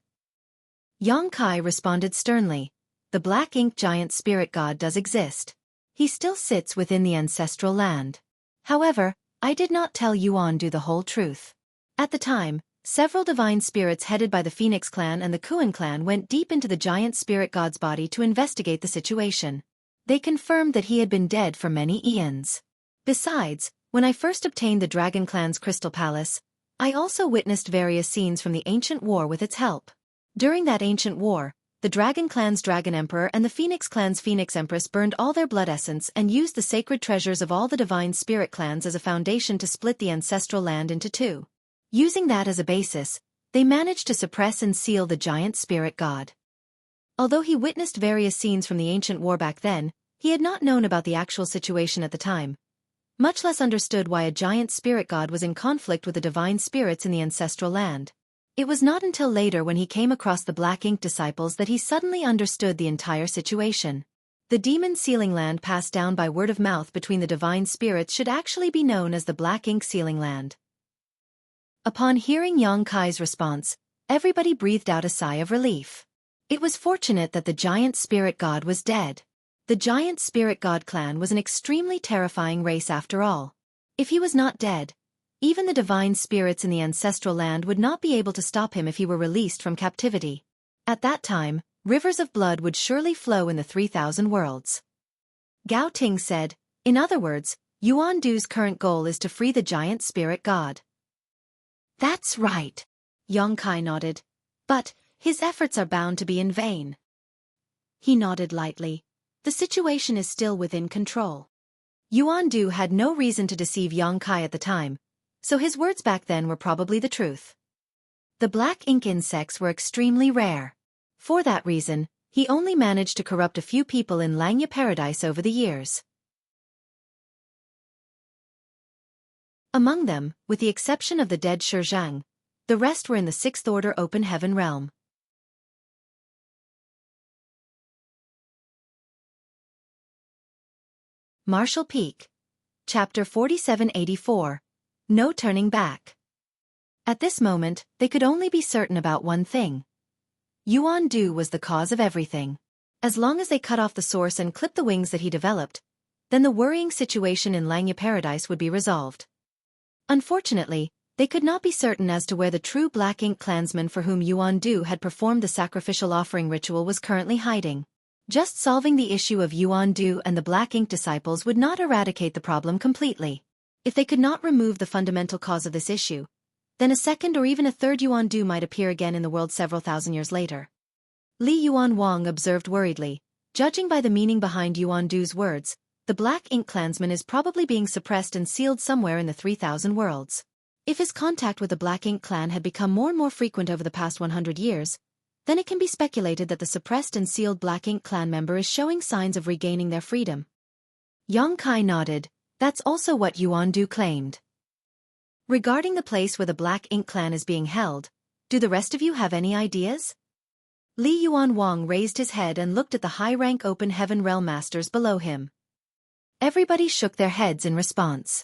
Yang Kai responded sternly, "The Black Ink giant spirit god does exist. He still sits within the ancestral land. However, I did not tell Yuan-du the whole truth. At the time, several divine spirits headed by the Phoenix clan and the Kuan clan went deep into the giant spirit god's body to investigate the situation. They confirmed that he had been dead for many eons. Besides, when I first obtained the Dragon clan's crystal palace, I also witnessed various scenes from the ancient war with its help. During that ancient war, the Dragon clan's Dragon Emperor and the Phoenix clan's Phoenix Empress burned all their blood essence and used the sacred treasures of all the divine spirit clans as a foundation to split the ancestral land into two. Using that as a basis, they managed to suppress and seal the giant spirit god. Although he witnessed various scenes from the ancient war back then, he had not known about the actual situation at the time, much less understood why a giant spirit god was in conflict with the divine spirits in the ancestral land. It was not until later when he came across the Black Ink disciples that he suddenly understood the entire situation. The demon sealing land passed down by word of mouth between the divine spirits should actually be known as the Black Ink sealing land. Upon hearing Yang Kai's response, everybody breathed out a sigh of relief. It was fortunate that the giant spirit god was dead. The giant spirit god clan was an extremely terrifying race after all. If he was not dead, even the divine spirits in the ancestral land would not be able to stop him if he were released from captivity. At that time, rivers of blood would surely flow in the 3,000 worlds. Gao Ting said, in other words, Yuan Du's current goal is to free the giant spirit god. That's right. Yang Kai nodded. But, his efforts are bound to be in vain. He nodded lightly. The situation is still within control. Yuan Du had no reason to deceive Yang Kai at the time, so his words back then were probably the truth. The black ink insects were extremely rare. For that reason, he only managed to corrupt a few people in Langya Paradise over the years. Among them, with the exception of the dead Shizhang, the rest were in the Sixth Order Open Heaven realm. Marshall Peak. Chapter 4784. No turning back. At this moment, they could only be certain about one thing. Yuan Du was the cause of everything. As long as they cut off the source and clipped the wings that he developed, then the worrying situation in Langya Paradise would be resolved. Unfortunately, they could not be certain as to where the true Black Ink clansman for whom Yuan Du had performed the sacrificial offering ritual was currently hiding. Just solving the issue of Yuan Du and the Black Ink disciples would not eradicate the problem completely. If they could not remove the fundamental cause of this issue, then a second or even a third Yuan Du might appear again in the world several thousand years later. Li Yuan Wang observed worriedly, judging by the meaning behind Yuan Du's words, the Black Ink clansman is probably being suppressed and sealed somewhere in the 3,000 worlds. If his contact with the Black Ink clan had become more and more frequent over the past 100 years, then it can be speculated that the suppressed and sealed Black Ink clan member is showing signs of regaining their freedom. Yang Kai nodded. That's also what Yuan Du claimed. Regarding the place where the Black Ink clan is being held, do the rest of you have any ideas? Li Yuan Wang raised his head and looked at the high-rank Open Heaven Realm Masters below him. Everybody shook their heads in response.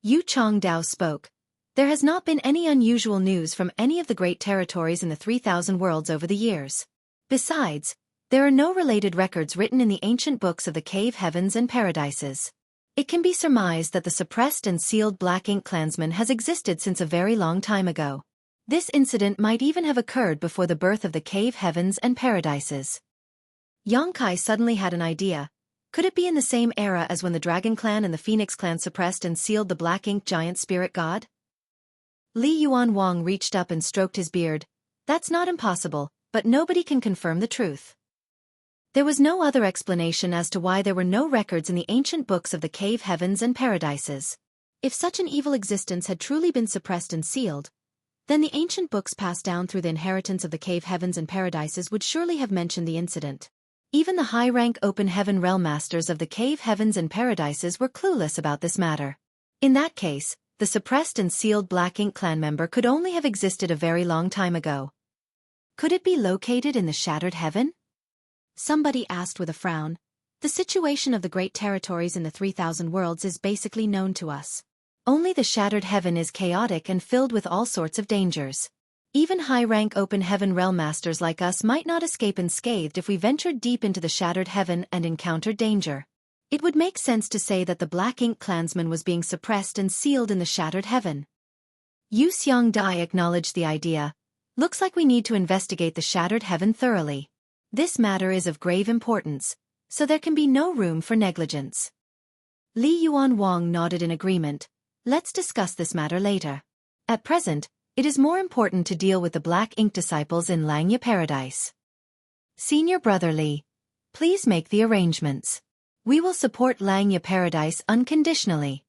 Yu Chongdao spoke. There has not been any unusual news from any of the great territories in the 3,000 worlds over the years. Besides, there are no related records written in the ancient books of the cave heavens and paradises. It can be surmised that the suppressed and sealed Black Ink clansman has existed since a very long time ago. This incident might even have occurred before the birth of the cave heavens and paradises. Yang Kai suddenly had an idea. Could it be in the same era as when the Dragon Clan and the Phoenix Clan suppressed and sealed the Black Ink giant spirit god? Li Yuan Wang reached up and stroked his beard. That's not impossible, but nobody can confirm the truth. There was no other explanation as to why there were no records in the ancient books of the cave heavens and paradises. If such an evil existence had truly been suppressed and sealed, then the ancient books passed down through the inheritance of the cave heavens and paradises would surely have mentioned the incident. Even the high-rank Open Heaven Realm Masters of the cave heavens and paradises were clueless about this matter. In that case, the suppressed and sealed Black Ink clan member could only have existed a very long time ago. Could it be located in the Shattered Heaven? Somebody asked with a frown. The situation of the great territories in the 3,000 worlds is basically known to us. Only the Shattered Heaven is chaotic and filled with all sorts of dangers. Even high-rank Open Heaven Realm Masters like us might not escape unscathed if we ventured deep into the Shattered Heaven and encountered danger. It would make sense to say that the Black Ink clansman was being suppressed and sealed in the Shattered Heaven. Yu Xiangdai acknowledged the idea. Looks like we need to investigate the Shattered Heaven thoroughly. This matter is of grave importance, so there can be no room for negligence. Li Yuan Wang nodded in agreement. Let's discuss this matter later. At present, it is more important to deal with the Black Ink disciples in Langya Paradise. Senior Brother Li, please make the arrangements. We will support Langya Paradise unconditionally.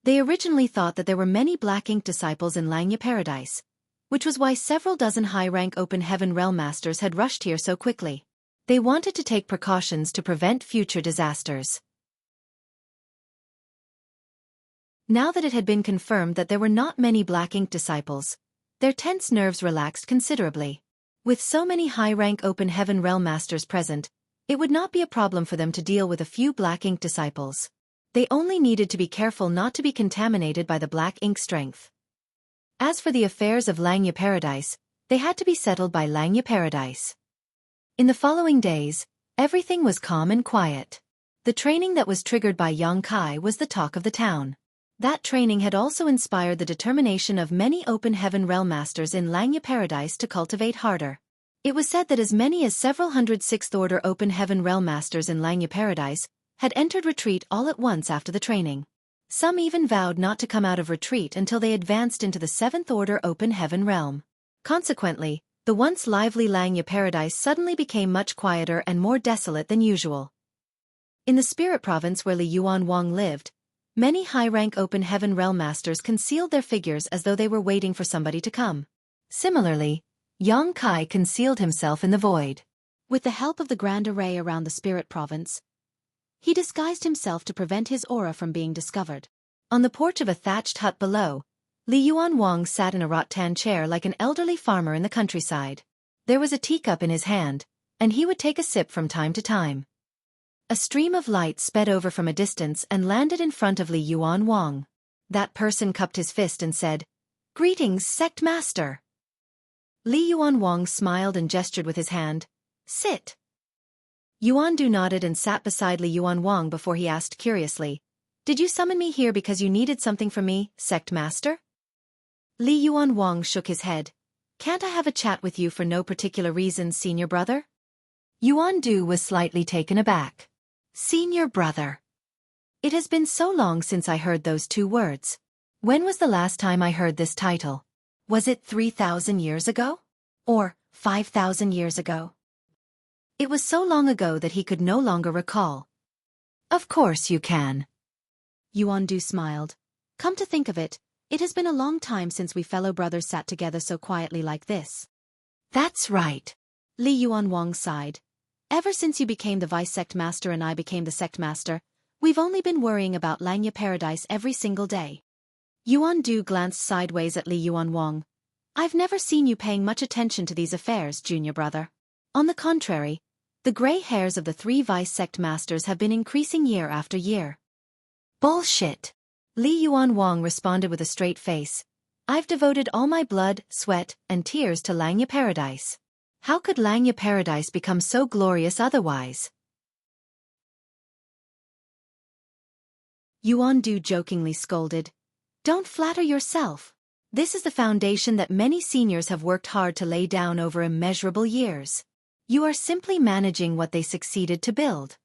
They originally thought that there were many Black Ink disciples in Langya Paradise, which was why several dozen high-rank Open Heaven Realm Masters had rushed here so quickly. They wanted to take precautions to prevent future disasters. Now that it had been confirmed that there were not many Black Ink disciples, Their tense nerves relaxed considerably. With so many high-rank open heaven realm masters present, it would not be a problem for them to deal with a few black ink disciples. They only needed to be careful not to be contaminated by the black ink strength. As for the affairs of Langya Paradise, they had to be settled by Langya Paradise. In the following days, everything was calm and quiet. The training that was triggered by Yang Kai was the talk of the town. That training had also inspired the determination of many open heaven realm masters in Langya Paradise to cultivate harder. It was said that as many as several hundred sixth-order open heaven realm masters in Langya Paradise had entered retreat all at once after the training. Some even vowed not to come out of retreat until they advanced into the seventh-order open heaven realm. Consequently, the once lively Langya Paradise suddenly became much quieter and more desolate than usual. In the spirit province where Li Yuan Wang lived, many high-rank open heaven realm masters concealed their figures as though they were waiting for somebody to come. Similarly, Yang Kai concealed himself in the void. With the help of the grand array around the spirit province, he disguised himself to prevent his aura from being discovered. On the porch of a thatched hut below, Li Yuan Wang sat in a rattan chair like an elderly farmer in the countryside. There was a teacup in his hand, and he would take a sip from time to time. A stream of light sped over from a distance and landed in front of Li Yuan Wang. That person cupped his fist and said, "Greetings, sect master." Li Yuan Wang smiled and gestured with his hand, "Sit." Yuan Du nodded and sat beside Li Yuan Wang before he asked curiously, "Did you summon me here because you needed something from me, sect master?" Li Yuan Wang shook his head. "Can't I have a chat with you for no particular reason, senior brother?" Yuan Du was slightly taken aback. Senior brother. It has been so long since I heard those two words. When was the last time I heard this title? Was it 3,000 years ago? Or 5,000 years ago? It was so long ago that he could no longer recall. Of course you can. Yuan Du smiled. Come to think of it, it has been a long time since we fellow brothers sat together so quietly like this. That's right. Li Yuan Wang sighed. Ever since you became the vice sect master and I became the sect master, we've only been worrying about Langya Paradise every single day. Yuan Du glanced sideways at Li Yuan Wang. I've never seen you paying much attention to these affairs, junior brother. On the contrary, the gray hairs of the three vice sect masters have been increasing year after year. Bullshit. Li Yuan Wang responded with a straight face. I've devoted all my blood, sweat, and tears to Langya Paradise. How could Langya Paradise become so glorious otherwise? Yuan Du jokingly scolded. Don't flatter yourself. This is the foundation that many seniors have worked hard to lay down over immeasurable years. You are simply managing what they succeeded to build.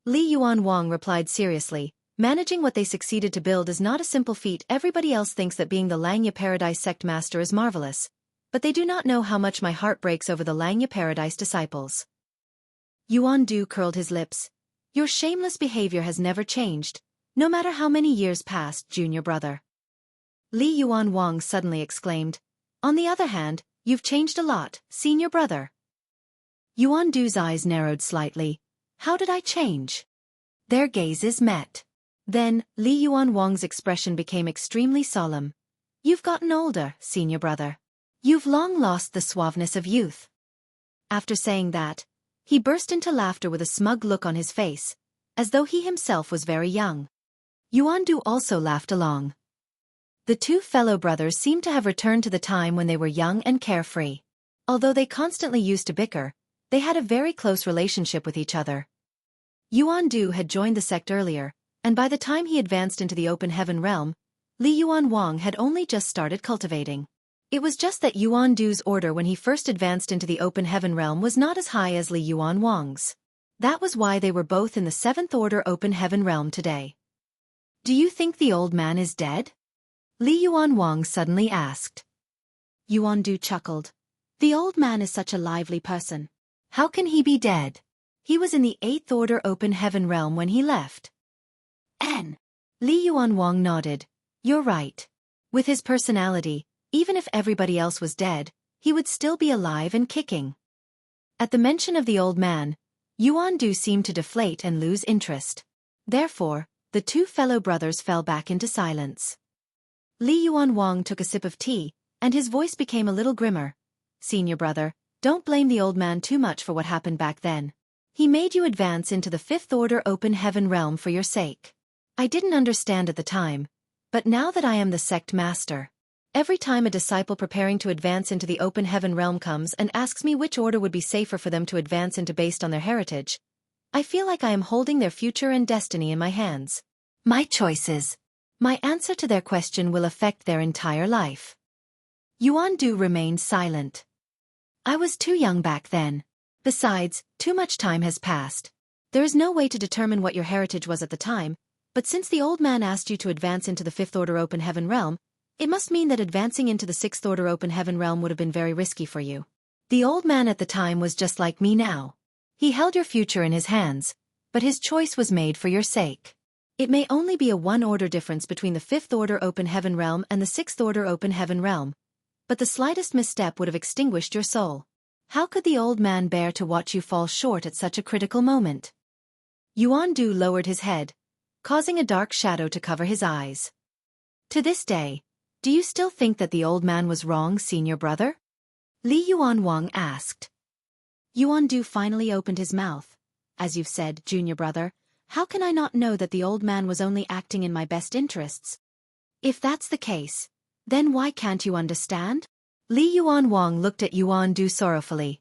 Li Yuan Wang replied seriously, managing what they succeeded to build is not a simple feat. Everybody else thinks that being the Langya Paradise sect master is marvelous, but they do not know how much my heart breaks over the Langya Paradise disciples. Yuan Du curled his lips. Your shameless behavior has never changed, no matter how many years passed, junior brother. Li Yuan Wang suddenly exclaimed. On the other hand, you've changed a lot, senior brother. Yuan Du's eyes narrowed slightly. How did I change? Their gazes met. Then, Li Yuan Wang's expression became extremely solemn. You've gotten older, senior brother. You've long lost the suaveness of youth. After saying that, he burst into laughter with a smug look on his face, as though he himself was very young. Yuan Du also laughed along. The two fellow brothers seemed to have returned to the time when they were young and carefree. Although they constantly used to bicker, they had a very close relationship with each other. Yuan Du had joined the sect earlier, and by the time he advanced into the open heaven realm, Li Yuan Wang had only just started cultivating. It was just that Yuan Du's order when he first advanced into the open heaven realm was not as high as Li Yuan Wang's. That was why they were both in the seventh order open heaven realm today. Do you think the old man is dead? Li Yuan Wang suddenly asked. Yuan Du chuckled. The old man is such a lively person. How can he be dead? He was in the eighth order open heaven realm when he left. Li Yuan Wang nodded. You're right. With his personality, even if everybody else was dead, he would still be alive and kicking. At the mention of the old man, Yuan Du seemed to deflate and lose interest. Therefore, the two fellow brothers fell back into silence. Li Yuan Wang took a sip of tea, and his voice became a little grimmer. Senior brother, don't blame the old man too much for what happened back then. He made you advance into the fifth order open heaven realm for your sake. I didn't understand at the time, but now that I am the sect master, every time a disciple preparing to advance into the open heaven realm comes and asks me which order would be safer for them to advance into based on their heritage, I feel like I am holding their future and destiny in my hands. My choices. My answer to their question will affect their entire life. Yuan Du remained silent. I was too young back then. Besides, too much time has passed. There is no way to determine what your heritage was at the time, but since the old man asked you to advance into the fifth order open heaven realm, it must mean that advancing into the sixth order open heaven realm would have been very risky for you. The old man at the time was just like me now. He held your future in his hands, but his choice was made for your sake. It may only be a one-order difference between the fifth order open heaven realm and the sixth order open heaven realm, but the slightest misstep would have extinguished your soul. How could the old man bear to watch you fall short at such a critical moment? Yuan Du lowered his head, causing a dark shadow to cover his eyes. To this day, do you still think that the old man was wrong, senior brother? Li Yuan Wang asked. Yuan Du finally opened his mouth. As you've said, junior brother, how can I not know that the old man was only acting in my best interests? If that's the case, then why can't you understand? Li Yuan Wang looked at Yuan Du sorrowfully.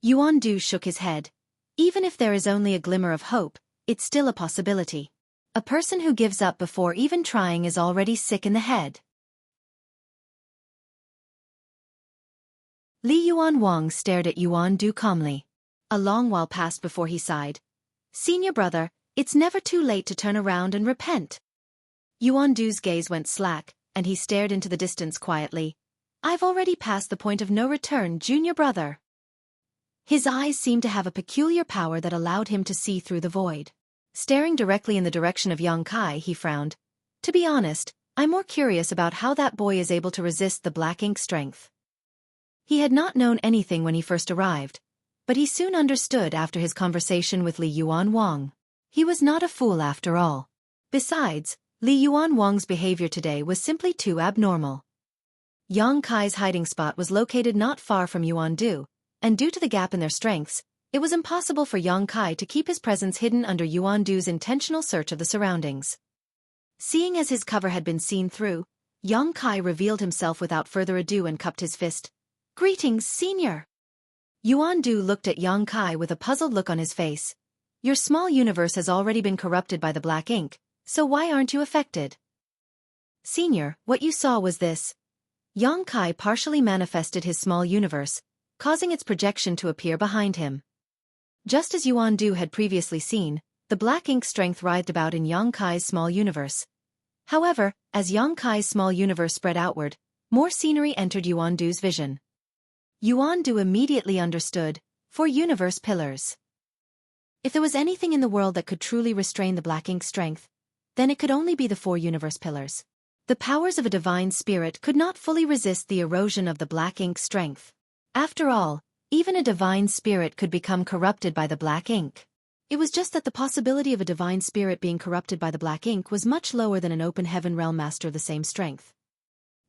Yuan Du shook his head. Even if there is only a glimmer of hope, it's still a possibility. A person who gives up before even trying is already sick in the head. Li Yuan Wang stared at Yuan Du calmly. A long while passed before he sighed. Senior brother, it's never too late to turn around and repent. Yuan Du's gaze went slack, and he stared into the distance quietly. I've already passed the point of no return, junior brother. His eyes seemed to have a peculiar power that allowed him to see through the void. Staring directly in the direction of Yang Kai, he frowned. To be honest, I'm more curious about how that boy is able to resist the black ink strength. He had not known anything when he first arrived, but he soon understood after his conversation with Li Yuan Wang. He was not a fool after all. Besides, Li Yuan Wang's behavior today was simply too abnormal. Yang Kai's hiding spot was located not far from Yuan Du, and due to the gap in their strengths, it was impossible for Yang Kai to keep his presence hidden under Yuan Du's intentional search of the surroundings. Seeing as his cover had been seen through, Yang Kai revealed himself without further ado and cupped his fist. Greetings, senior. Yuan Du looked at Yang Kai with a puzzled look on his face. Your small universe has already been corrupted by the black ink, so why aren't you affected? Senior, what you saw was this. Yang Kai partially manifested his small universe, causing its projection to appear behind him. Just as Yuan Du had previously seen, the black ink strength writhed about in Yang Kai's small universe. However, as Yang Kai's small universe spread outward, more scenery entered Yuan Du's vision. Yuan Du immediately understood, 4 universe pillars. If there was anything in the world that could truly restrain the black ink strength, then it could only be the 4 universe pillars. The powers of a divine spirit could not fully resist the erosion of the black ink strength. After all, even a divine spirit could become corrupted by the black ink. It was just that the possibility of a divine spirit being corrupted by the black ink was much lower than an open heaven realm master of the same strength.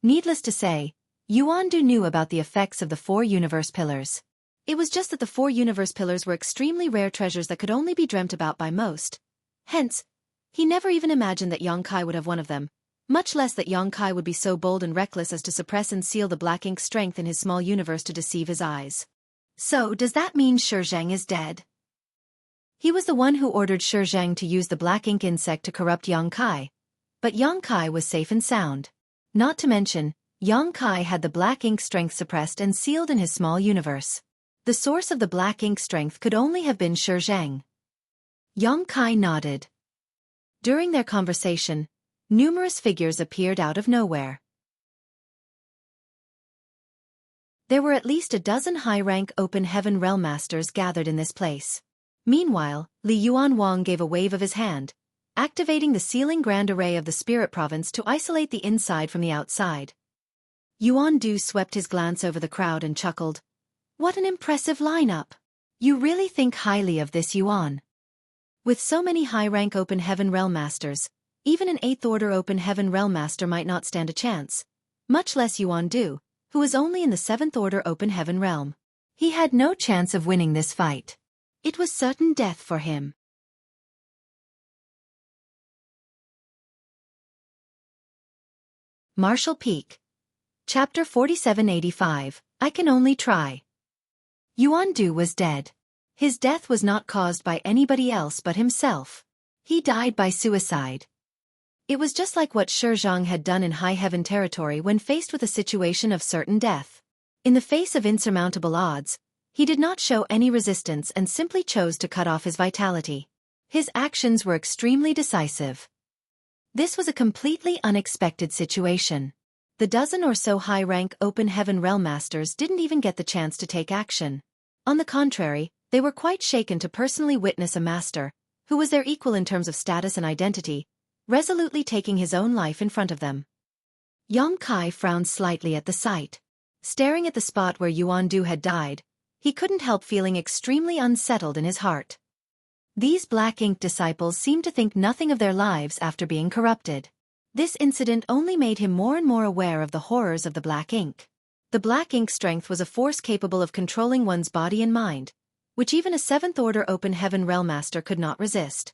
Needless to say, Yuan Du knew about the effects of the 4 universe pillars. It was just that the 4 universe pillars were extremely rare treasures that could only be dreamt about by most. Hence, he never even imagined that Yang Kai would have one of them, much less that Yang Kai would be so bold and reckless as to suppress and seal the black ink strength in his small universe to deceive his eyes. So, does that mean Xueqi is dead? He was the one who ordered Xueqi to use the black ink insect to corrupt Yang Kai. But Yang Kai was safe and sound. Not to mention, Yang Kai had the black ink strength suppressed and sealed in his small universe. The source of the black ink strength could only have been Xueqi. Yang Kai nodded. During their conversation, numerous figures appeared out of nowhere. There were at least a dozen high-rank open heaven realm masters gathered in this place. Meanwhile, Li Yuan Wang gave a wave of his hand, activating the sealing grand array of the spirit province to isolate the inside from the outside. Yuan Du swept his glance over the crowd and chuckled. What an impressive lineup! You really think highly of this Yuan. With so many high-rank open heaven realm masters, even an 8th order open heaven realm master might not stand a chance. much less Yuan-Du, who was only in the 7th Order Open Heaven realm. He had no chance of winning this fight. It was certain death for him. Martial Peak. Chapter 4785, I Can Only Try. Yuan-Du was dead. His death was not caused by anybody else but himself. He died by suicide. It was just like what Xueqi had done in High Heaven territory when faced with a situation of certain death. In the face of insurmountable odds, he did not show any resistance and simply chose to cut off his vitality. His actions were extremely decisive. This was a completely unexpected situation. The dozen or so high-rank Open Heaven Realm Masters didn't even get the chance to take action. On the contrary, they were quite shaken to personally witness a master, who was their equal in terms of status and identity, resolutely taking his own life in front of them. Yang Kai frowned slightly at the sight. Staring at the spot where Yuan-Du had died, he couldn't help feeling extremely unsettled in his heart. These Black Ink disciples seemed to think nothing of their lives after being corrupted. This incident only made him more and more aware of the horrors of the Black Ink. The Black Ink strength was a force capable of controlling one's body and mind, which even a 7th Order Open Heaven Realm Master could not resist.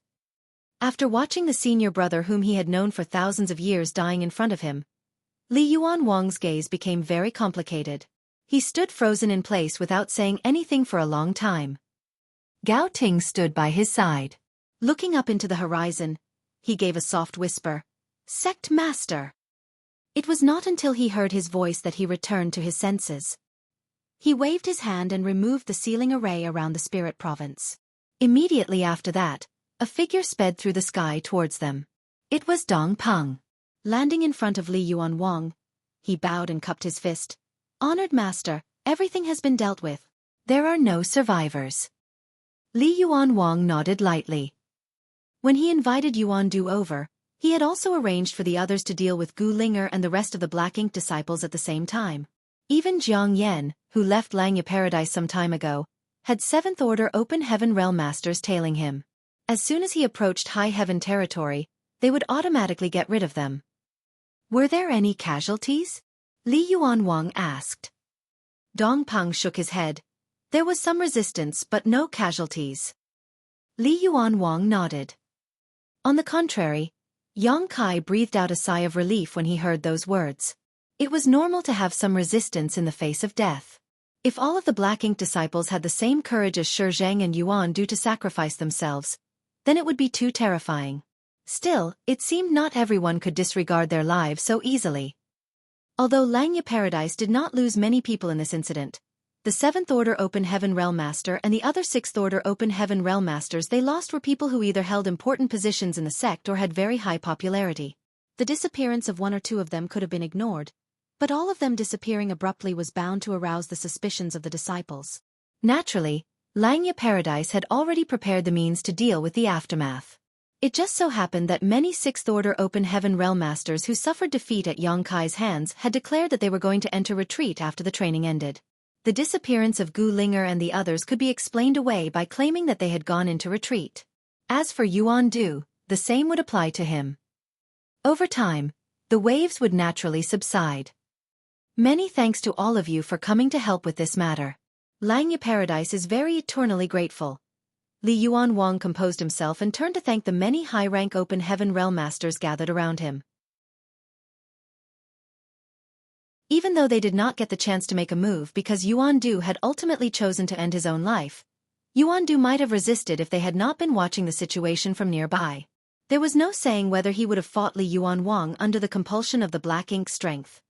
After watching the senior brother whom he had known for thousands of years dying in front of him, Li Yuanwang's gaze became very complicated. He stood frozen in place without saying anything for a long time. Gao Ting stood by his side. Looking up into the horizon, he gave a soft whisper, "Sect Master." It was not until he heard his voice that he returned to his senses. He waved his hand and removed the sealing array around the spirit province. Immediately after that, a figure sped through the sky towards them. It was Dong Peng. Landing in front of Li Yuanwang, he bowed and cupped his fist. "Honored Master, everything has been dealt with. There are no survivors." Li Yuanwang nodded lightly. When he invited Yuan-Du over, he had also arranged for the others to deal with Gu Linger and the rest of the Black Ink disciples at the same time. Even Jiang Yan, who left Langya Paradise some time ago, had 7th Order Open Heaven Realm Masters tailing him. As soon as he approached High Heaven territory, they would automatically get rid of them. Were there any casualties? Li Yuanwang asked. Dong Peng shook his head. There was some resistance but no casualties. Li Yuanwang nodded. On the contrary, Yang Kai breathed out a sigh of relief when he heard those words. It was normal to have some resistance in the face of death. If all of the Black Ink disciples had the same courage as Xueqi and Yuan-Du to sacrifice themselves, then it would be too terrifying. Still, it seemed not everyone could disregard their lives so easily. Although Langya Paradise did not lose many people in this incident, the 7th Order Open Heaven Realm Master and the other 6th Order Open Heaven Realm Masters they lost were people who either held important positions in the sect or had very high popularity. The disappearance of one or two of them could have been ignored, but all of them disappearing abruptly was bound to arouse the suspicions of the disciples. Naturally, Langya Paradise had already prepared the means to deal with the aftermath. It just so happened that many 6th Order Open Heaven Realm Masters who suffered defeat at Yang Kai's hands had declared that they were going to enter retreat after the training ended. The disappearance of Gu Linger and the others could be explained away by claiming that they had gone into retreat. As for Yuan-Du, the same would apply to him. Over time, the waves would naturally subside. Many thanks to all of you for coming to help with this matter. Langya Paradise is very eternally grateful. Li Yuanwang composed himself and turned to thank the many high-rank Open Heaven Realm Masters gathered around him. Even though they did not get the chance to make a move because Yuan-Du had ultimately chosen to end his own life, Yuan-Du might have resisted if they had not been watching the situation from nearby. There was no saying whether he would have fought Li Yuanwang under the compulsion of the Black Ink strength.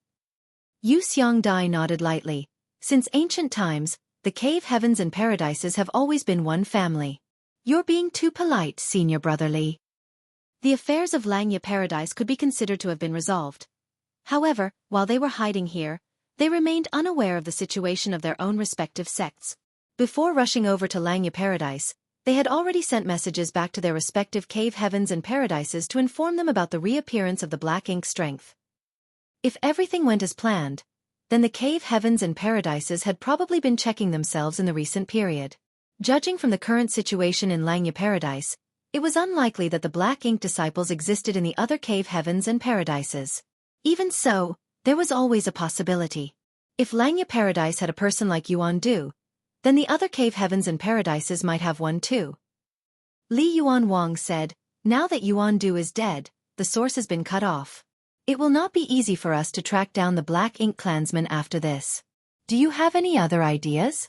Yu Xiangdai nodded lightly. Since ancient times, the cave heavens and paradises have always been one family. You're being too polite, senior brother Li. The affairs of Langya Paradise could be considered to have been resolved. However, while they were hiding here, they remained unaware of the situation of their own respective sects. Before rushing over to Langya Paradise, they had already sent messages back to their respective cave heavens and paradises to inform them about the reappearance of the Black Ink strength. If everything went as planned, then the cave heavens and paradises had probably been checking themselves in the recent period. Judging from the current situation in Langya Paradise, it was unlikely that the Black Ink disciples existed in the other cave heavens and paradises. Even so, There was always a possibility. If Langya Paradise had a person like Yuan Du, then the other cave heavens and paradises might have one too. Li Yuan Wang said, now that Yuan Du is dead, the source has been cut off. It will not be easy for us to track down the Black Ink clansmen after this. Do you have any other ideas?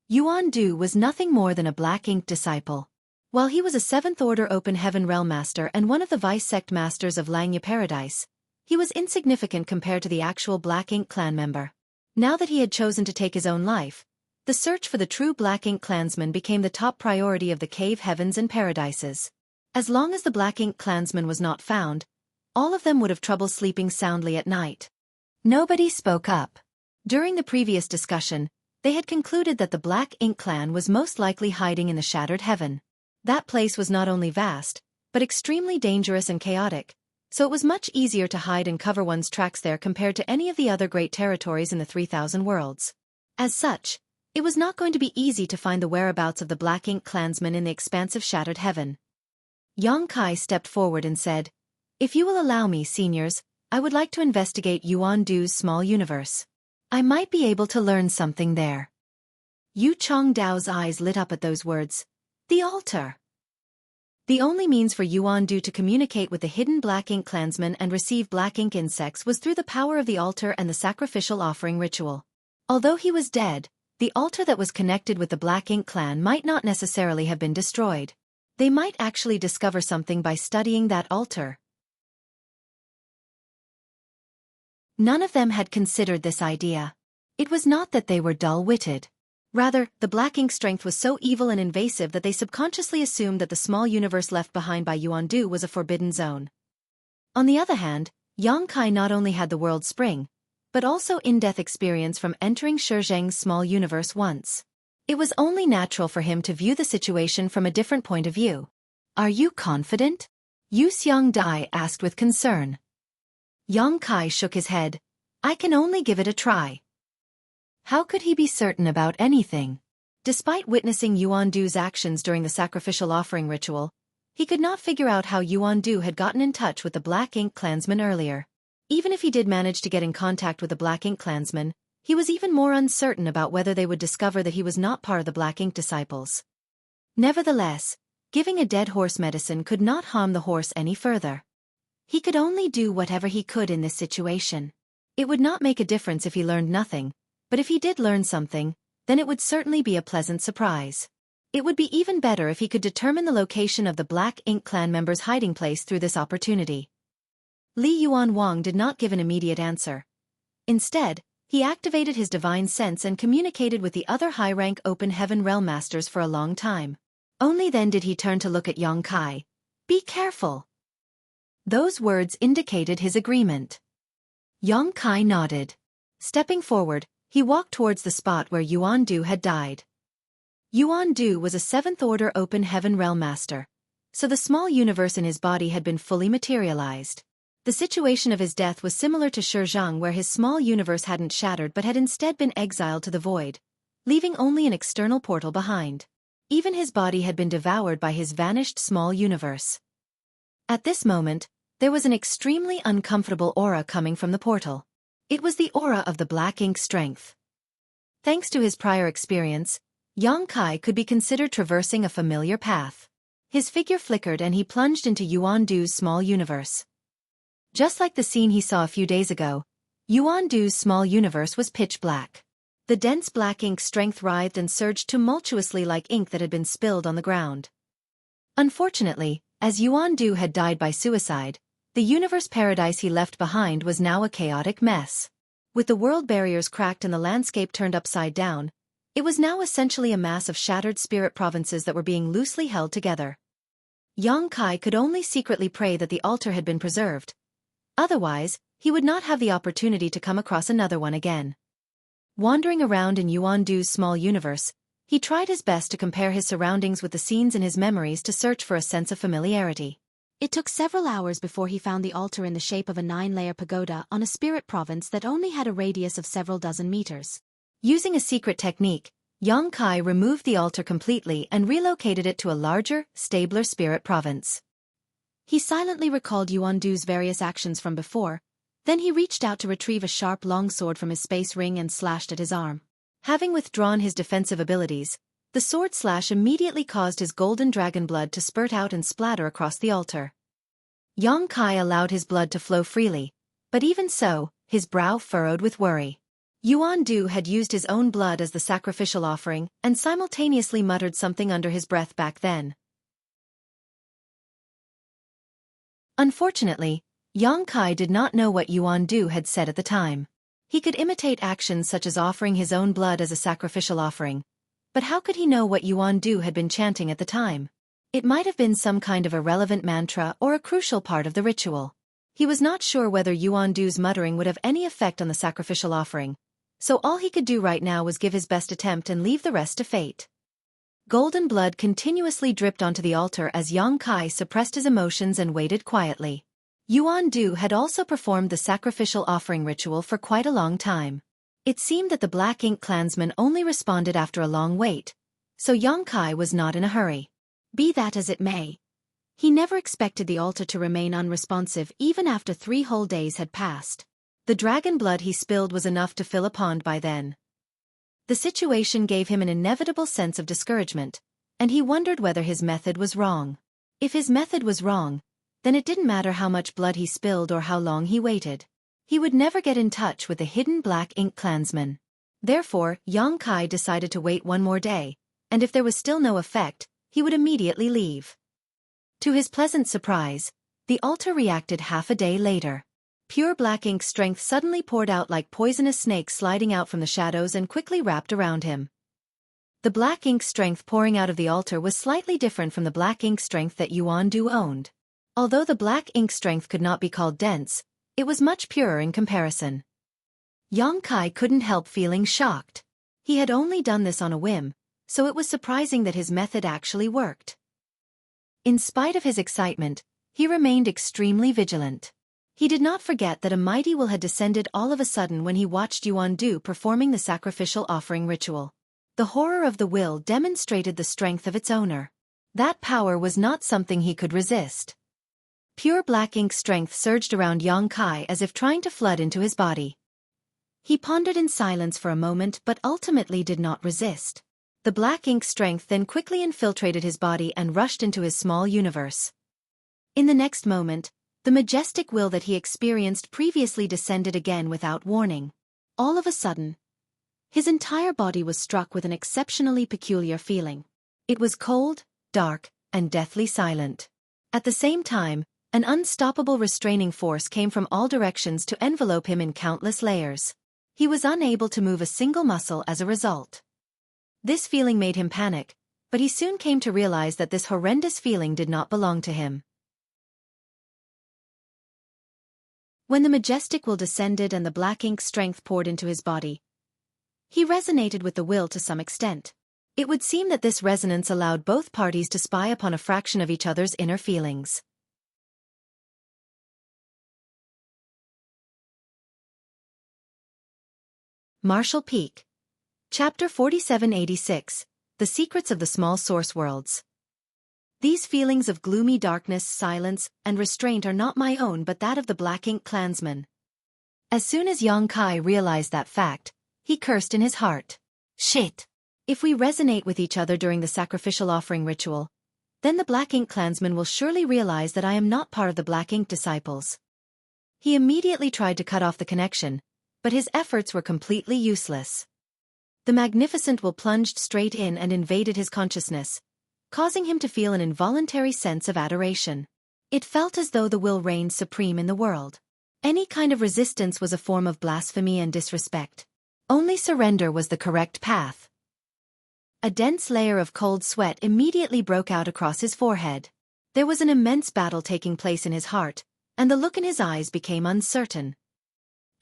Yuan Du was nothing more than a Black Ink disciple. While he was a 7th Order Open Heaven Realm Master and one of the Vice Sect Masters of Langya Paradise, he was insignificant compared to the actual Black Ink clan member. Now that he had chosen to take his own life, the search for the true Black Ink clansman became the top priority of the cave heavens and paradises. As long as the Black Ink clansman was not found, all of them would have trouble sleeping soundly at night. Nobody spoke up. During the previous discussion, they had concluded that the Black Ink clan was most likely hiding in the Shattered Heaven. That place was not only vast, but extremely dangerous and chaotic, so it was much easier to hide and cover one's tracks there compared to any of the other great territories in the 3,000 worlds. As such, it was not going to be easy to find the whereabouts of the Black Ink clansmen in the expansive Shattered Heaven. Yang Kai stepped forward and said, if you will allow me, seniors, I would like to investigate Yuan Du's small universe. I might be able to learn something there. Yu Chongdao's eyes lit up at those words. The altar. The only means for Yuan Du to communicate with the hidden Black Ink clansmen and receive Black Ink insects was through the power of the altar and the sacrificial offering ritual. Although he was dead, the altar that was connected with the Black Ink clan might not necessarily have been destroyed. They might actually discover something by studying that altar. None of them had considered this idea. It was not that they were dull-witted. Rather, the Black Ink strength was so evil and invasive that they subconsciously assumed that the small universe left behind by Yuan Du was a forbidden zone. On the other hand, Yang Kai not only had the world spring, but also in-depth experience from entering Shizheng's small universe once. It was only natural for him to view the situation from a different point of view. Are you confident? Yu Xiangdai asked with concern. Yang Kai shook his head. I can only give it a try. How could he be certain about anything? Despite witnessing Yuan Du's actions during the sacrificial offering ritual, he could not figure out how Yuan Du had gotten in touch with the Black Ink clansmen earlier. Even if he did manage to get in contact with the Black Ink clansmen, he was even more uncertain about whether they would discover that he was not part of the Black Ink disciples. Nevertheless, giving a dead horse medicine could not harm the horse any further. He could only do whatever he could in this situation. It would not make a difference if he learned nothing, but if he did learn something, then it would certainly be a pleasant surprise. It would be even better if he could determine the location of the Black Ink clan members' hiding place through this opportunity. Li Yuan Wang did not give an immediate answer. Instead, he activated his divine sense and communicated with the other high-rank Open Heaven Realm Masters for a long time. Only then did he turn to look at Yang Kai. Be careful. Those words indicated his agreement. Yang Kai nodded. Stepping forward, he walked towards the spot where Yuan Du had died. Yuan Du was a 7th Order Open Heaven Realm Master, so the small universe in his body had been fully materialized. The situation of his death was similar to Shizheng, where his small universe hadn't shattered but had instead been exiled to the void, leaving only an external portal behind. Even his body had been devoured by his vanished small universe. At this moment, there was an extremely uncomfortable aura coming from the portal. It was the aura of the Black Ink strength. Thanks to his prior experience, Yang Kai could be considered traversing a familiar path. His figure flickered and he plunged into Yuan Du's small universe. Just like the scene he saw a few days ago, Yuan Du's small universe was pitch black. The dense Black Ink strength writhed and surged tumultuously like ink that had been spilled on the ground. Unfortunately, as Yuan Du had died by suicide, the universe paradise he left behind was now a chaotic mess. With the world barriers cracked and the landscape turned upside down, it was now essentially a mass of shattered spirit provinces that were being loosely held together. Yang Kai could only secretly pray that the altar had been preserved. Otherwise, he would not have the opportunity to come across another one again. Wandering around in Yuan Du's small universe, he tried his best to compare his surroundings with the scenes in his memories to search for a sense of familiarity. It took several hours before he found the altar in the shape of a 9-layer pagoda on a spirit province that only had a radius of several dozen meters. Using a secret technique, Yang Kai removed the altar completely and relocated it to a larger, stabler spirit province. He silently recalled Yuan Du's various actions from before, Then he reached out to retrieve a sharp longsword from his space ring and slashed at his arm. Having withdrawn his defensive abilities, the sword slash immediately caused his golden dragon blood to spurt out and splatter across the altar. Yang Kai allowed his blood to flow freely, but even so, his brow furrowed with worry. Yuan Du had used his own blood as the sacrificial offering and simultaneously muttered something under his breath back then. Unfortunately, Yang Kai did not know what Yuan Du had said at the time. He could imitate actions such as offering his own blood as a sacrificial offering, but how could he know what Yuan Du had been chanting at the time? It might have been some kind of irrelevant mantra or a crucial part of the ritual. He was not sure whether Yuan Du's muttering would have any effect on the sacrificial offering, so all he could do right now was give his best attempt and leave the rest to fate. Golden blood continuously dripped onto the altar as Yang Kai suppressed his emotions and waited quietly. Yuan Du had also performed the sacrificial offering ritual for quite a long time. It seemed that the Black Ink clansman only responded after a long wait, so Yang Kai was not in a hurry. Be that as it may, he never expected the altar to remain unresponsive even after 3 whole days had passed. The dragon blood he spilled was enough to fill a pond by then. The situation gave him an inevitable sense of discouragement, and he wondered whether his method was wrong. If his method was wrong, then it didn't matter how much blood he spilled or how long he waited. He would never get in touch with the hidden Black Ink clansman. Therefore, Yang Kai decided to wait 1 more day, and if there was still no effect, he would immediately leave. To his pleasant surprise, the altar reacted half a day later. Pure Black Ink strength suddenly poured out like poisonous snakes sliding out from the shadows and quickly wrapped around him. The Black Ink strength pouring out of the altar was slightly different from the Black Ink strength that Yuan Du owned. Although the Black Ink strength could not be called dense, it was much purer in comparison. Yang Kai couldn't help feeling shocked. He had only done this on a whim, so it was surprising that his method actually worked. In spite of his excitement, he remained extremely vigilant. He did not forget that a mighty will had descended all of a sudden when he watched Yuan Du performing the sacrificial offering ritual. The horror of the will demonstrated the strength of its owner. That power was not something he could resist. Pure Black Ink strength surged around Yang Kai as if trying to flood into his body. He pondered in silence for a moment but ultimately did not resist. The Black Ink strength then quickly infiltrated his body and rushed into his small universe. In the next moment, the majestic will that he experienced previously descended again without warning. All of a sudden, his entire body was struck with an exceptionally peculiar feeling. It was cold, dark, and deathly silent. At the same time, an unstoppable restraining force came from all directions to envelope him in countless layers. He was unable to move a single muscle as a result. This feeling made him panic, but he soon came to realize that this horrendous feeling did not belong to him. When the majestic will descended and the Black Ink strength poured into his body, he resonated with the will to some extent. It would seem that this resonance allowed both parties to spy upon a fraction of each other's inner feelings. Martial Peak. Chapter 4786. The Secrets of the Small Source Worlds. These feelings of gloomy darkness, silence, and restraint are not my own but that of the Black Ink clansman. As soon as Yang Kai realized that fact, he cursed in his heart. Shit! If we resonate with each other during the sacrificial offering ritual, then the Black Ink clansman will surely realize that I am not part of the Black Ink disciples. He immediately tried to cut off the connection, but his efforts were completely useless. The magnificent will plunged straight in and invaded his consciousness, causing him to feel an involuntary sense of adoration. It felt as though the will reigned supreme in the world. Any kind of resistance was a form of blasphemy and disrespect. Only surrender was the correct path. A dense layer of cold sweat immediately broke out across his forehead. There was an immense battle taking place in his heart, and the look in his eyes became uncertain.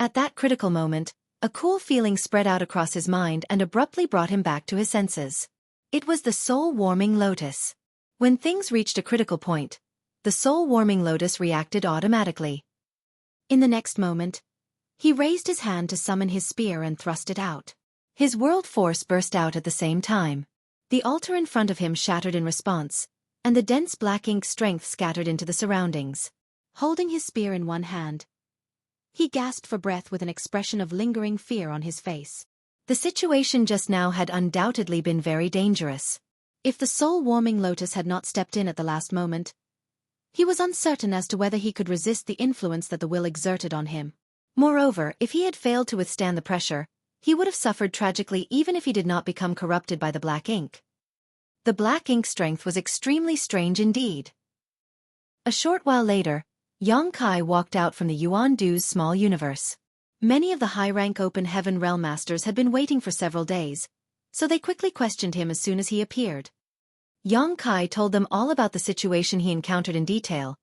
At that critical moment, a cool feeling spread out across his mind and abruptly brought him back to his senses. It was the soul-warming lotus. When things reached a critical point, the soul-warming lotus reacted automatically. In the next moment, he raised his hand to summon his spear and thrust it out. His world force burst out at the same time. The altar in front of him shattered in response, and the dense Black Ink strength scattered into the surroundings. Holding his spear in one hand, He gasped for breath with an expression of lingering fear on his face. The situation just now had undoubtedly been very dangerous. If the soul-warming lotus had not stepped in at the last moment, he was uncertain as to whether he could resist the influence that the will exerted on him. Moreover, if he had failed to withstand the pressure, he would have suffered tragically even if he did not become corrupted by the black ink. The black ink strength was extremely strange indeed. A short while later, Yang Kai walked out from the Yuan Du's small universe. Many of the high-rank Open Heaven Realm Masters had been waiting for several days, so they quickly questioned him as soon as he appeared. Yang Kai told them all about the situation he encountered in detail,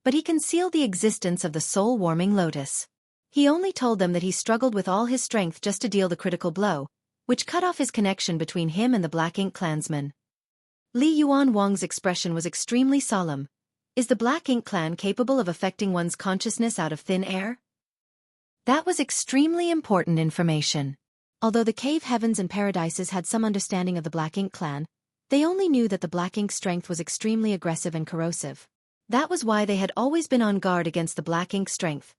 but he concealed the existence of the soul-warming lotus. He only told them that he struggled with all his strength just to deal the critical blow, which cut off his connection between him and the Black Ink clansmen. Li Yuan Wang's expression was extremely solemn. Is the Black Ink clan capable of affecting one's consciousness out of thin air? That was extremely important information. Although the Cave Heavens and Paradises had some understanding of the Black Ink clan, they only knew that the Black Ink strength was extremely aggressive and corrosive. That was why they had always been on guard against the Black Ink strength.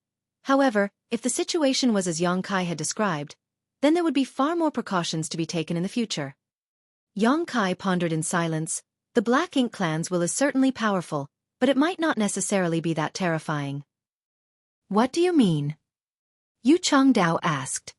However, if the situation was as Yang Kai had described, then there would be far more precautions to be taken in the future. Yang Kai pondered in silence. The Black Ink clan's will is certainly powerful, but it might not necessarily be that terrifying. What do you mean? Yu Changdao asked.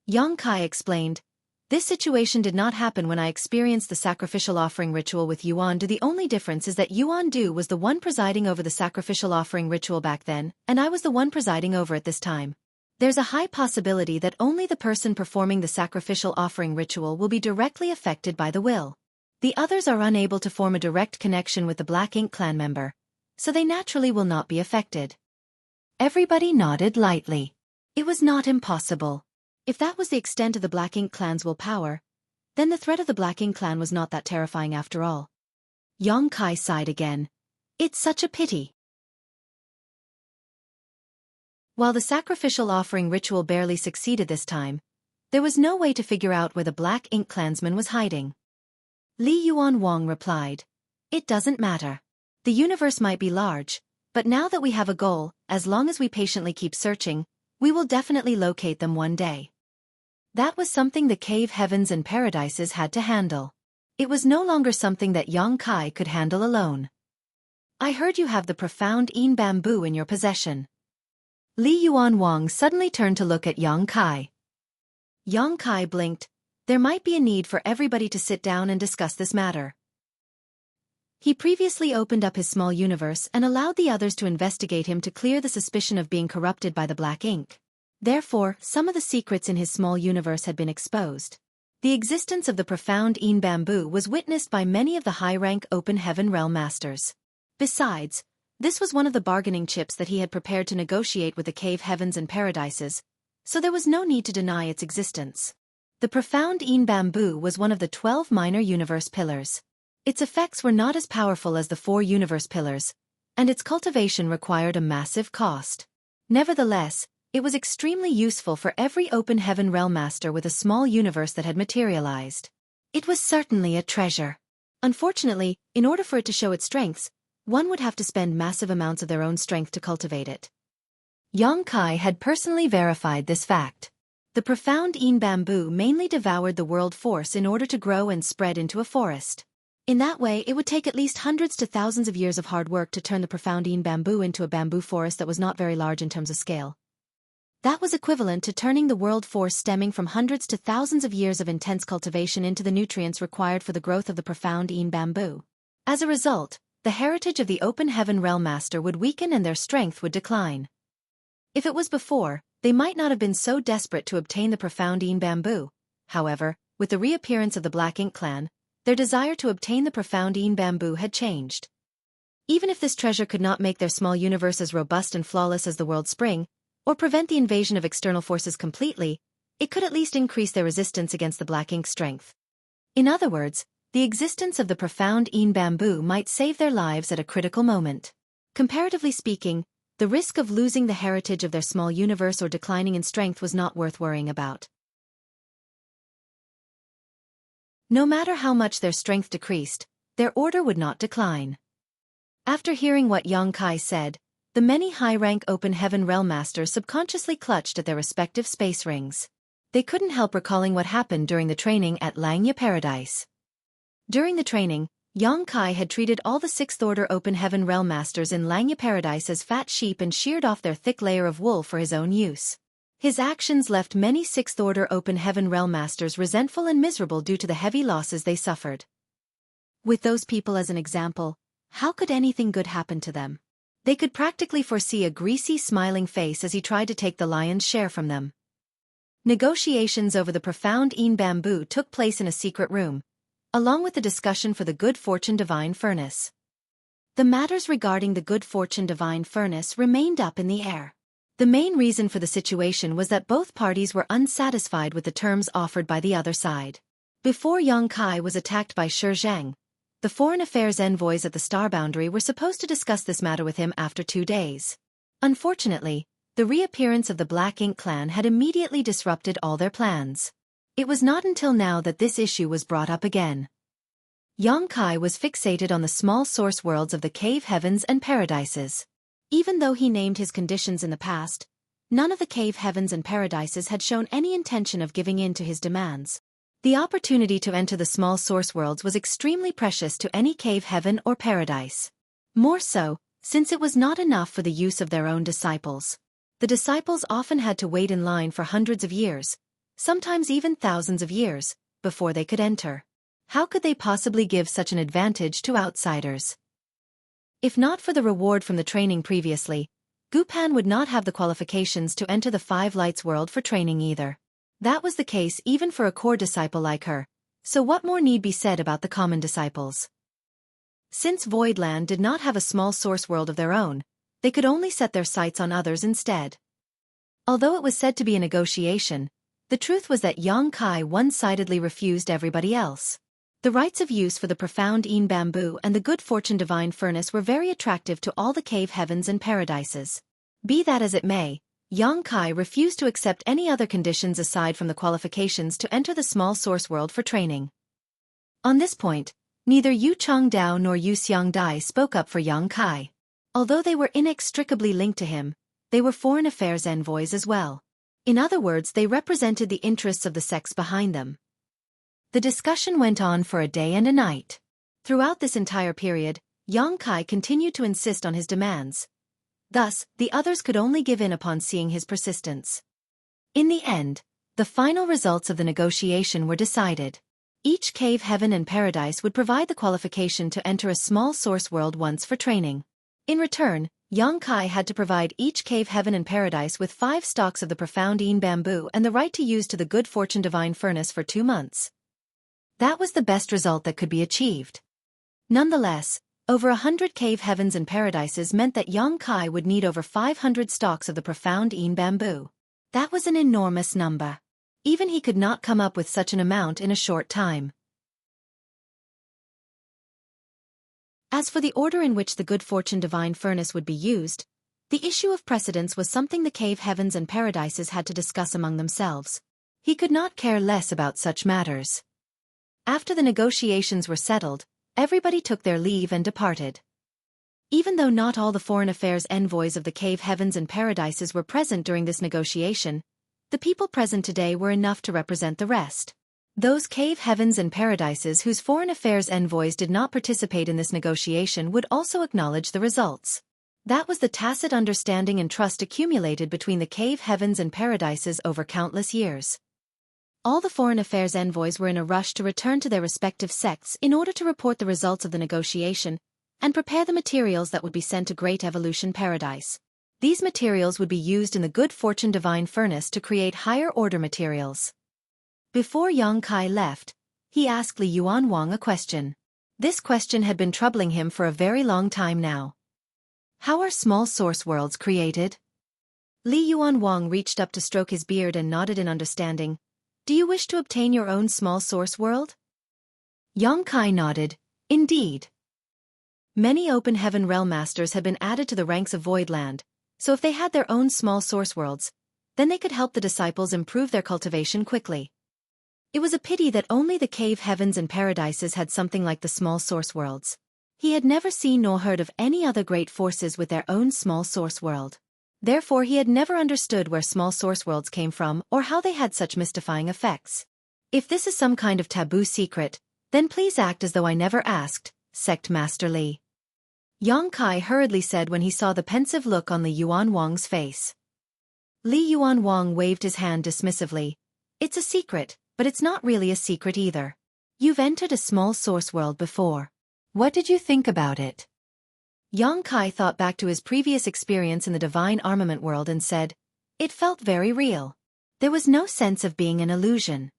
Yang Kai explained, this situation did not happen when I experienced the sacrificial offering ritual with Yuan Du. The only difference is that Yuan Du was the one presiding over the sacrificial offering ritual back then, and I was the one presiding over it this time. There's a high possibility that only the person performing the sacrificial offering ritual will be directly affected by the will. The others are unable to form a direct connection with the Black Ink clan member, so they naturally will not be affected. Everybody nodded lightly. It was not impossible. If that was the extent of the Black Ink clan's willpower, then the threat of the Black Ink clan was not that terrifying after all. Yang Kai sighed again. It's such a pity. While the sacrificial offering ritual barely succeeded this time, there was no way to figure out where the Black Ink clansman was hiding. Li Yuan Wang replied, it doesn't matter. The universe might be large, but now that we have a goal, as long as we patiently keep searching, we will definitely locate them one day. That was something the Cave Heavens and Paradises had to handle. It was no longer something that Yang Kai could handle alone. I heard you have the profound Yin bamboo in your possession. Li Yuan Wang suddenly turned to look at Yang Kai. Yang Kai blinked. There might be a need for everybody to sit down and discuss this matter. He previously opened up his small universe and allowed the others to investigate him to clear the suspicion of being corrupted by the Black Ink. Therefore, some of the secrets in his small universe had been exposed. The existence of the profound Yin bamboo was witnessed by many of the high-rank Open Heaven Realm Masters. Besides, this was one of the bargaining chips that he had prepared to negotiate with the Cave Heavens and Paradises, so there was no need to deny its existence. The profound Yin bamboo was one of the 12 minor universe pillars. Its effects were not as powerful as the 4 universe pillars, and its cultivation required a massive cost. Nevertheless, it was extremely useful for every Open Heaven Realm Master with a small universe that had materialized. It was certainly a treasure. Unfortunately, in order for it to show its strengths, one would have to spend massive amounts of their own strength to cultivate it. Yang Kai had personally verified this fact. The profound Yin bamboo mainly devoured the world force in order to grow and spread into a forest. In that way, it would take at least hundreds to thousands of years of hard work to turn the profound Yin bamboo into a bamboo forest that was not very large in terms of scale. That was equivalent to turning the world force stemming from hundreds to thousands of years of intense cultivation into the nutrients required for the growth of the profound Yin bamboo. As a result, the heritage of the Open Heaven Realm Master would weaken and their strength would decline. If it was before, they might not have been so desperate to obtain the profound Yin bamboo. However, with the reappearance of the Black Ink clan, their desire to obtain the profound Yin bamboo had changed. Even if this treasure could not make their small universe as robust and flawless as the world spring, or prevent the invasion of external forces completely, it could at least increase their resistance against the Black Ink's strength. In other words, the existence of the profound Yin bamboo might save their lives at a critical moment. Comparatively speaking, the risk of losing the heritage of their small universe or declining in strength was not worth worrying about. No matter how much their strength decreased, their order would not decline. After hearing what Yang Kai said, the many high-rank open heaven realm masters subconsciously clutched at their respective space rings. They couldn't help recalling what happened during the training at Langya Paradise. During the training, Yang Kai had treated all the 6th Order Open Heaven Realm Masters in Langya Paradise as fat sheep and sheared off their thick layer of wool for his own use. His actions left many 6th Order Open Heaven Realm Masters resentful and miserable due to the heavy losses they suffered. With those people as an example, how could anything good happen to them? They could practically foresee a greasy, smiling face as he tried to take the lion's share from them. Negotiations over the profound Een bamboo took place in a secret room, along with the discussion for the Good Fortune Divine Furnace. The matters regarding the Good Fortune Divine Furnace remained up in the air. The main reason for the situation was that both parties were unsatisfied with the terms offered by the other side. Before Yang Kai was attacked by Xueqi, the Foreign Affairs envoys at the Star Boundary were supposed to discuss this matter with him after 2 days. Unfortunately, the reappearance of the Black Ink clan had immediately disrupted all their plans. It was not until now that this issue was brought up again. Yang Kai was fixated on the small source worlds of the cave heavens and paradises. Even though he named his conditions in the past, none of the cave heavens and paradises had shown any intention of giving in to his demands. The opportunity to enter the small source worlds was extremely precious to any cave heaven or paradise. More so, since it was not enough for the use of their own disciples. The disciples often had to wait in line for hundreds of years, sometimes even thousands of years, before they could enter. How could they possibly give such an advantage to outsiders? If not for the reward from the training previously, Gupan would not have the qualifications to enter the Five Lights world for training either. That was the case even for a core disciple like her, so what more need be said about the common disciples? Since Voidland did not have a small source world of their own, they could only set their sights on others instead. Although it was said to be a negotiation, the truth was that Yang Kai one-sidedly refused everybody else. The rights of use for the profound Een bamboo and the Good Fortune Divine Furnace were very attractive to all the cave heavens and paradises. Be that as it may, Yang Kai refused to accept any other conditions aside from the qualifications to enter the small source world for training. On this point, neither Yu Changdao nor Yu Xiangdai spoke up for Yang Kai. Although they were inextricably linked to him, they were foreign affairs envoys as well. In other words, they represented the interests of the sects behind them. The discussion went on for a day and a night. Throughout this entire period, Yang Kai continued to insist on his demands. Thus, the others could only give in upon seeing his persistence. In the end, the final results of the negotiation were decided. Each cave heaven and paradise would provide the qualification to enter a small source world once for training. In return, Yang Kai had to provide each cave heaven and paradise with 5 stalks of the profound Een bamboo and the right to use to the Good Fortune Divine Furnace for 2 months. That was the best result that could be achieved. Nonetheless, over 100 cave heavens and paradises meant that Yang Kai would need over 500 stalks of the profound Een bamboo. That was an enormous number. Even he could not come up with such an amount in a short time. As for the order in which the Good Fortune Divine Furnace would be used, the issue of precedence was something the cave heavens and paradises had to discuss among themselves. He could not care less about such matters. After the negotiations were settled, everybody took their leave and departed. Even though not all the foreign affairs envoys of the cave heavens and paradises were present during this negotiation, the people present today were enough to represent the rest. Those cave heavens and paradises whose foreign affairs envoys did not participate in this negotiation would also acknowledge the results. That was the tacit understanding and trust accumulated between the cave heavens and paradises over countless years. All the foreign affairs envoys were in a rush to return to their respective sects in order to report the results of the negotiation and prepare the materials that would be sent to Great Evolution Paradise. These materials would be used in the Good Fortune Divine Furnace to create higher order materials. Before Yang Kai left, he asked Li Yuanwang a question. This question had been troubling him for a very long time now. How are small source worlds created? Li Yuanwang reached up to stroke his beard and nodded in understanding. Do you wish to obtain your own small source world? Yang Kai nodded. Indeed. Many open heaven realm masters had been added to the ranks of Voidland, so if they had their own small source worlds, then they could help the disciples improve their cultivation quickly. It was a pity that only the cave heavens and paradises had something like the small source worlds. He had never seen nor heard of any other great forces with their own small source world. Therefore he had never understood where small source worlds came from or how they had such mystifying effects. If this is some kind of taboo secret, then please act as though I never asked, Sect Master Li. Yang Kai hurriedly said when he saw the pensive look on Li Yuan Wang's face. Li Yuan Wang waved his hand dismissively. It's a secret, but it's not really a secret either. You've entered a small source world before. What did you think about it? Yang Kai thought back to his previous experience in the divine armament world and said, it felt very real. There was no sense of being an illusion.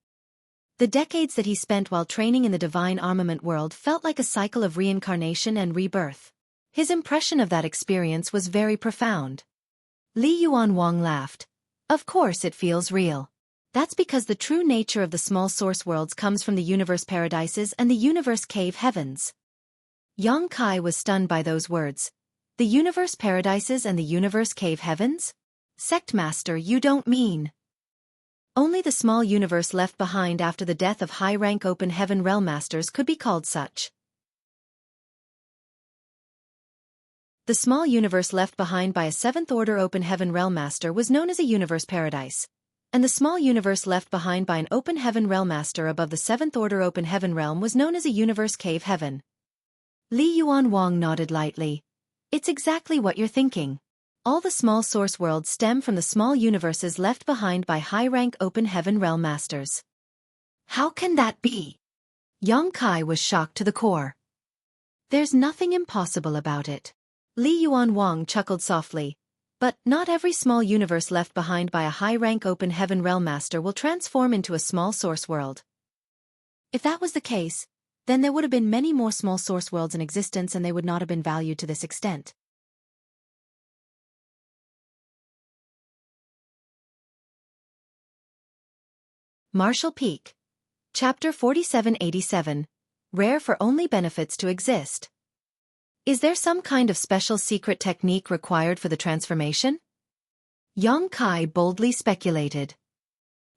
The decades that he spent while training in the divine armament world felt like a cycle of reincarnation and rebirth. His impression of that experience was very profound. Li Yuan Wang laughed. Of course it feels real. That's because the true nature of the small source worlds comes from the universe paradises and the universe cave heavens. Yang Kai was stunned by those words. The universe paradises and the universe cave heavens? Sect Master, you don't mean. Only the small universe left behind after the death of high-rank open heaven realm masters could be called such. The small universe left behind by a 7th order open heaven realm master was known as a universe paradise, and the small universe left behind by an open heaven realm master above the 7th order open heaven realm was known as a universe cave heaven. Li Yuan Wang nodded lightly. It's exactly what you're thinking. All the small source worlds stem from the small universes left behind by high-rank open heaven realm masters. How can that be? Yang Kai was shocked to the core. There's nothing impossible about it. Li Yuan Wang chuckled softly. But not every small universe left behind by a high-rank open heaven realm master will transform into a small source world. If that was the case, then there would have been many more small source worlds in existence and they would not have been valued to this extent. Martial Peak. Chapter 4787. Rare for only benefits to exist. Is there some kind of special secret technique required for the transformation? Yang Kai boldly speculated.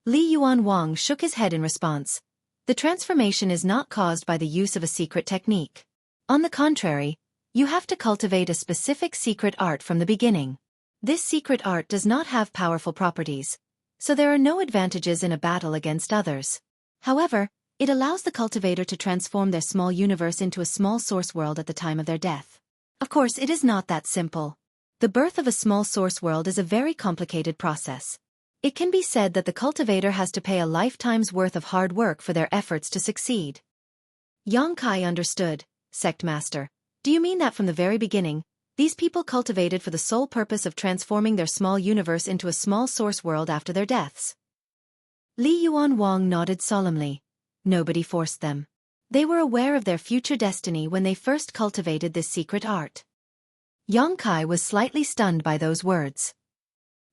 Li Yuan Wang shook his head in response. The transformation is not caused by the use of a secret technique. On the contrary, you have to cultivate a specific secret art from the beginning. This secret art does not have powerful properties, so there are no advantages in a battle against others. However, it allows the cultivator to transform their small universe into a small source world at the time of their death. Of course, it is not that simple. The birth of a small source world is a very complicated process. It can be said that the cultivator has to pay a lifetime's worth of hard work for their efforts to succeed. Yang Kai understood. Sect Master, do you mean that from the very beginning, these people cultivated for the sole purpose of transforming their small universe into a small source world after their deaths? Li Yuan Wang nodded solemnly. Nobody forced them. They were aware of their future destiny when they first cultivated this secret art. Yang Kai was slightly stunned by those words.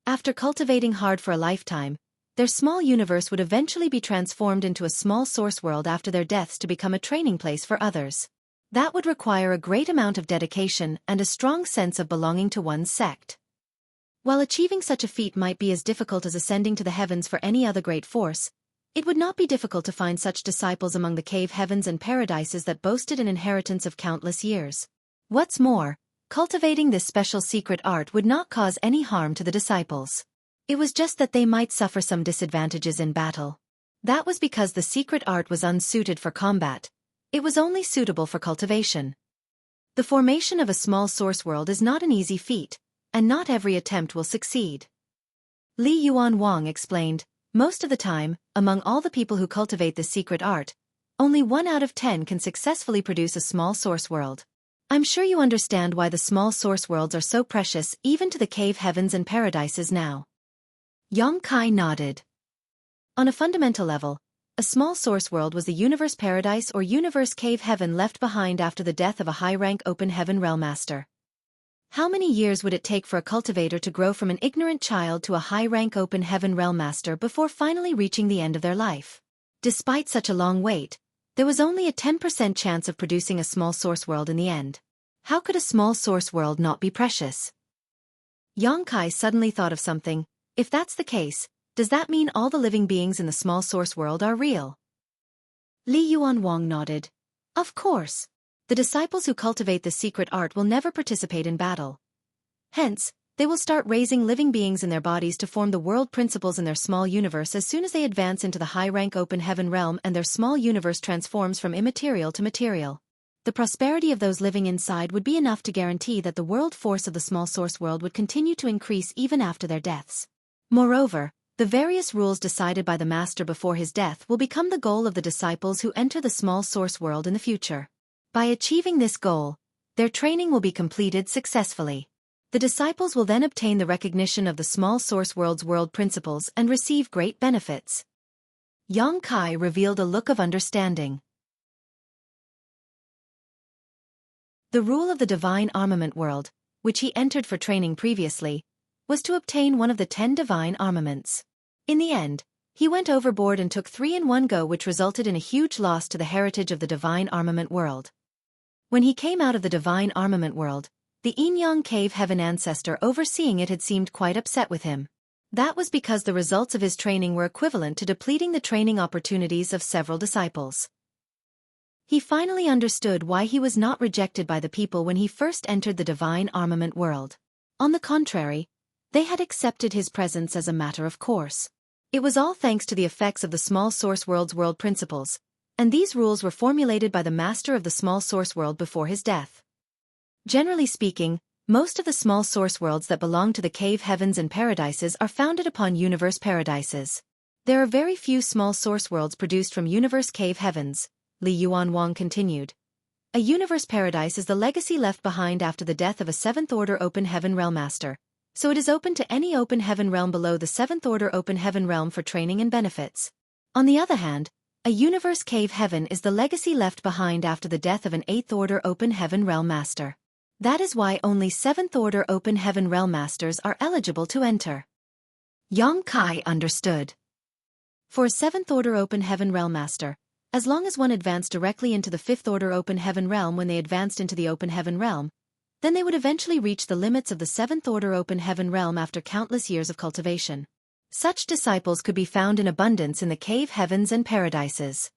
After cultivating hard for a lifetime, their small universe would eventually be transformed into a small source world after their deaths to become a training place for others. That would require a great amount of dedication and a strong sense of belonging to one's sect. While achieving such a feat might be as difficult as ascending to the heavens for any other great force, it would not be difficult to find such disciples among the cave heavens and paradises that boasted an inheritance of countless years. What's more, cultivating this special secret art would not cause any harm to the disciples. It was just that they might suffer some disadvantages in battle. That was because the secret art was unsuited for combat. It was only suitable for cultivation. The formation of a small source world is not an easy feat, and not every attempt will succeed. Li Yuan Wang explained, most of the time, among all the people who cultivate this secret art, only 1 out of 10 can successfully produce a small source world. I'm sure you understand why the small source worlds are so precious even to the cave heavens and paradises now. Yang Kai nodded. On a fundamental level, a small source world was the universe paradise or universe cave heaven left behind after the death of a high-rank open heaven realm master. How many years would it take for a cultivator to grow from an ignorant child to a high-rank open heaven realm master before finally reaching the end of their life? Despite such a long wait, there was only a 10% chance of producing a small source world in the end. How could a small source world not be precious? Yang Kai suddenly thought of something. If that's the case, does that mean all the living beings in the small source world are real? Li Yuan Wang nodded. Of course. The disciples who cultivate this secret art will never participate in battle. Hence, they will start raising living beings in their bodies to form the world principles in their small universe as soon as they advance into the high-rank open heaven realm and their small universe transforms from immaterial to material. The prosperity of those living inside would be enough to guarantee that the world force of the small source world would continue to increase even after their deaths. Moreover, the various rules decided by the master before his death will become the goal of the disciples who enter the small source world in the future. By achieving this goal, their training will be completed successfully. The disciples will then obtain the recognition of the small source world's world principles and receive great benefits. Yang Kai revealed a look of understanding. The rule of the divine armament world, which he entered for training previously, was to obtain one of the 10 divine armaments. In the end, he went overboard and took 3 in one go, which resulted in a huge loss to the heritage of the divine armament world. When he came out of the divine armament world, the Yin-Yang Cave Heaven ancestor overseeing it had seemed quite upset with him. That was because the results of his training were equivalent to depleting the training opportunities of several disciples. He finally understood why he was not rejected by the people when he first entered the divine armament world. On the contrary, they had accepted his presence as a matter of course. It was all thanks to the effects of the small source world's world principles, and these rules were formulated by the master of the small source world before his death. Generally speaking, most of the small source worlds that belong to the cave heavens and paradises are founded upon universe paradises. There are very few small source worlds produced from universe cave heavens, Li Yuan Wang continued. A universe paradise is the legacy left behind after the death of a 7th order open heaven realm master, so it is open to any open heaven realm below the 7th order open heaven realm for training and benefits. On the other hand, a universe cave heaven is the legacy left behind after the death of an 8th order open heaven realm master. That is why only 7th order open heaven realm masters are eligible to enter. Yang Kai understood. For a 7th order open heaven realm master, as long as one advanced directly into the 5th order open heaven realm when they advanced into the open heaven realm, then they would eventually reach the limits of the 7th order open heaven realm after countless years of cultivation. Such disciples could be found in abundance in the cave heavens and paradises.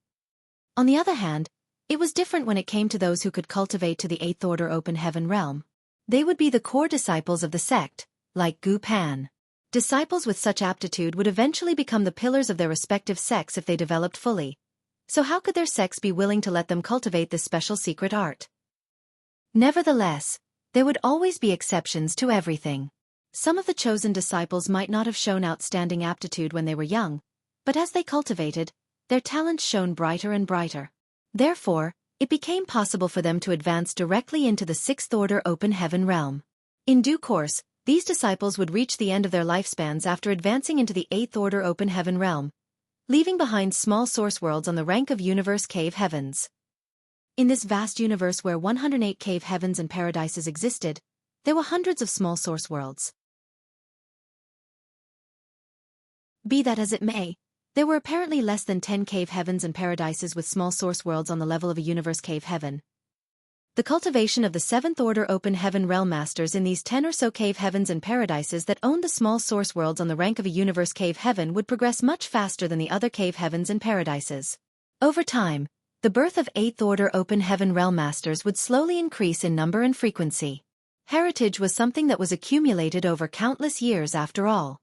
On the other hand, it was different when it came to those who could cultivate to the 8th order open heaven realm. They would be the core disciples of the sect, like Gu Pan. Disciples with such aptitude would eventually become the pillars of their respective sects if they developed fully. So how could their sects be willing to let them cultivate this special secret art? Nevertheless, there would always be exceptions to everything. Some of the chosen disciples might not have shown outstanding aptitude when they were young, but as they cultivated, their talents shone brighter and brighter. Therefore, it became possible for them to advance directly into the 6th order open heaven realm. In due course, these disciples would reach the end of their lifespans after advancing into the 8th order open heaven realm, leaving behind small source worlds on the rank of universe cave heavens. In this vast universe where 108 cave heavens and paradises existed, there were hundreds of small source worlds. Be that as it may, there were apparently less than 10 cave heavens and paradises with small source worlds on the level of a universe cave heaven. The cultivation of the 7th order open heaven realm masters in these 10 or so cave heavens and paradises that owned the small source worlds on the rank of a universe cave heaven would progress much faster than the other cave heavens and paradises. Over time, the birth of 8th order open heaven realm masters would slowly increase in number and frequency. Heritage was something that was accumulated over countless years after all.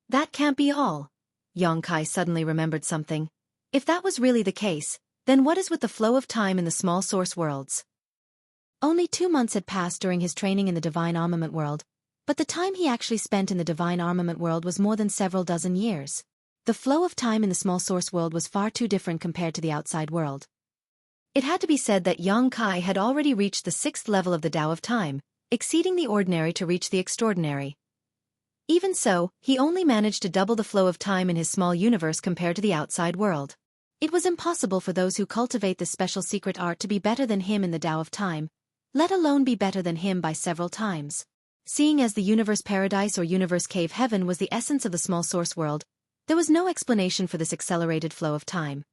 That can't be all. Yang Kai suddenly remembered something. If that was really the case, then what is with the flow of time in the small source worlds? Only 2 months had passed during his training in the divine armament world, but the time he actually spent in the divine armament world was more than several dozen years. The flow of time in the small source world was far too different compared to the outside world. It had to be said that Yang Kai had already reached the 6th level of the Tao of Time, exceeding the ordinary to reach the extraordinary. Even so, he only managed to double the flow of time in his small universe compared to the outside world. It was impossible for those who cultivate this special secret art to be better than him in the Tao of Time, let alone be better than him by several times. Seeing as the universe paradise or universe cave heaven was the essence of the small source world, there was no explanation for this accelerated flow of time.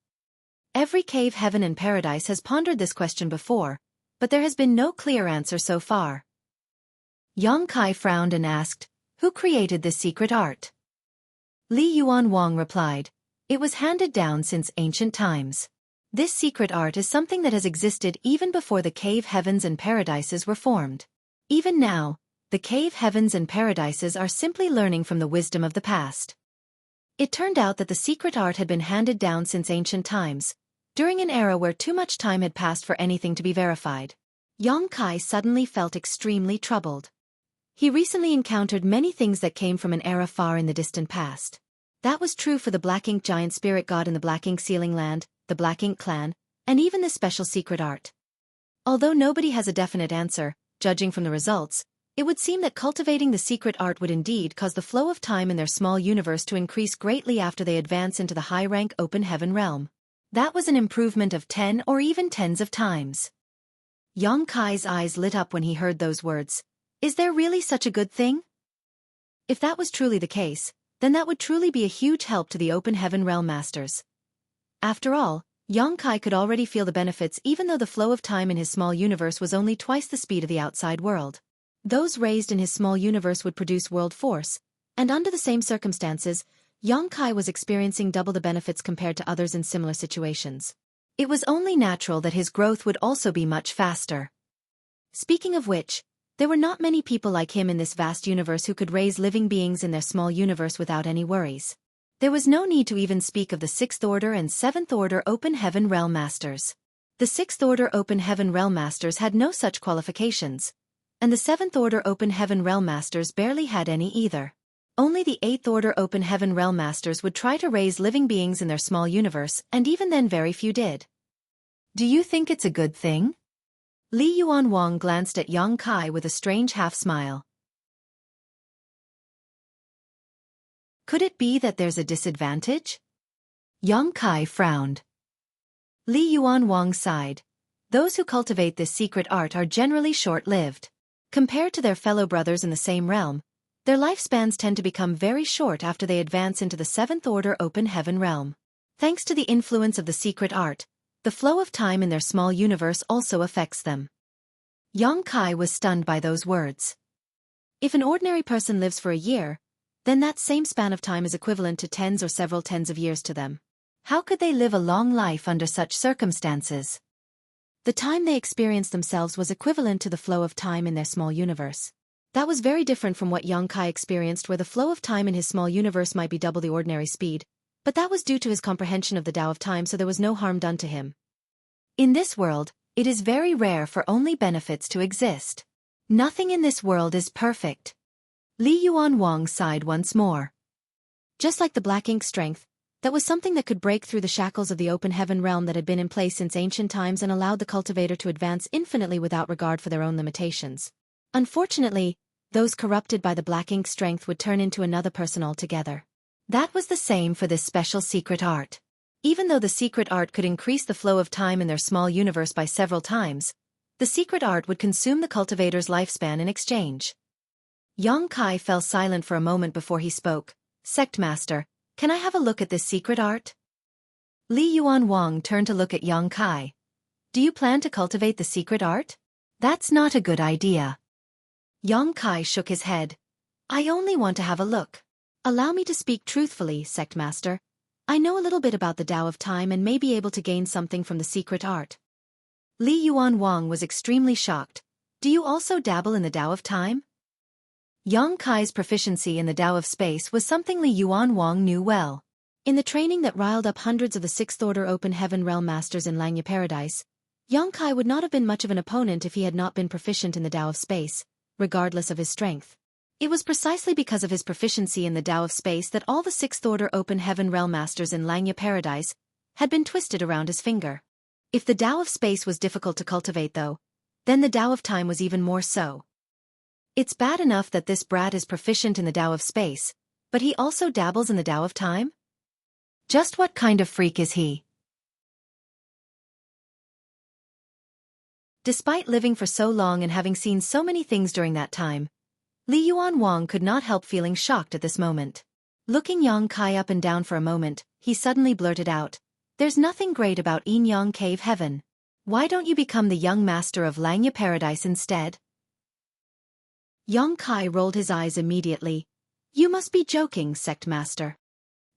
Every cave heaven and paradise has pondered this question before, but there has been no clear answer so far. Yang Kai frowned and asked, "Who created this secret art?" Li Yuan Wang replied, "It was handed down since ancient times. This secret art is something that has existed even before the cave heavens and paradises were formed. Even now, the cave heavens and paradises are simply learning from the wisdom of the past. It turned out that the secret art had been handed down since ancient times, during an era where too much time had passed for anything to be verified. Xueqi suddenly felt extremely troubled. He recently encountered many things that came from an era far in the distant past. That was true for the Black Ink Giant Spirit God in the Black Ink Sealing Land, the Black Ink Clan, and even the special secret art. Although nobody has a definite answer, judging from the results, it would seem that cultivating the secret art would indeed cause the flow of time in their small universe to increase greatly after they advance into the high-rank open heaven realm. That was an improvement of 10 or even tens of times. Xueqi's eyes lit up when he heard those words. Is there really such a good thing? If that was truly the case, then that would truly be a huge help to the open heaven realm masters. After all, Xueqi could already feel the benefits even though the flow of time in his small universe was only twice the speed of the outside world. Those raised in his small universe would produce world force, and under the same circumstances, Xueqi was experiencing double the benefits compared to others in similar situations. It was only natural that his growth would also be much faster. Speaking of which, there were not many people like him in this vast universe who could raise living beings in their small universe without any worries. There was no need to even speak of the 6th Order and 7th Order Open Heaven Realm Masters. The 6th Order Open Heaven Realm Masters had no such qualifications, and the 7th Order Open Heaven Realm Masters barely had any either. Only the 8th Order Open Heaven Realm Masters would try to raise living beings in their small universe, and even then very few did. Do you think it's a good thing? Li Yuanwang glanced at Xueqi with a strange half-smile. Could it be that there's a disadvantage? Xueqi frowned. Li Yuanwang sighed. Those who cultivate this secret art are generally short-lived. Compared to their fellow brothers in the same realm, their lifespans tend to become very short after they advance into the 7th Order Open Heaven realm. Thanks to the influence of the secret art, the flow of time in their small universe also affects them. Xueqi was stunned by those words. If an ordinary person lives for a year, then that same span of time is equivalent to tens or several tens of years to them. How could they live a long life under such circumstances? The time they experienced themselves was equivalent to the flow of time in their small universe. That was very different from what Xueqi experienced, where the flow of time in his small universe might be double the ordinary speed, but that was due to his comprehension of the Tao of time, so there was no harm done to him. In this world, it is very rare for only benefits to exist. Nothing in this world is perfect. Li Yuanwang sighed once more. Just like the black ink strength, that was something that could break through the shackles of the open heaven realm that had been in place since ancient times and allowed the cultivator to advance infinitely without regard for their own limitations. Unfortunately, those corrupted by the black ink strength would turn into another person altogether. That was the same for this special secret art. Even though the secret art could increase the flow of time in their small universe by several times, the secret art would consume the cultivator's lifespan in exchange. Xueqi fell silent for a moment before he spoke. Sect Master, can I have a look at this secret art? Li Yuanwang turned to look at Xueqi. Do you plan to cultivate the secret art? That's not a good idea. Xueqi shook his head. I only want to have a look. Allow me to speak truthfully, Sect Master. I know a little bit about the Tao of Time and may be able to gain something from the secret art. Li Yuanwang was extremely shocked. Do you also dabble in the Tao of Time? Xueqi's proficiency in the Tao of Space was something Li Yuanwang knew well. In the training that riled up hundreds of the 6th Order Open Heaven Realm Masters in Langya Paradise, Xueqi would not have been much of an opponent if he had not been proficient in the Tao of Space, regardless of his strength. It was precisely because of his proficiency in the Tao of Space that all the 6th Order Open Heaven Realm Masters in Langya Paradise had been twisted around his finger. If the Tao of Space was difficult to cultivate though, then the Tao of Time was even more so. It's bad enough that this brat is proficient in the Tao of Space, but he also dabbles in the Tao of Time? Just what kind of freak is he? Despite living for so long and having seen so many things during that time, Li Yuanwang could not help feeling shocked at this moment. Looking Xueqi up and down for a moment, he suddenly blurted out, There's nothing great about Yinyang Cave Heaven. Why don't you become the young master of Langya Paradise instead? Xueqi rolled his eyes immediately. You must be joking, Sect Master.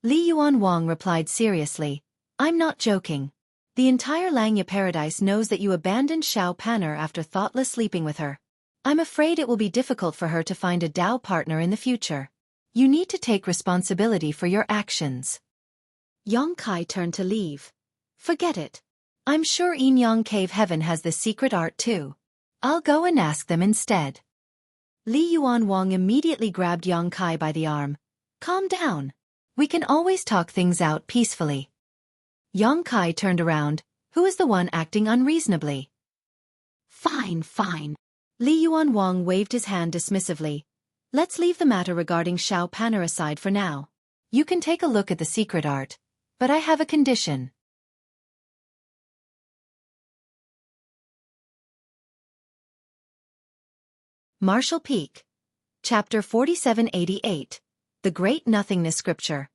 Li Yuanwang replied seriously, I'm not joking. The entire Langya paradise knows that you abandoned Xiao Pan'er after thoughtless sleeping with her. I'm afraid it will be difficult for her to find a Dao partner in the future. You need to take responsibility for your actions. Yong Kai turned to leave. Forget it. I'm sure Yingyang Cave Heaven has this secret art too. I'll go and ask them instead. Li Yuan Wang immediately grabbed Yong Kai by the arm. Calm down. We can always talk things out peacefully. Yong Kai turned around. Who is the one acting unreasonably? Fine, fine. Li Yuan Wang waved his hand dismissively. Let's leave the matter regarding Xiao Pan'er aside for now. You can take a look at the secret art, but I have a condition. Marshall Peak. Chapter 4788. The Great Nothingness Scripture.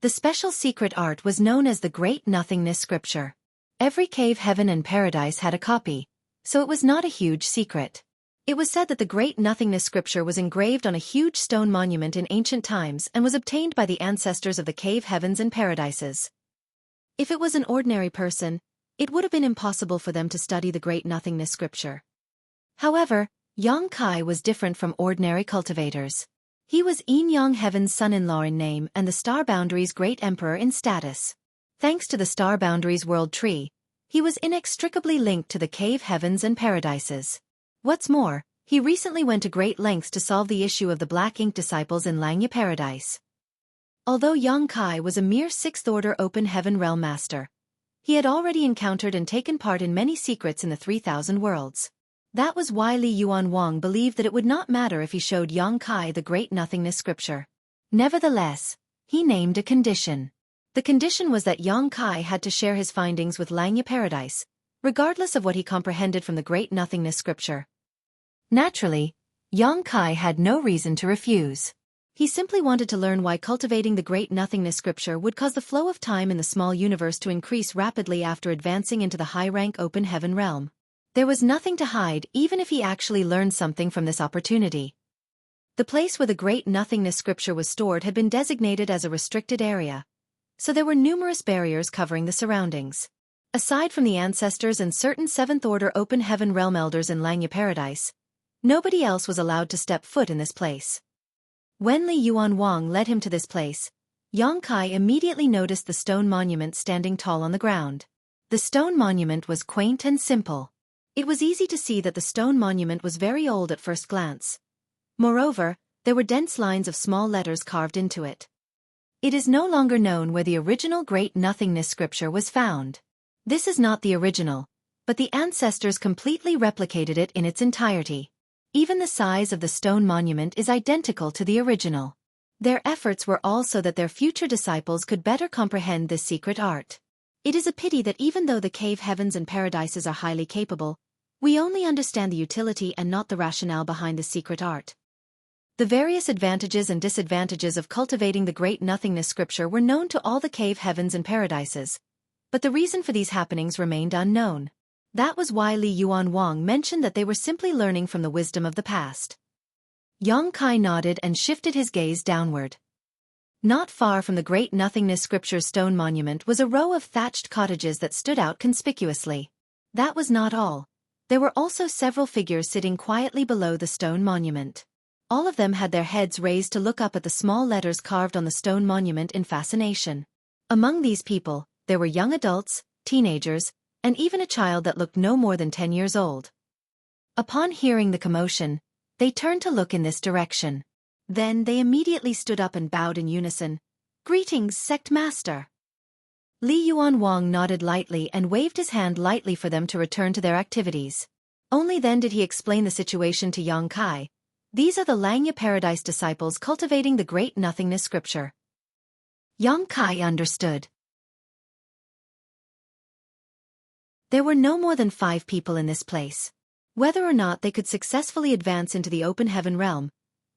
The special secret art was known as the Great Nothingness Scripture. Every cave heaven and paradise had a copy, so it was not a huge secret. It was said that the Great Nothingness Scripture was engraved on a huge stone monument in ancient times and was obtained by the ancestors of the cave heavens and paradises. If it was an ordinary person, it would have been impossible for them to study the Great Nothingness Scripture. However, Yong Kai was different from ordinary cultivators. He was Yingyang Heaven's son-in-law in name and the Star Boundary's great emperor in status. Thanks to the Star Boundary's world tree, he was inextricably linked to the cave heavens and paradises. What's more, he recently went to great lengths to solve the issue of the Black Ink disciples in Langya Paradise. Although Yong Kai was a mere 6th-order open heaven realm master, he had already encountered and taken part in many secrets in the 3,000 worlds. That was why Li Yuan Wang believed that it would not matter if he showed Yong Kai the Great Nothingness Scripture. Nevertheless, he named a condition. The condition was that Yong Kai had to share his findings with Langya Paradise, regardless of what he comprehended from the Great Nothingness Scripture. Naturally, Yong Kai had no reason to refuse. He simply wanted to learn why cultivating the Great Nothingness Scripture would cause the flow of time in the small universe to increase rapidly after advancing into the high-rank open heaven realm. There was nothing to hide even if he actually learned something from this opportunity. The place where the Great Nothingness Scripture was stored had been designated as a restricted area, so there were numerous barriers covering the surroundings. Aside from the ancestors and certain 7th-order open heaven realm elders in Langya Paradise, nobody else was allowed to step foot in this place. When Li Yuan Wang led him to this place, Yong Kai immediately noticed the stone monument standing tall on the ground. The stone monument was quaint and simple. It was easy to see that the stone monument was very old at first glance. Moreover, there were dense lines of small letters carved into it. It is no longer known where the original Great Nothingness Scripture was found. This is not the original, but the ancestors completely replicated it in its entirety. Even the size of the stone monument is identical to the original. Their efforts were all so that their future disciples could better comprehend this secret art. It is a pity that even though the cave heavens and paradises are highly capable, we only understand the utility and not the rationale behind the secret art. The various advantages and disadvantages of cultivating the Great Nothingness Scripture were known to all the cave heavens and paradises, but the reason for these happenings remained unknown. That was why Li Yuan Wang mentioned that they were simply learning from the wisdom of the past. Yong Kai nodded and shifted his gaze downward. Not far from the Great Nothingness Scripture's stone monument was a row of thatched cottages that stood out conspicuously. That was not all. There were also several figures sitting quietly below the stone monument. All of them had their heads raised to look up at the small letters carved on the stone monument in fascination. Among these people, there were young adults, teenagers, and even a child that looked no more than 10 years old. Upon hearing the commotion, they turned to look in this direction. Then they immediately stood up and bowed in unison. "Greetings, Sect Master." Li Yuan Wang nodded lightly and waved his hand lightly for them to return to their activities. Only then did he explain the situation to Yong Kai. These are the Langya Paradise disciples cultivating the Great Nothingness Scripture. Yong Kai understood. There were no more than 5 people in this place. Whether or not they could successfully advance into the open heaven realm,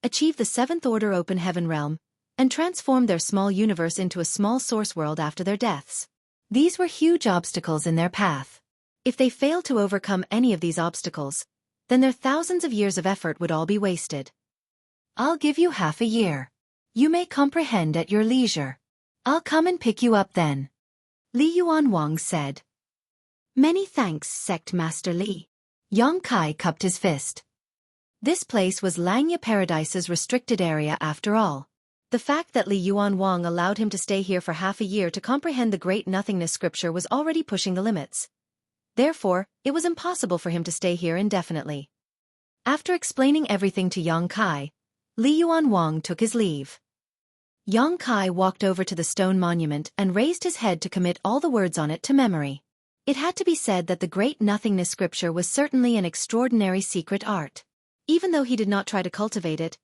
achieve the 7th-order open heaven realm, and transform their small universe into a small source world after their deaths. These were huge obstacles in their path. If they failed to overcome any of these obstacles, then their thousands of years of effort would all be wasted. "I'll give you half a year. You may comprehend at your leisure. I'll come and pick you up then," Li Yuan Wang said. Many thanks, Sect Master Li. Yang Kai cupped his fist. This place was Langya Paradise's restricted area after all. The fact that Li Yuanwang allowed him to stay here for half a year to comprehend the great nothingness scripture was already pushing the limits. Therefore, it was impossible for him to stay here indefinitely. After explaining everything to Yang Kai, Li Yuanwang took his leave. Yang Kai walked over to the stone monument and raised his head to commit all the words on it to memory. It had to be said that the great nothingness scripture was certainly an extraordinary secret art. Even though he did not try to cultivate it,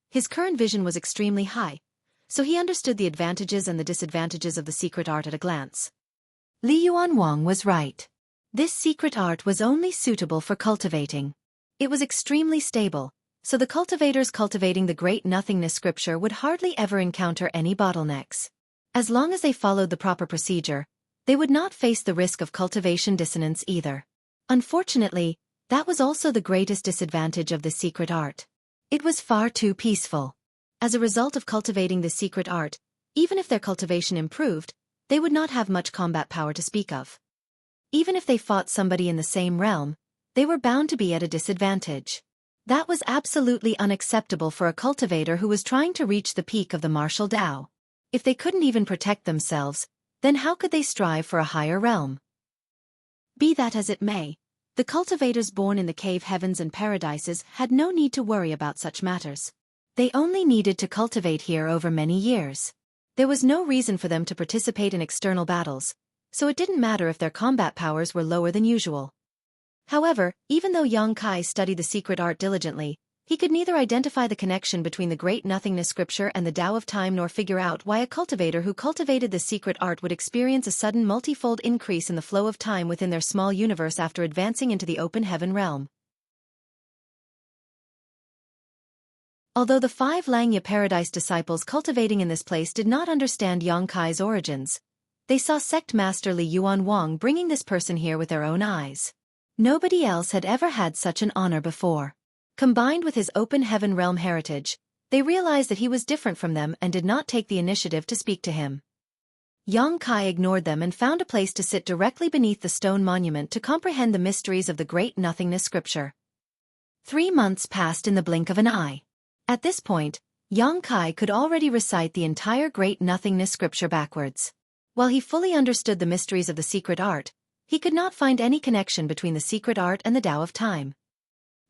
his current vision was extremely high, so he understood the advantages and the disadvantages of the secret art at a glance. Li Yuanwang was right. This secret art was only suitable for cultivating. It was extremely stable, so the cultivators cultivating the great nothingness scripture would hardly ever encounter any bottlenecks. As long as they followed the proper procedure, they would not face the risk of cultivation dissonance either. Unfortunately, that was also the greatest disadvantage of the secret art. It was far too peaceful. As a result of cultivating the secret art, even if their cultivation improved, they would not have much combat power to speak of. Even if they fought somebody in the same realm, they were bound to be at a disadvantage. That was absolutely unacceptable for a cultivator who was trying to reach the peak of the martial Tao. If they couldn't even protect themselves, then how could they strive for a higher realm? Be that as it may, the cultivators born in the cave heavens and paradises had no need to worry about such matters. They only needed to cultivate here over many years. There was no reason for them to participate in external battles, so it didn't matter if their combat powers were lower than usual. However, even though Yang Kai studied the secret art diligently, he could neither identify the connection between the great nothingness scripture and the Tao of time nor figure out why a cultivator who cultivated the secret art would experience a sudden multifold increase in the flow of time within their small universe after advancing into the open heaven realm. Although the 5 Langya Paradise disciples cultivating in this place did not understand Yang Kai's origins, they saw Sect Master Li Yuanwang bringing this person here with their own eyes. Nobody else had ever had such an honor before. Combined with his open heaven realm heritage, they realized that he was different from them and did not take the initiative to speak to him. Yang Kai ignored them and found a place to sit directly beneath the stone monument to comprehend the mysteries of the great nothingness scripture. 3 months passed in the blink of an eye. At this point, Yang Kai could already recite the entire great nothingness scripture backwards. While he fully understood the mysteries of the secret art, he could not find any connection between the secret art and the Tao of time.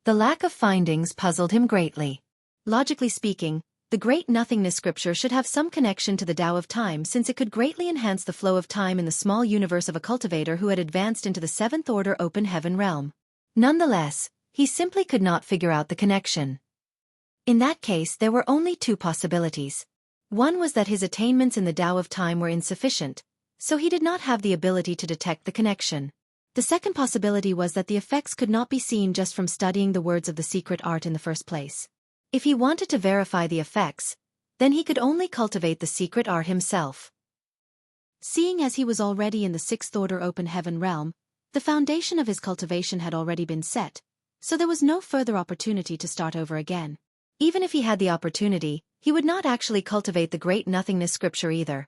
The lack of findings puzzled him greatly. Logically speaking, the great nothingness scripture should have some connection to the Tao of time since it could greatly enhance the flow of time in the small universe of a cultivator who had advanced into the 7th order open heaven realm. Nonetheless, he simply could not figure out the connection. In that case, there were only 2 possibilities. One was that his attainments in the Tao of time were insufficient, so he did not have the ability to detect the connection. The second possibility was that the effects could not be seen just from studying the words of the secret art in the first place. If he wanted to verify the effects, then he could only cultivate the secret art himself. Seeing as he was already in the 6th order open heaven realm, the foundation of his cultivation had already been set, so there was no further opportunity to start over again. Even if he had the opportunity, he would not actually cultivate the great nothingness scripture either.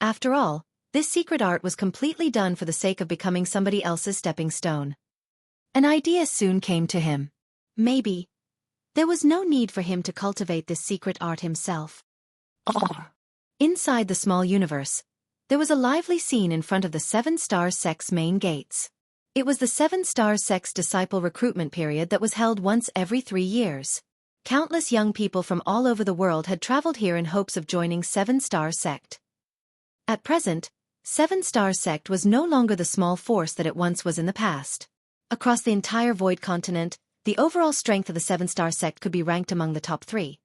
After all, this secret art was completely done for the sake of becoming somebody else's stepping stone. An idea soon came to him. Maybe there was no need for him to cultivate this secret art himself. Inside the small universe, there was a lively scene in front of the 7-star sect's main gates. It was the 7-star sect's disciple recruitment period that was held once every 3 years. Countless young people from all over the world had traveled here in hopes of joining 7-star sect. At present, 7-star sect was no longer the small force that it once was in the past. Across the entire Void continent, the overall strength of the 7-star sect could be ranked among the top 3.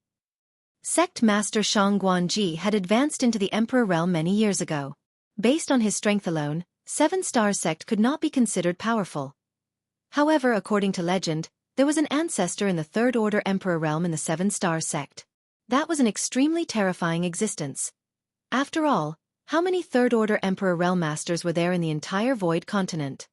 Sect Master Shang Guanji had advanced into the Emperor realm many years ago. Based on his strength alone, 7-star sect could not be considered powerful. However, according to legend, there was an ancestor in the 3rd order Emperor realm in the 7-star sect. That was an extremely terrifying existence. After all, how many 3rd order Emperor realm masters were there in the entire Void continent?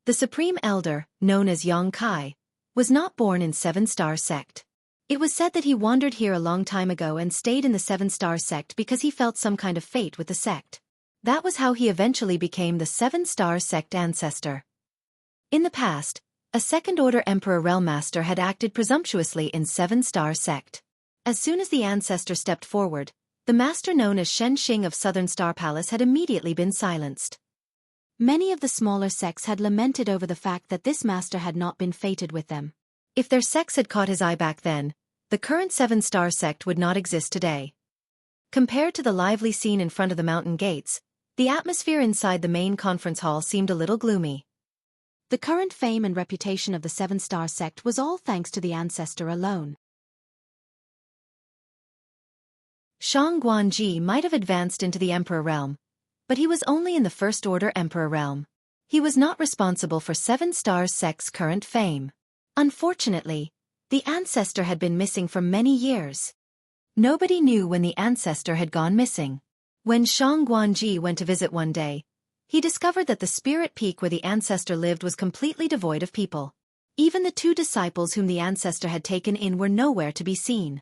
The Supreme Elder, known as Yang Kai, was not born in 7-star sect. It was said that he wandered here a long time ago and stayed in the 7-star sect because he felt some kind of fate with the sect. That was how he eventually became the Seven-Star Sect ancestor. In the past, a second-order Emperor Realm Master had acted presumptuously in Seven-Star Sect. As soon as the ancestor stepped forward, the master known as Shen Xing of Southern Star Palace had immediately been silenced. Many of the smaller sects had lamented over the fact that this master had not been fated with them. If their sects had caught his eye back then, the current Seven-Star Sect would not exist today. Compared to the lively scene in front of the mountain gates, the atmosphere inside the main conference hall seemed a little gloomy. The current fame and reputation of the Seven-Star Sect was all thanks to the ancestor alone. Shang Guanji might have advanced into the Emperor realm, but he was only in the First Order Emperor realm. He was not responsible for Seven-Star Sect's current fame. Unfortunately, the ancestor had been missing for many years. Nobody knew when the ancestor had gone missing. When Shang Guanji went to visit one day, he discovered that the spirit peak where the ancestor lived was completely devoid of people. Even the 2 disciples whom the ancestor had taken in were nowhere to be seen.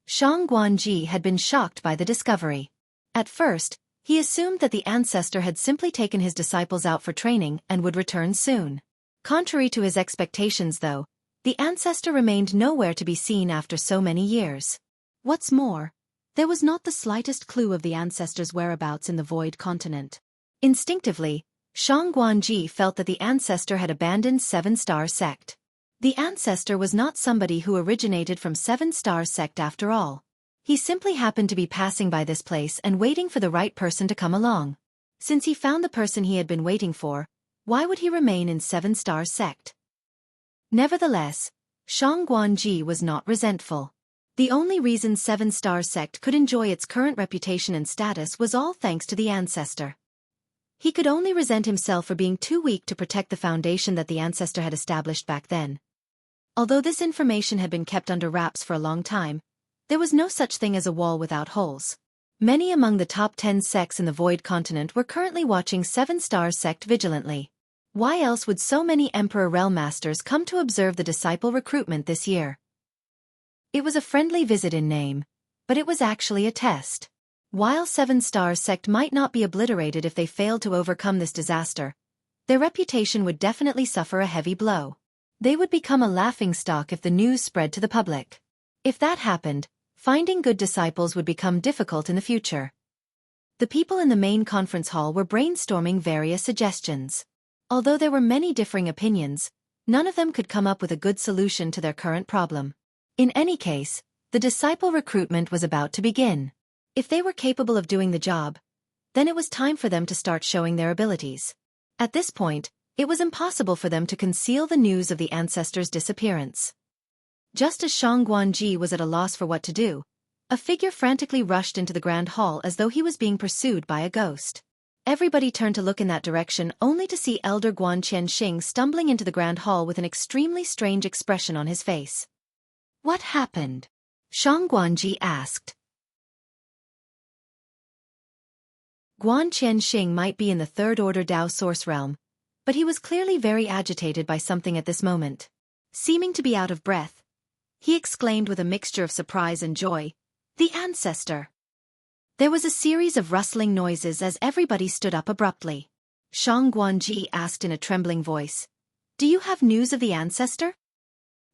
Shang Guanji had been shocked by the discovery. At first, he assumed that the ancestor had simply taken his disciples out for training and would return soon. Contrary to his expectations though, the ancestor remained nowhere to be seen after so many years. What's more, there was not the slightest clue of the ancestor's whereabouts in the Void Continent. Instinctively, Shang Guanji felt that the ancestor had abandoned Seven-Star Sect. The ancestor was not somebody who originated from Seven-Star Sect after all. He simply happened to be passing by this place and waiting for the right person to come along. Since he found the person he had been waiting for, why would he remain in Seven-Star Sect? Nevertheless, Shang Guanji was not resentful. The only reason Seven-Star Sect could enjoy its current reputation and status was all thanks to the ancestor. He could only resent himself for being too weak to protect the foundation that the ancestor had established back then. Although this information had been kept under wraps for a long time, there was no such thing as a wall without holes. Many among the top 10 sects in the Void Continent were currently watching Seven-Star Sect vigilantly. Why else would so many Emperor Realm Masters come to observe the disciple recruitment this year? It was a friendly visit in name, but it was actually a test. While Seven-Star Sect might not be obliterated if they failed to overcome this disaster, their reputation would definitely suffer a heavy blow. They would become a laughingstock if the news spread to the public. If that happened, finding good disciples would become difficult in the future. The people in the main conference hall were brainstorming various suggestions. Although there were many differing opinions, none of them could come up with a good solution to their current problem. In any case, the disciple recruitment was about to begin. If they were capable of doing the job, then it was time for them to start showing their abilities. At this point, it was impossible for them to conceal the news of the ancestor's disappearance. Just as Shang Guanji was at a loss for what to do, a figure frantically rushed into the grand hall as though he was being pursued by a ghost. Everybody turned to look in that direction only to see Elder Guan Qianxing stumbling into the grand hall with an extremely strange expression on his face. What happened? Shang Guanji asked. Guan Qianxing might be in the Third Order Dao Source Realm, but he was clearly very agitated by something at this moment. Seeming to be out of breath, he exclaimed with a mixture of surprise and joy, "The ancestor!" There was a series of rustling noises as everybody stood up abruptly. Shang Guanji asked in a trembling voice, "Do you have news of the ancestor?"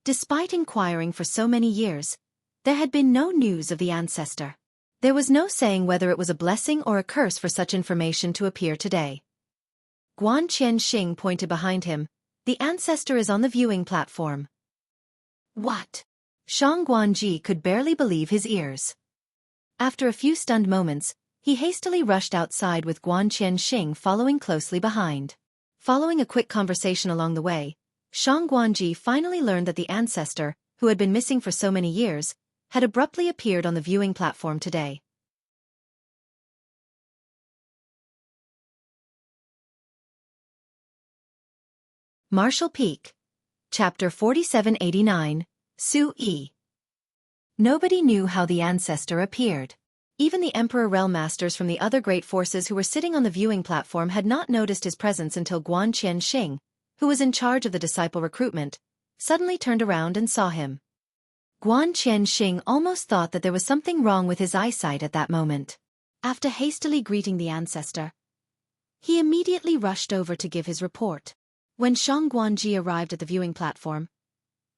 Despite inquiring for so many years, there had been no news of the ancestor. There was no saying whether it was a blessing or a curse for such information to appear today. Guan Qianxing pointed behind him. "The ancestor is on the viewing platform." What? Shang Guanji could barely believe his ears. After a few stunned moments, he hastily rushed outside with Guan Qianxing following closely behind. Following a quick conversation along the way, Shang Guanji finally learned that the ancestor, who had been missing for so many years, had abruptly appeared on the viewing platform today. Martial Peak. Chapter 4789, Xueqi. Nobody knew how the ancestor appeared. Even the Emperor Realm Masters from the other great forces who were sitting on the viewing platform had not noticed his presence until Guan Qianxing, who was in charge of the disciple recruitment, suddenly turned around and saw him. Guan Qianxing almost thought that there was something wrong with his eyesight at that moment. After hastily greeting the ancestor, he immediately rushed over to give his report. When Guanji arrived at the viewing platform,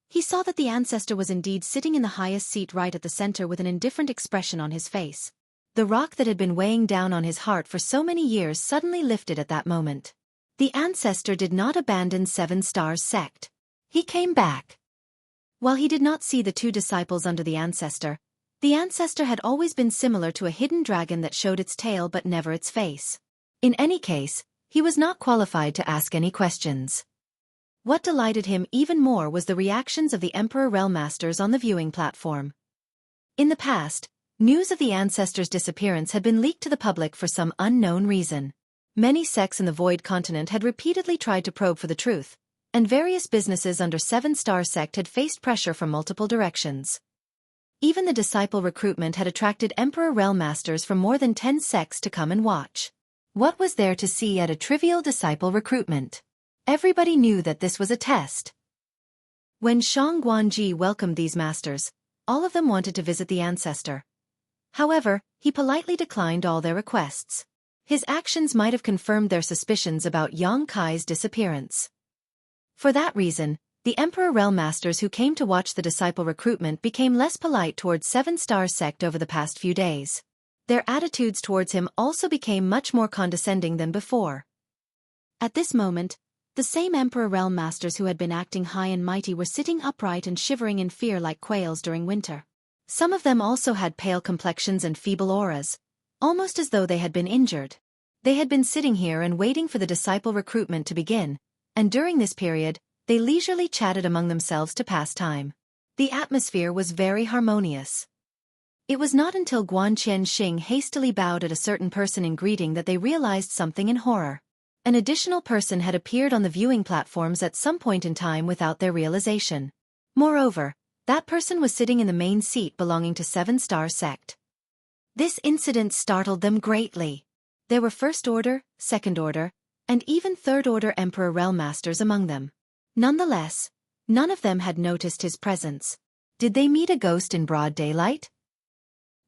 he saw that the ancestor was indeed sitting in the highest seat right at the center with an indifferent expression on his face. The rock that had been weighing down on his heart for so many years suddenly lifted at that moment. The ancestor did not abandon Seven Stars sect. He came back. While he did not see the two disciples under the ancestor had always been similar to a hidden dragon that showed its tail but never its face. In any case, he was not qualified to ask any questions. What delighted him even more was the reactions of the Emperor Realm Masters on the viewing platform. In the past, news of the ancestor's disappearance had been leaked to the public for some unknown reason. Many sects in the Void Continent had repeatedly tried to probe for the truth, and various businesses under Seven Star Sect had faced pressure from multiple directions. Even the disciple recruitment had attracted Emperor Realm Masters from more than 10 sects to come and watch. What was there to see at a trivial disciple recruitment? Everybody knew that this was a test. When Guanji welcomed these masters, all of them wanted to visit the ancestor. However, he politely declined all their requests. His actions might have confirmed their suspicions about Kai's disappearance. For that reason, the Emperor Realm Masters who came to watch the disciple recruitment became less polite towards Seven Star Sect over the past few days. Their attitudes towards him also became much more condescending than before. At this moment, the same Emperor Realm Masters who had been acting high and mighty were sitting upright and shivering in fear like quails during winter. Some of them also had pale complexions and feeble auras, almost as though they had been injured. They had been sitting here and waiting for the disciple recruitment to begin, and during this period, they leisurely chatted among themselves to pass time. The atmosphere was very harmonious. It was not until Guanqian Xing hastily bowed at a certain person in greeting that they realized something in horror. An additional person had appeared on the viewing platforms at some point in time without their realization. Moreover, that person was sitting in the main seat belonging to Seven Star Sect. This incident startled them greatly. There were First Order, Second Order, and even Third Order Emperor Realm Masters among them. Nonetheless, none of them had noticed his presence. Did they meet a ghost in broad daylight?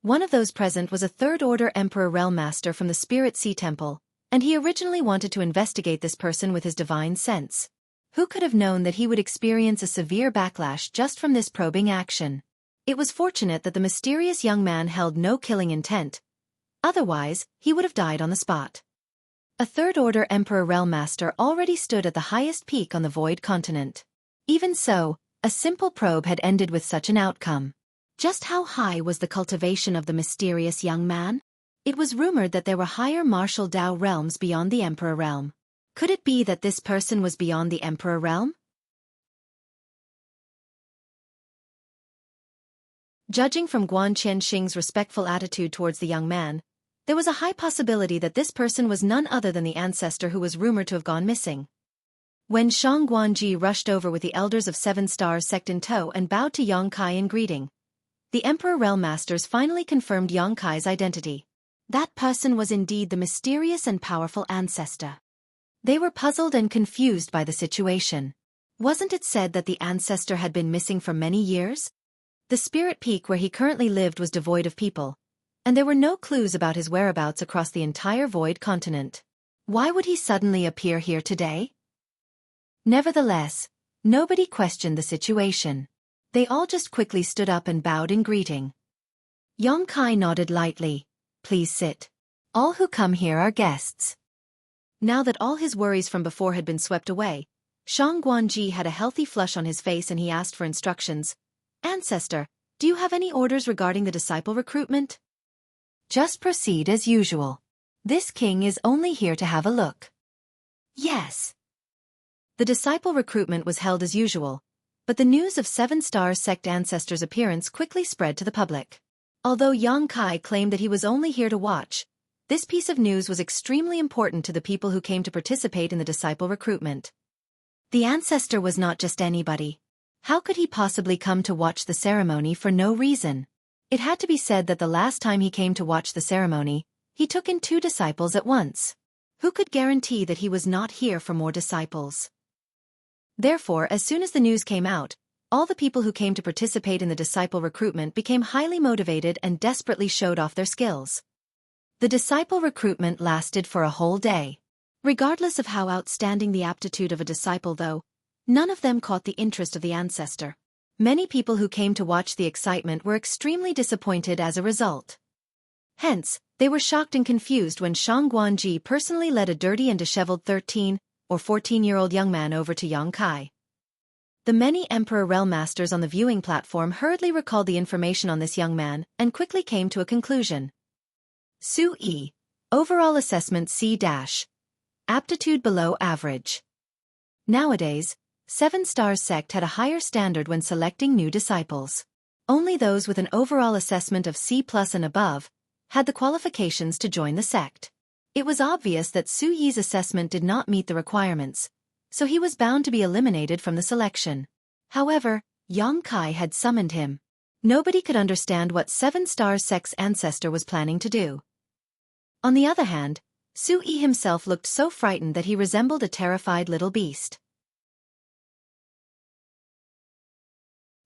One of those present was a Third Order Emperor Realm Master from the Spirit Sea Temple, and he originally wanted to investigate this person with his divine sense. Who could have known that he would experience a severe backlash just from this probing action? It was fortunate that the mysterious young man held no killing intent. Otherwise, he would have died on the spot. A Third Order Emperor Realm Master already stood at the highest peak on the Void Continent. Even so, a simple probe had ended with such an outcome. Just how high was the cultivation of the mysterious young man? It was rumored that there were higher martial Dao realms beyond the Emperor Realm. Could it be that this person was beyond the Emperor Realm? Judging from Guanqian Xing's respectful attitude towards the young man, there was a high possibility that this person was none other than the ancestor who was rumored to have gone missing. When Guanji rushed over with the elders of Seven Stars Sect in tow and bowed to Kai in greeting, the Emperor Realm Masters finally confirmed Kai's identity. That person was indeed the mysterious and powerful ancestor. They were puzzled and confused by the situation. Wasn't it said that the ancestor had been missing for many years? The spirit peak where he currently lived was devoid of people, and there were no clues about his whereabouts across the entire Void Continent. Why would he suddenly appear here today? Nevertheless, nobody questioned the situation. They all just quickly stood up and bowed in greeting. Kai nodded lightly. Please sit. All who come here are guests. Now that all his worries from before had been swept away, Guanji had a healthy flush on his face and he asked for instructions. Ancestor, do you have any orders regarding the disciple recruitment? Just proceed as usual. This king is only here to have a look. Yes. The disciple recruitment was held as usual, but the news of Seven Star Sect ancestor's appearance quickly spread to the public. Although Kai claimed that he was only here to watch, this piece of news was extremely important to the people who came to participate in the disciple recruitment. The ancestor was not just anybody. How could he possibly come to watch the ceremony for no reason? It had to be said that the last time he came to watch the ceremony, he took in 2 disciples at once. Who could guarantee that he was not here for more disciples? Therefore, as soon as the news came out, all the people who came to participate in the disciple recruitment became highly motivated and desperately showed off their skills. The disciple recruitment lasted for a whole day. Regardless of how outstanding the aptitude of a disciple though, none of them caught the interest of the ancestor. Many people who came to watch the excitement were extremely disappointed as a result. Hence, they were shocked and confused when Shang Guanji personally led a dirty and disheveled 13 or 14-year-old young man over to Yang Kai. The many Emperor realm masters on the viewing platform hurriedly recalled the information on this young man and quickly came to a conclusion. Xueqi. Overall assessment C-. Aptitude below average. Nowadays, 7-star sect had a higher standard when selecting new disciples. Only those with an overall assessment of C+ and above had the qualifications to join the sect. It was obvious that Xueqi's assessment did not meet the requirements, so he was bound to be eliminated from the selection. However, Yang Kai had summoned him. Nobody could understand what 7-star sect's ancestor was planning to do. On the other hand, Xueqi himself looked so frightened that he resembled a terrified little beast.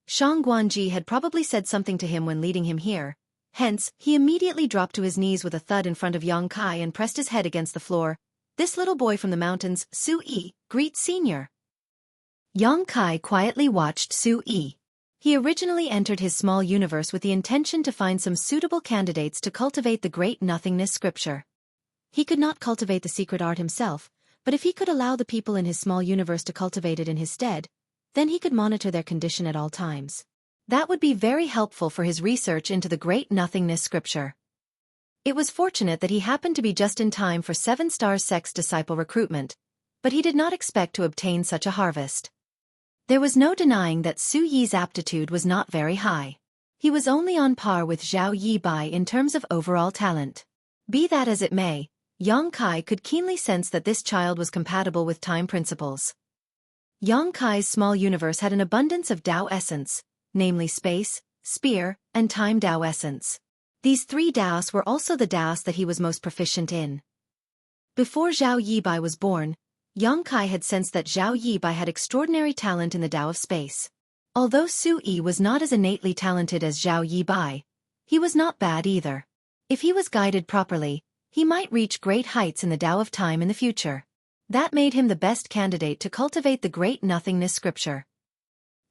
Shang Guanji had probably said something to him when leading him here, hence, he immediately dropped to his knees with a thud in front of Yang Kai and pressed his head against the floor. This little boy from the mountains, Xueqi, greet senior. Yang Kai quietly watched Xueqi. He originally entered his small universe with the intention to find some suitable candidates to cultivate the great nothingness scripture. He could not cultivate the secret art himself, but if he could allow the people in his small universe to cultivate it in his stead, then he could monitor their condition at all times. That would be very helpful for his research into the great nothingness scripture. It was fortunate that he happened to be just in time for 7-star sect's disciple recruitment, but he did not expect to obtain such a harvest. There was no denying that Xueqi's aptitude was not very high. He was only on par with Zhao Yibai in terms of overall talent. Be that as it may, Yang Kai could keenly sense that this child was compatible with time principles. Yang Kai's small universe had an abundance of Dao essence, namely space, spear, and time Dao essence. These 3 Daos were also the Daos that he was most proficient in. Before Zhao Yibai was born, Yang Kai had sensed that Zhao Yibai had extraordinary talent in the Dao of space. Although Xueqi was not as innately talented as Zhao Yibai, he was not bad either. If he was guided properly, he might reach great heights in the Dao of time in the future. That made him the best candidate to cultivate the great nothingness scripture.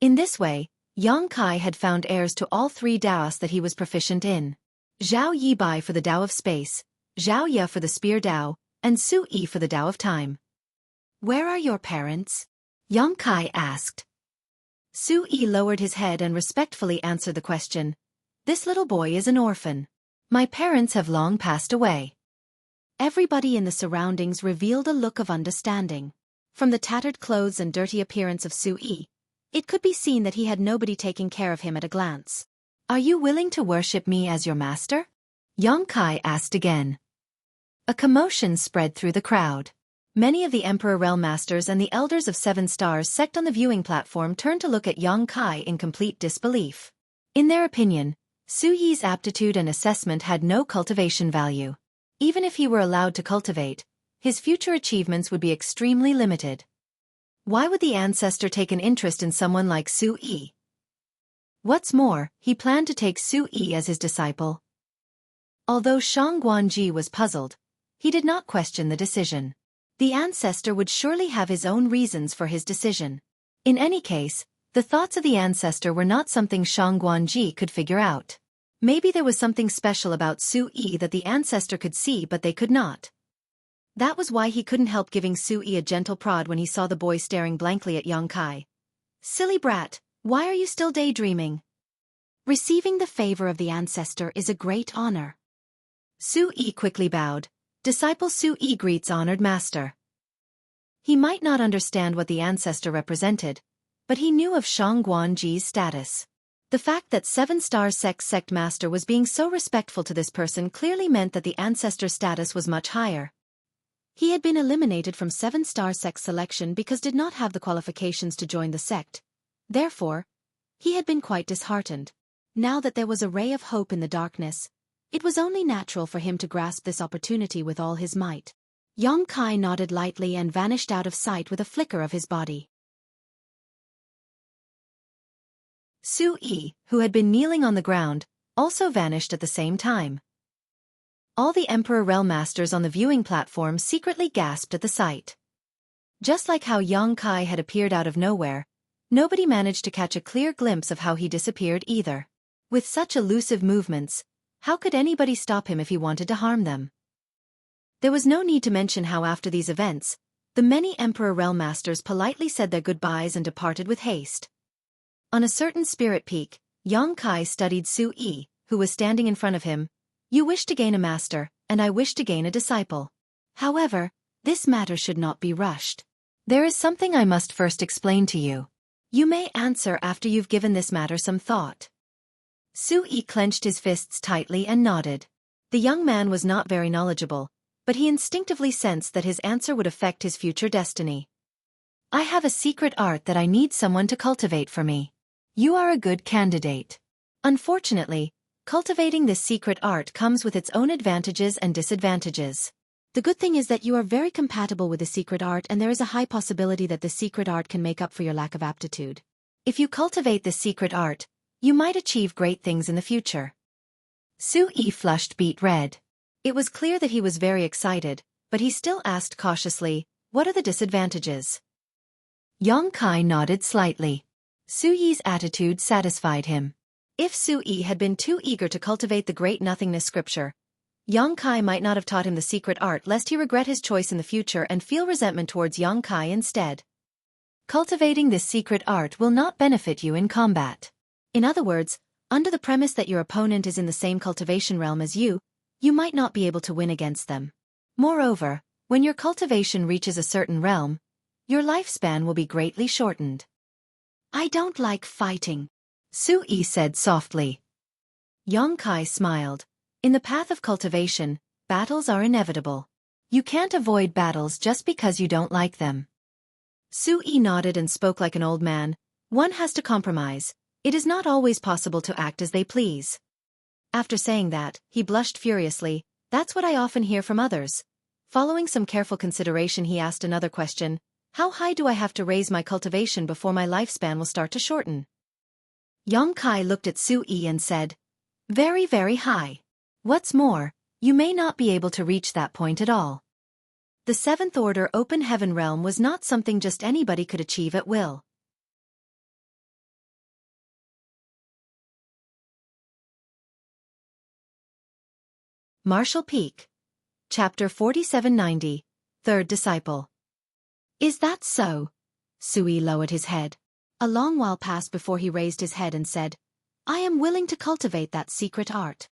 In this way, Yang Kai had found heirs to all 3 Daos that he was proficient in. Zhao Yibai for the Dao of space, Zhao Ye for the spear Dao, and Xueqi for the Dao of time. Where are your parents? Yang Kai asked. Xueqi lowered his head and respectfully answered the question. This little boy is an orphan. My parents have long passed away. Everybody in the surroundings revealed a look of understanding. From the tattered clothes and dirty appearance of Xueqi, it could be seen that he had nobody taking care of him at a glance. Are you willing to worship me as your master? Yang Kai asked again. A commotion spread through the crowd. Many of the Emperor realm masters and the elders of 7 stars sect on the viewing platform turned to look at Yang Kai in complete disbelief. In their opinion, Xueqi's aptitude and assessment had no cultivation value. Even if he were allowed to cultivate, his future achievements would be extremely limited. Why would the ancestor take an interest in someone like Xueqi? What's more, he planned to take Xueqi as his disciple. Although Shang Guanji was puzzled, he did not question the decision. The ancestor would surely have his own reasons for his decision. In any case, the thoughts of the ancestor were not something Shang Guanji could figure out. Maybe there was something special about Xueqi that the ancestor could see but they could not. That was why he couldn't help giving Xueqi a gentle prod when he saw the boy staring blankly at Yang Kai. Silly brat, why are you still daydreaming? Receiving the favor of the ancestor is a great honor. Xueqi quickly bowed. Disciple Xueqi greets honored master. He might not understand what the ancestor represented, but he knew of Shang Guanji's status. The fact that 7-star sect master was being so respectful to this person clearly meant that the ancestor's status was much higher. He had been eliminated from 7-star sect selection because did not have the qualifications to join the sect. Therefore, he had been quite disheartened. Now that there was a ray of hope in the darkness, it was only natural for him to grasp this opportunity with all his might. Yang Kai nodded lightly and vanished out of sight with a flicker of his body. Xueqi, who had been kneeling on the ground, also vanished at the same time. All the Emperor Realm Masters on the viewing platform secretly gasped at the sight. Just like how Yang Kai had appeared out of nowhere, nobody managed to catch a clear glimpse of how he disappeared either. With such elusive movements, how could anybody stop him if he wanted to harm them? There was no need to mention how after these events, the many Emperor Realm Masters politely said their goodbyes and departed with haste. On a certain spirit peak, Yang Kai studied Xueqi, who was standing in front of him. You wish to gain a master, and I wish to gain a disciple. However, this matter should not be rushed. There is something I must first explain to you. You may answer after you've given this matter some thought. Xueqi clenched his fists tightly and nodded. The young man was not very knowledgeable, but he instinctively sensed that his answer would affect his future destiny. I have a secret art that I need someone to cultivate for me. You are a good candidate. Unfortunately, cultivating this secret art comes with its own advantages and disadvantages. The good thing is that you are very compatible with the secret art, and there is a high possibility that the secret art can make up for your lack of aptitude. If you cultivate this secret art, you might achieve great things in the future. Xueqi flushed beet red. It was clear that he was very excited, but he still asked cautiously, what are the disadvantages? Yang Kai nodded slightly. Xueqi's attitude satisfied him. If Xueqi had been too eager to cultivate the great nothingness scripture, Yang Kai might not have taught him the secret art lest he regret his choice in the future and feel resentment towards Yang Kai instead. Cultivating this secret art will not benefit you in combat. In other words, under the premise that your opponent is in the same cultivation realm as you might not be able to win against them. Moreover, when your cultivation reaches a certain realm, your lifespan will be greatly shortened. I don't like fighting, Xueqi said softly. Yang Kai smiled. In the path of cultivation, battles are inevitable. You can't avoid battles just because you don't like them. Xueqi nodded and spoke like an old man. One has to compromise. It is not always possible to act as they please. After saying that, he blushed furiously. That's what I often hear from others. Following some careful consideration, he asked another question. How high do I have to raise my cultivation before my lifespan will start to shorten? Yang Kai looked at Xueqi and said, very, very high. What's more, you may not be able to reach that point at all. The Seventh Order Open Heaven Realm was not something just anybody could achieve at will. Martial Peak. Chapter 4790. Third Disciple. Is that so? Xueqi lowered his head. A long while passed before he raised his head and said, I am willing to cultivate that secret art.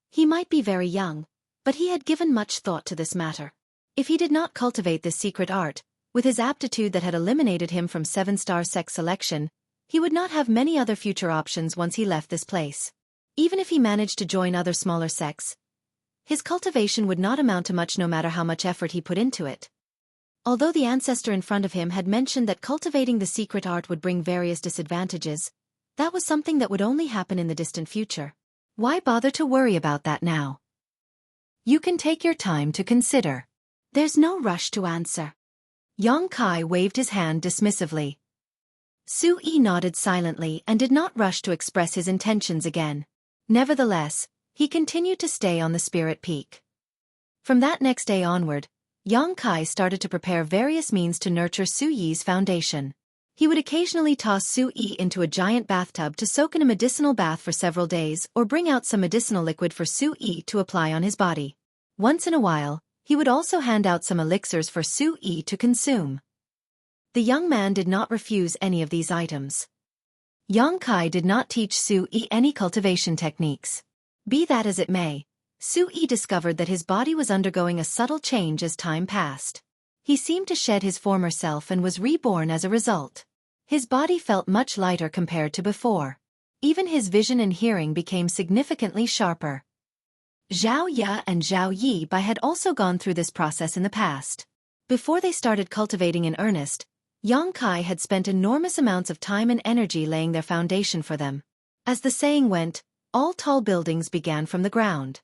He might be very young, but he had given much thought to this matter. If he did not cultivate this secret art, with his aptitude that had eliminated him from 7-star sex selection, he would not have many other future options once he left this place. Even if he managed to join other smaller sects, his cultivation would not amount to much no matter how much effort he put into it. Although the ancestor in front of him had mentioned that cultivating the secret art would bring various disadvantages, that was something that would only happen in the distant future. Why bother to worry about that now? You can take your time to consider. There's no rush to answer. Yang Kai waved his hand dismissively. Xueqi nodded silently and did not rush to express his intentions again. Nevertheless, he continued to stay on the spirit peak. From that next day onward, Yang Kai started to prepare various means to nurture Xueqi's foundation. He would occasionally toss Xueqi into a giant bathtub to soak in a medicinal bath for several days or bring out some medicinal liquid for Xueqi to apply on his body. Once in a while, he would also hand out some elixirs for Xueqi to consume. The young man did not refuse any of these items. Yang Kai did not teach Xueqi any cultivation techniques. Be that as it may, Xueqi discovered that his body was undergoing a subtle change as time passed. He seemed to shed his former self and was reborn as a result. His body felt much lighter compared to before. Even his vision and hearing became significantly sharper. Zhao Ye and Zhao Yi Bai had also gone through this process in the past. Before they started cultivating in earnest, Yang Kai had spent enormous amounts of time and energy laying their foundation for them. As the saying went, all tall buildings began from the ground.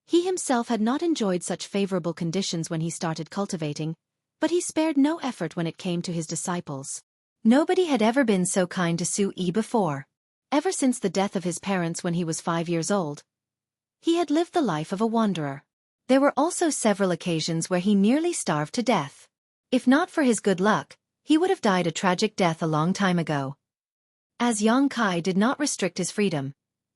He himself had not enjoyed such favorable conditions when he started cultivating, but he spared no effort when it came to his disciples. Nobody had ever been so kind to Xueqi before. Ever since the death of his parents when he was 5 years old, He had lived the life of a wanderer. There were also several occasions where he nearly starved to death. If not for his good luck, he would have died a tragic death a long time ago. As Xueqi did not restrict his freedom,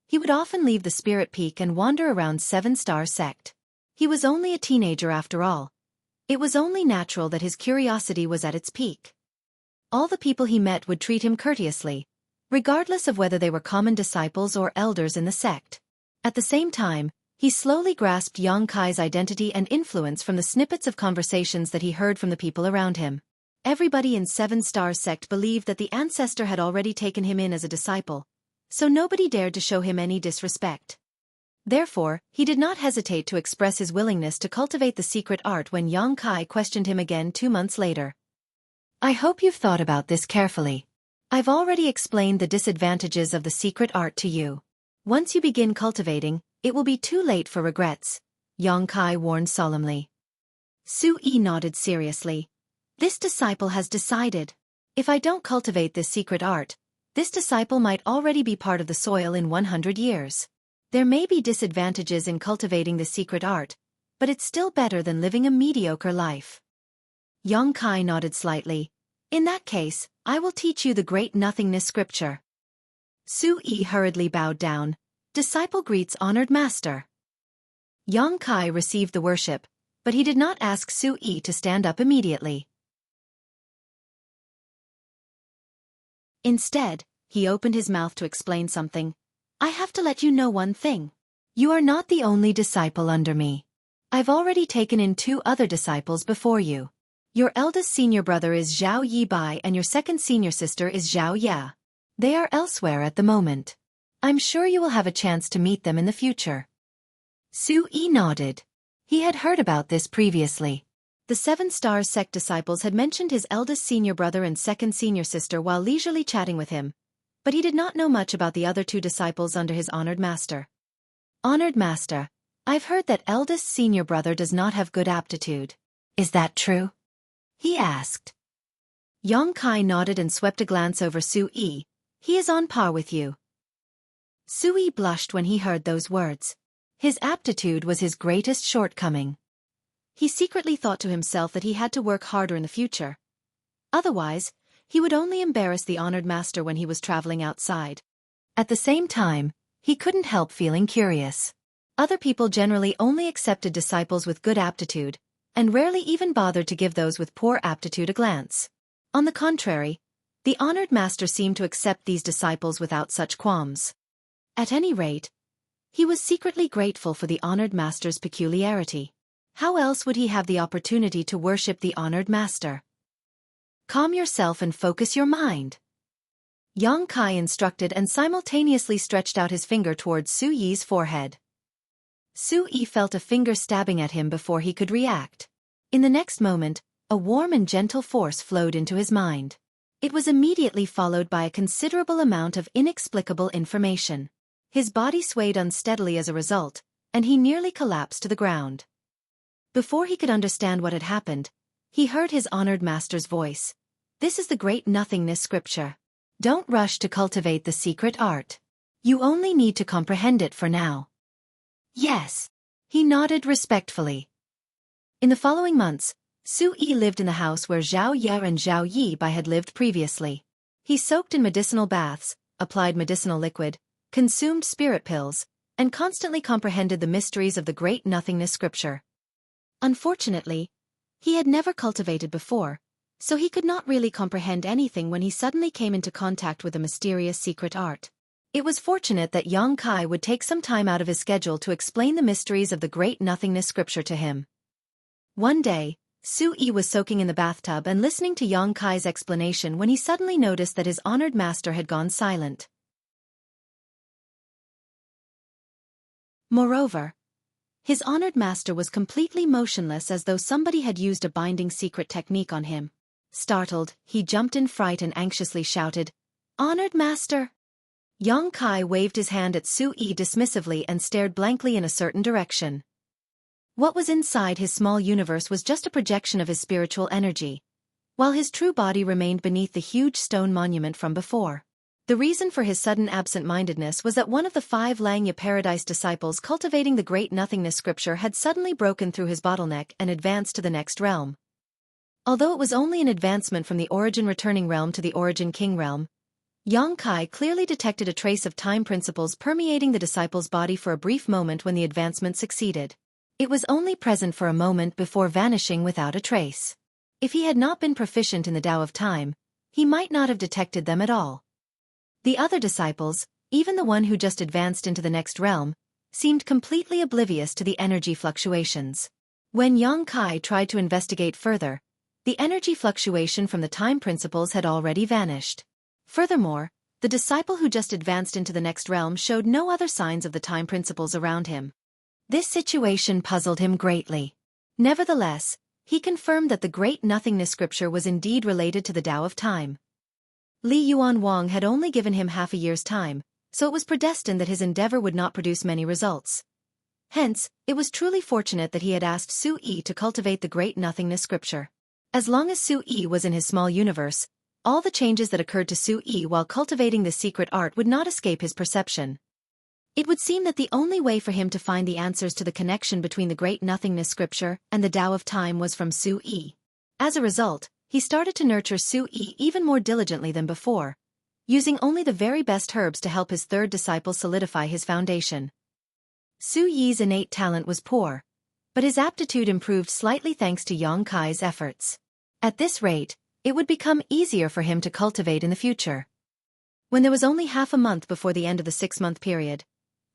he would often leave the Spirit Peak and wander around Seven-Star Sect. He was only a teenager after all. It was only natural that his curiosity was at its peak. All the people he met would treat him courteously, regardless of whether they were common disciples or elders in the sect. At the same time, he slowly grasped Xueqi's identity and influence from the snippets of conversations that he heard from the people around him. Everybody in Seven-Star Sect believed that the ancestor had already taken him in as a disciple, so nobody dared to show him any disrespect. Therefore, he did not hesitate to express his willingness to cultivate the secret art when Xueqi questioned him again 2 months later. I hope you've thought about this carefully. I've already explained the disadvantages of the secret art to you. Once you begin cultivating, it will be too late for regrets, Xueqi warned solemnly. Xueqi nodded seriously. This disciple has decided. If I don't cultivate this secret art, this disciple might already be part of the soil in 100 years. There may be disadvantages in cultivating the secret art, but it's still better than living a mediocre life. Xueqi nodded slightly. In that case, I will teach you the great nothingness scripture. Xueqi hurriedly bowed down. Disciple greets honored master. Xueqi received the worship, but he did not ask Xueqi to stand up immediately. Instead, he opened his mouth to explain something. I have to let you know one thing. You are not the only disciple under me. I've already taken in 2 other disciples before you. Your eldest senior brother is Zhao Yibai and your second senior sister is Zhao Ya. They are elsewhere at the moment. I'm sure you will have a chance to meet them in the future. Xueqi nodded. He had heard about this previously. The Seven-Star Sect disciples had mentioned his eldest senior brother and second senior sister while leisurely chatting with him, but he did not know much about the other 2 disciples under his honored master. Honored master, I've heard that eldest senior brother does not have good aptitude. Is that true? He asked. Xueqi nodded and swept a glance over Xueqi. He is on par with you. Xueqi blushed when he heard those words. His aptitude was his greatest shortcoming. He secretly thought to himself that he had to work harder in the future. Otherwise, he would only embarrass the honored master when he was traveling outside. At the same time, he couldn't help feeling curious. Other people generally only accepted disciples with good aptitude, and rarely even bothered to give those with poor aptitude a glance. On the contrary, the honored master seemed to accept these disciples without such qualms. At any rate, he was secretly grateful for the honored master's peculiarity. How else would he have the opportunity to worship the honored master? Calm yourself and focus your mind. Xueqi instructed and simultaneously stretched out his finger towards Xueqi's forehead. Xueqi felt a finger stabbing at him before he could react. In the next moment, a warm and gentle force flowed into his mind. It was immediately followed by a considerable amount of inexplicable information. His body swayed unsteadily as a result, and he nearly collapsed to the ground. Before he could understand what had happened, he heard his honored master's voice. This is the great nothingness scripture. Don't rush to cultivate the secret art. You only need to comprehend it for now. Yes. He nodded respectfully. In the following months, Xueqi lived in the house where Zhao Ya and Zhao Yibai had lived previously. He soaked in medicinal baths, applied medicinal liquid, consumed spirit pills, and constantly comprehended the mysteries of the great nothingness scripture. Unfortunately, he had never cultivated before, so he could not really comprehend anything when he suddenly came into contact with the mysterious secret art. It was fortunate that Xueqi would take some time out of his schedule to explain the mysteries of the great nothingness scripture to him. One day, Xueqi was soaking in the bathtub and listening to Xueqi's explanation when he suddenly noticed that his honored master had gone silent. Moreover, his honored master was completely motionless as though somebody had used a binding secret technique on him. Startled, he jumped in fright and anxiously shouted, "Honored master!" Xueqi waved his hand at Xueqi dismissively and stared blankly in a certain direction. What was inside his small universe was just a projection of his spiritual energy, while his true body remained beneath the huge stone monument from before. The reason for his sudden absent-mindedness was that one of the 5 Langya Paradise disciples cultivating the Great Nothingness scripture had suddenly broken through his bottleneck and advanced to the next realm. Although it was only an advancement from the Origin Returning Realm to the Origin King Realm, Yang Kai clearly detected a trace of time principles permeating the disciple's body for a brief moment when the advancement succeeded. It was only present for a moment before vanishing without a trace. If he had not been proficient in the Tao of Time, he might not have detected them at all. The other disciples, even the one who just advanced into the next realm, seemed completely oblivious to the energy fluctuations. When Yang Kai tried to investigate further, the energy fluctuation from the time principles had already vanished. Furthermore, the disciple who just advanced into the next realm showed no other signs of the time principles around him. This situation puzzled him greatly. Nevertheless, he confirmed that the Great Nothingness scripture was indeed related to the Tao of Time. Li Yuan Wang had only given him half a year's time, so it was predestined that his endeavor would not produce many results. Hence, it was truly fortunate that he had asked Xueqi to cultivate the Great Nothingness scripture. As long as Xueqi was in his small universe, all the changes that occurred to Xueqi while cultivating this secret art would not escape his perception. It would seem that the only way for him to find the answers to the connection between the Great Nothingness scripture and the Tao of Time was from Xueqi. As a result, he started to nurture Xueqi even more diligently than before, using only the very best herbs to help his third disciple solidify his foundation. Xueqi's innate talent was poor, but his aptitude improved slightly thanks to Yang Kai's efforts. At this rate, it would become easier for him to cultivate in the future. When there was only half a month before the end of the 6-month period,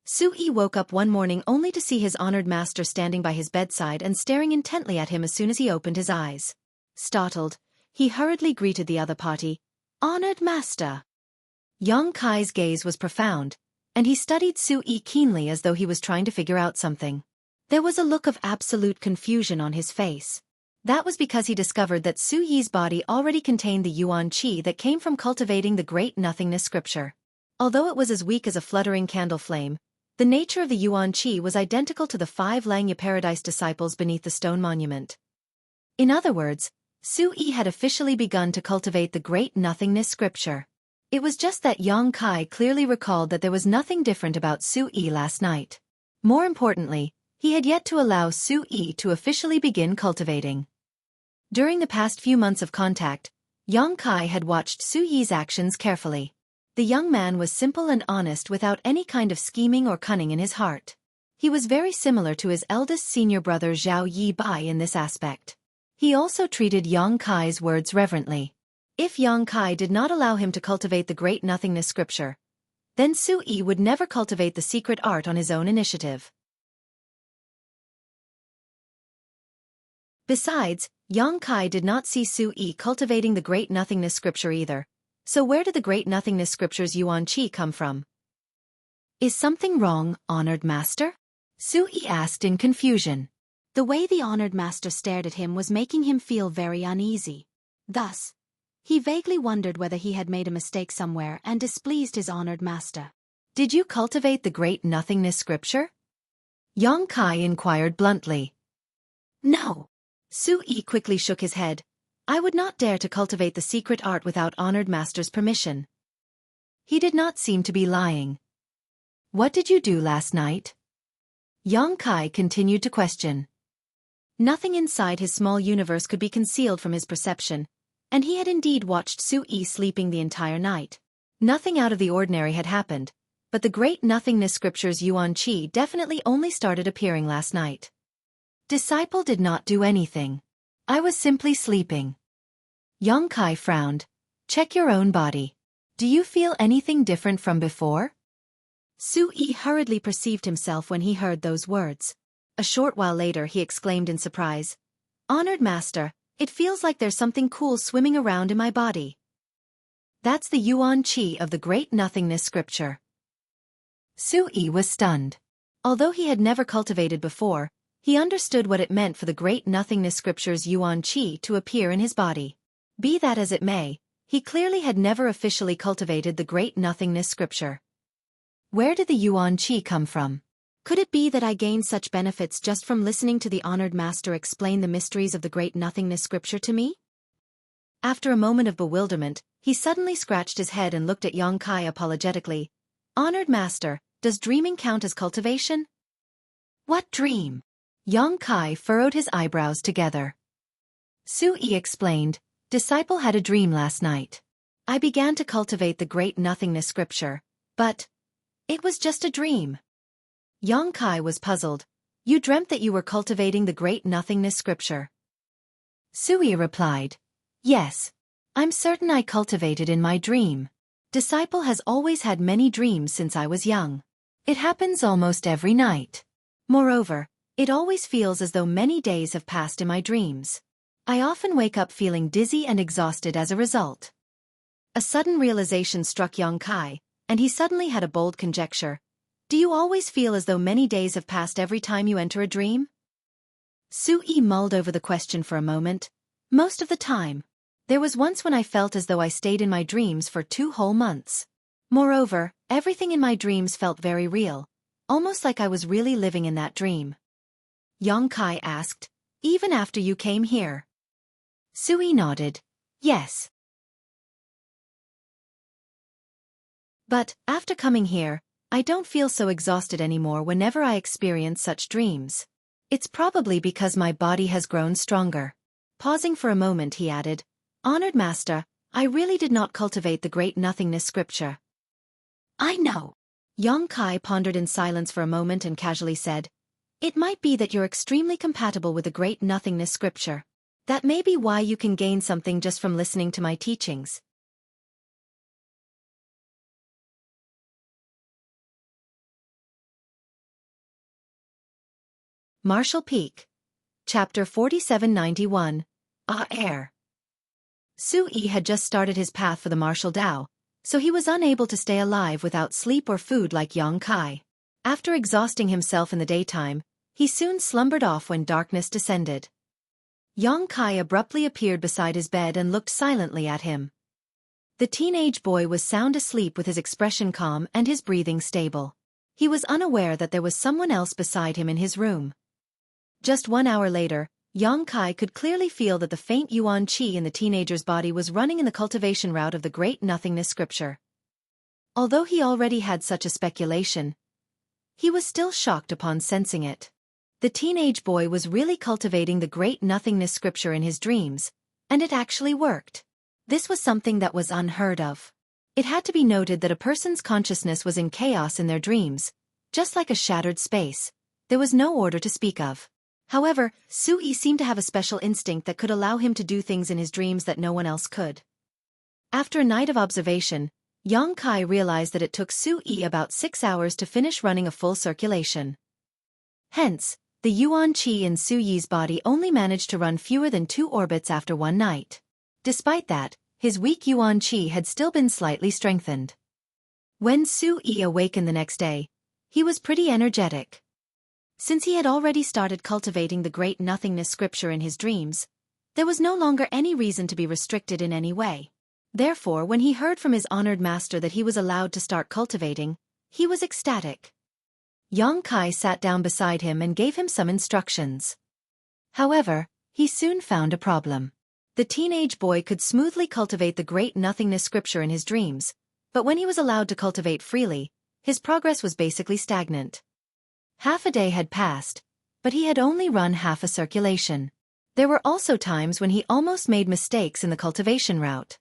Xueqi woke up one morning only to see his honored master standing by his bedside and staring intently at him as soon as he opened his eyes. Startled, he hurriedly greeted the other party, "Honored master." Yang Kai's gaze was profound, and he studied Xueqi keenly as though he was trying to figure out something. There was a look of absolute confusion on his face. That was because he discovered that Xueqi's body already contained the Yuan Qi that came from cultivating the Great Nothingness scripture. Although it was as weak as a fluttering candle flame, the nature of the Yuan Qi was identical to the 5 Langya Paradise disciples beneath the stone monument. In other words, Xueqi had officially begun to cultivate the Great Nothingness scripture. It was just that Yang Kai clearly recalled that there was nothing different about Xueqi last night. More importantly, he had yet to allow Xueqi to officially begin cultivating. During the past few months of contact, Yang Kai had watched Xueqi's actions carefully. The young man was simple and honest without any kind of scheming or cunning in his heart. He was very similar to his eldest senior brother Zhao Yi Bai in this aspect. He also treated Yang Kai's words reverently. If Yang Kai did not allow him to cultivate the Great Nothingness scripture, then Xueqi would never cultivate the secret art on his own initiative. Besides, Yang Kai did not see Xueqi cultivating the Great Nothingness scripture either. So where did the Great Nothingness scripture's Yuan Qi come from? "Is something wrong, honored master?" Xueqi asked in confusion. The way the honored master stared at him was making him feel very uneasy. Thus, he vaguely wondered whether he had made a mistake somewhere and displeased his honored master. "Did you cultivate the Great Nothingness scripture?" Yang Kai inquired bluntly. "No." Xueqi quickly shook his head. "I would not dare to cultivate the secret art without honored master's permission." He did not seem to be lying. "What did you do last night?" Yang Kai continued to question. Nothing inside his small universe could be concealed from his perception, and he had indeed watched Xueqi sleeping the entire night. Nothing out of the ordinary had happened, but the Great Nothingness scripture's Yuan Qi definitely only started appearing last night. Disciple did not do anything. I was simply sleeping. Yang Kai frowned. "Check your own body. Do you feel anything different from before?" Xueqi hurriedly perceived himself when he heard those words. A short while later he exclaimed in surprise, "Honored master, it feels like there's something cool swimming around in my body." That's the Yuan Qi of the Great Nothingness scripture. Xueqi was stunned. Although he had never cultivated before, he understood what it meant for the Great Nothingness scripture's Yuan Qi to appear in his body. Be that as it may, he clearly had never officially cultivated the Great Nothingness scripture. Where did the Yuan Qi come from? Could it be that I gained such benefits just from listening to the honored master explain the mysteries of the Great Nothingness scripture to me? After a moment of bewilderment, he suddenly scratched his head and looked at Yongkai apologetically. "Honored master, does dreaming count as cultivation?" "What dream?" Yongkai furrowed his eyebrows together. Xueqi explained, "Disciple had a dream last night. I began to cultivate the great nothingness scripture, but it was just a dream." Yongkai was puzzled. "You dreamt that you were cultivating the great nothingness scripture?" Xueqi replied, "Yes. I'm certain I cultivated in my dream. Disciple has always had many dreams since I was young. It happens almost every night. Moreover, it always feels as though many days have passed in my dreams. I often wake up feeling dizzy and exhausted as a result." A sudden realization struck Yongkai, and he suddenly had a bold conjecture. "Do you always feel as though many days have passed every time you enter a dream?" Xueqi mulled over the question for a moment. "Most of the time. There was once when I felt as though I stayed in my dreams for 2 whole months. Moreover, everything in my dreams felt very real, almost like I was really living in that dream." Yongkai asked, "Even after you came here?" Xueqi nodded. "Yes. But, after coming here, I don't feel so exhausted anymore whenever I experience such dreams. It's probably because my body has grown stronger." Pausing for a moment, he added, "Honored master, I really did not cultivate the great nothingness scripture." "I know." Yongkai pondered in silence for a moment and casually said, "It might be that you're extremely compatible with the great nothingness scripture. That may be why you can gain something just from listening to my teachings." Martial Peak. Chapter 4791. Air. Xueqi had just started his path for the martial Tao, so he was unable to stay alive without sleep or food like Yongkai. After exhausting himself in the daytime, he soon slumbered off when darkness descended. Yongkai abruptly appeared beside his bed and looked silently at him. The teenage boy was sound asleep with his expression calm and his breathing stable. He was unaware that there was someone else beside him in his room. Just 1 hour later, Yongkai could clearly feel that the faint yuan qi in the teenager's body was running in the cultivation route of the great nothingness scripture. Although he already had such a speculation, he was still shocked upon sensing it. The teenage boy was really cultivating the great nothingness scripture in his dreams, and it actually worked. This was something that was unheard of. It had to be noted that a person's consciousness was in chaos in their dreams, just like a shattered space. There was no order to speak of. However, Xueqi seemed to have a special instinct that could allow him to do things in his dreams that no one else could. After a night of observation, Yongkai realized that it took Xueqi about 6 hours to finish running a full circulation. Hence, the yuan qi in Xueqi's body only managed to run fewer than 2 orbits after 1 night. Despite that, his weak yuan qi had still been slightly strengthened. When Xueqi awakened the next day, he was pretty energetic. Since he had already started cultivating the great nothingness scripture in his dreams, there was no longer any reason to be restricted in any way. Therefore, when he heard from his honored master that he was allowed to start cultivating, he was ecstatic. Yongkai sat down beside him and gave him some instructions. However, he soon found a problem. The teenage boy could smoothly cultivate the great nothingness scripture in his dreams, but when he was allowed to cultivate freely, his progress was basically stagnant. Half a day had passed, but he had only run half a circulation. There were also times when he almost made mistakes in the cultivation route.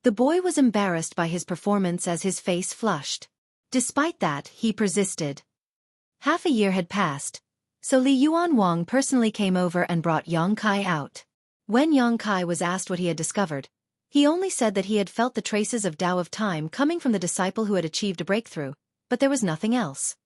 The boy was embarrassed by his performance as his face flushed. Despite that, he persisted. Half a year had passed, so Li Yuan Wang personally came over and brought Yongkai out. When Yongkai was asked what he had discovered, he only said that he had felt the traces of Tao of time coming from the disciple who had achieved a breakthrough, but there was nothing else.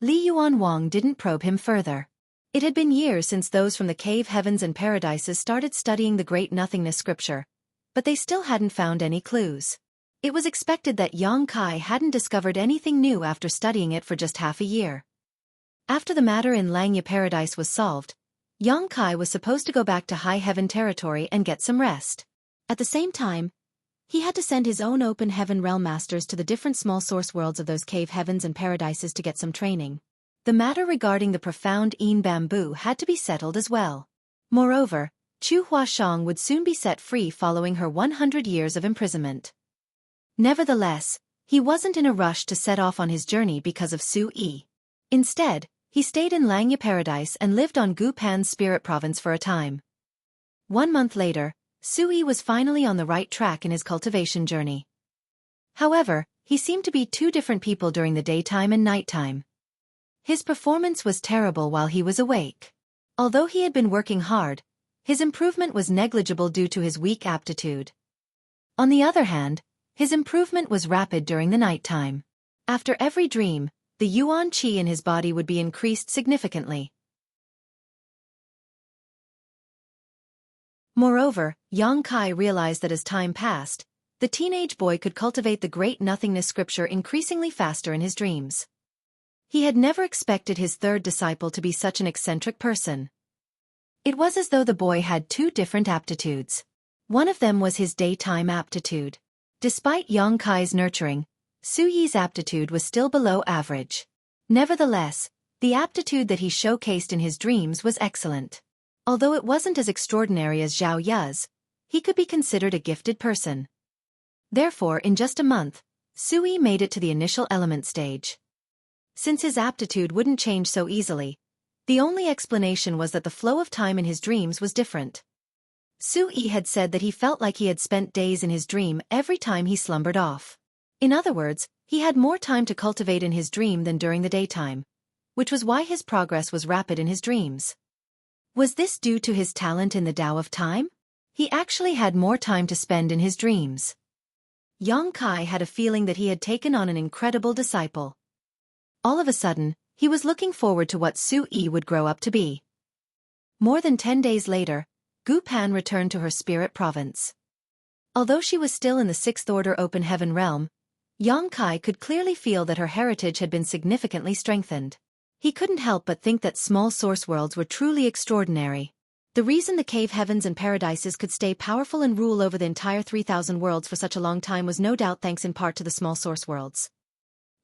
Li Yuan Wang didn't probe him further. It had been years since those from the cave heavens and paradises started studying the great nothingness scripture, but they still hadn't found any clues. It was expected that Yongkai hadn't discovered anything new after studying it for just half a year. After the matter in Langya Paradise was solved, Yongkai was supposed to go back to High Heaven territory and get some rest. At the same time, he had to send his own open heaven realm masters to the different small source worlds of those cave heavens and paradises to get some training. The matter regarding the profound Een bamboo had to be settled as well. Moreover, Chu Huashang would soon be set free following her 100 years of imprisonment. Nevertheless, he wasn't in a rush to set off on his journey because of Xueqi. Instead, he stayed in Langya Paradise and lived on Gu Pan's spirit province for a time. 1 month later, Xueqi was finally on the right track in his cultivation journey. However, he seemed to be two different people during the daytime and nighttime. His performance was terrible while he was awake. Although he had been working hard, his improvement was negligible due to his weak aptitude. On the other hand, his improvement was rapid during the nighttime. After every dream, the yuan qi in his body would be increased significantly. Moreover, Yang Kai realized that as time passed, the teenage boy could cultivate the great nothingness scripture increasingly faster in his dreams. He had never expected his third disciple to be such an eccentric person. It was as though the boy had two different aptitudes. One of them was his daytime aptitude. Despite Yang Kai's nurturing, Xueqi's aptitude was still below average. Nevertheless, the aptitude that he showcased in his dreams was excellent. Although it wasn't as extraordinary as Zhao Yu's, he could be considered a gifted person. Therefore, in just a month, Xueqi made it to the initial element stage. Since his aptitude wouldn't change so easily, the only explanation was that the flow of time in his dreams was different. Xueqi had said that he felt like he had spent days in his dream every time he slumbered off. In other words, he had more time to cultivate in his dream than during the daytime, which was why his progress was rapid in his dreams. Was this due to his talent in the Tao of time? He actually had more time to spend in his dreams. Yang Kai had a feeling that he had taken on an incredible disciple. All of a sudden, he was looking forward to what Xueqi would grow up to be. More than 10 days later, Gu Pan returned to her spirit province. Although she was still in the sixth order open heaven realm, Yang Kai could clearly feel that her heritage had been significantly strengthened. He couldn't help but think that small source worlds were truly extraordinary. The reason the cave heavens and paradises could stay powerful and rule over the entire 3,000 worlds for such a long time was no doubt thanks in part to the small source worlds.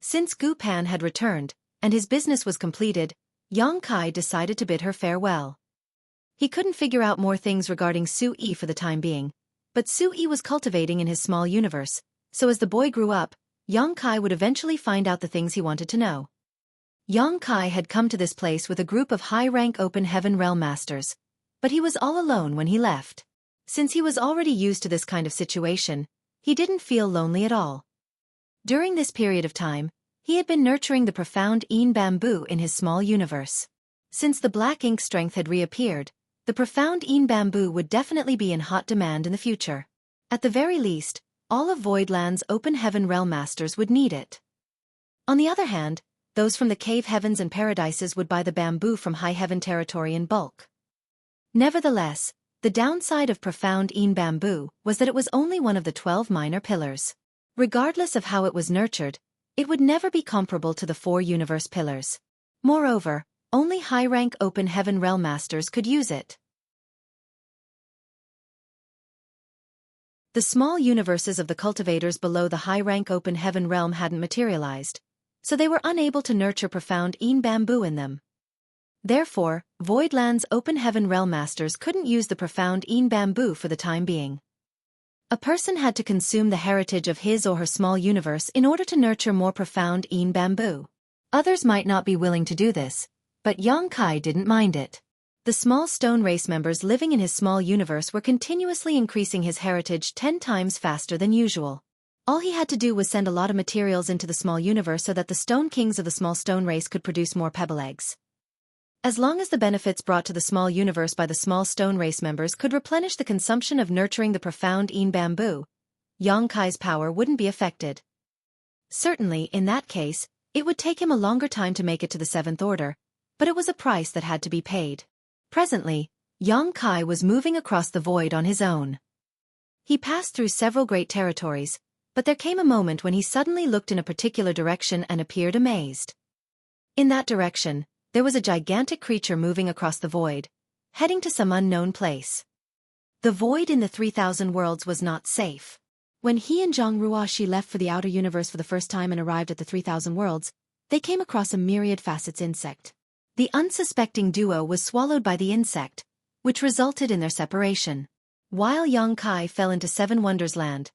Since Gu Pan had returned, and his business was completed, Yang Kai decided to bid her farewell. He couldn't figure out more things regarding Xueqi for the time being, but Xueqi was cultivating in his small universe, so as the boy grew up, Yang Kai would eventually find out the things he wanted to know. Yang Kai had come to this place with a group of high-rank open heaven realm masters, but he was all alone when he left. Since he was already used to this kind of situation, he didn't feel lonely at all. During this period of time, he had been nurturing the profound Yin bamboo in his small universe. Since the black ink strength had reappeared, the profound Yin bamboo would definitely be in hot demand in the future. At the very least, all of Voidland's open heaven realm masters would need it. On the other hand, those from the cave heavens and paradises would buy the bamboo from high heaven territory in bulk. Nevertheless, the downside of profound Yin bamboo was that it was only one of the 12 minor pillars. Regardless of how it was nurtured, it would never be comparable to the 4 universe pillars. Moreover, only high-rank open heaven realm masters could use it. The small universes of the cultivators below the high-rank open heaven realm hadn't materialized, so they were unable to nurture profound Yin bamboo in them. Therefore, Voidland's open heaven realm masters couldn't use the profound Yin bamboo for the time being. A person had to consume the heritage of his or her small universe in order to nurture more profound Yin bamboo. Others might not be willing to do this, but Yang Kai didn't mind it. The small stone race members living in his small universe were continuously increasing his heritage 10 times faster than usual. All he had to do was send a lot of materials into the small universe so that the stone kings of the small stone race could produce more pebble eggs. As long as the benefits brought to the small universe by the small stone race members could replenish the consumption of nurturing the profound Yin bamboo, Yang Kai's power wouldn't be affected. Certainly, in that case, it would take him a longer time to make it to the 7th order, but it was a price that had to be paid. Presently, Yang Kai was moving across the void on his own. He passed through several great territories, but there came a moment when he suddenly looked in a particular direction and appeared amazed. In that direction, there was a gigantic creature moving across the void, heading to some unknown place. The void in the 3,000 worlds was not safe. When he and Zhang Ruoxi left for the outer universe for the first time and arrived at the 3,000 worlds, they came across a myriad facets insect. The unsuspecting duo was swallowed by the insect, which resulted in their separation. While Yang Kai fell into Seven Wonders Land,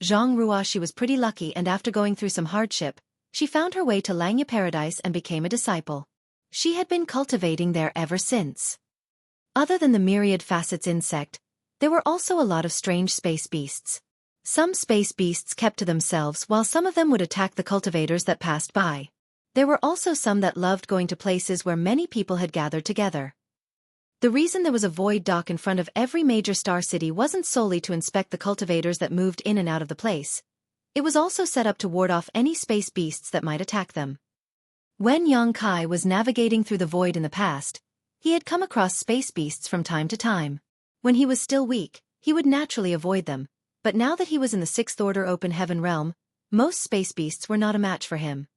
Zhang Ruoxi was pretty lucky, and after going through some hardship, she found her way to Langya Paradise and became a disciple. She had been cultivating there ever since. Other than the myriad facets insect, there were also a lot of strange space beasts. Some space beasts kept to themselves while some of them would attack the cultivators that passed by. There were also some that loved going to places where many people had gathered together. The reason there was a void dock in front of every major star city wasn't solely to inspect the cultivators that moved in and out of the place. It was also set up to ward off any space beasts that might attack them. When Yang Kai was navigating through the void in the past, he had come across space beasts from time to time. When he was still weak, he would naturally avoid them, but now that he was in the Sixth Order Open Heaven realm, most space beasts were not a match for him.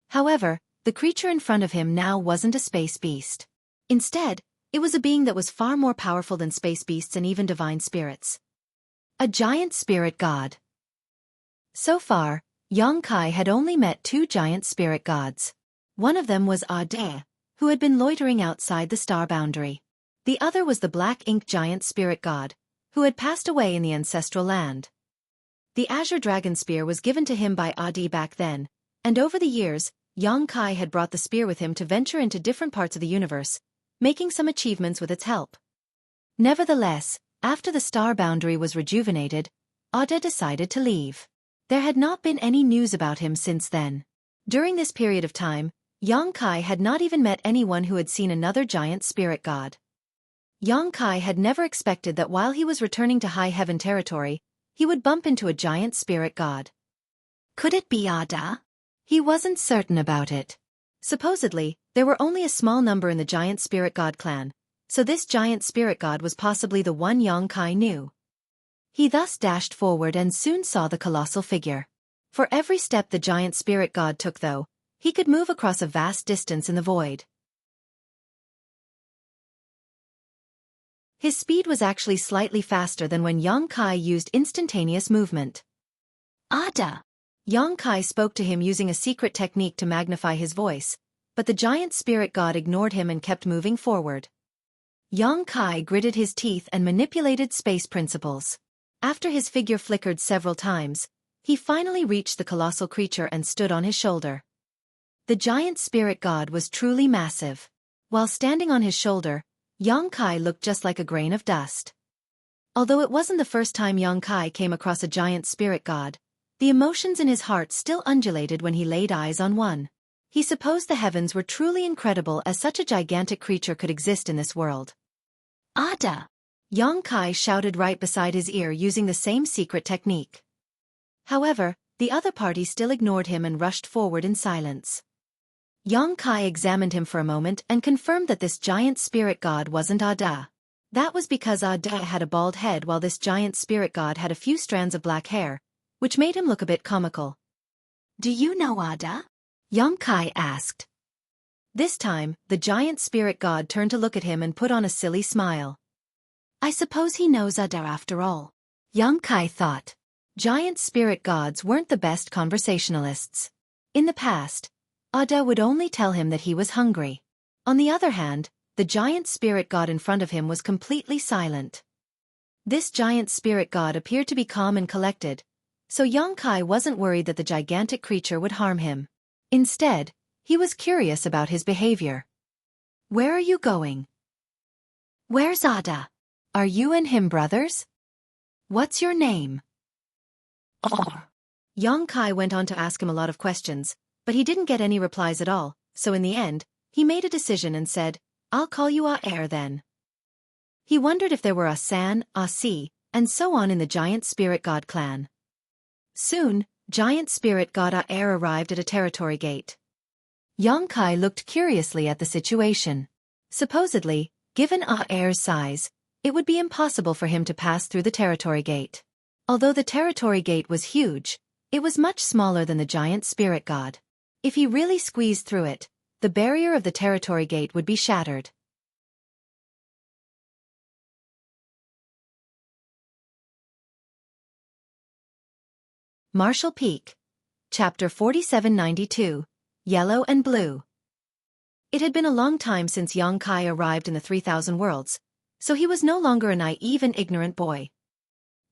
However, the creature in front of him now wasn't a space beast. Instead, it was a being that was far more powerful than space beasts and even divine spirits. A giant spirit god. So far, Yang Kai had only met two giant spirit gods. One of them was Ade, who had been loitering outside the star boundary. The other was the black ink giant spirit god, who had passed away in the ancestral land. The azure dragon spear was given to him by Ade back then, and over the years, Yang Kai had brought the spear with him to venture into different parts of the universe, making some achievements with its help. Nevertheless, after the star boundary was rejuvenated, Ade decided to leave. There had not been any news about him since then. During this period of time, Yang Kai had not even met anyone who had seen another giant spirit god. Yang Kai had never expected that while he was returning to High Heaven territory, he would bump into a giant spirit god. Could it be Ada? He wasn't certain about it. Supposedly, there were only a small number in the giant spirit god clan, so this giant spirit god was possibly the one Yang Kai knew. He thus dashed forward and soon saw the colossal figure. For every step the giant spirit god took, though, he could move across a vast distance in the void. His speed was actually slightly faster than when Yang Kai used instantaneous movement. Ada! Yang Kai spoke to him using a secret technique to magnify his voice, but the giant spirit god ignored him and kept moving forward. Yang Kai gritted his teeth and manipulated space principles. After his figure flickered several times, he finally reached the colossal creature and stood on his shoulder. The giant spirit god was truly massive. While standing on his shoulder, Yang Kai looked just like a grain of dust. Although it wasn't the first time Yang Kai came across a giant spirit god, the emotions in his heart still undulated when he laid eyes on one. He supposed the heavens were truly incredible as such a gigantic creature could exist in this world. Ada! Yang Kai shouted right beside his ear using the same secret technique. However, the other party still ignored him and rushed forward in silence. Yang Kai examined him for a moment and confirmed that this giant spirit god wasn't Ada. That was because Ada had a bald head while this giant spirit god had a few strands of black hair, which made him look a bit comical. Do you know Ada? Yang Kai asked. This time, the giant spirit god turned to look at him and put on a silly smile. I suppose he knows Ada after all. Yang Kai thought. Giant spirit gods weren't the best conversationalists. In the past, Ada would only tell him that he was hungry. On the other hand, the giant spirit god in front of him was completely silent. This giant spirit god appeared to be calm and collected, so Yang Kai wasn't worried that the gigantic creature would harm him. Instead, he was curious about his behavior. Where are you going? Where's Ada? Are you and him brothers? What's your name? Yang Kai went on to ask him a lot of questions, but he didn't get any replies at all, so in the end, he made a decision and said, I'll call you A-Er then. He wondered if there were a San, a Si, and so on in the giant spirit god clan. Soon, giant spirit god A-Er arrived at a territory gate. Yang Kai looked curiously at the situation. Supposedly, given A-Er's size, it would be impossible for him to pass through the territory gate. Although the territory gate was huge, it was much smaller than the giant spirit god. If he really squeezed through it, the barrier of the territory gate would be shattered. Marshall Peak. Chapter 4792, Yellow and Blue. It had been a long time since Yang Kai arrived in the 3000 Worlds, so he was no longer a naive and ignorant boy.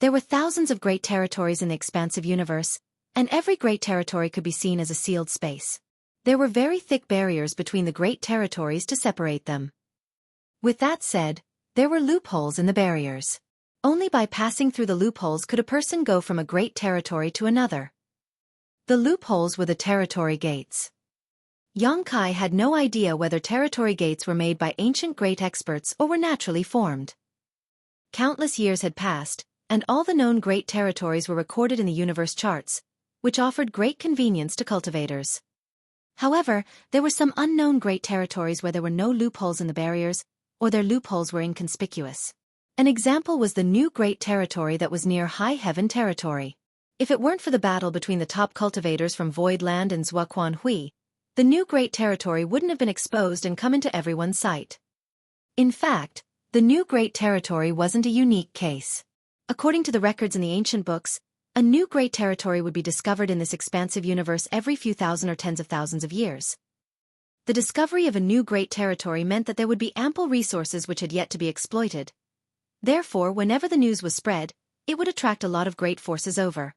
There were thousands of great territories in the expansive universe, and every great territory could be seen as a sealed space. There were very thick barriers between the great territories to separate them. With that said, there were loopholes in the barriers. Only by passing through the loopholes could a person go from a great territory to another. The loopholes were the territory gates. Xueqi had no idea whether territory gates were made by ancient great experts or were naturally formed. Countless years had passed, and all the known great territories were recorded in the universe charts, which offered great convenience to cultivators. However, there were some unknown great territories where there were no loopholes in the barriers, or their loopholes were inconspicuous. An example was the new great territory that was near High Heaven territory. If it weren't for the battle between the top cultivators from Void Land and Xueqi, the new great territory wouldn't have been exposed and come into everyone's sight. In fact, the new great territory wasn't a unique case. According to the records in the ancient books, a new great territory would be discovered in this expansive universe every few thousand or tens of thousands of years. The discovery of a new great territory meant that there would be ample resources which had yet to be exploited. Therefore, whenever the news was spread, it would attract a lot of great forces over.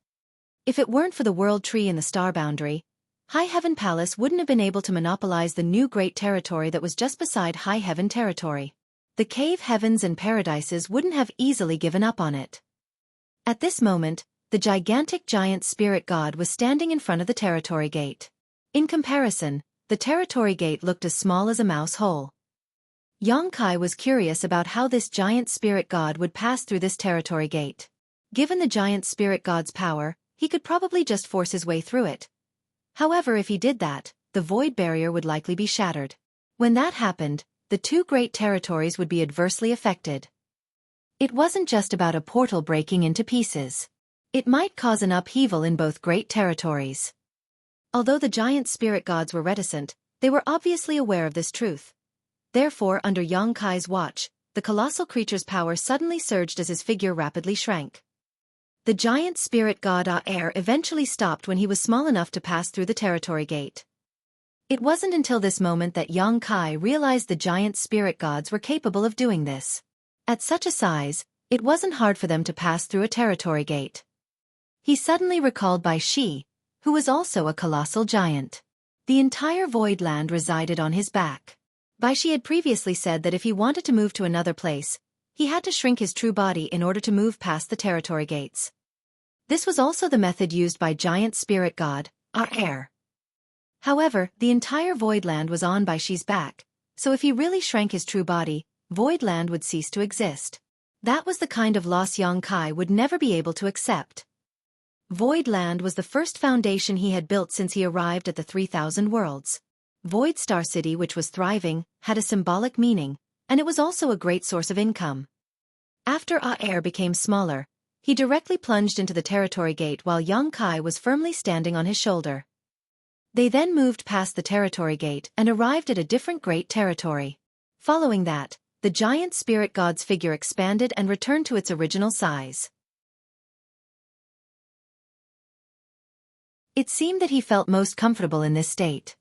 If it weren't for the world tree in the star boundary, High Heaven Palace wouldn't have been able to monopolize the new great territory that was just beside High Heaven territory. The cave heavens and paradises wouldn't have easily given up on it. At this moment, the gigantic giant spirit god was standing in front of the territory gate. In comparison, the territory gate looked as small as a mouse hole. Xueqi was curious about how this giant spirit god would pass through this territory gate. Given the giant spirit god's power, he could probably just force his way through it. However, if he did that, the void barrier would likely be shattered. When that happened, the two great territories would be adversely affected. It wasn't just about a portal breaking into pieces. It might cause an upheaval in both great territories. Although the giant spirit gods were reticent, they were obviously aware of this truth. Therefore, under Xueqi's watch, the colossal creature's power suddenly surged as his figure rapidly shrank. The giant spirit god Aer eventually stopped when he was small enough to pass through the territory gate. It wasn't until this moment that Xueqi realized the giant spirit gods were capable of doing this. At such a size, it wasn't hard for them to pass through a territory gate. He suddenly recalled Bai Shi, who was also a colossal giant. The entire void land resided on his back. Bai Shi had previously said that if he wanted to move to another place, he had to shrink his true body in order to move past the territory gates. This was also the method used by giant spirit god, Aer. However, the entire void land was on Bai Shi's back, so if he really shrank his true body, void land would cease to exist. That was the kind of loss Xueqi would never be able to accept. Void Land was the first foundation he had built since he arrived at the 3,000 worlds. Void Star City, which was thriving, had a symbolic meaning, and it was also a great source of income. After Aer became smaller, he directly plunged into the territory gate while Xueqi was firmly standing on his shoulder. They then moved past the territory gate and arrived at a different great territory. Following that, the giant spirit god's figure expanded and returned to its original size. It seemed that he felt most comfortable in this state.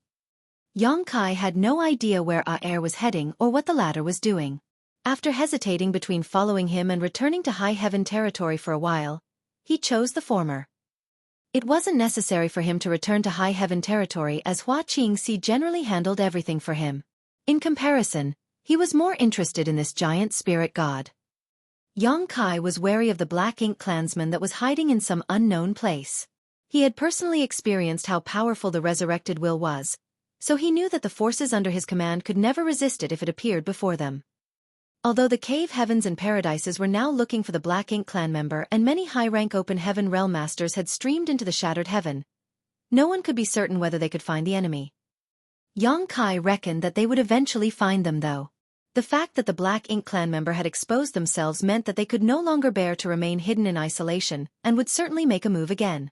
Xueqi had no idea where Aer was heading or what the latter was doing. After hesitating between following him and returning to High Heaven territory for a while, he chose the former. It wasn't necessary for him to return to High Heaven territory as Xueqi generally handled everything for him. In comparison, he was more interested in this giant spirit god. Xueqi was wary of the Black Ink clansman that was hiding in some unknown place. He had personally experienced how powerful the resurrected will was, so he knew that the forces under his command could never resist it if it appeared before them. Although the cave heavens and paradises were now looking for the Black Ink clan member and many high-rank open heaven realm masters had streamed into the shattered heaven, no one could be certain whether they could find the enemy. Xueqi reckoned that they would eventually find them though. The fact that the Black Ink clan member had exposed themselves meant that they could no longer bear to remain hidden in isolation and would certainly make a move again.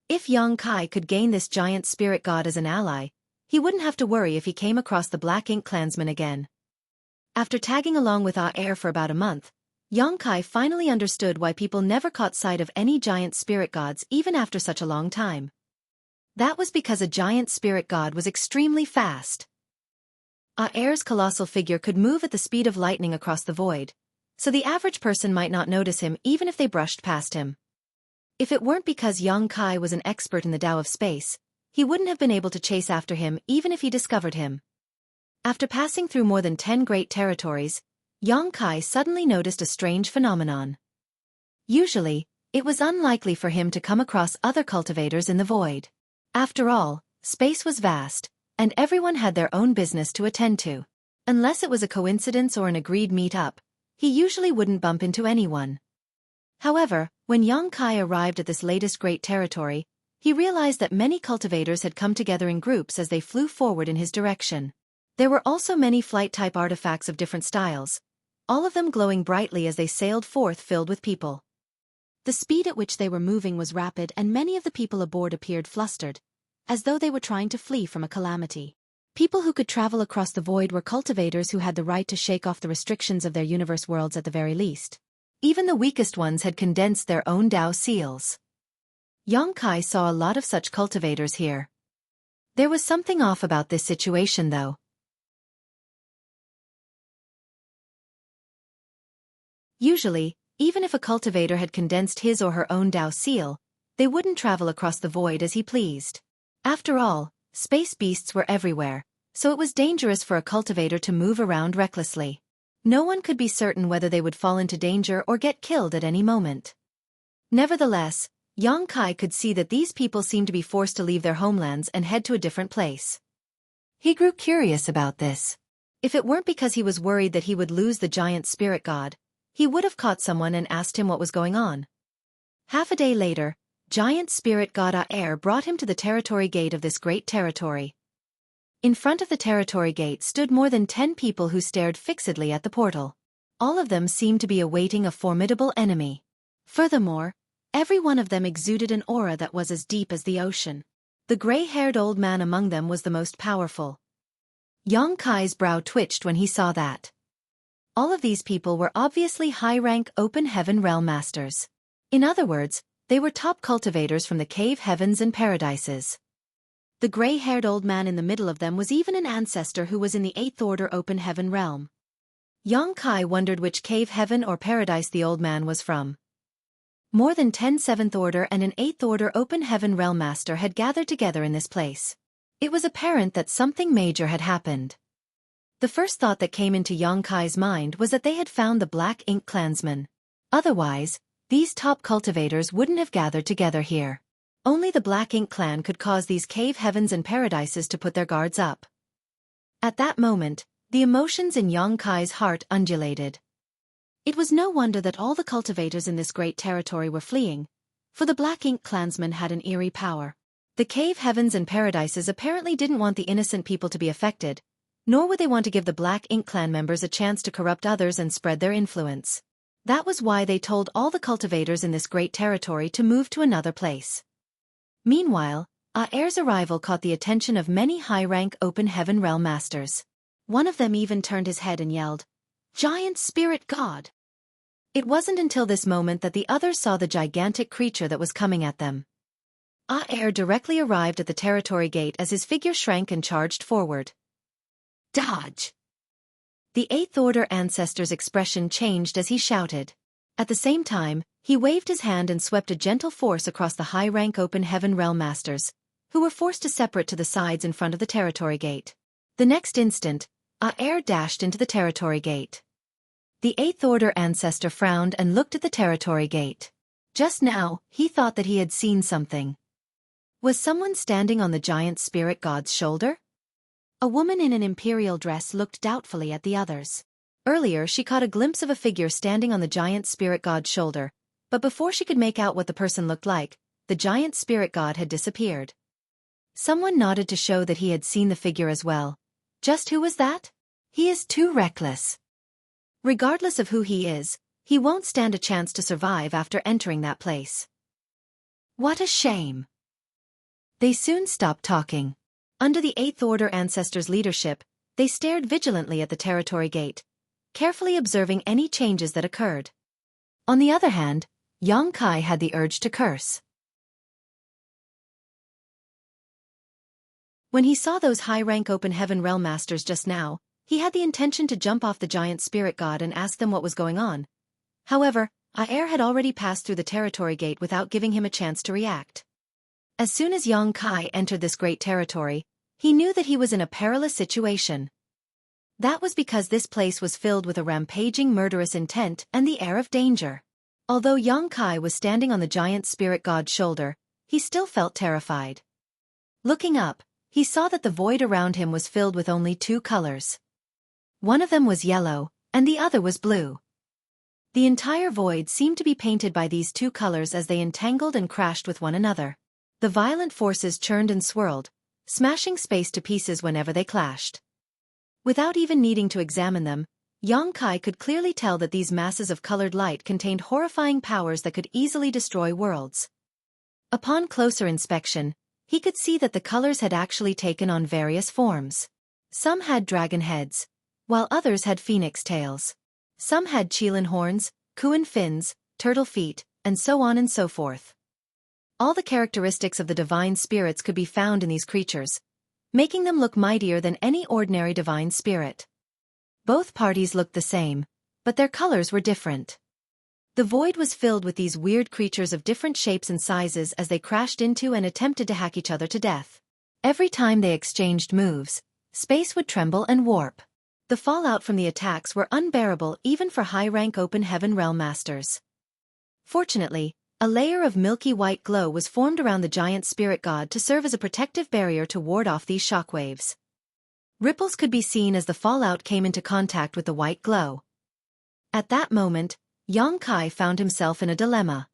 If Xueqi could gain this giant spirit god as an ally, he wouldn't have to worry if he came across the Black Ink clansman again. After tagging along with Aer for about a month, Xueqi finally understood why people never caught sight of any giant spirit gods even after such a long time. That was because a giant spirit god was extremely fast. Air's colossal figure could move at the speed of lightning across the void, so the average person might not notice him even if they brushed past him. If it weren't because Yang Kai was an expert in the Tao of space, he wouldn't have been able to chase after him even if he discovered him. After passing through more than 10 great territories, Yang Kai suddenly noticed a strange phenomenon. Usually, it was unlikely for him to come across other cultivators in the void. After all, space was vast, and everyone had their own business to attend to. Unless it was a coincidence or an agreed meet-up, he usually wouldn't bump into anyone. However, when Yang Kai arrived at this latest great territory, he realized that many cultivators had come together in groups as they flew forward in his direction. There were also many flight-type artifacts of different styles, all of them glowing brightly as they sailed forth filled with people. The speed at which they were moving was rapid and many of the people aboard appeared flustered, as though they were trying to flee from a calamity. People who could travel across the void were cultivators who had the right to shake off the restrictions of their universe worlds at the very least. Even the weakest ones had condensed their own Tao seals. Yang Kai saw a lot of such cultivators here. There was something off about this situation though. Usually, even if a cultivator had condensed his or her own Tao seal, they wouldn't travel across the void as he pleased. After all, space beasts were everywhere, so it was dangerous for a cultivator to move around recklessly. No one could be certain whether they would fall into danger or get killed at any moment. Nevertheless, Yang Kai could see that these people seemed to be forced to leave their homelands and head to a different place. He grew curious about this. If it weren't because he was worried that he would lose the giant spirit god, he would have caught someone and asked him what was going on. Half a day later, giant spirit god Air brought him to the territory gate of this great territory. In front of the territory gate stood more than 10 people who stared fixedly at the portal. All of them seemed to be awaiting a formidable enemy. Furthermore, every one of them exuded an aura that was as deep as the ocean. The gray-haired old man among them was the most powerful. Yang Kai's brow twitched when he saw that. All of these people were obviously high-rank open heaven realm masters. In other words, they were top cultivators from the cave heavens and paradises. The gray-haired old man in the middle of them was even an ancestor who was in the 8th order open heaven realm. Yang Kai wondered which cave heaven or paradise the old man was from. More than 10 7th order and an 8th order open heaven realm master had gathered together in this place. It was apparent that something major had happened. The first thought that came into Yang Kai's mind was that they had found the Black Ink clansmen. Otherwise, these top cultivators wouldn't have gathered together here. Only the Black Ink clan could cause these cave heavens and paradises to put their guards up. At that moment, the emotions in Yang Kai's heart undulated. It was no wonder that all the cultivators in this great territory were fleeing, for the Black Ink clansmen had an eerie power. The cave heavens and paradises apparently didn't want the innocent people to be affected, nor would they want to give the Black Ink clan members a chance to corrupt others and spread their influence. That was why they told all the cultivators in this great territory to move to another place. Meanwhile, Air's arrival caught the attention of many high-rank open heaven realm masters. One of them even turned his head and yelled, "Giant spirit god!" It wasn't until this moment that the others saw the gigantic creature that was coming at them. Air directly arrived at the territory gate as his figure shrank and charged forward. Dodge! The 8th order ancestor's expression changed as he shouted. At the same time, he waved his hand and swept a gentle force across the high-rank open heaven realm masters, who were forced to separate to the sides in front of the territory gate. The next instant, Air dashed into the territory gate. The 8th order ancestor frowned and looked at the territory gate. Just now, he thought that he had seen something. Was someone standing on the giant spirit god's shoulder? A woman in an imperial dress looked doubtfully at the others. Earlier she caught a glimpse of a figure standing on the giant spirit god's shoulder, but before she could make out what the person looked like, the giant spirit god had disappeared. Someone nodded to show that he had seen the figure as well. Just who was that? He is too reckless. Regardless of who he is, he won't stand a chance to survive after entering that place. What a shame. They soon stopped talking. Under the 8th order ancestors' leadership, they stared vigilantly at the territory gate, carefully observing any changes that occurred. On the other hand, Yang Kai had the urge to curse. When he saw those high-rank open heaven realm masters just now, he had the intention to jump off the giant spirit god and ask them what was going on. However, Aer had already passed through the territory gate without giving him a chance to react. As soon as Yang Kai entered this great territory, he knew that he was in a perilous situation. That was because this place was filled with a rampaging murderous intent and the air of danger. Although Yang Kai was standing on the giant spirit god's shoulder, he still felt terrified. Looking up, he saw that the void around him was filled with only two colors. One of them was yellow, and the other was blue. The entire void seemed to be painted by these two colors as they entangled and crashed with one another. The violent forces churned and swirled, smashing space to pieces whenever they clashed. Without even needing to examine them, Yang Kai could clearly tell that these masses of colored light contained horrifying powers that could easily destroy worlds. Upon closer inspection, he could see that the colors had actually taken on various forms. Some had dragon heads, while others had phoenix tails. Some had qilin horns, kuan fins, turtle feet, and so on and so forth. All the characteristics of the divine spirits could be found in these creatures, making them look mightier than any ordinary divine spirit. Both parties looked the same, but their colors were different. The void was filled with these weird creatures of different shapes and sizes as they crashed into and attempted to hack each other to death. Every time they exchanged moves, space would tremble and warp. The fallout from the attacks were unbearable even for high-rank open heaven realm masters. Fortunately, a layer of milky white glow was formed around the giant spirit god to serve as a protective barrier to ward off these shockwaves. Ripples could be seen as the fallout came into contact with the white glow. At that moment, Yang Kai found himself in a dilemma.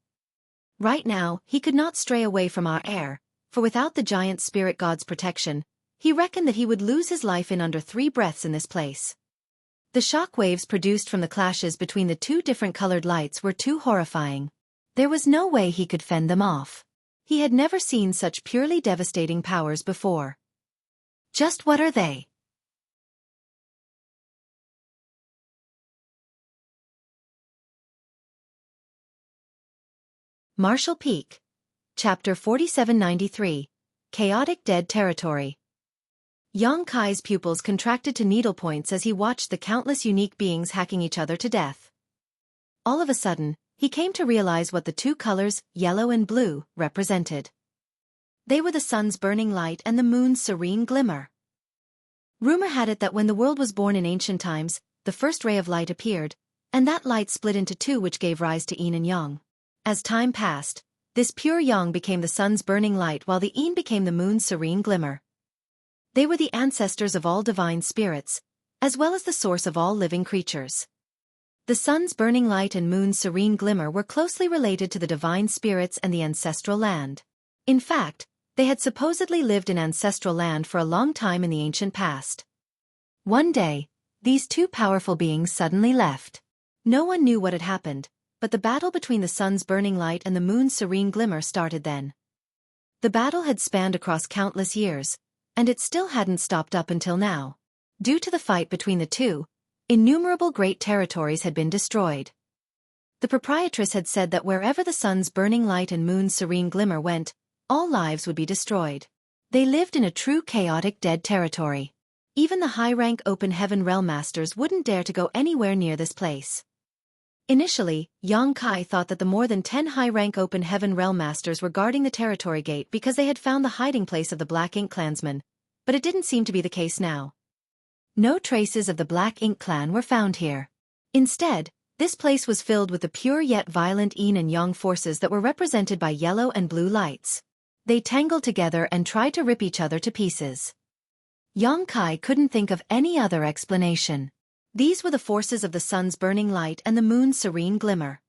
Right now, he could not stray away from Aer, for without the giant spirit god's protection, he reckoned that he would lose his life in under 3 breaths in this place. The shock waves produced from the clashes between the two different colored lights were too horrifying. There was no way he could fend them off. He had never seen such purely devastating powers before. Just what are they? Marshall Peak. Chapter 4793. Chaotic Dead Territory. Yang Kai's pupils contracted to needlepoints as he watched the countless unique beings hacking each other to death. All of a sudden, he came to realize what the two colors, yellow and blue, represented. They were the sun's burning light and the moon's serene glimmer. Rumor had it that when the world was born in ancient times, the first ray of light appeared, and that light split into two which gave rise to yin and yang. As time passed, this pure yang became the sun's burning light while the yin became the moon's serene glimmer. They were the ancestors of all divine spirits, as well as the source of all living creatures. The sun's burning light and moon's serene glimmer were closely related to the divine spirits and the ancestral land. In fact, they had supposedly lived in ancestral land for a long time in the ancient past. One day, these two powerful beings suddenly left. No one knew what had happened, but the battle between the sun's burning light and the moon's serene glimmer started then. The battle had spanned across countless years, and it still hadn't stopped up until now. Due to the fight between the two, innumerable great territories had been destroyed. The proprietress had said that wherever the sun's burning light and moon's serene glimmer went, all lives would be destroyed. They lived in a true chaotic dead territory. Even the high-rank open heaven realm masters wouldn't dare to go anywhere near this place. Initially, Yang Kai thought that the more than 10 high-rank open heaven realm masters were guarding the territory gate because they had found the hiding place of the Black Ink clansmen, but it didn't seem to be the case now. No traces of the Black Ink clan were found here. Instead, this place was filled with the pure yet violent yin and yang forces that were represented by yellow and blue lights. They tangled together and tried to rip each other to pieces. Yang Kai couldn't think of any other explanation. These were the forces of the sun's burning light and the moon's serene glimmer.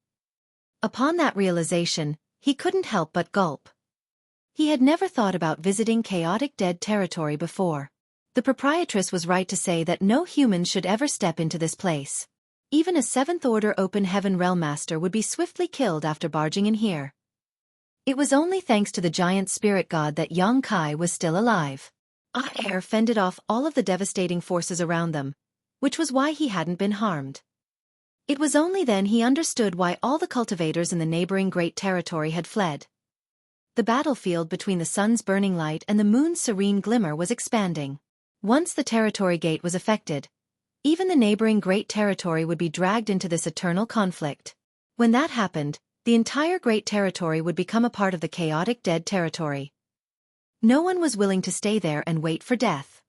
Upon that realization, he couldn't help but gulp. He had never thought about visiting chaotic dead territory before. The proprietress was right to say that no human should ever step into this place. Even a 7th-order open heaven realm master would be swiftly killed after barging in here. It was only thanks to the giant spirit god that Yang Kai was still alive. Aer fended off all of the devastating forces around them, which was why he hadn't been harmed. It was only then he understood why all the cultivators in the neighboring great territory had fled. the battlefield between the sun's burning light and the moon's serene glimmer was expanding. Once the territory gate was affected, even the neighboring great territory would be dragged into this eternal conflict. When that happened, the entire great territory would become a part of the chaotic dead territory. No one was willing to stay there and wait for death.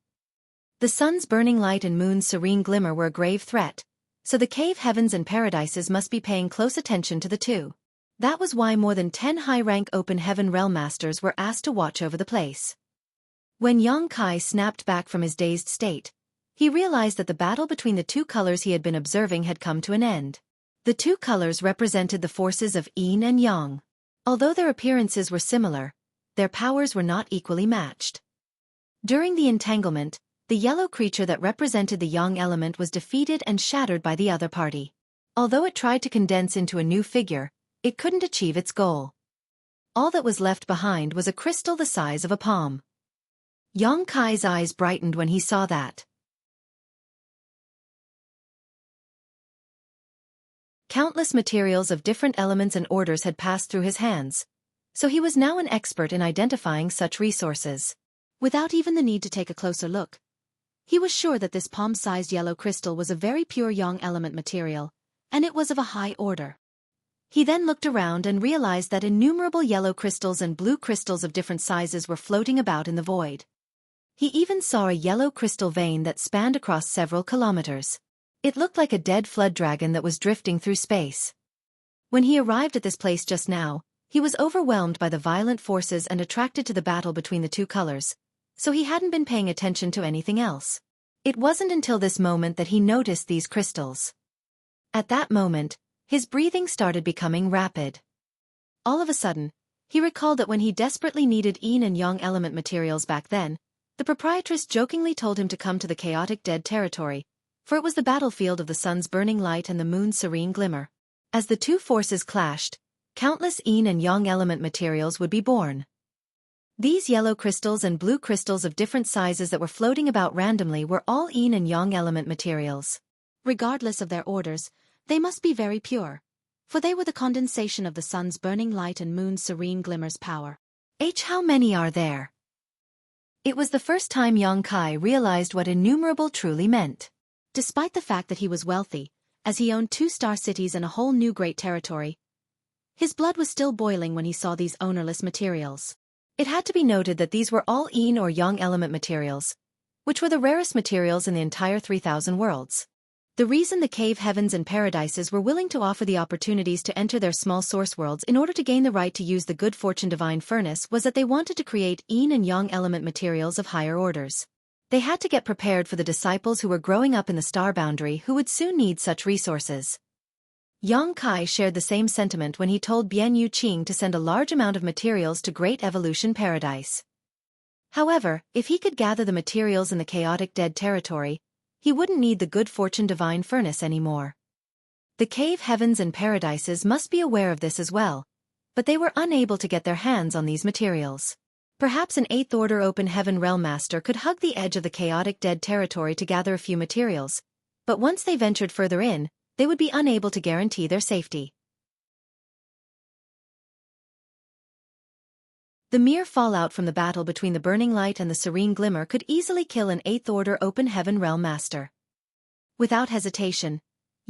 The sun's burning light and moon's serene glimmer were a grave threat, so the cave heavens and paradises must be paying close attention to the two. That was why more than 10 high-rank open heaven realm masters were asked to watch over the place. When Xueqi snapped back from his dazed state, he realized that the battle between the two colors he had been observing had come to an end. The two colors represented the forces of yin and yang. Although their appearances were similar, their powers were not equally matched. During the entanglement, the yellow creature that represented the yang element was defeated and shattered by the other party. Although it tried to condense into a new figure, it couldn't achieve its goal. All that was left behind was a crystal the size of a palm. Xueqi's eyes brightened when he saw that. Countless materials of different elements and orders had passed through his hands, so he was now an expert in identifying such resources. Without even the need to take a closer look, he was sure that this palm-sized yellow crystal was a very pure yang element material, and it was of a high order. He then looked around and realized that innumerable yellow crystals and blue crystals of different sizes were floating about in the void. He even saw a yellow crystal vein that spanned across several kilometers. It looked like a dead flood dragon that was drifting through space. When he arrived at this place just now, he was overwhelmed by the violent forces and attracted to the battle between the two colors, so he hadn't been paying attention to anything else. It wasn't until this moment that he noticed these crystals. At that moment, his breathing started becoming rapid. All of a sudden, he recalled that when he desperately needed yin and yang element materials back then, the proprietress jokingly told him to come to the chaotic dead territory, for it was the battlefield of the sun's burning light and the moon's serene glimmer. As the two forces clashed, countless yin and yang element materials would be born. These yellow crystals and blue crystals of different sizes that were floating about randomly were all yin and yang element materials. Regardless of their orders, they must be very pure, for they were the condensation of the sun's burning light and moon's serene glimmer's power. How many are there? It was the first time Xueqi realized what innumerable truly meant. Despite the fact that he was wealthy, as he owned 2-star cities and a whole new great territory, his blood was still boiling when he saw these ownerless materials. It had to be noted that these were all yin or yang element materials, which were the rarest materials in the entire 3,000 worlds. The reason the cave heavens and paradises were willing to offer the opportunities to enter their small source worlds in order to gain the right to use the good fortune divine furnace was that they wanted to create yin and yang element materials of higher orders. They had to get prepared for the disciples who were growing up in the star boundary who would soon need such resources. Xueqi shared the same sentiment when he told Bian Yuqing to send a large amount of materials to Great Evolution Paradise. However, if he could gather the materials in the chaotic dead territory, he wouldn't need the good fortune divine furnace anymore. The cave heavens and paradises must be aware of this as well, but they were unable to get their hands on these materials. Perhaps an 8th order open heaven realm master could hug the edge of the chaotic dead territory to gather a few materials, but once they ventured further in, they would be unable to guarantee their safety. The mere fallout from the battle between the burning light and the serene glimmer could easily kill an 8th order open heaven realm master. Without hesitation,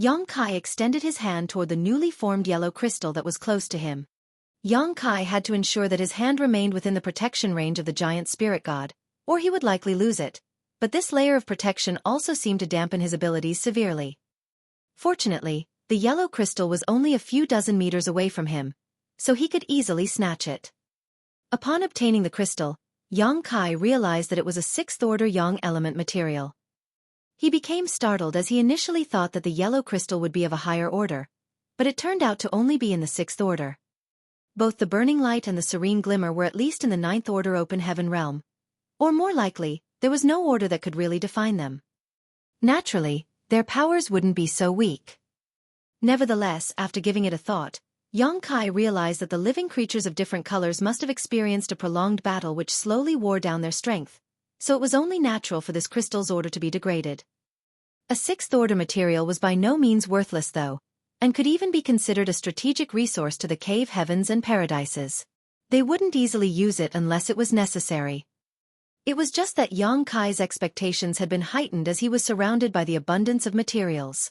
Xueqi extended his hand toward the newly formed yellow crystal that was close to him. Xueqi had to ensure that his hand remained within the protection range of the giant spirit god, or he would likely lose it, but this layer of protection also seemed to dampen his abilities severely. Fortunately, the yellow crystal was only a few dozen meters away from him, so he could easily snatch it. Upon obtaining the crystal, Xueqi realized that it was a 6th order yang element material. He became startled as he initially thought that the yellow crystal would be of a higher order, but it turned out to only be in the 6th order. Both the burning light and the serene glimmer were at least in the 9th order open heaven realm. Or more likely, there was no order that could really define them. Naturally, their powers wouldn't be so weak. Nevertheless, after giving it a thought, Xueqi realized that the living creatures of different colors must have experienced a prolonged battle which slowly wore down their strength, so it was only natural for this crystal's order to be degraded. A 6th order material was by no means worthless though, and could even be considered a strategic resource to the cave heavens and paradises. They wouldn't easily use it unless it was necessary. It was just that Yang Kai's expectations had been heightened as he was surrounded by the abundance of materials.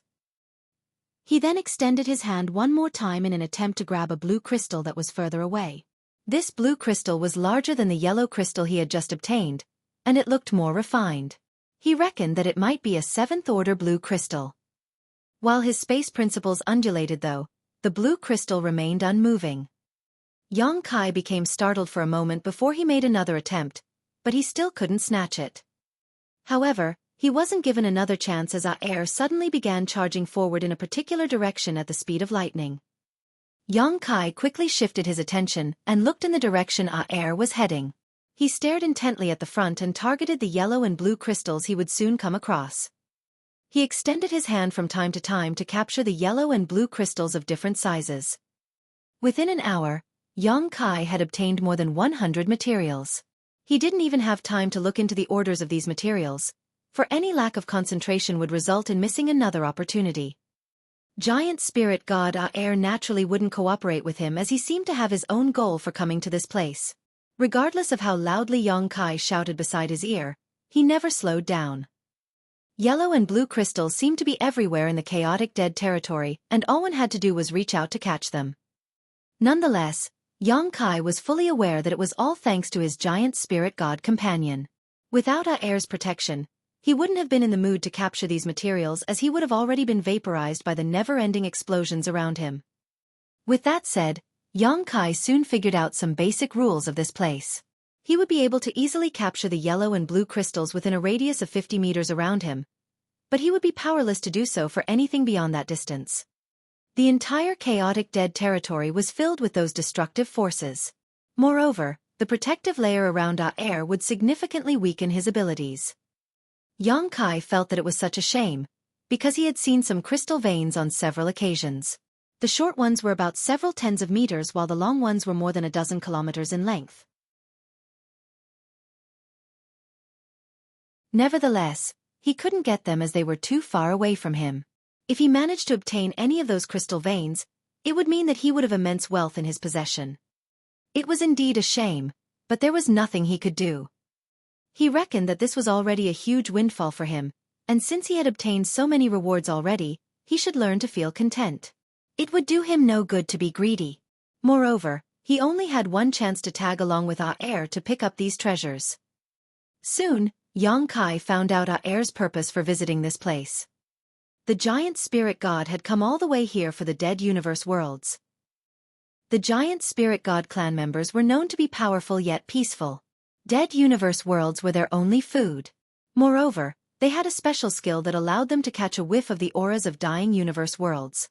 He then extended his hand one more time in an attempt to grab a blue crystal that was further away. This blue crystal was larger than the yellow crystal he had just obtained, and it looked more refined. He reckoned that it might be a seventh-order blue crystal. While his space principles undulated though, the blue crystal remained unmoving. Yang Kai became startled for a moment before he made another attempt, but he still couldn't snatch it. However, he wasn't given another chance as air suddenly began charging forward in a particular direction at the speed of lightning. Yang Kai quickly shifted his attention and looked in the direction air was heading. He stared intently at the front and targeted the yellow and blue crystals he would soon come across. He extended his hand from time to time to capture the yellow and blue crystals of different sizes. Within an hour, Yang Kai had obtained more than 100 materials. He didn't even have time to look into the orders of these materials, for any lack of concentration would result in missing another opportunity. Giant spirit god air naturally wouldn't cooperate with him as he seemed to have his own goal for coming to this place. Regardless of how loudly Yang Kai shouted beside his ear, he never slowed down. Yellow and blue crystals seemed to be everywhere in the chaotic dead territory, and all one had to do was reach out to catch them. Nonetheless, Yang Kai was fully aware that it was all thanks to his giant spirit god companion. Without air's protection, he wouldn't have been in the mood to capture these materials as he would have already been vaporized by the never-ending explosions around him. With that said, Yang Kai soon figured out some basic rules of this place. He would be able to easily capture the yellow and blue crystals within a radius of 50 meters around him, but he would be powerless to do so for anything beyond that distance. The entire chaotic dead territory was filled with those destructive forces. Moreover, the protective layer around air would significantly weaken his abilities. Yang Kai felt that it was such a shame, because he had seen some crystal veins on several occasions. The short ones were about several tens of meters while the long ones were more than a dozen kilometers in length. Nevertheless, he couldn't get them as they were too far away from him. If he managed to obtain any of those crystal veins, it would mean that he would have immense wealth in his possession. It was indeed a shame, but there was nothing he could do. He reckoned that this was already a huge windfall for him, and since he had obtained so many rewards already, he should learn to feel content. It would do him no good to be greedy. Moreover, he only had one chance to tag along with air to pick up these treasures. Soon, Yang Kai found out air's purpose for visiting this place. The giant spirit god had come all the way here for the dead universe worlds. The giant spirit god clan members were known to be powerful yet peaceful. Dead universe worlds were their only food. Moreover, they had a special skill that allowed them to catch a whiff of the auras of dying universe worlds.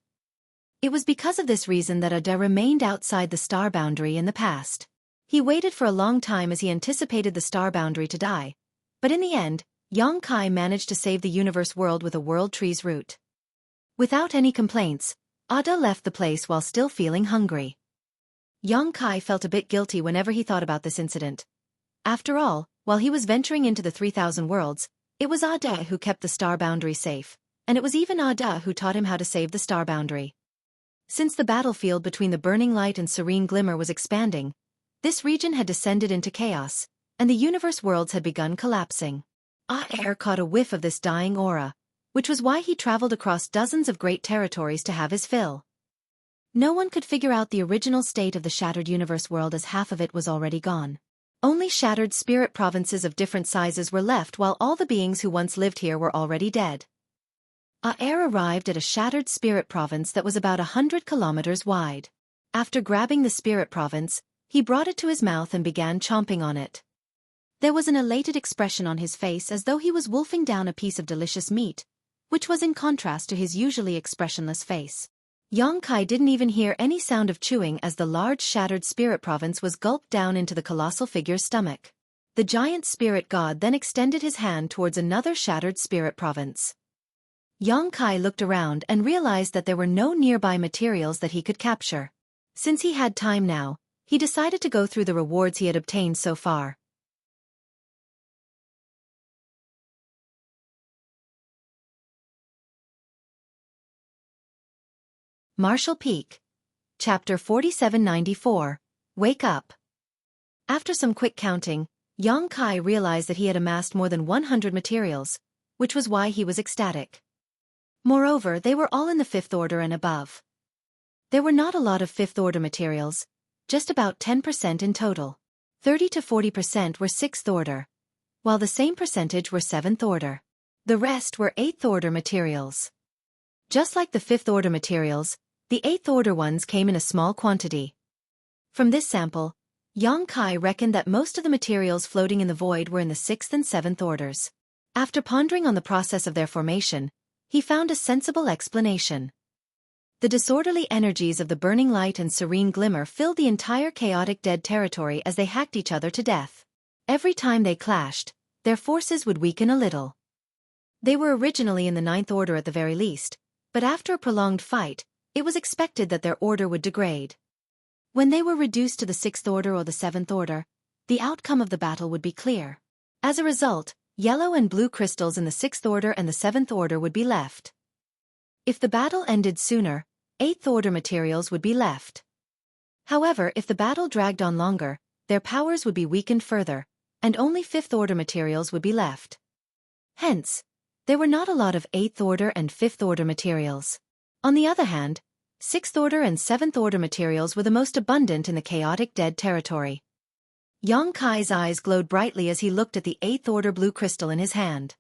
It was because of this reason that Ada remained outside the star boundary in the past. He waited for a long time as he anticipated the star boundary to die, but in the end, Yang Kai managed to save the universe world with a world tree's root. Without any complaints, Ada left the place while still feeling hungry. Yang Kai felt a bit guilty whenever he thought about this incident. After all, while he was venturing into the 3,000 worlds, it was Ada who kept the star boundary safe, and it was even Ada who taught him how to save the star boundary. Since the battlefield between the burning light and serene glimmer was expanding, this region had descended into chaos, and the universe worlds had begun collapsing. Air caught a whiff of this dying aura, which was why he traveled across dozens of great territories to have his fill. No one could figure out the original state of the shattered universe world as half of it was already gone. Only shattered spirit provinces of different sizes were left while all the beings who once lived here were already dead. Air arrived at a shattered spirit province that was about 100 kilometers wide. After grabbing the spirit province, he brought it to his mouth and began chomping on it. There was an elated expression on his face as though he was wolfing down a piece of delicious meat, which was in contrast to his usually expressionless face. Yang Kai didn't even hear any sound of chewing as the large shattered spirit province was gulped down into the colossal figure's stomach. The giant spirit god then extended his hand towards another shattered spirit province. Yang Kai looked around and realized that there were no nearby materials that he could capture. Since he had time now, he decided to go through the rewards he had obtained so far. Marshall Peak. Chapter 4794. Wake Up. After some quick counting, Yang Kai realized that he had amassed more than 100 materials, which was why he was ecstatic. Moreover, they were all in the fifth order and above. There were not a lot of fifth-order materials, just about 10% in total. 30 to 40% were sixth order, while the same percentage were seventh order. The rest were eighth order materials. Just like the fifth order materials, the eighth order ones came in a small quantity. From this sample, Yang Kai reckoned that most of the materials floating in the void were in the sixth and seventh orders. After pondering on the process of their formation, he found a sensible explanation. The disorderly energies of the burning light and serene glimmer filled the entire chaotic dead territory as they hacked each other to death. Every time they clashed, their forces would weaken a little. They were originally in the ninth order at the very least, but after a prolonged fight, it was expected that their order would degrade. When they were reduced to the sixth order or the seventh order, the outcome of the battle would be clear. As a result, yellow and blue crystals in the sixth order and the seventh order would be left. If the battle ended sooner, eighth order materials would be left. However, if the battle dragged on longer, their powers would be weakened further, and only fifth order materials would be left. Hence, there were not a lot of eighth order and fifth order materials. On the other hand, sixth order and seventh order materials were the most abundant in the chaotic dead territory. Yang Kai's eyes glowed brightly as he looked at the eighth order blue crystal in his hand.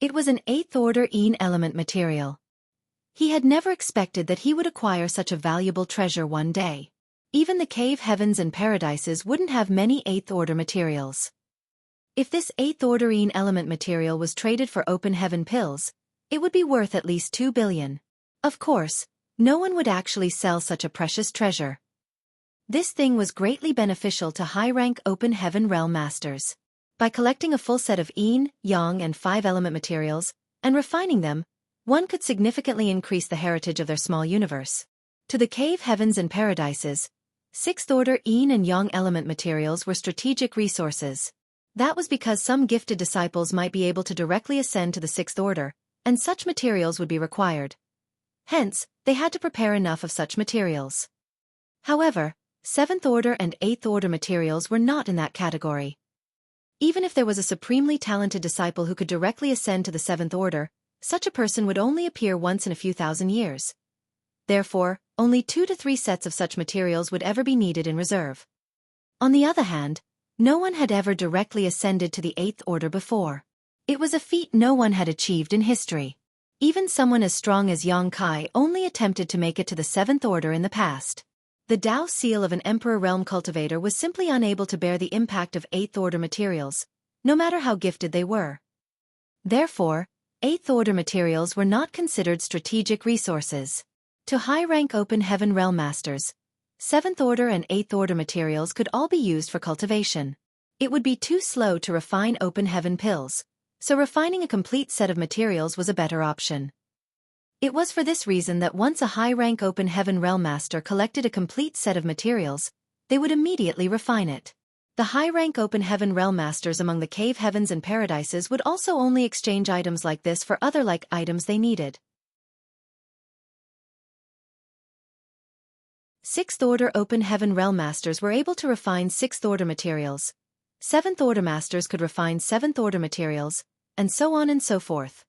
It was an eighth order Yin element material. He had never expected that he would acquire such a valuable treasure one day. Even the cave heavens and paradises wouldn't have many eighth order materials. If this eighth order Yin element material was traded for open heaven pills, it would be worth at least 2 billion. Of course, no one would actually sell such a precious treasure. This thing was greatly beneficial to high-rank open heaven realm masters. By collecting a full set of Yin, Yang and 5-element materials, and refining them, one could significantly increase the heritage of their small universe. To the cave heavens and paradises, sixth-order Yin and Yang element materials were strategic resources. That was because some gifted disciples might be able to directly ascend to the sixth order, and such materials would be required. Hence, they had to prepare enough of such materials. However, seventh order and eighth order materials were not in that category. Even if there was a supremely talented disciple who could directly ascend to the seventh order, such a person would only appear once in a few thousand years. Therefore, only 2 to 3 sets of such materials would ever be needed in reserve. On the other hand, no one had ever directly ascended to the eighth order before. It was a feat no one had achieved in history. Even someone as strong as Yang Kai only attempted to make it to the seventh order in the past. The Tao seal of an Emperor Realm cultivator was simply unable to bear the impact of eighth order materials, no matter how gifted they were. Therefore, eighth order materials were not considered strategic resources. To high-rank open heaven realm masters, seventh order and eighth order materials could all be used for cultivation. It would be too slow to refine open heaven pills, so refining a complete set of materials was a better option. It was for this reason that once a high-rank open heaven realm master collected a complete set of materials, they would immediately refine it. The high-rank open heaven realm masters among the cave heavens and paradises would also only exchange items like this for other like items they needed. Sixth-order open heaven realm masters were able to refine sixth-order materials. Seventh-order masters could refine seventh-order materials, and so on and so forth.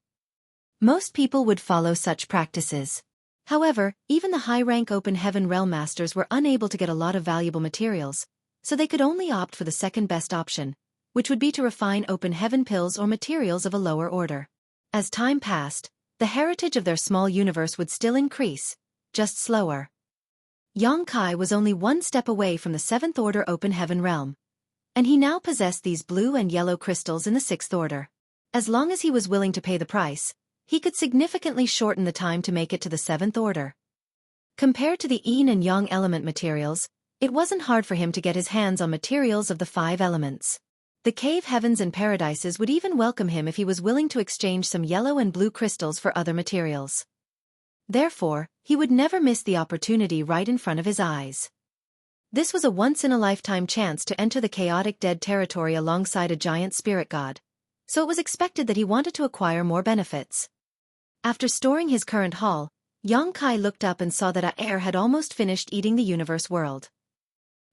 Most people would follow such practices. However, even the high-rank open heaven realm masters were unable to get a lot of valuable materials, so they could only opt for the second-best option, which would be to refine open heaven pills or materials of a lower order. As time passed, the heritage of their small universe would still increase, just slower. Yang Kai was only one step away from the seventh-order open heaven realm, and he now possessed these blue and yellow crystals in the sixth order. As long as he was willing to pay the price, he could significantly shorten the time to make it to the seventh order. Compared to the Yin and Yang element materials, it wasn't hard for him to get his hands on materials of the 5 elements. The cave heavens and paradises would even welcome him if he was willing to exchange some yellow and blue crystals for other materials. Therefore, he would never miss the opportunity right in front of his eyes. This was a once-in-a-lifetime chance to enter the chaotic dead territory alongside a giant spirit god, so it was expected that he wanted to acquire more benefits. After storing his current haul, Yang Kai looked up and saw that Aer had almost finished eating the universe world.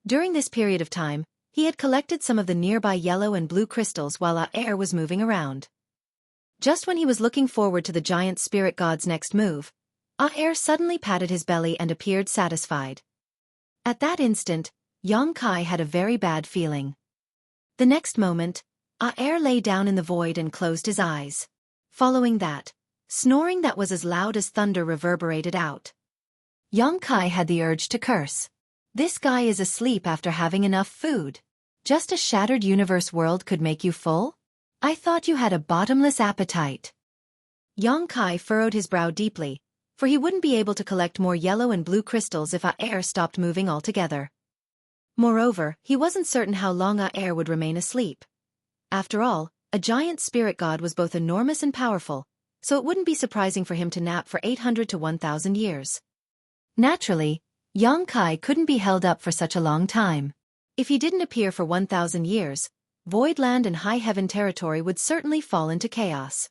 During this period of time, He had collected some of the nearby yellow and blue crystals while Air was moving around. Just when he was looking forward to the giant spirit god's next move, Air suddenly patted his belly and appeared satisfied. At that instant, Kai had a very bad feeling. The next moment, Air lay down in the void and closed his eyes. Following that, snoring that was as loud as thunder reverberated out. Kai had the urge to curse. This guy is asleep after having enough food. Just a shattered universe world could make you full? I thought you had a bottomless appetite. Kai furrowed his brow deeply, for he wouldn't be able to collect more yellow and blue crystals if Air stopped moving altogether. Moreover, he wasn't certain how long Air would remain asleep. After all, a giant spirit god was both enormous and powerful, so it wouldn't be surprising for him to nap for 800 to 1,000 years. Naturally, Kai couldn't be held up for such a long time. If he didn't appear for 1,000 years, Voidland and High Heaven territory would certainly fall into chaos.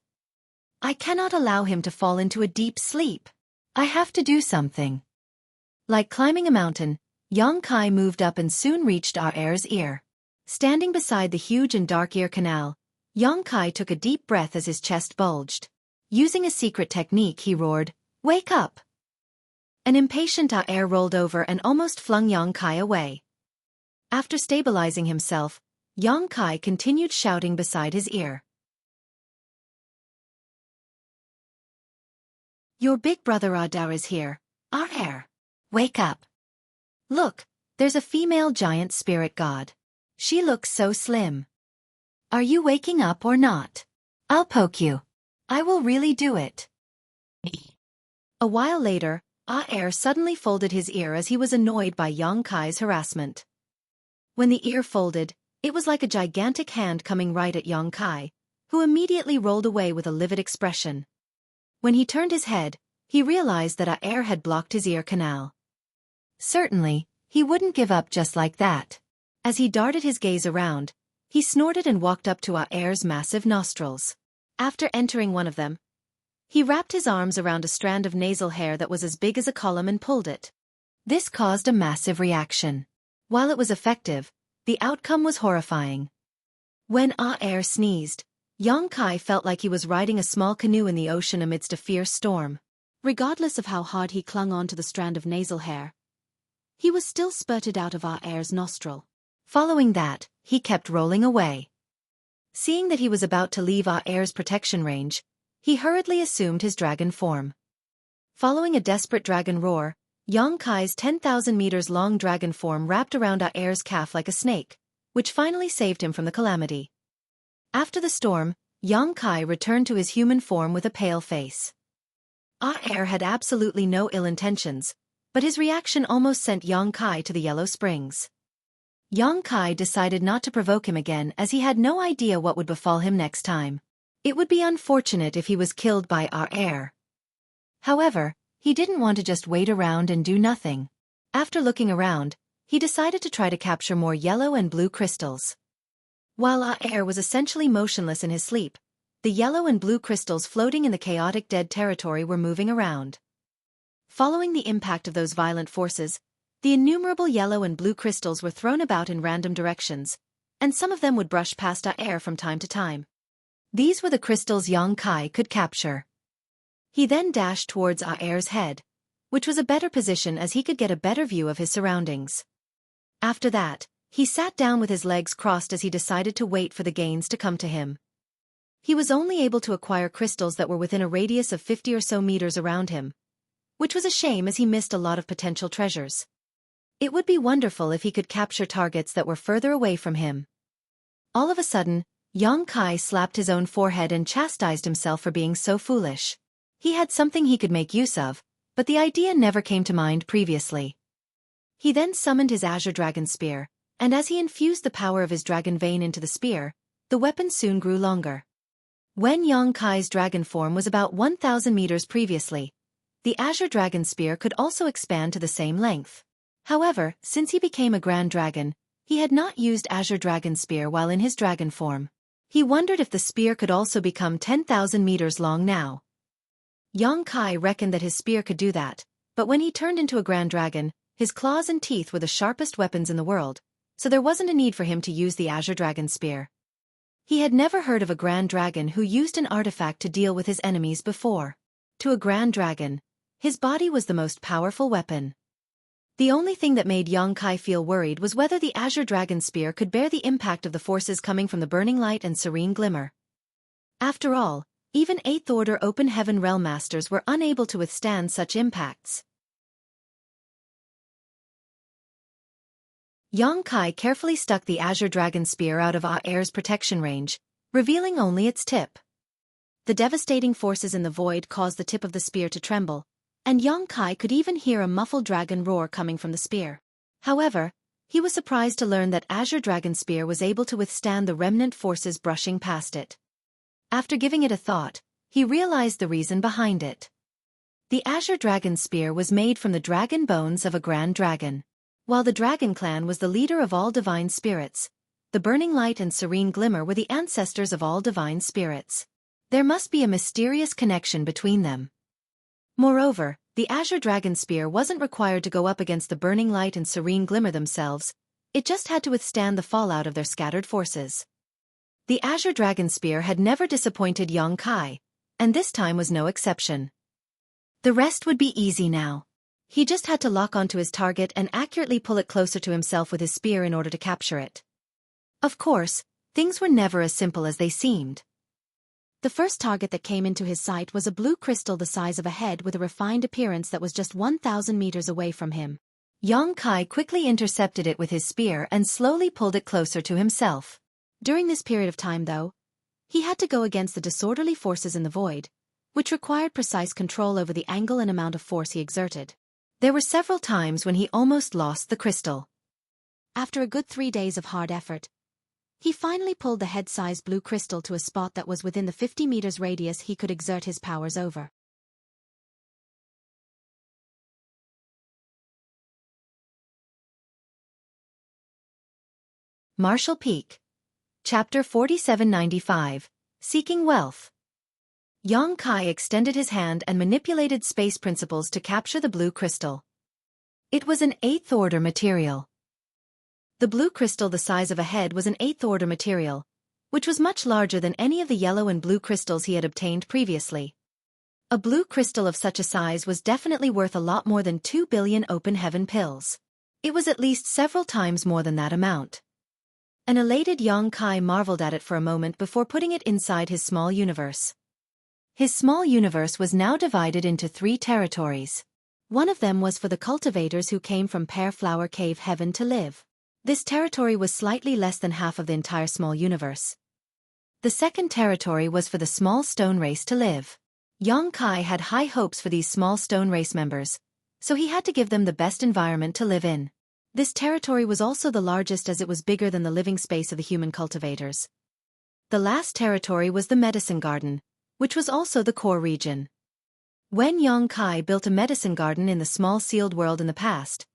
I cannot allow him to fall into a deep sleep. I have to do something. Like climbing a mountain, Kai moved up and soon reached Air's ear. Standing beside the huge and dark ear canal, Kai took a deep breath as his chest bulged. Using a secret technique, he roared, "Wake up!" An impatient Air rolled over and almost flung Kai away. After stabilizing himself, Kai continued shouting beside his ear. Your big brother Adar is here, Air. Wake up. Look, there's a female giant spirit god. She looks so slim. Are you waking up or not? I'll poke you. I will really do it. A while later, Air suddenly folded his ear as he was annoyed by Kai's harassment. When the ear folded, it was like a gigantic hand coming right at Kai, who immediately rolled away with a livid expression. When he turned his head, he realized that Air had blocked his ear canal. Certainly, he wouldn't give up just like that. As he darted his gaze around, he snorted and walked up to Air's massive nostrils. After entering one of them, he wrapped his arms around a strand of nasal hair that was as big as a column and pulled it. This caused a massive reaction. While it was effective, the outcome was horrifying. When Air sneezed, Kai felt like he was riding a small canoe in the ocean amidst a fierce storm. Regardless of how hard he clung onto the strand of nasal hair, he was still spurted out of Air's nostril. Following that, he kept rolling away. Seeing that he was about to leave Air's protection range, he hurriedly assumed his dragon form. Following a desperate dragon roar, Kai's 10,000 meters long dragon form wrapped around Air's calf like a snake, which finally saved him from the calamity. After the storm, Kai returned to his human form with a pale face. Air had absolutely no ill intentions, but his reaction almost sent Kai to the Yellow Springs. Kai decided not to provoke him again as he had no idea what would befall him next time. It would be unfortunate if he was killed by Air. However, he didn't want to just wait around and do nothing. After looking around, he decided to try to capture more yellow and blue crystals. While Air was essentially motionless in his sleep, the yellow and blue crystals floating in the chaotic dead territory were moving around. Following the impact of those violent forces, the innumerable yellow and blue crystals were thrown about in random directions, and some of them would brush past Air from time to time. These were the crystals Kai could capture. He then dashed towards Air's head, which was a better position as he could get a better view of his surroundings. After that, he sat down with his legs crossed as he decided to wait for the gains to come to him. He was only able to acquire crystals that were within a radius of 50 or so meters around him, which was a shame as he missed a lot of potential treasures. It would be wonderful if he could capture targets that were further away from him. All of a sudden, Kai slapped his own forehead and chastised himself for being so foolish. He had something he could make use of, but the idea never came to mind previously. He then summoned his Azure Dragon Spear, and as he infused the power of his dragon vein into the spear, the weapon soon grew longer. When Kai's dragon form was about 1,000 meters previously, the Azure Dragon Spear could also expand to the same length. However, since he became a Grand Dragon, he had not used Azure Dragon Spear while in his dragon form. He wondered if the spear could also become 10,000 meters long now. Kai reckoned that his spear could do that, but when he turned into a Grand Dragon, his claws and teeth were the sharpest weapons in the world, so there wasn't a need for him to use the Azure Dragon Spear. He had never heard of a Grand Dragon who used an artifact to deal with his enemies before. To a Grand Dragon, his body was the most powerful weapon. The only thing that made Xueqi feel worried was whether the Azure Dragon Spear could bear the impact of the forces coming from the burning light and serene glimmer. After all, even 8th Order Open Heaven Realm Masters were unable to withstand such impacts. Xueqi carefully stuck the Azure Dragon Spear out of Air's protection range, revealing only its tip. The devastating forces in the void caused the tip of the spear to tremble, and Xueqi could even hear a muffled dragon roar coming from the spear. However, he was surprised to learn that Azure Dragon Spear was able to withstand the remnant forces brushing past it. After giving it a thought, he realized the reason behind it. The Azure Dragon Spear was made from the dragon bones of a grand dragon. While the Dragon Clan was the leader of all divine spirits, the burning light and serene glimmer were the ancestors of all divine spirits. There must be a mysterious connection between them. Moreover, the Azure Dragon Spear wasn't required to go up against the burning light and serene glimmer themselves, it just had to withstand the fallout of their scattered forces. The Azure Dragon Spear had never disappointed Xueqi, and this time was no exception. The rest would be easy now. He just had to lock onto his target and accurately pull it closer to himself with his spear in order to capture it. Of course, things were never as simple as they seemed. The first target that came into his sight was a blue crystal the size of a head with a refined appearance that was just 1,000 meters away from him. Xueqi quickly intercepted it with his spear and slowly pulled it closer to himself. During this period of time, though, he had to go against the disorderly forces in the void, which required precise control over the angle and amount of force he exerted. There were several times when he almost lost the crystal. After a good 3 days of hard effort, he finally pulled the head-sized blue crystal to a spot that was within the 50 meters radius he could exert his powers over. Martial Peak. Chapter 4795. Seeking Wealth. Xueqi extended his hand and manipulated space principles to capture the blue crystal. It was an 8th Order material. The blue crystal the size of a head was an 8th Order material, which was much larger than any of the yellow and blue crystals he had obtained previously. A blue crystal of such a size was definitely worth a lot more than 2 billion open heaven pills. It was at least several times more than that amount. An elated Xueqi marveled at it for a moment before putting it inside his small universe. His small universe was now divided into 3 territories. One of them was for the cultivators who came from Pear Flower Cave Heaven to live. This territory was slightly less than half of the entire small universe. The second territory was for the small stone race to live. Xueqi had high hopes for these small stone race members, so he had to give them the best environment to live in. This territory was also the largest as it was bigger than the living space of the human cultivators. The last territory was the medicine garden, which was also the core region. When Xueqi built a medicine garden in the small sealed world in the past,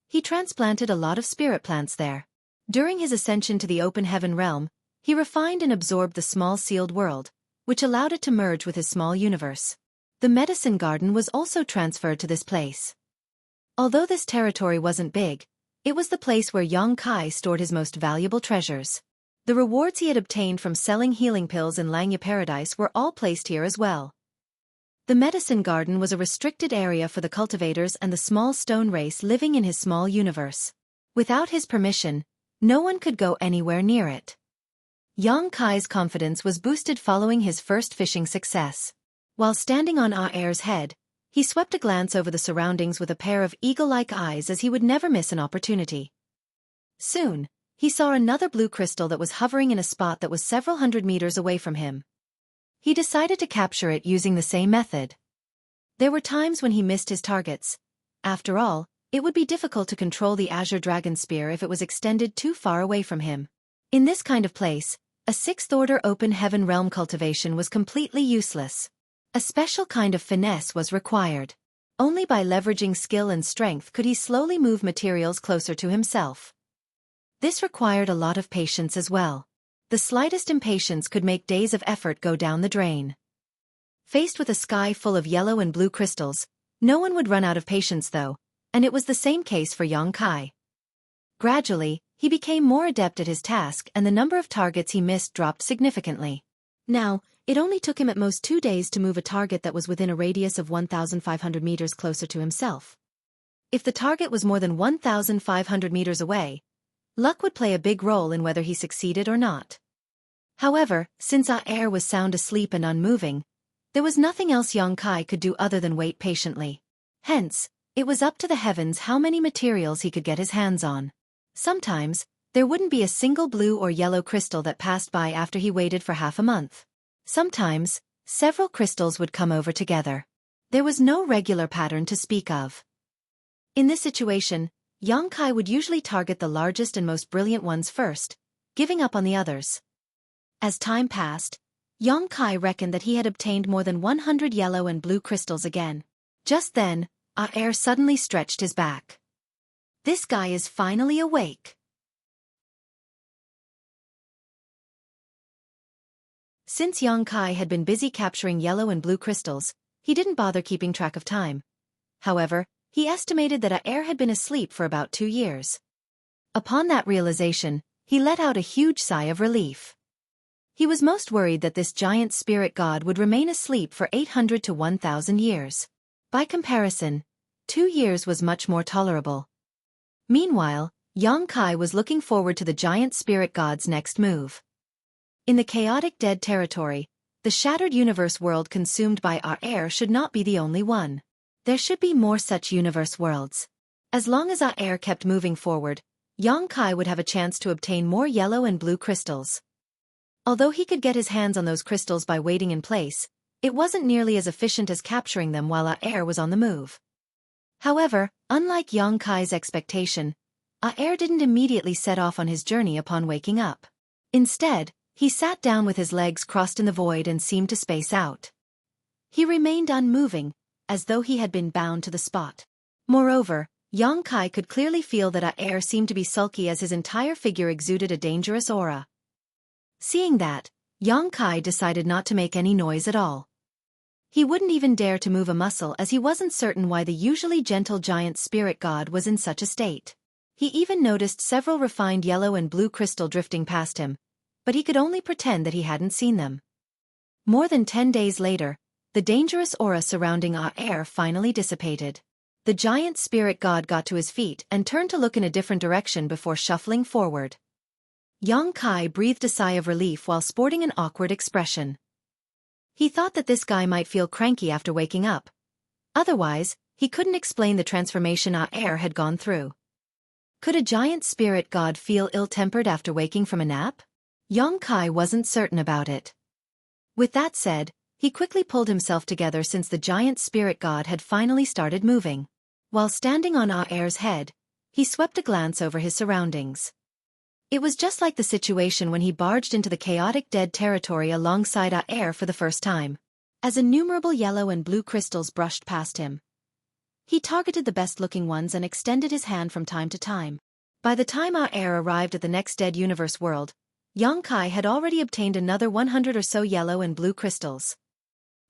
he transplanted a lot of spirit plants there. During his ascension to the open heaven realm, he refined and absorbed the small sealed world, which allowed it to merge with his small universe. The medicine garden was also transferred to this place. Although this territory wasn't big, it was the place where Xueqi stored his most valuable treasures. The rewards he had obtained from selling healing pills in Langya Paradise were all placed here as well. The medicine garden was a restricted area for the cultivators and the small stone race living in his small universe. Without his permission, no one could go anywhere near it. Xueqi's confidence was boosted following his first fishing success. While standing on Air's head, he swept a glance over the surroundings with a pair of eagle-like eyes as he would never miss an opportunity. Soon, he saw another blue crystal that was hovering in a spot that was several hundred meters away from him. He decided to capture it using the same method. There were times when he missed his targets. After all, it would be difficult to control the Azure Dragon Spear if it was extended too far away from him. In this kind of place, a 6th Order open heaven realm cultivation was completely useless. A special kind of finesse was required. Only by leveraging skill and strength could he slowly move materials closer to himself. This required a lot of patience as well. The slightest impatience could make days of effort go down the drain. Faced with a sky full of yellow and blue crystals, no one would run out of patience though, and it was the same case for Xueqi. Gradually, he He became more adept at his task and the number of targets he missed dropped significantly. Now, it only took him at most 2 days to move a target that was within a radius of 1,500 meters closer to himself. If the target was more than 1,500 meters away, luck would play a big role in whether he succeeded or not. However, since Aer was sound asleep and unmoving, there was nothing else Xueqi could do other than wait patiently. Hence, it was up to the heavens how many materials he could get his hands on. Sometimes, there wouldn't be a single blue or yellow crystal that passed by after he waited for half a month. Sometimes, several crystals would come over together. There was no regular pattern to speak of. In this situation, Xueqi would usually target the largest and most brilliant ones first, giving up on the others. As time passed, Xueqi reckoned that he had obtained more than 100 yellow and blue crystals again. Just then, Aer suddenly stretched his back. This guy is finally awake. Since Xueqi had been busy capturing yellow and blue crystals, he didn't bother keeping track of time. However, he estimated that Aer had been asleep for about 2 years. Upon that realization, he let out a huge sigh of relief. He was most worried that this giant spirit god would remain asleep for 800 to 1,000 years. By comparison, 2 years was much more tolerable. Meanwhile, Xueqi was looking forward to the giant spirit god's next move. In the chaotic dead territory, the shattered universe world consumed by Aer should not be the only one. There should be more such universe worlds. As long as Aer kept moving forward, Xueqi would have a chance to obtain more yellow and blue crystals. Although he could get his hands on those crystals by waiting in place, it wasn't nearly as efficient as capturing them while Aer was on the move. However, unlike Xueqi's expectation, Aer didn't immediately set off on his journey upon waking up. Instead, he sat down with his legs crossed in the void and seemed to space out. He remained unmoving, as though he had been bound to the spot. Moreover, Xueqi could clearly feel that Aer seemed to be sulky as his entire figure exuded a dangerous aura. Seeing that, Xueqi decided not to make any noise at all. He wouldn't even dare to move a muscle as he wasn't certain why the usually gentle giant spirit god was in such a state. He even noticed several refined yellow and blue crystal drifting past him, but he could only pretend that he hadn't seen them. More than 10 days later, the dangerous aura surrounding Aer finally dissipated. The giant spirit god got to his feet and turned to look in a different direction before shuffling forward. Xueqi breathed a sigh of relief while sporting an awkward expression. He thought that this guy might feel cranky after waking up. Otherwise, he couldn't explain the transformation Aer had gone through. Could a giant spirit god feel ill-tempered after waking from a nap? Xueqi wasn't certain about it. With that said, he quickly pulled himself together since the giant spirit god had finally started moving. While standing on Aer's head, he swept a glance over his surroundings. It was just like the situation when he barged into the chaotic dead territory alongside Aer for the first time. As innumerable yellow and blue crystals brushed past him, he targeted the best-looking ones and extended his hand from time to time. By the time Aer arrived at the next dead universe world, Xueqi had already obtained another 100 or so yellow and blue crystals.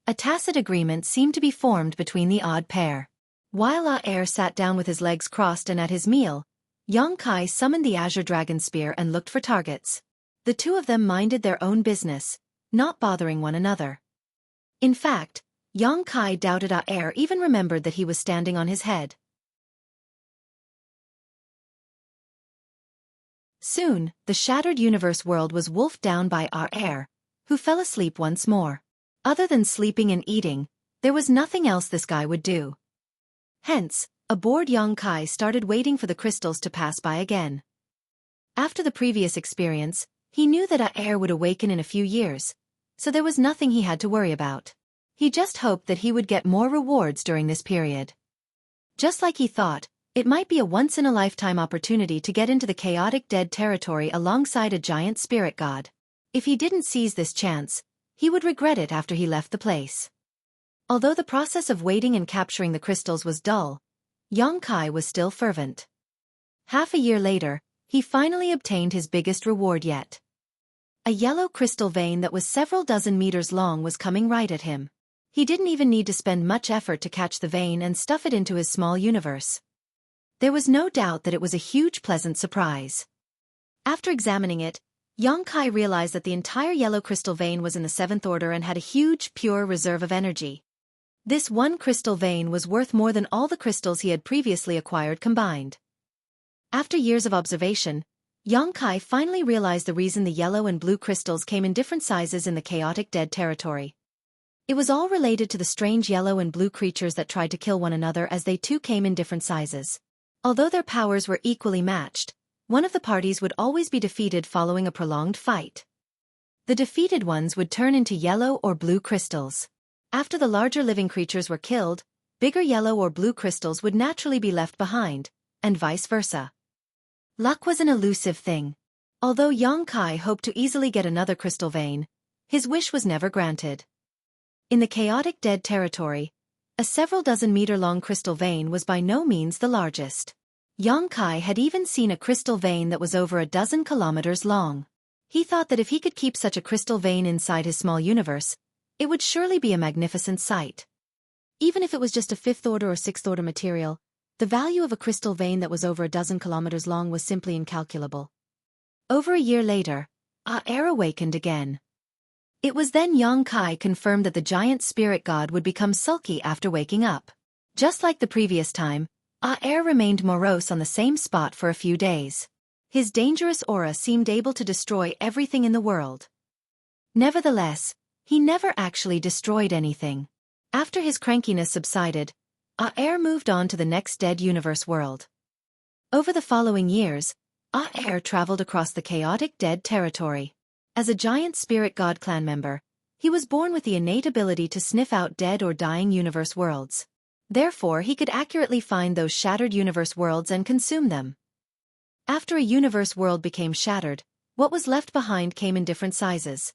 A tacit agreement seemed to be formed between the odd pair. While Aer sat down with his legs crossed and at his meal, Xueqi summoned the Azure Dragon Spear and looked for targets. The two of them minded their own business, not bothering one another. In fact, Xueqi doubted Aer even remembered that he was standing on his head. Soon, the shattered universe world was wolfed down by Aer, who fell asleep once more. Other than sleeping and eating, there was nothing else this guy would do. Hence, a bored Xueqi started waiting for the crystals to pass by again. After the previous experience, he knew that Aer would awaken in a few years, so there was nothing he had to worry about. He just hoped that he would get more rewards during this period. Just like he thought, it might be a once-in-a-lifetime opportunity to get into the chaotic dead territory alongside a giant spirit god. If he didn't seize this chance, he would regret it after he left the place. Although the process of waiting and capturing the crystals was dull, Xueqi was still fervent. Half a year later, he finally obtained his biggest reward yet. A yellow crystal vein that was several dozen meters long was coming right at him. He didn't even need to spend much effort to catch the vein and stuff it into his small universe. There was no doubt that it was a huge pleasant surprise. After examining it, Yang Kai realized that the entire yellow crystal vein was in the seventh order and had a huge, pure reserve of energy. This one crystal vein was worth more than all the crystals he had previously acquired combined. After years of observation, Yang Kai finally realized the reason the yellow and blue crystals came in different sizes in the chaotic dead territory. It was all related to the strange yellow and blue creatures that tried to kill one another, as they too came in different sizes. Although their powers were equally matched, one of the parties would always be defeated following a prolonged fight. The defeated ones would turn into yellow or blue crystals. After the larger living creatures were killed, bigger yellow or blue crystals would naturally be left behind, and vice versa. Luck was an elusive thing. Although Yang Kai hoped to easily get another crystal vein, his wish was never granted. In the chaotic dead territory, a several dozen meter-long crystal vein was by no means the largest. Yang Kai had even seen a crystal vein that was over a dozen kilometers long. He thought that if he could keep such a crystal vein inside his small universe, it would surely be a magnificent sight. Even if it was just a fifth-order or sixth-order material, the value of a crystal vein that was over a dozen kilometers long was simply incalculable. Over a year later, Aer awakened again. It was then Yang Kai confirmed that the giant spirit god would become sulky after waking up. Just like the previous time, Aer remained morose on the same spot for a few days. His dangerous aura seemed able to destroy everything in the world. Nevertheless, he never actually destroyed anything. After his crankiness subsided, Aer moved on to the next dead universe world. Over the following years, Aer traveled across the chaotic dead territory. As a giant spirit god clan member, he was born with the innate ability to sniff out dead or dying universe worlds. Therefore, he could accurately find those shattered universe worlds and consume them. After a universe world became shattered, what was left behind came in different sizes.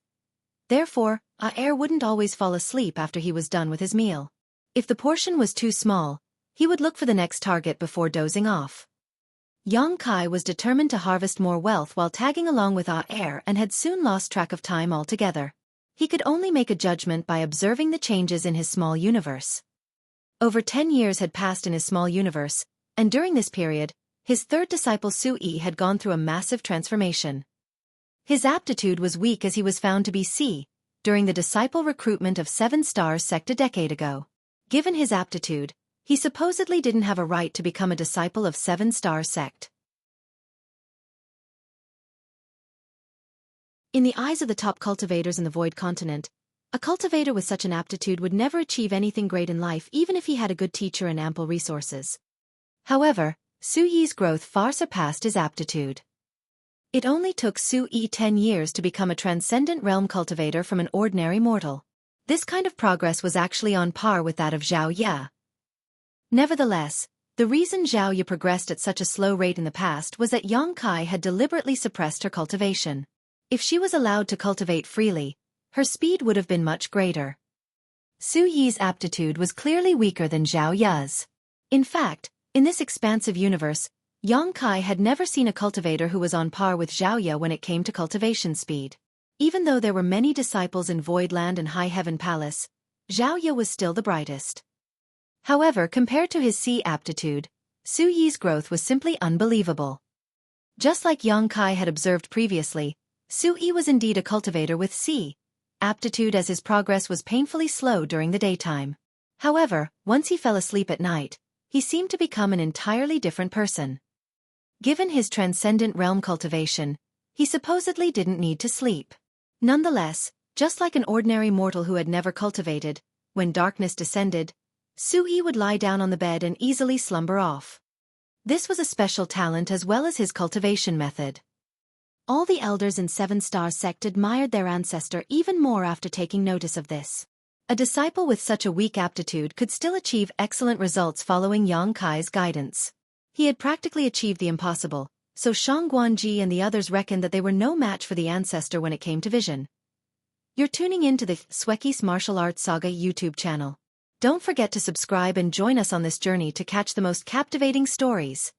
Therefore, Aer wouldn't always fall asleep after he was done with his meal. If the portion was too small, he would look for the next target before dozing off. Yang Kai was determined to harvest more wealth while tagging along with Aer and had soon lost track of time altogether. He could only make a judgment by observing the changes in his small universe. Over 10 years had passed in his small universe, and during this period, his third disciple Xueqi had gone through a massive transformation. His aptitude was weak as he was found to be C during the disciple recruitment of 7 Stars sect a decade ago. Given his aptitude, he supposedly didn't have a right to become a disciple of 7 Star sect. In the eyes of the top cultivators in the Void Continent, a cultivator with such an aptitude would never achieve anything great in life even if he had a good teacher and ample resources. However, Xueqi's growth far surpassed his aptitude. It only took Xueqi 10 years to become a transcendent realm cultivator from an ordinary mortal. This kind of progress was actually on par with that of Zhao Ye. Nevertheless, the reason Zhao Ye progressed at such a slow rate in the past was that Yang Kai had deliberately suppressed her cultivation. If she was allowed to cultivate freely, her speed would have been much greater. Xueqi's aptitude was clearly weaker than Zhao Ye's. In fact, in this expansive universe, Yang Kai had never seen a cultivator who was on par with Zhao Ye when it came to cultivation speed. Even though there were many disciples in Voidland and High Heaven Palace, Zhao Ye was still the brightest. However, compared to his C aptitude, Xueqi's growth was simply unbelievable. Just like Yang Kai had observed previously, Xueqi was indeed a cultivator with C aptitude, as his progress was painfully slow during the daytime. However, once he fell asleep at night, he seemed to become an entirely different person. Given his transcendent realm cultivation, he supposedly didn't need to sleep. Nonetheless, just like an ordinary mortal who had never cultivated, when darkness descended, Xueqi would lie down on the bed and easily slumber off. This was a special talent as well as his cultivation method. All the elders in 7 Star sect admired their ancestor even more after taking notice of this. A disciple with such a weak aptitude could still achieve excellent results following Yang Kai's guidance. He had practically achieved the impossible, so Shang Guanji and the others reckoned that they were no match for the ancestor when it came to vision. You're tuning in to the Xueqi's Martial Arts Saga YouTube channel. Don't forget to subscribe and join us on this journey to catch the most captivating stories.